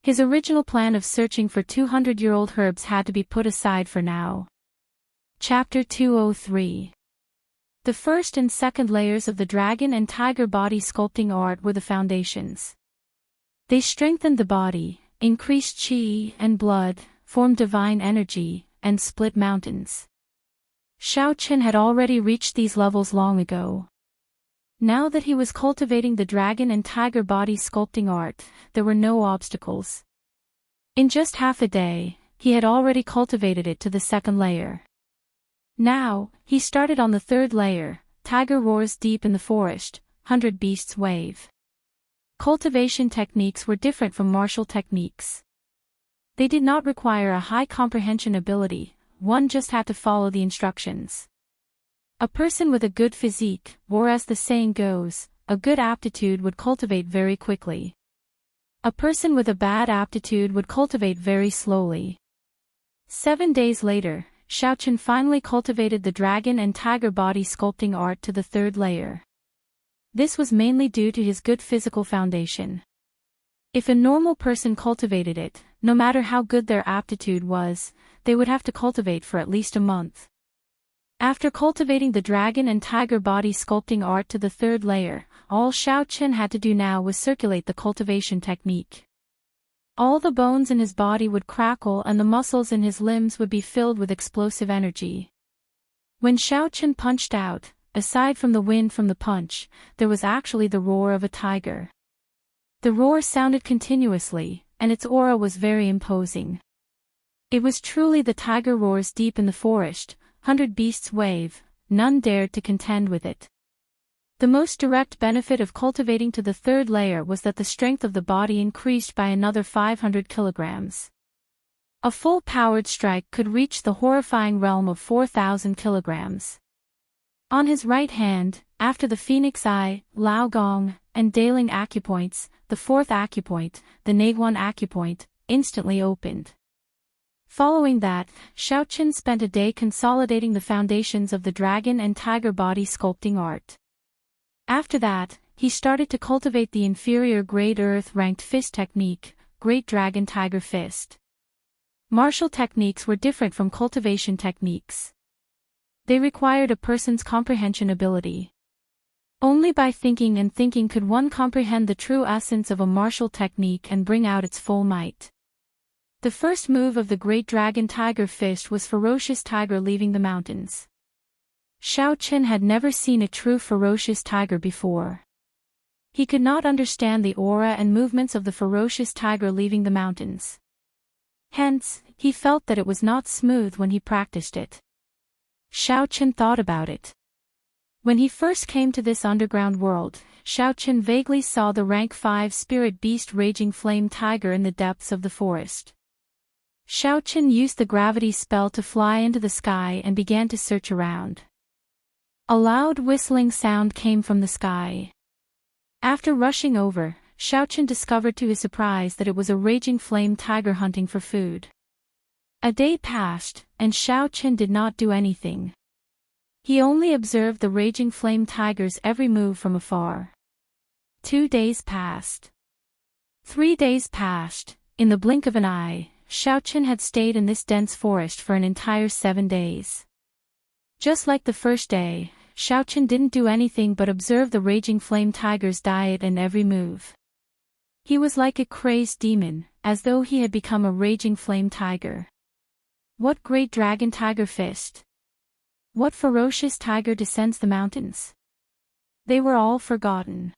His original plan of searching for 200-year-old herbs had to be put aside for now. Chapter 203. The first and second layers of the dragon and tiger body sculpting art were the foundations. They strengthened the body, increased qi and blood, formed divine energy, and split mountains. Xiao Chen had already reached these levels long ago. Now that he was cultivating the dragon and tiger body sculpting art, there were no obstacles. In just half a day, he had already cultivated it to the second layer. Now, he started on the third layer. Tiger roars deep in the forest, 100 beasts wave. Cultivation techniques were different from martial techniques. They did not require a high comprehension ability, one just had to follow the instructions. A person with a good physique, or as the saying goes, a good aptitude would cultivate very quickly. A person with a bad aptitude would cultivate very slowly. 7 days later, Xiaochen finally cultivated the dragon and tiger body sculpting art to the 3rd layer. This was mainly due to his good physical foundation. If a normal person cultivated it, no matter how good their aptitude was, they would have to cultivate for at least a month. After cultivating the dragon and tiger body sculpting art to the 3rd layer, all Xiaochen had to do now was circulate the cultivation technique. All the bones in his body would crackle and the muscles in his limbs would be filled with explosive energy. When Xiaochen punched out, aside from the wind from the punch, there was actually the roar of a tiger. The roar sounded continuously, and its aura was very imposing. It was truly the tiger roars deep in the forest, 100 beasts wave, none dared to contend with it. The most direct benefit of cultivating to the 3rd layer was that the strength of the body increased by another 500 kilograms. A full-powered strike could reach the horrifying realm of 4,000 kilograms. On his right hand, after the Phoenix Eye, Lao Gong, and Daling acupoints, the 4th acupoint, the Naguan acupoint, instantly opened. Following that, Xiaochen spent a day consolidating the foundations of the dragon and tiger body sculpting art. After that, he started to cultivate the inferior grade earth-ranked fist technique, Great Dragon Tiger Fist. Martial techniques were different from cultivation techniques. They required a person's comprehension ability. Only by thinking and thinking could one comprehend the true essence of a martial technique and bring out its full might. The first move of the Great Dragon Tiger Fist was Ferocious Tiger Leaving the Mountains. Xiaochen had never seen a true ferocious tiger before. He could not understand the aura and movements of the ferocious tiger leaving the mountains. Hence, he felt that it was not smooth when he practiced it. Xiaochen thought about it. When he first came to this underground world, Xiaochen vaguely saw the rank 5 spirit beast Raging Flame Tiger in the depths of the forest. Xiaochen used the gravity spell to fly into the sky and began to search around. A loud whistling sound came from the sky. After rushing over, Xiaochen discovered to his surprise that it was a raging flame tiger hunting for food. A day passed, and Xiaochen did not do anything. He only observed the raging flame tiger's every move from afar. 2 days passed. 3 days passed. In the blink of an eye, Xiaochen had stayed in this dense forest for an entire 7 days. Just like the first day, Xiaochen didn't do anything but observe the raging flame tiger's diet and every move. He was like a crazed demon, as though he had become a raging flame tiger. What great dragon tiger fist? What ferocious tiger descends the mountains? They were all forgotten.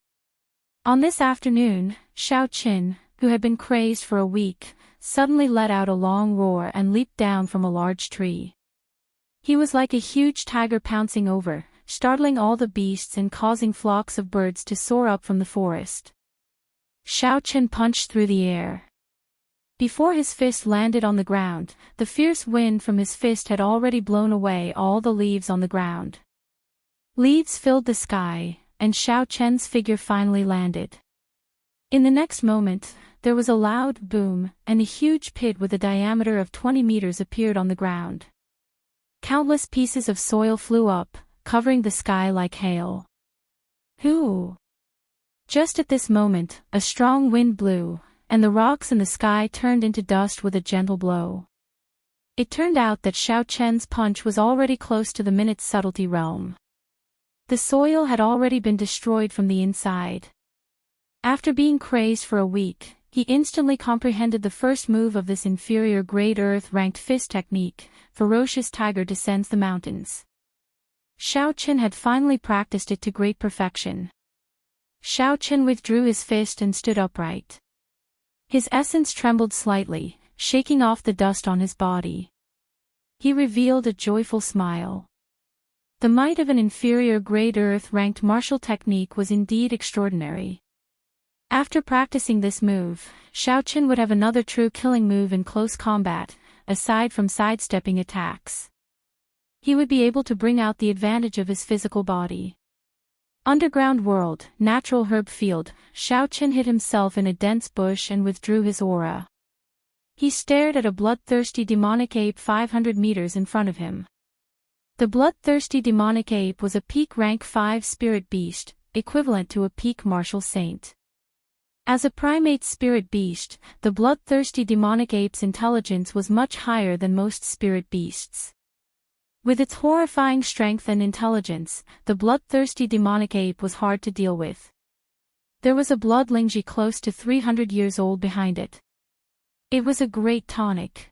On this afternoon, Xiaochen, who had been crazed for a week, suddenly let out a long roar and leaped down from a large tree. He was like a huge tiger pouncing over, startling all the beasts and causing flocks of birds to soar up from the forest. Xiaochen punched through the air. Before his fist landed on the ground, the fierce wind from his fist had already blown away all the leaves on the ground. Leaves filled the sky, and Xiaochen's figure finally landed. In the next moment, there was a loud boom, and a huge pit with a diameter of 20 meters appeared on the ground. Countless pieces of soil flew up, covering the sky like hail. Whoo! Just at this moment, a strong wind blew, and the rocks in the sky turned into dust with a gentle blow. It turned out that Xiaochen's punch was already close to the minute's subtlety realm. The soil had already been destroyed from the inside. After being crazed for a week, he instantly comprehended the first move of this inferior grade earth-ranked fist technique, Ferocious Tiger Descends the Mountains. Xiaochen had finally practiced it to great perfection. Xiaochen withdrew his fist and stood upright. His essence trembled slightly, shaking off the dust on his body. He revealed a joyful smile. The might of an inferior grade earth-ranked martial technique was indeed extraordinary. After practicing this move, Xiaoqin would have another true killing move in close combat, aside from sidestepping attacks. He would be able to bring out the advantage of his physical body. Underground world, natural herb field, Xiaoqin hid himself in a dense bush and withdrew his aura. He stared at a bloodthirsty demonic ape 500 meters in front of him. The bloodthirsty demonic ape was a peak rank 5 spirit beast, equivalent to a peak martial saint. As a primate spirit beast, the bloodthirsty demonic ape's intelligence was much higher than most spirit beasts. With its horrifying strength and intelligence, the bloodthirsty demonic ape was hard to deal with. There was a blood lingji close to 300 years old behind it. It was a great tonic.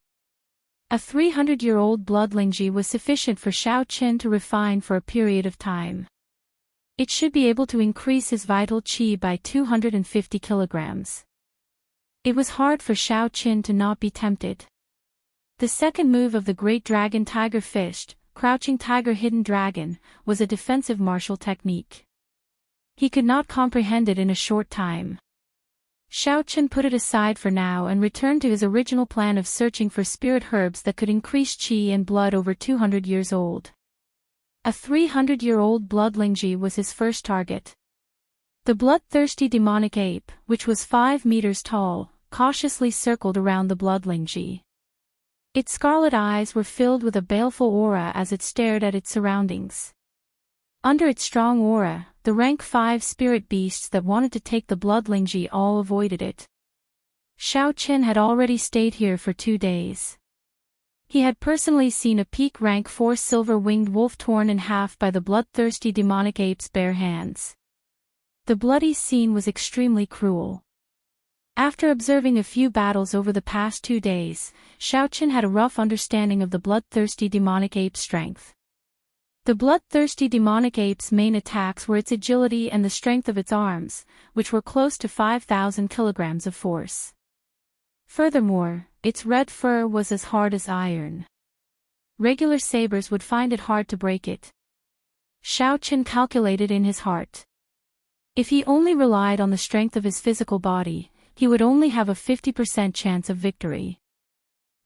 A 300-year-old blood lingji was sufficient for Xiaoqin to refine for a period of time. It should be able to increase his vital qi by 250 kilograms. It was hard for Xiaoqin to not be tempted. The second move of the great dragon tiger fished, crouching tiger hidden dragon, was a defensive martial technique. He could not comprehend it in a short time. Xiaoqin put it aside for now and returned to his original plan of searching for spirit herbs that could increase qi and blood over 200 years old. A 300-year-old blood lingji was his first target. The bloodthirsty demonic ape, which was 5 meters tall, cautiously circled around the blood lingji. Its scarlet eyes were filled with a baleful aura as it stared at its surroundings. Under its strong aura, the rank 5 spirit beasts that wanted to take the blood lingji all avoided it. Xiaoqin had already stayed here for 2 days. He had personally seen a peak rank 4 silver-winged wolf torn in half by the bloodthirsty demonic ape's bare hands. The bloody scene was extremely cruel. After observing a few battles over the past 2 days, Xiaoqin had a rough understanding of the bloodthirsty demonic ape's strength. The bloodthirsty demonic ape's main attacks were its agility and the strength of its arms, which were close to 5,000 kilograms of force. Furthermore, its red fur was as hard as iron. Regular sabers would find it hard to break it. Xiaoqin calculated in his heart. If he only relied on the strength of his physical body, he would only have a 50% chance of victory.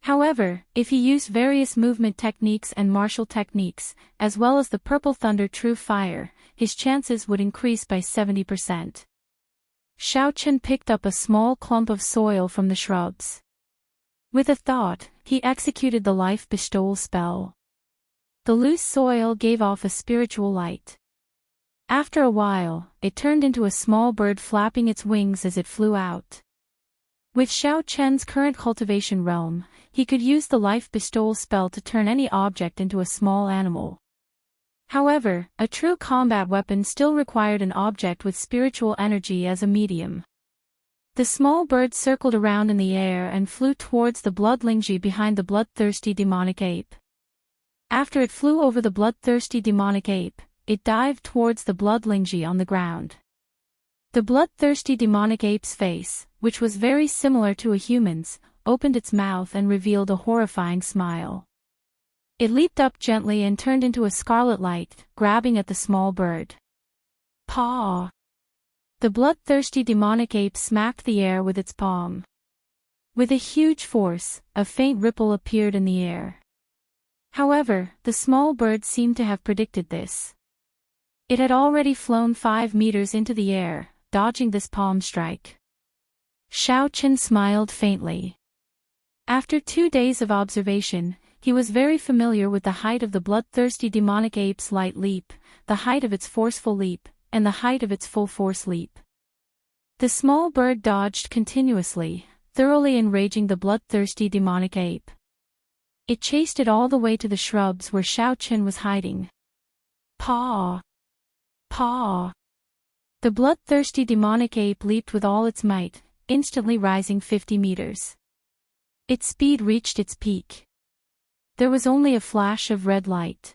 However, if he used various movement techniques and martial techniques, as well as the purple thunder true fire, his chances would increase by 70%. Xiaoqin picked up a small clump of soil from the shrubs. With a thought, he executed the life bestowal spell. The loose soil gave off a spiritual light. After a while, it turned into a small bird flapping its wings as it flew out. With Xiaoqin's current cultivation realm, he could use the life bestowal spell to turn any object into a small animal. However, a true combat weapon still required an object with spiritual energy as a medium. The small bird circled around in the air and flew towards the blood lingji behind the bloodthirsty demonic ape. After it flew over the bloodthirsty demonic ape, it dived towards the blood lingji on the ground. The bloodthirsty demonic ape's face, which was very similar to a human's, opened its mouth and revealed a horrifying smile. It leaped up gently and turned into a scarlet light, grabbing at the small bird. Paw! The bloodthirsty demonic ape smacked the air with its palm. With a huge force, a faint ripple appeared in the air. However, the small bird seemed to have predicted this. It had already flown 5 meters into the air, dodging this palm strike. Xiaoqin smiled faintly. After 2 days of observation, he was very familiar with the height of the bloodthirsty demonic ape's light leap, the height of its forceful leap, and the height of its full force leap. The small bird dodged continuously, thoroughly enraging the bloodthirsty demonic ape. It chased it all the way to the shrubs where Xiaoqin was hiding. Paw! Paw! The bloodthirsty demonic ape leaped with all its might, instantly rising 50 meters. Its speed reached its peak. There was only a flash of red light.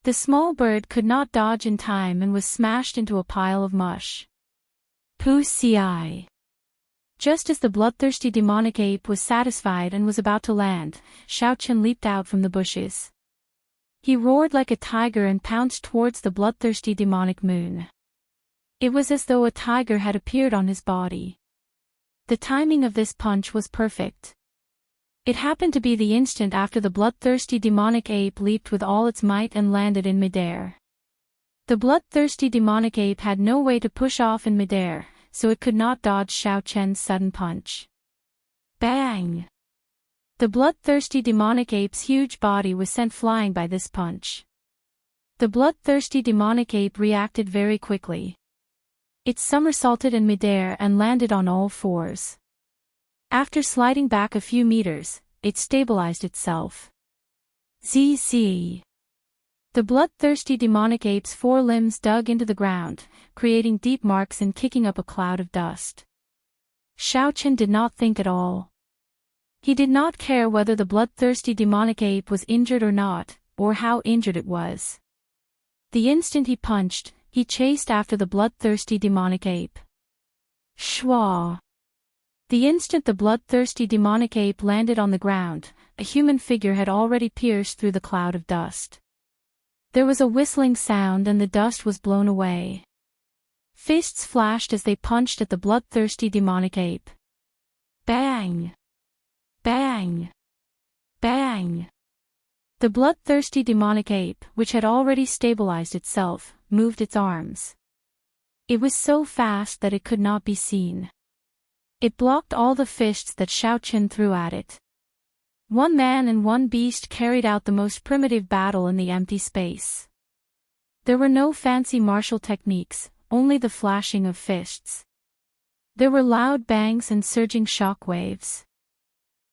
The small bird could not dodge in time and was smashed into a pile of mush. Pussy. Just as the bloodthirsty demonic ape was satisfied and was about to land, Xiaoqin leaped out from the bushes. He roared like a tiger and pounced towards the bloodthirsty demonic moon. It was as though a tiger had appeared on his body. The timing of this punch was perfect. It happened to be the instant after the bloodthirsty demonic ape leaped with all its might and landed in midair. The bloodthirsty demonic ape had no way to push off in midair, so it could not dodge Xiao Chen's sudden punch. Bang! The bloodthirsty demonic ape's huge body was sent flying by this punch. The bloodthirsty demonic ape reacted very quickly. It somersaulted in midair and landed on all fours. After sliding back a few meters, it stabilized itself. ZZ. The bloodthirsty demonic ape's four limbs dug into the ground, creating deep marks and kicking up a cloud of dust. Xiao Chen did not think at all. He did not care whether the bloodthirsty demonic ape was injured or not, or how injured it was. The instant he punched, he chased after the bloodthirsty demonic ape. Shwa! The instant the bloodthirsty demonic ape landed on the ground, a human figure had already pierced through the cloud of dust. There was a whistling sound and the dust was blown away. Fists flashed as they punched at the bloodthirsty demonic ape. Bang! Bang! Bang! The bloodthirsty demonic ape, which had already stabilized itself, moved its arms. It was so fast that it could not be seen. It blocked all the fists that Xiao Chen threw at it. One man and one beast carried out the most primitive battle in the empty space. There were no fancy martial techniques, only the flashing of fists. There were loud bangs and surging shock waves.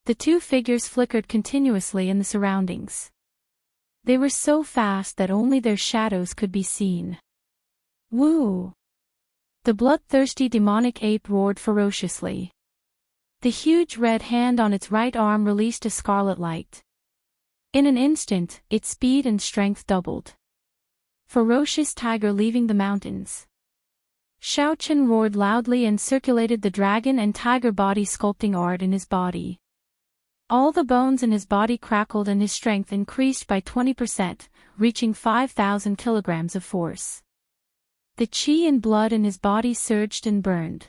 The two figures flickered continuously in the surroundings. They were so fast that only their shadows could be seen. Woo! The bloodthirsty demonic ape roared ferociously. The huge red hand on its right arm released a scarlet light. In an instant, its speed and strength doubled. Ferocious tiger leaving the mountains. Xiao Chen roared loudly and circulated the dragon and tiger body sculpting art in his body. All the bones in his body crackled and his strength increased by 20%, reaching 5,000 kilograms of force. The qi and blood in his body surged and burned.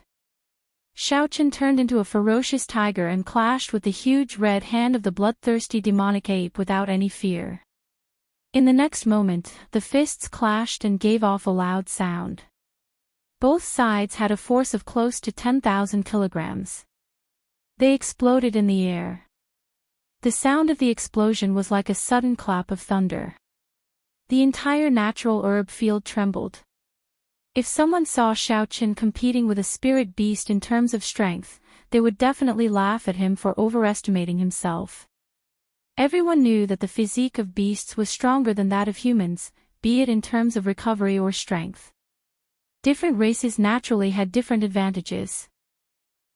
Xiao Chen turned into a ferocious tiger and clashed with the huge red hand of the bloodthirsty demonic ape without any fear. In the next moment, the fists clashed and gave off a loud sound. Both sides had a force of close to 10,000 kilograms. They exploded in the air. The sound of the explosion was like a sudden clap of thunder. The entire natural herb field trembled. If someone saw Xiao Chen competing with a spirit beast in terms of strength, they would definitely laugh at him for overestimating himself. Everyone knew that the physique of beasts was stronger than that of humans, be it in terms of recovery or strength. Different races naturally had different advantages.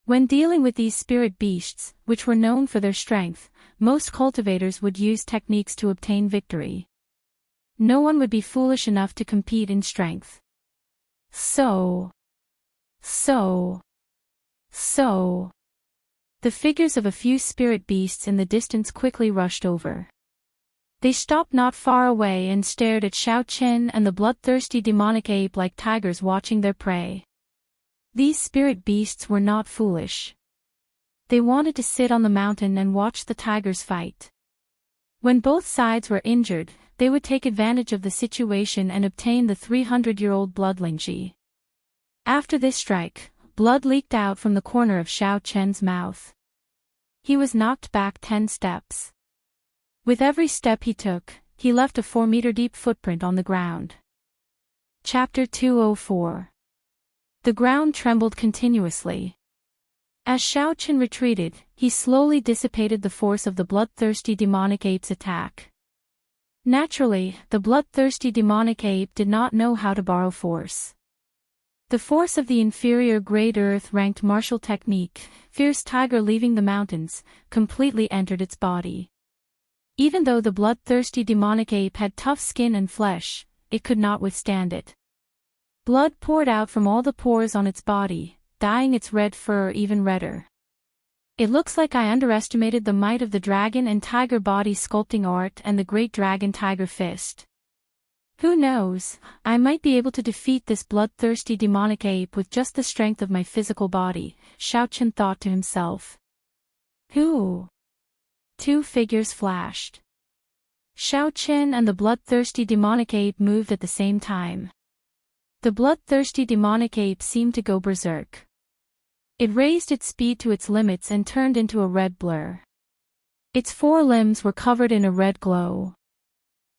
When dealing with these spirit beasts, which were known for their strength, most cultivators would use techniques to obtain victory. No one would be foolish enough to compete in strength. So. The figures of a few spirit beasts in the distance quickly rushed over. They stopped not far away and stared at Xiao Chen and the bloodthirsty demonic ape like tigers watching their prey. These spirit beasts were not foolish. They wanted to sit on the mountain and watch the tigers fight. When both sides were injured, they would take advantage of the situation and obtain the 300-year-old bloodlingji. After this strike, blood leaked out from the corner of Xiao Chen's mouth. He was knocked back 10 steps. With every step he took, he left a 4-meter-deep footprint on the ground. Chapter 204. The ground trembled continuously. As Xiao Chen retreated, he slowly dissipated the force of the bloodthirsty demonic ape's attack. Naturally, the bloodthirsty demonic ape did not know how to borrow force. The force of the inferior Great Earth-ranked martial technique, Fierce Tiger leaving the mountains, completely entered its body. Even though the bloodthirsty demonic ape had tough skin and flesh, it could not withstand it. Blood poured out from all the pores on its body, dyeing its red fur even redder. It looks like I underestimated the might of the dragon and tiger body sculpting art and the great dragon tiger fist. Who knows, I might be able to defeat this bloodthirsty demonic ape with just the strength of my physical body, Xiaochen thought to himself. Who? Two figures flashed. Xiaochen and the bloodthirsty demonic ape moved at the same time. The bloodthirsty demonic ape seemed to go berserk. It raised its speed to its limits and turned into a red blur. Its four limbs were covered in a red glow.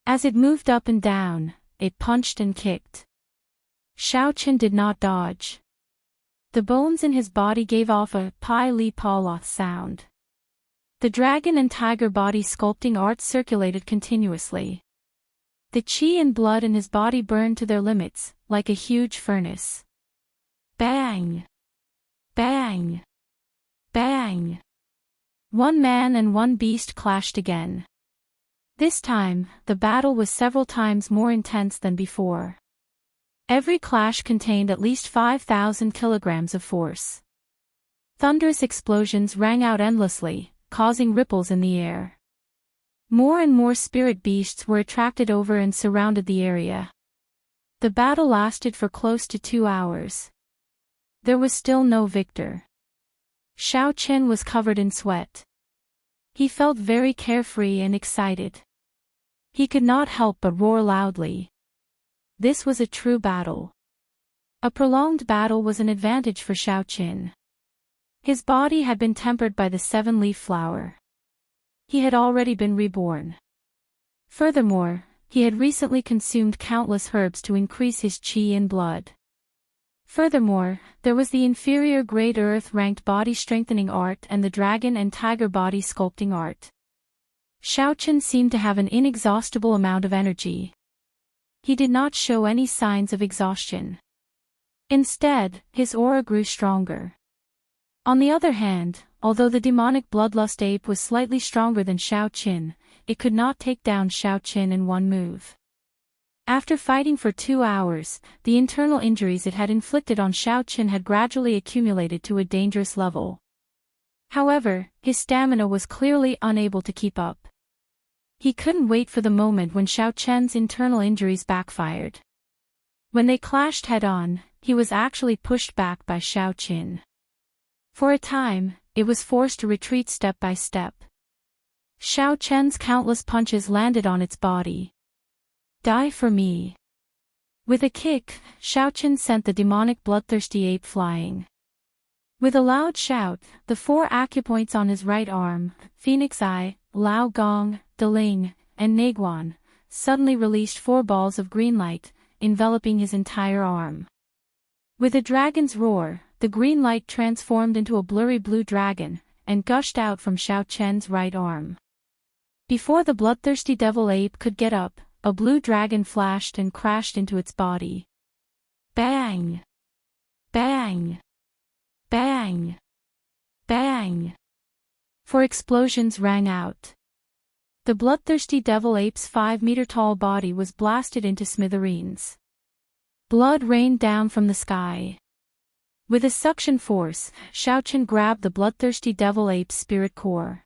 As it moved up and down, it punched and kicked. Xiaochen did not dodge. The bones in his body gave off a pi li pa la sound. The dragon and tiger body sculpting art circulated continuously. The qi and blood in his body burned to their limits, like a huge furnace. Bang! Bang! Bang! One man and one beast clashed again. This time, the battle was several times more intense than before. Every clash contained at least 5,000 kilograms of force. Thunderous explosions rang out endlessly, causing ripples in the air. More and more spirit beasts were attracted over and surrounded the area. The battle lasted for close to 2 hours. There was still no victor. Xiaochen was covered in sweat. He felt very carefree and excited. He could not help but roar loudly. This was a true battle. A prolonged battle was an advantage for Xiaochen. His body had been tempered by the 7-leaf flower. He had already been reborn. Furthermore, he had recently consumed countless herbs to increase his qi and blood. Furthermore, there was the inferior grade earth-ranked body strengthening art and the dragon and tiger body sculpting art. Xiaochen seemed to have an inexhaustible amount of energy. He did not show any signs of exhaustion. Instead, his aura grew stronger. On the other hand, although the demonic bloodlust ape was slightly stronger than Xiaochen, it could not take down Xiaochen in one move. After fighting for 2 hours, the internal injuries it had inflicted on Xiaochen had gradually accumulated to a dangerous level. However, his stamina was clearly unable to keep up. He couldn't wait for the moment when Xiaochen's internal injuries backfired. When they clashed head-on, he was actually pushed back by Xiaochen. For a time, it was forced to retreat step by step. Xiaochen's countless punches landed on its body. Die for me. With a kick, Xiaochen sent the demonic bloodthirsty ape flying. With a loud shout, the 4 acupoints on his right arm, Phoenix Eye, Lao Gong, Deling, and Neguan, suddenly released 4 balls of green light, enveloping his entire arm. With a dragon's roar, the green light transformed into a blurry blue dragon, and gushed out from Xiaochen's right arm. Before the bloodthirsty devil ape could get up, a blue dragon flashed and crashed into its body. Bang! Bang! Bang! Bang! 4 explosions rang out. The bloodthirsty devil ape's 5-meter-tall body was blasted into smithereens. Blood rained down from the sky. With a suction force, Xiaochen grabbed the bloodthirsty devil ape's spirit core.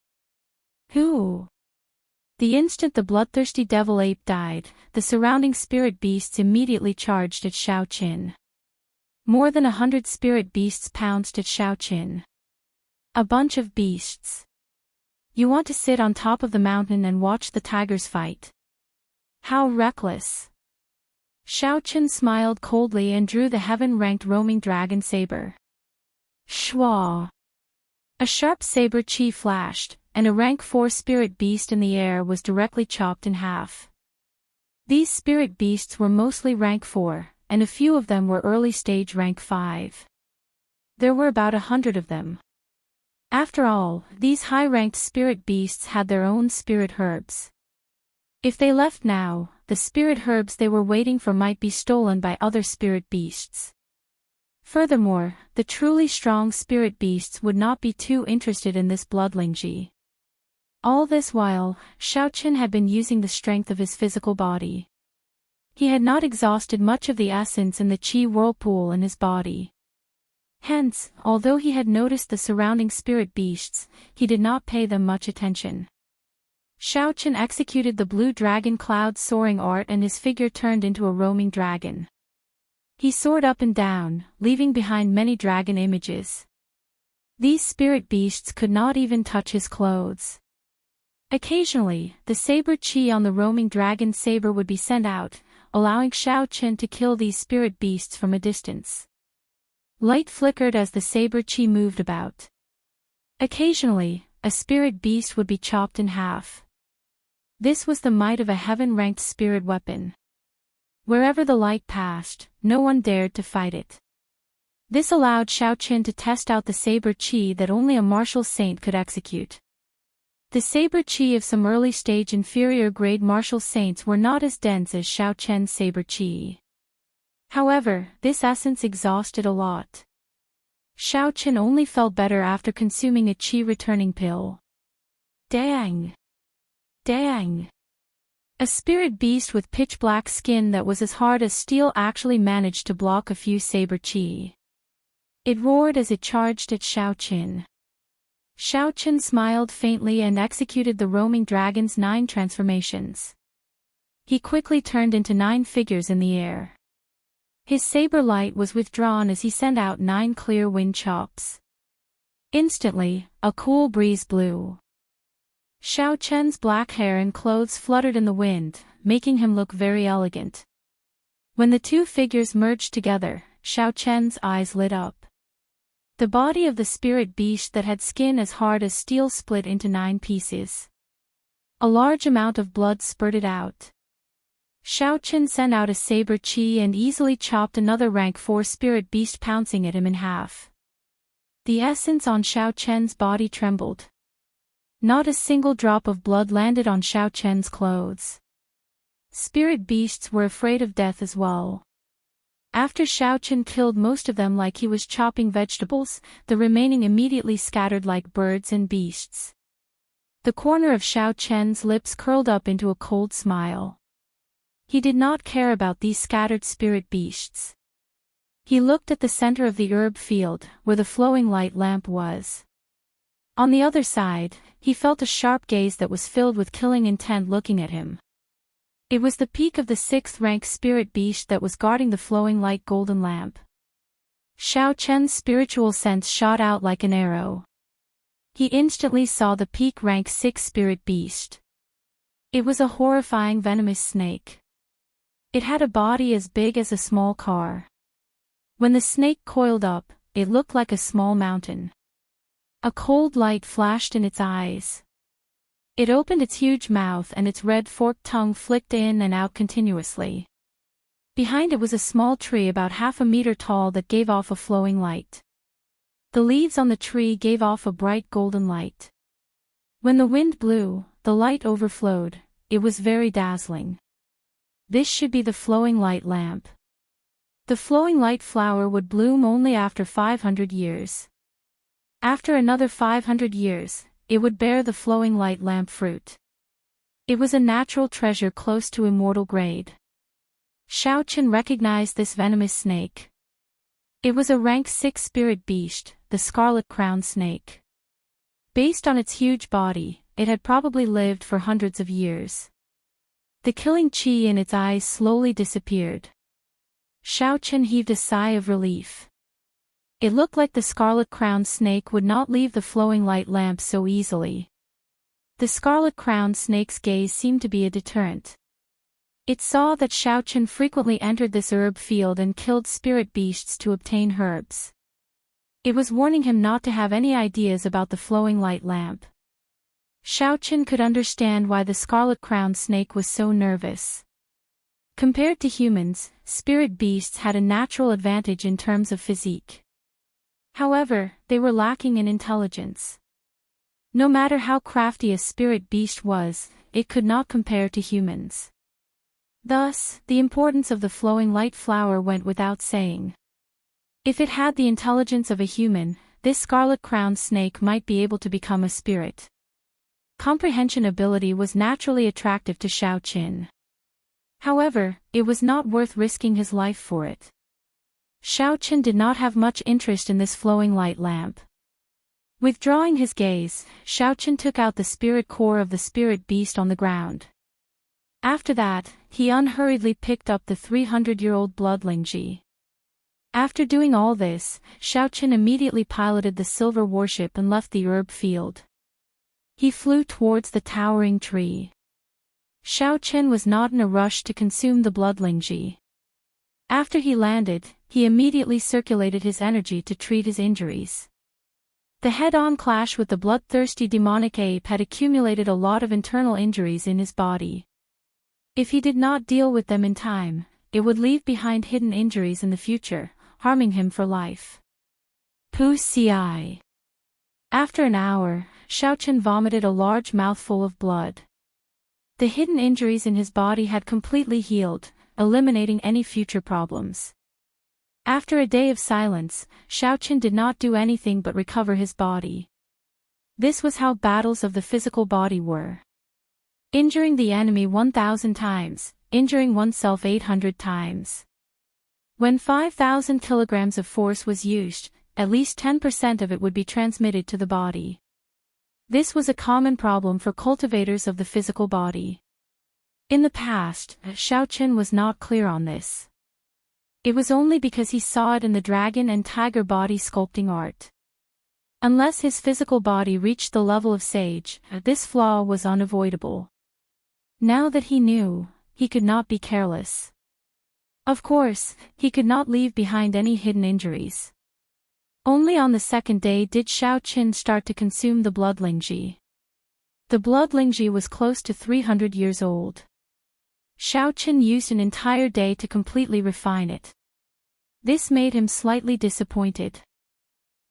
Who? The instant the bloodthirsty devil ape died, the surrounding spirit beasts immediately charged at Xiaochen. More than 100 spirit beasts pounced at Xiaochen. A bunch of beasts. You want to sit on top of the mountain and watch the tigers fight? How reckless. Xiaochen smiled coldly and drew the heaven-ranked roaming dragon saber. Shwa! A sharp saber chi flashed, and a rank 4 spirit beast in the air was directly chopped in half. These spirit beasts were mostly rank 4, and a few of them were early stage rank 5. There were about 100 of them. After all, these high-ranked spirit beasts had their own spirit herbs. If they left now, the spirit herbs they were waiting for might be stolen by other spirit beasts. Furthermore, the truly strong spirit beasts would not be too interested in this bloodlingji. All this while, Xiaochen had been using the strength of his physical body. He had not exhausted much of the essence in the qi whirlpool in his body. Hence, although he had noticed the surrounding spirit beasts, he did not pay them much attention. Xiaochen executed the blue dragon cloud soaring art and his figure turned into a roaming dragon. He soared up and down, leaving behind many dragon images. These spirit beasts could not even touch his clothes. Occasionally, the saber chi on the roaming dragon saber would be sent out, allowing Xiaochen to kill these spirit beasts from a distance. Light flickered as the saber chi moved about. Occasionally, a spirit beast would be chopped in half. This was the might of a heaven-ranked spirit weapon. Wherever the light passed, no one dared to fight it. This allowed Xiaochen to test out the saber chi that only a martial saint could execute. The saber chi of some early-stage inferior-grade martial saints were not as dense as Xiaochen's saber chi. However, this essence exhausted a lot. Xiaochen only felt better after consuming a chi-returning pill. Dang! Dang! A spirit beast with pitch-black skin that was as hard as steel actually managed to block a few saber chi. It roared as it charged at Xiaochen. Xiaochen smiled faintly and executed the roaming dragon's 9 transformations. He quickly turned into 9 figures in the air. His saber light was withdrawn as he sent out 9 clear wind chops. Instantly, a cool breeze blew. Xiaochen's black hair and clothes fluttered in the wind, making him look very elegant. When the 2 figures merged together, Xiaochen's eyes lit up. The body of the spirit beast that had skin as hard as steel split into 9 pieces. A large amount of blood spurted out. Xiaochen sent out a saber chi and easily chopped another rank 4 spirit beast, pouncing at him in half. The essence on Xiaochen's body trembled. Not a single drop of blood landed on Xiaochen's clothes. Spirit beasts were afraid of death as well. After Xiaochen killed most of them like he was chopping vegetables, the remaining immediately scattered like birds and beasts. The corner of Xiaochen's lips curled up into a cold smile. He did not care about these scattered spirit beasts. He looked at the center of the herb field, where the flowing light lamp was. On the other side, he felt a sharp gaze that was filled with killing intent looking at him. It was the peak of the 6th rank spirit beast that was guarding the flowing light golden lamp. Xiaochen's spiritual sense shot out like an arrow. He instantly saw the peak rank 6 spirit beast. It was a horrifying venomous snake. It had a body as big as a small car. When the snake coiled up, it looked like a small mountain. A cold light flashed in its eyes. It opened its huge mouth and its red forked tongue flicked in and out continuously. Behind it was a small tree about half a meter tall that gave off a flowing light. The leaves on the tree gave off a bright golden light. When the wind blew, the light overflowed. It was very dazzling. This should be the flowing light lamp. The flowing light flower would bloom only after 500 years. After another 500 years, it would bear the flowing light lamp fruit. It was a natural treasure close to immortal grade. Xiaochen recognized this venomous snake. It was a rank 6 spirit beast, the scarlet crown snake. Based on its huge body, it had probably lived for hundreds of years. The killing chi in its eyes slowly disappeared. Xiaochen heaved a sigh of relief. It looked like the scarlet crown snake would not leave the flowing light lamp so easily. The scarlet crown snake's gaze seemed to be a deterrent. It saw that Xiaochen frequently entered this herb field and killed spirit beasts to obtain herbs. It was warning him not to have any ideas about the flowing light lamp. Xiaochen could understand why the scarlet crown snake was so nervous. Compared to humans, spirit beasts had a natural advantage in terms of physique. However, they were lacking in intelligence. No matter how crafty a spirit beast was, it could not compare to humans. Thus, the importance of the flowing light flower went without saying. If it had the intelligence of a human, this scarlet crown snake might be able to become a spirit. Comprehension ability was naturally attractive to Xiaochen. However, it was not worth risking his life for it. Xiaochen did not have much interest in this flowing light lamp. Withdrawing his gaze, Xiaochen took out the spirit core of the spirit beast on the ground. After that, he unhurriedly picked up the 300-year-old blood Lingji. After doing all this, Xiaochen immediately piloted the silver warship and left the herb field. He flew towards the towering tree. Xiaochen was not in a rush to consume the blood Lingji. After he landed, he immediately circulated his energy to treat his injuries. The head-on clash with the bloodthirsty demonic ape had accumulated a lot of internal injuries in his body. If he did not deal with them in time, it would leave behind hidden injuries in the future, harming him for life. Pussy. After an hour, Xiaochen vomited a large mouthful of blood. The hidden injuries in his body had completely healed, eliminating any future problems. After a day of silence, Xiaochen did not do anything but recover his body. This was how battles of the physical body were. Injuring the enemy 1,000 times, injuring oneself 800 times. When 5,000 kilograms of force was used, at least 10% of it would be transmitted to the body. This was a common problem for cultivators of the physical body. In the past, Xiaochen was not clear on this. It was only because he saw it in the dragon and tiger body sculpting art. Unless his physical body reached the level of sage, this flaw was unavoidable. Now that he knew, he could not be careless. Of course, he could not leave behind any hidden injuries. Only on the second day did Xiaochen start to consume the blood Lingji. The blood Lingji was close to 300 years old. Xiaochen used an entire day to completely refine it. This made him slightly disappointed.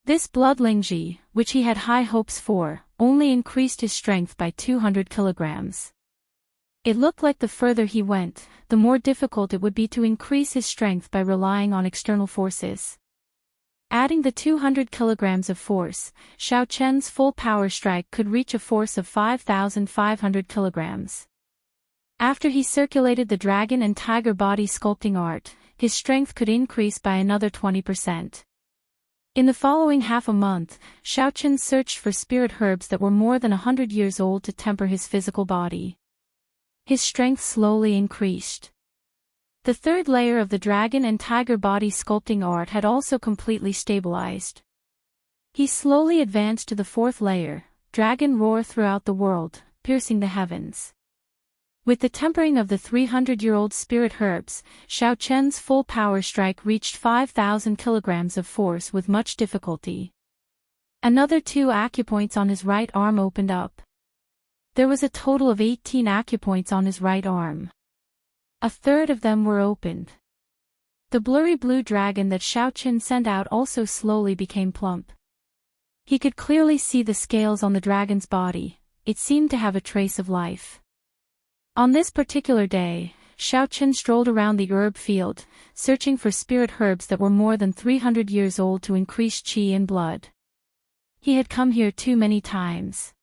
This blood Lingji, which he had high hopes for, only increased his strength by 200 kilograms. It looked like the further he went, the more difficult it would be to increase his strength by relying on external forces. Adding the 200 kilograms of force, Xiaochen's full power strike could reach a force of 5,500 kilograms. After he circulated the dragon and tiger body sculpting art, his strength could increase by another 20%. In the following half a month, Xiaochen searched for spirit herbs that were more than 100 years old to temper his physical body. His strength slowly increased. The third layer of the dragon and tiger body sculpting art had also completely stabilized. He slowly advanced to the fourth layer, dragon roar throughout the world, piercing the heavens. With the tempering of the 300-year-old spirit herbs, Xiaochen's full power strike reached 5,000 kilograms of force with much difficulty. Another 2 acupoints on his right arm opened up. There was a total of 18 acupoints on his right arm. A third of them were opened. The blurry blue dragon that Xiaochen sent out also slowly became plump. He could clearly see the scales on the dragon's body. It seemed to have a trace of life. On this particular day, Xiaochen strolled around the herb field, searching for spirit herbs that were more than 300 years old to increase qi in blood. He had come here too many times.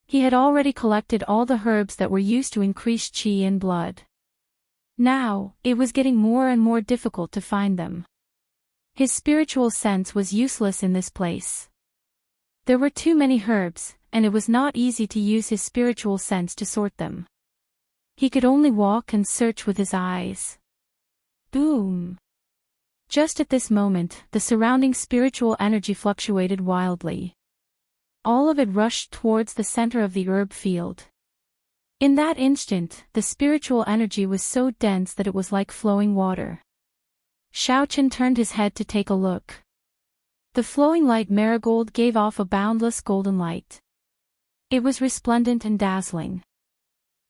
He had already collected all the herbs that were used to increase qi in blood. Now, it was getting more and more difficult to find them. His spiritual sense was useless in this place. There were too many herbs, and it was not easy to use his spiritual sense to sort them. He could only walk and search with his eyes. Boom! Just at this moment, the surrounding spiritual energy fluctuated wildly. All of it rushed towards the center of the herb field. In that instant, the spiritual energy was so dense that it was like flowing water. Xiaochen turned his head to take a look. The flowing light marigold gave off a boundless golden light. It was resplendent and dazzling.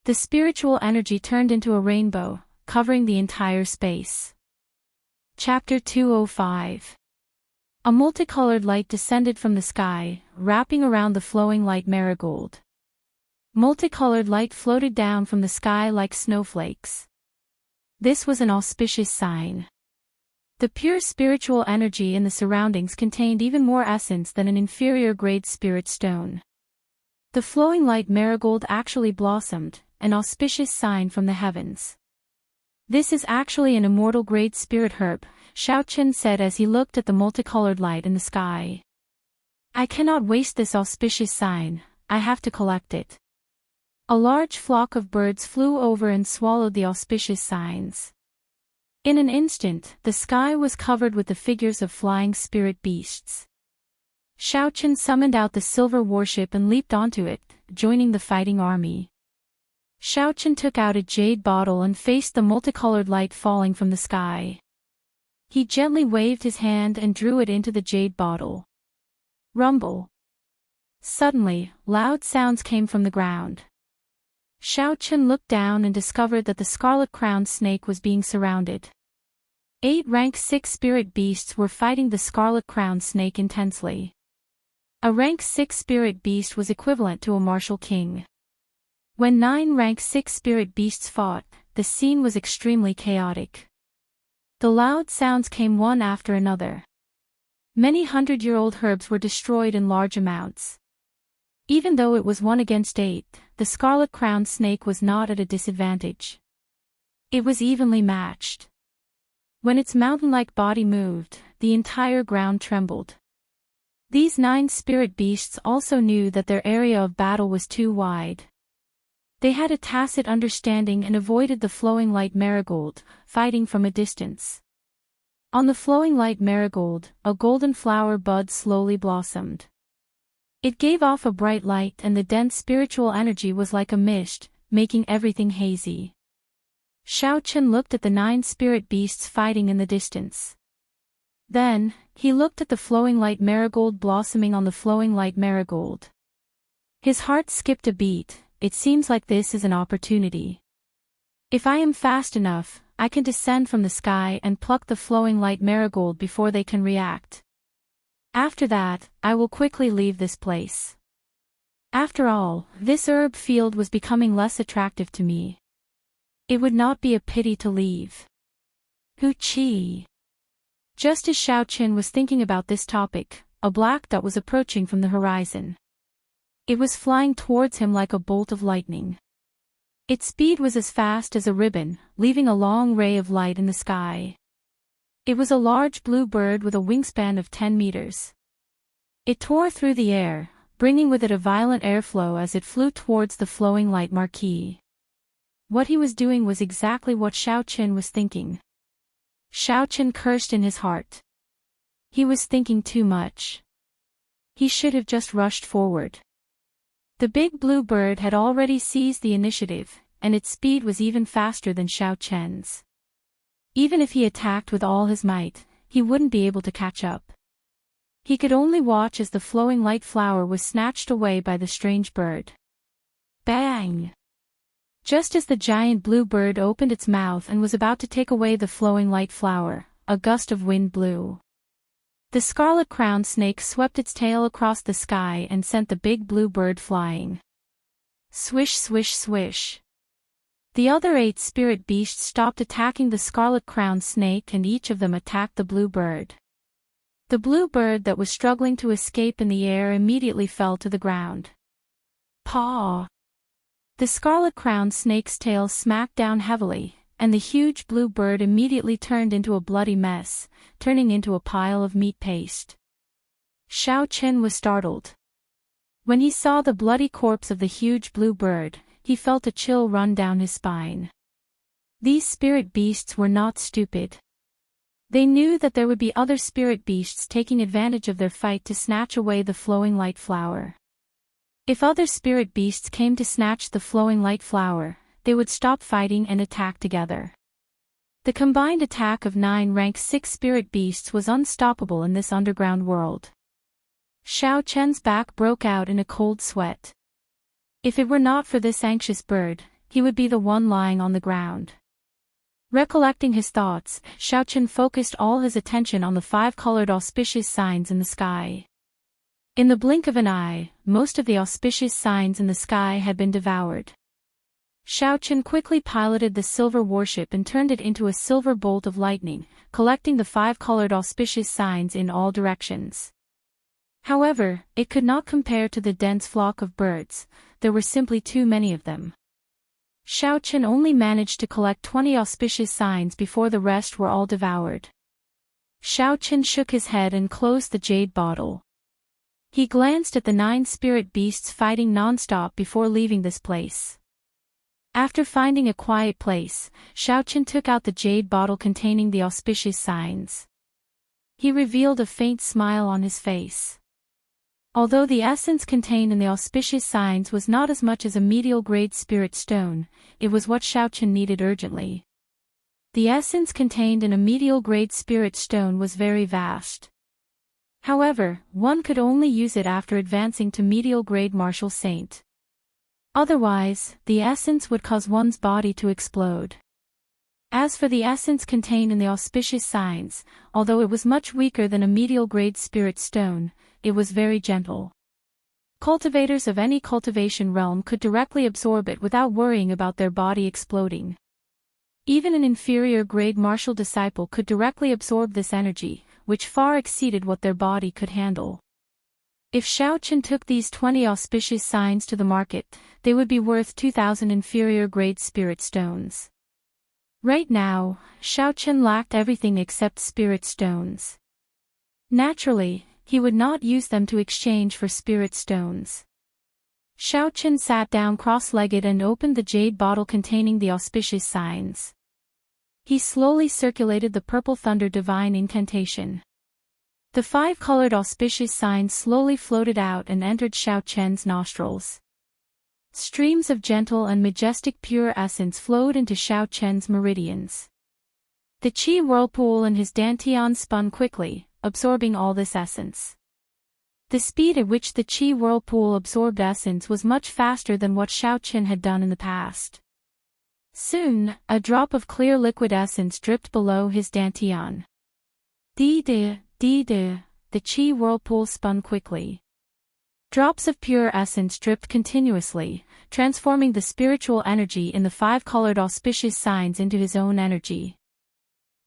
The spiritual energy turned into a rainbow, covering the entire space. Chapter 205. A multicolored light descended from the sky, wrapping around the flowing light marigold. Multicolored light floated down from the sky like snowflakes. This was an auspicious sign. The pure spiritual energy in the surroundings contained even more essence than an inferior-grade spirit stone. The flowing light marigold actually blossomed, an auspicious sign from the heavens. This is actually an immortal-grade spirit herb, Xiaochen said as he looked at the multicolored light in the sky. I cannot waste this auspicious sign, I have to collect it. A large flock of birds flew over and swallowed the auspicious signs. In an instant, the sky was covered with the figures of flying spirit beasts. Xiaochen summoned out the silver warship and leaped onto it, joining the fighting army. Xiaochen took out a jade bottle and faced the multicolored light falling from the sky. He gently waved his hand and drew it into the jade bottle. Rumble. Suddenly, loud sounds came from the ground. Xiaochen looked down and discovered that the scarlet-crowned snake was being surrounded. 8 rank 6 spirit beasts were fighting the scarlet-crowned snake intensely. A rank 6 spirit beast was equivalent to a martial king. When 9 rank 6 spirit beasts fought, the scene was extremely chaotic. The loud sounds came one after another. Many hundred-year-old herbs were destroyed in large amounts. Even though it was 1 against 8, the scarlet-crowned snake was not at a disadvantage. It was evenly matched. When its mountain-like body moved, the entire ground trembled. These 9 spirit beasts also knew that their area of battle was too wide. They had a tacit understanding and avoided the flowing light marigold, fighting from a distance. On the flowing light marigold, a golden flower bud slowly blossomed. It gave off a bright light and the dense spiritual energy was like a mist, making everything hazy. Xiaochen looked at the 9 spirit beasts fighting in the distance. Then, he looked at the flowing light marigold blossoming on the flowing light marigold. His heart skipped a beat. It seems like this is an opportunity. If I am fast enough, I can descend from the sky and pluck the flowing light marigold before they can react. After that, I will quickly leave this place. After all, this herb field was becoming less attractive to me. It would not be a pity to leave. Hu Qi. Just as Xiaochen was thinking about this topic, a black dot was approaching from the horizon. It was flying towards him like a bolt of lightning. Its speed was as fast as a ribbon, leaving a long ray of light in the sky. It was a large blue bird with a wingspan of 10 meters. It tore through the air, bringing with it a violent airflow as it flew towards the flowing light marquee. What he was doing was exactly what Xiaochen was thinking. Xiaochen cursed in his heart. He was thinking too much. He should have just rushed forward. The big blue bird had already seized the initiative, and its speed was even faster than Xiaochen's. Even if he attacked with all his might, he wouldn't be able to catch up. He could only watch as the flowing light flower was snatched away by the strange bird. Bang! Just as the giant blue bird opened its mouth and was about to take away the flowing light flower, a gust of wind blew. The scarlet-crowned snake swept its tail across the sky and sent the big blue bird flying. Swish, swish, swish. The other 8 spirit beasts stopped attacking the scarlet-crowned snake and each of them attacked the blue bird. The blue bird that was struggling to escape in the air immediately fell to the ground. Paw! The scarlet-crowned snake's tail smacked down heavily, and the huge blue bird immediately turned into a bloody mess, turning into a pile of meat paste. Xiaochen was startled. When he saw the bloody corpse of the huge blue bird, he felt a chill run down his spine. These spirit beasts were not stupid. They knew that there would be other spirit beasts taking advantage of their fight to snatch away the flowing light flower. If other spirit beasts came to snatch the flowing light flower, they would stop fighting and attack together. The combined attack of 9 rank 6 spirit beasts was unstoppable in this underground world. Xiaochen's back broke out in a cold sweat. If it were not for this anxious bird, he would be the one lying on the ground. Recollecting his thoughts, Xiaochen focused all his attention on the 5-colored auspicious signs in the sky. In the blink of an eye, most of the auspicious signs in the sky had been devoured. Xiaochen quickly piloted the silver warship and turned it into a silver bolt of lightning, collecting the 5-colored auspicious signs in all directions. However, it could not compare to the dense flock of birds. There were simply too many of them. Xiaochen only managed to collect 20 auspicious signs before the rest were all devoured. Xiaochen shook his head and closed the jade bottle. He glanced at the 9 spirit beasts fighting non-stop before leaving this place. After finding a quiet place, Xiaochen took out the jade bottle containing the auspicious signs. He revealed a faint smile on his face. Although the essence contained in the auspicious signs was not as much as a medial-grade spirit stone, it was what Xiaochen needed urgently. The essence contained in a medial-grade spirit stone was very vast. However, one could only use it after advancing to medial-grade martial saint. Otherwise, the essence would cause one's body to explode. As for the essence contained in the auspicious signs, although it was much weaker than a medial-grade spirit stone, it was very gentle. Cultivators of any cultivation realm could directly absorb it without worrying about their body exploding. Even an inferior-grade martial disciple could directly absorb this energy, which far exceeded what their body could handle. If Xiaochen took these 20 auspicious signs to the market, they would be worth 2,000 inferior-grade spirit stones. Right now, Xiaochen lacked everything except spirit stones. Naturally, he would not use them to exchange for spirit stones. Xiaochen sat down cross-legged and opened the jade bottle containing the auspicious signs. He slowly circulated the purple thunder divine incantation. The 5-colored auspicious signs slowly floated out and entered Xiaochen's nostrils. Streams of gentle and majestic pure essence flowed into Xiaochen's meridians. The qi whirlpool in his dantian spun quickly, absorbing all this essence. The speed at which the qi whirlpool absorbed essence was much faster than what Xiaochen had done in the past. Soon, a drop of clear liquid essence dripped below his dantian. Di-de, the qi whirlpool spun quickly. Drops of pure essence dripped continuously, transforming the spiritual energy in the 5-colored auspicious signs into his own energy.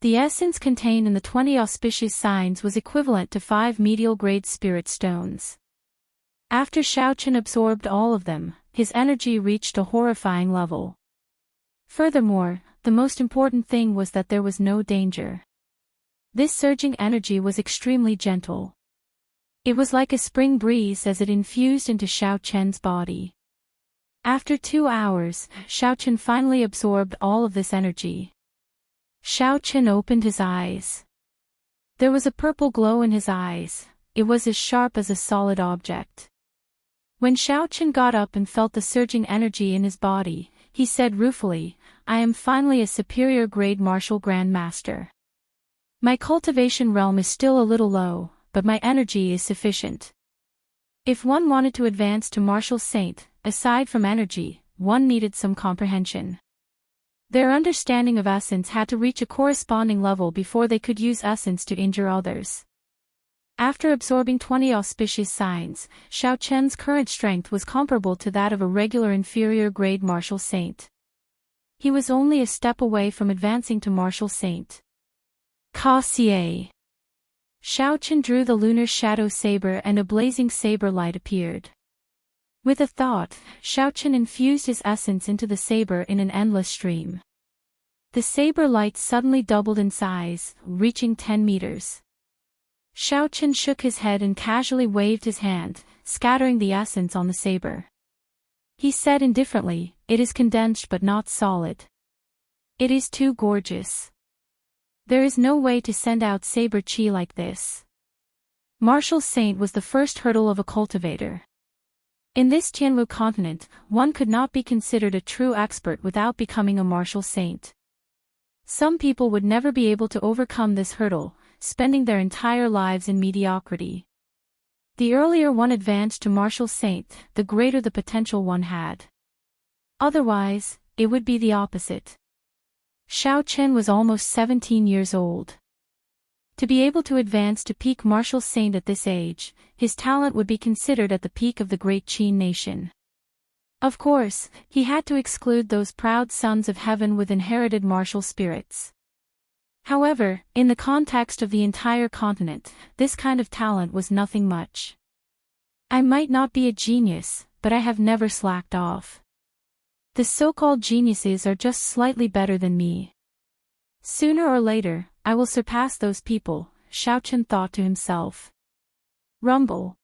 The essence contained in the 20 auspicious signs was equivalent to 5 medial-grade spirit stones. After Xiaochen absorbed all of them, his energy reached a horrifying level. Furthermore, the most important thing was that there was no danger. This surging energy was extremely gentle. It was like a spring breeze as it infused into Xiaochen's body. After 2 hours, Xiaochen finally absorbed all of this energy. Xiaochen opened his eyes. There was a purple glow in his eyes. It was as sharp as a solid object. When Xiaochen got up and felt the surging energy in his body, he said ruefully, "I am finally a superior-grade martial grandmaster. My cultivation realm is still a little low, but my energy is sufficient." If one wanted to advance to martial saint, aside from energy, one needed some comprehension. Their understanding of essence had to reach a corresponding level before they could use essence to injure others. After absorbing 20 auspicious signs, Xiaochen's current strength was comparable to that of a regular inferior-grade martial saint. He was only a step away from advancing to martial saint. Ka-xie. Xiaochen drew the lunar shadow saber and a blazing saber light appeared. With a thought, Xiaochen infused his essence into the saber in an endless stream. The saber light suddenly doubled in size, reaching 10 meters. Xiaochen shook his head and casually waved his hand, scattering the essence on the saber. He said indifferently, "It is condensed but not solid. It is too gorgeous. There is no way to send out saber qi like this." Martial saint was the first hurdle of a cultivator. In this Tianwu continent, one could not be considered a true expert without becoming a martial saint. Some people would never be able to overcome this hurdle, spending their entire lives in mediocrity. The earlier one advanced to martial saint, the greater the potential one had. Otherwise, it would be the opposite. Xiaochen was almost 17 years old. To be able to advance to peak martial saint at this age, his talent would be considered at the peak of the great Qin nation. Of course, he had to exclude those proud sons of heaven with inherited martial spirits. However, in the context of the entire continent, this kind of talent was nothing much. "I might not be a genius, but I have never slacked off. The so-called geniuses are just slightly better than me. Sooner or later, I will surpass those people," Xiaochen thought to himself. Rumble.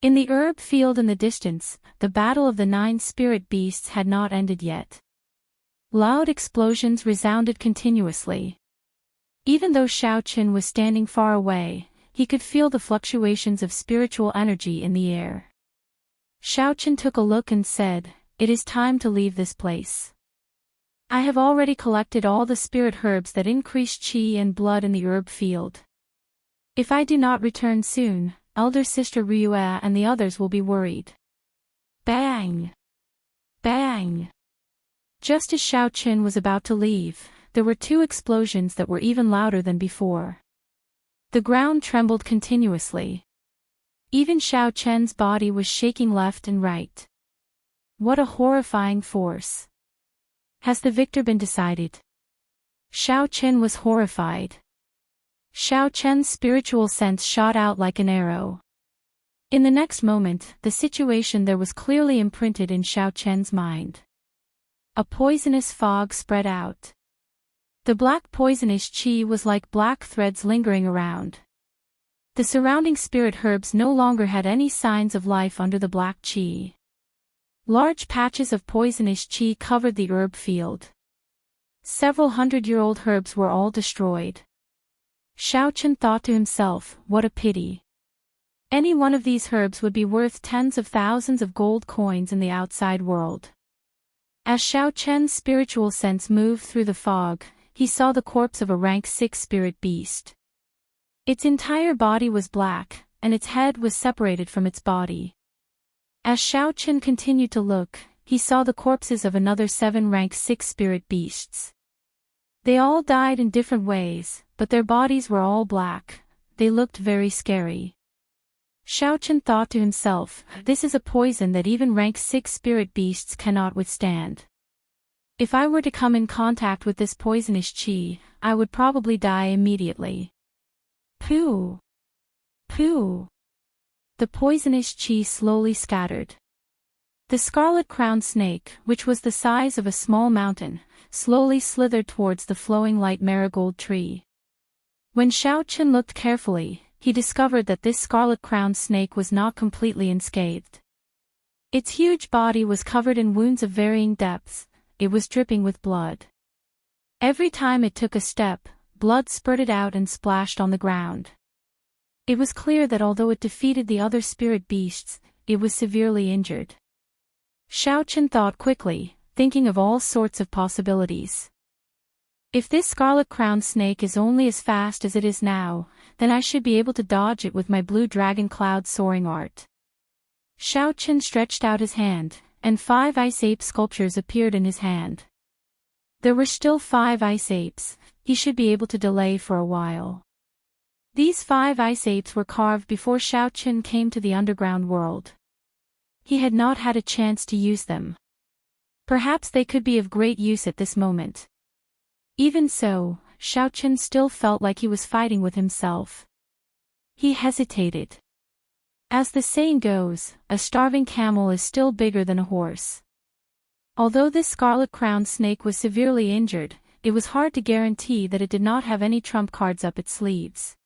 In the herb field in the distance, the battle of the 9 spirit beasts had not ended yet. Loud explosions resounded continuously. Even though Xiaoqin was standing far away, he could feel the fluctuations of spiritual energy in the air. Xiaoqin took a look and said, "It is time to leave this place. I have already collected all the spirit herbs that increase qi and blood in the herb field. If I do not return soon, elder sister Rue and the others will be worried." Bang! Bang! Just as Xiaoqin was about to leave, there were 2 explosions that were even louder than before. The ground trembled continuously. Even Xiaoqian's body was shaking left and right. What a horrifying force! Has the victor been decided? Xiaoqin was horrified. Xiaoqian's spiritual sense shot out like an arrow. In the next moment, the situation there was clearly imprinted in Xiaoqian's mind. A poisonous fog spread out. The black poisonous qi was like black threads lingering around. The surrounding spirit herbs no longer had any signs of life under the black qi. Large patches of poisonous qi covered the herb field. Several 100-year-old herbs were all destroyed. Xiaoqin thought to himself, what a pity. Any one of these herbs would be worth tens of thousands of gold coins in the outside world. As Xiaoqian's spiritual sense moved through the fog, he saw the corpse of a rank 6 spirit beast. Its entire body was black, and its head was separated from its body. As Xiaoqin continued to look, he saw the corpses of another 7 rank 6 spirit beasts. They all died in different ways, but their bodies were all black. They looked very scary. Xiaoqin thought to himself, this is a poison that even rank 6 spirit beasts cannot withstand. If I were to come in contact with this poisonous qi, I would probably die immediately. Pooh! Pooh! The poisonous qi slowly scattered. The scarlet-crowned snake, which was the size of a small mountain, slowly slithered towards the flowing light marigold tree. When Xiaoqin looked carefully, he discovered that this scarlet-crowned snake was not completely unscathed. Its huge body was covered in wounds of varying depths. It was dripping with blood. Every time it took a step, blood spurted out and splashed on the ground. It was clear that although it defeated the other spirit beasts, it was severely injured. Xiaoqin thought quickly, thinking of all sorts of possibilities. If this scarlet-crowned snake is only as fast as it is now, then I should be able to dodge it with my blue dragon cloud soaring art. Xiaoqin stretched out his hand, and 5 ice ape sculptures appeared in his hand. There were still 5 ice apes. He should be able to delay for a while. These 5 ice apes were carved before Xiaoqin came to the underground world. He had not had a chance to use them. Perhaps they could be of great use at this moment. Even so, Xiaoqin still felt like he was fighting with himself. He hesitated. As the saying goes, a starving camel is still bigger than a horse. Although this scarlet-crowned snake was severely injured, it was hard to guarantee that it did not have any trump cards up its sleeves.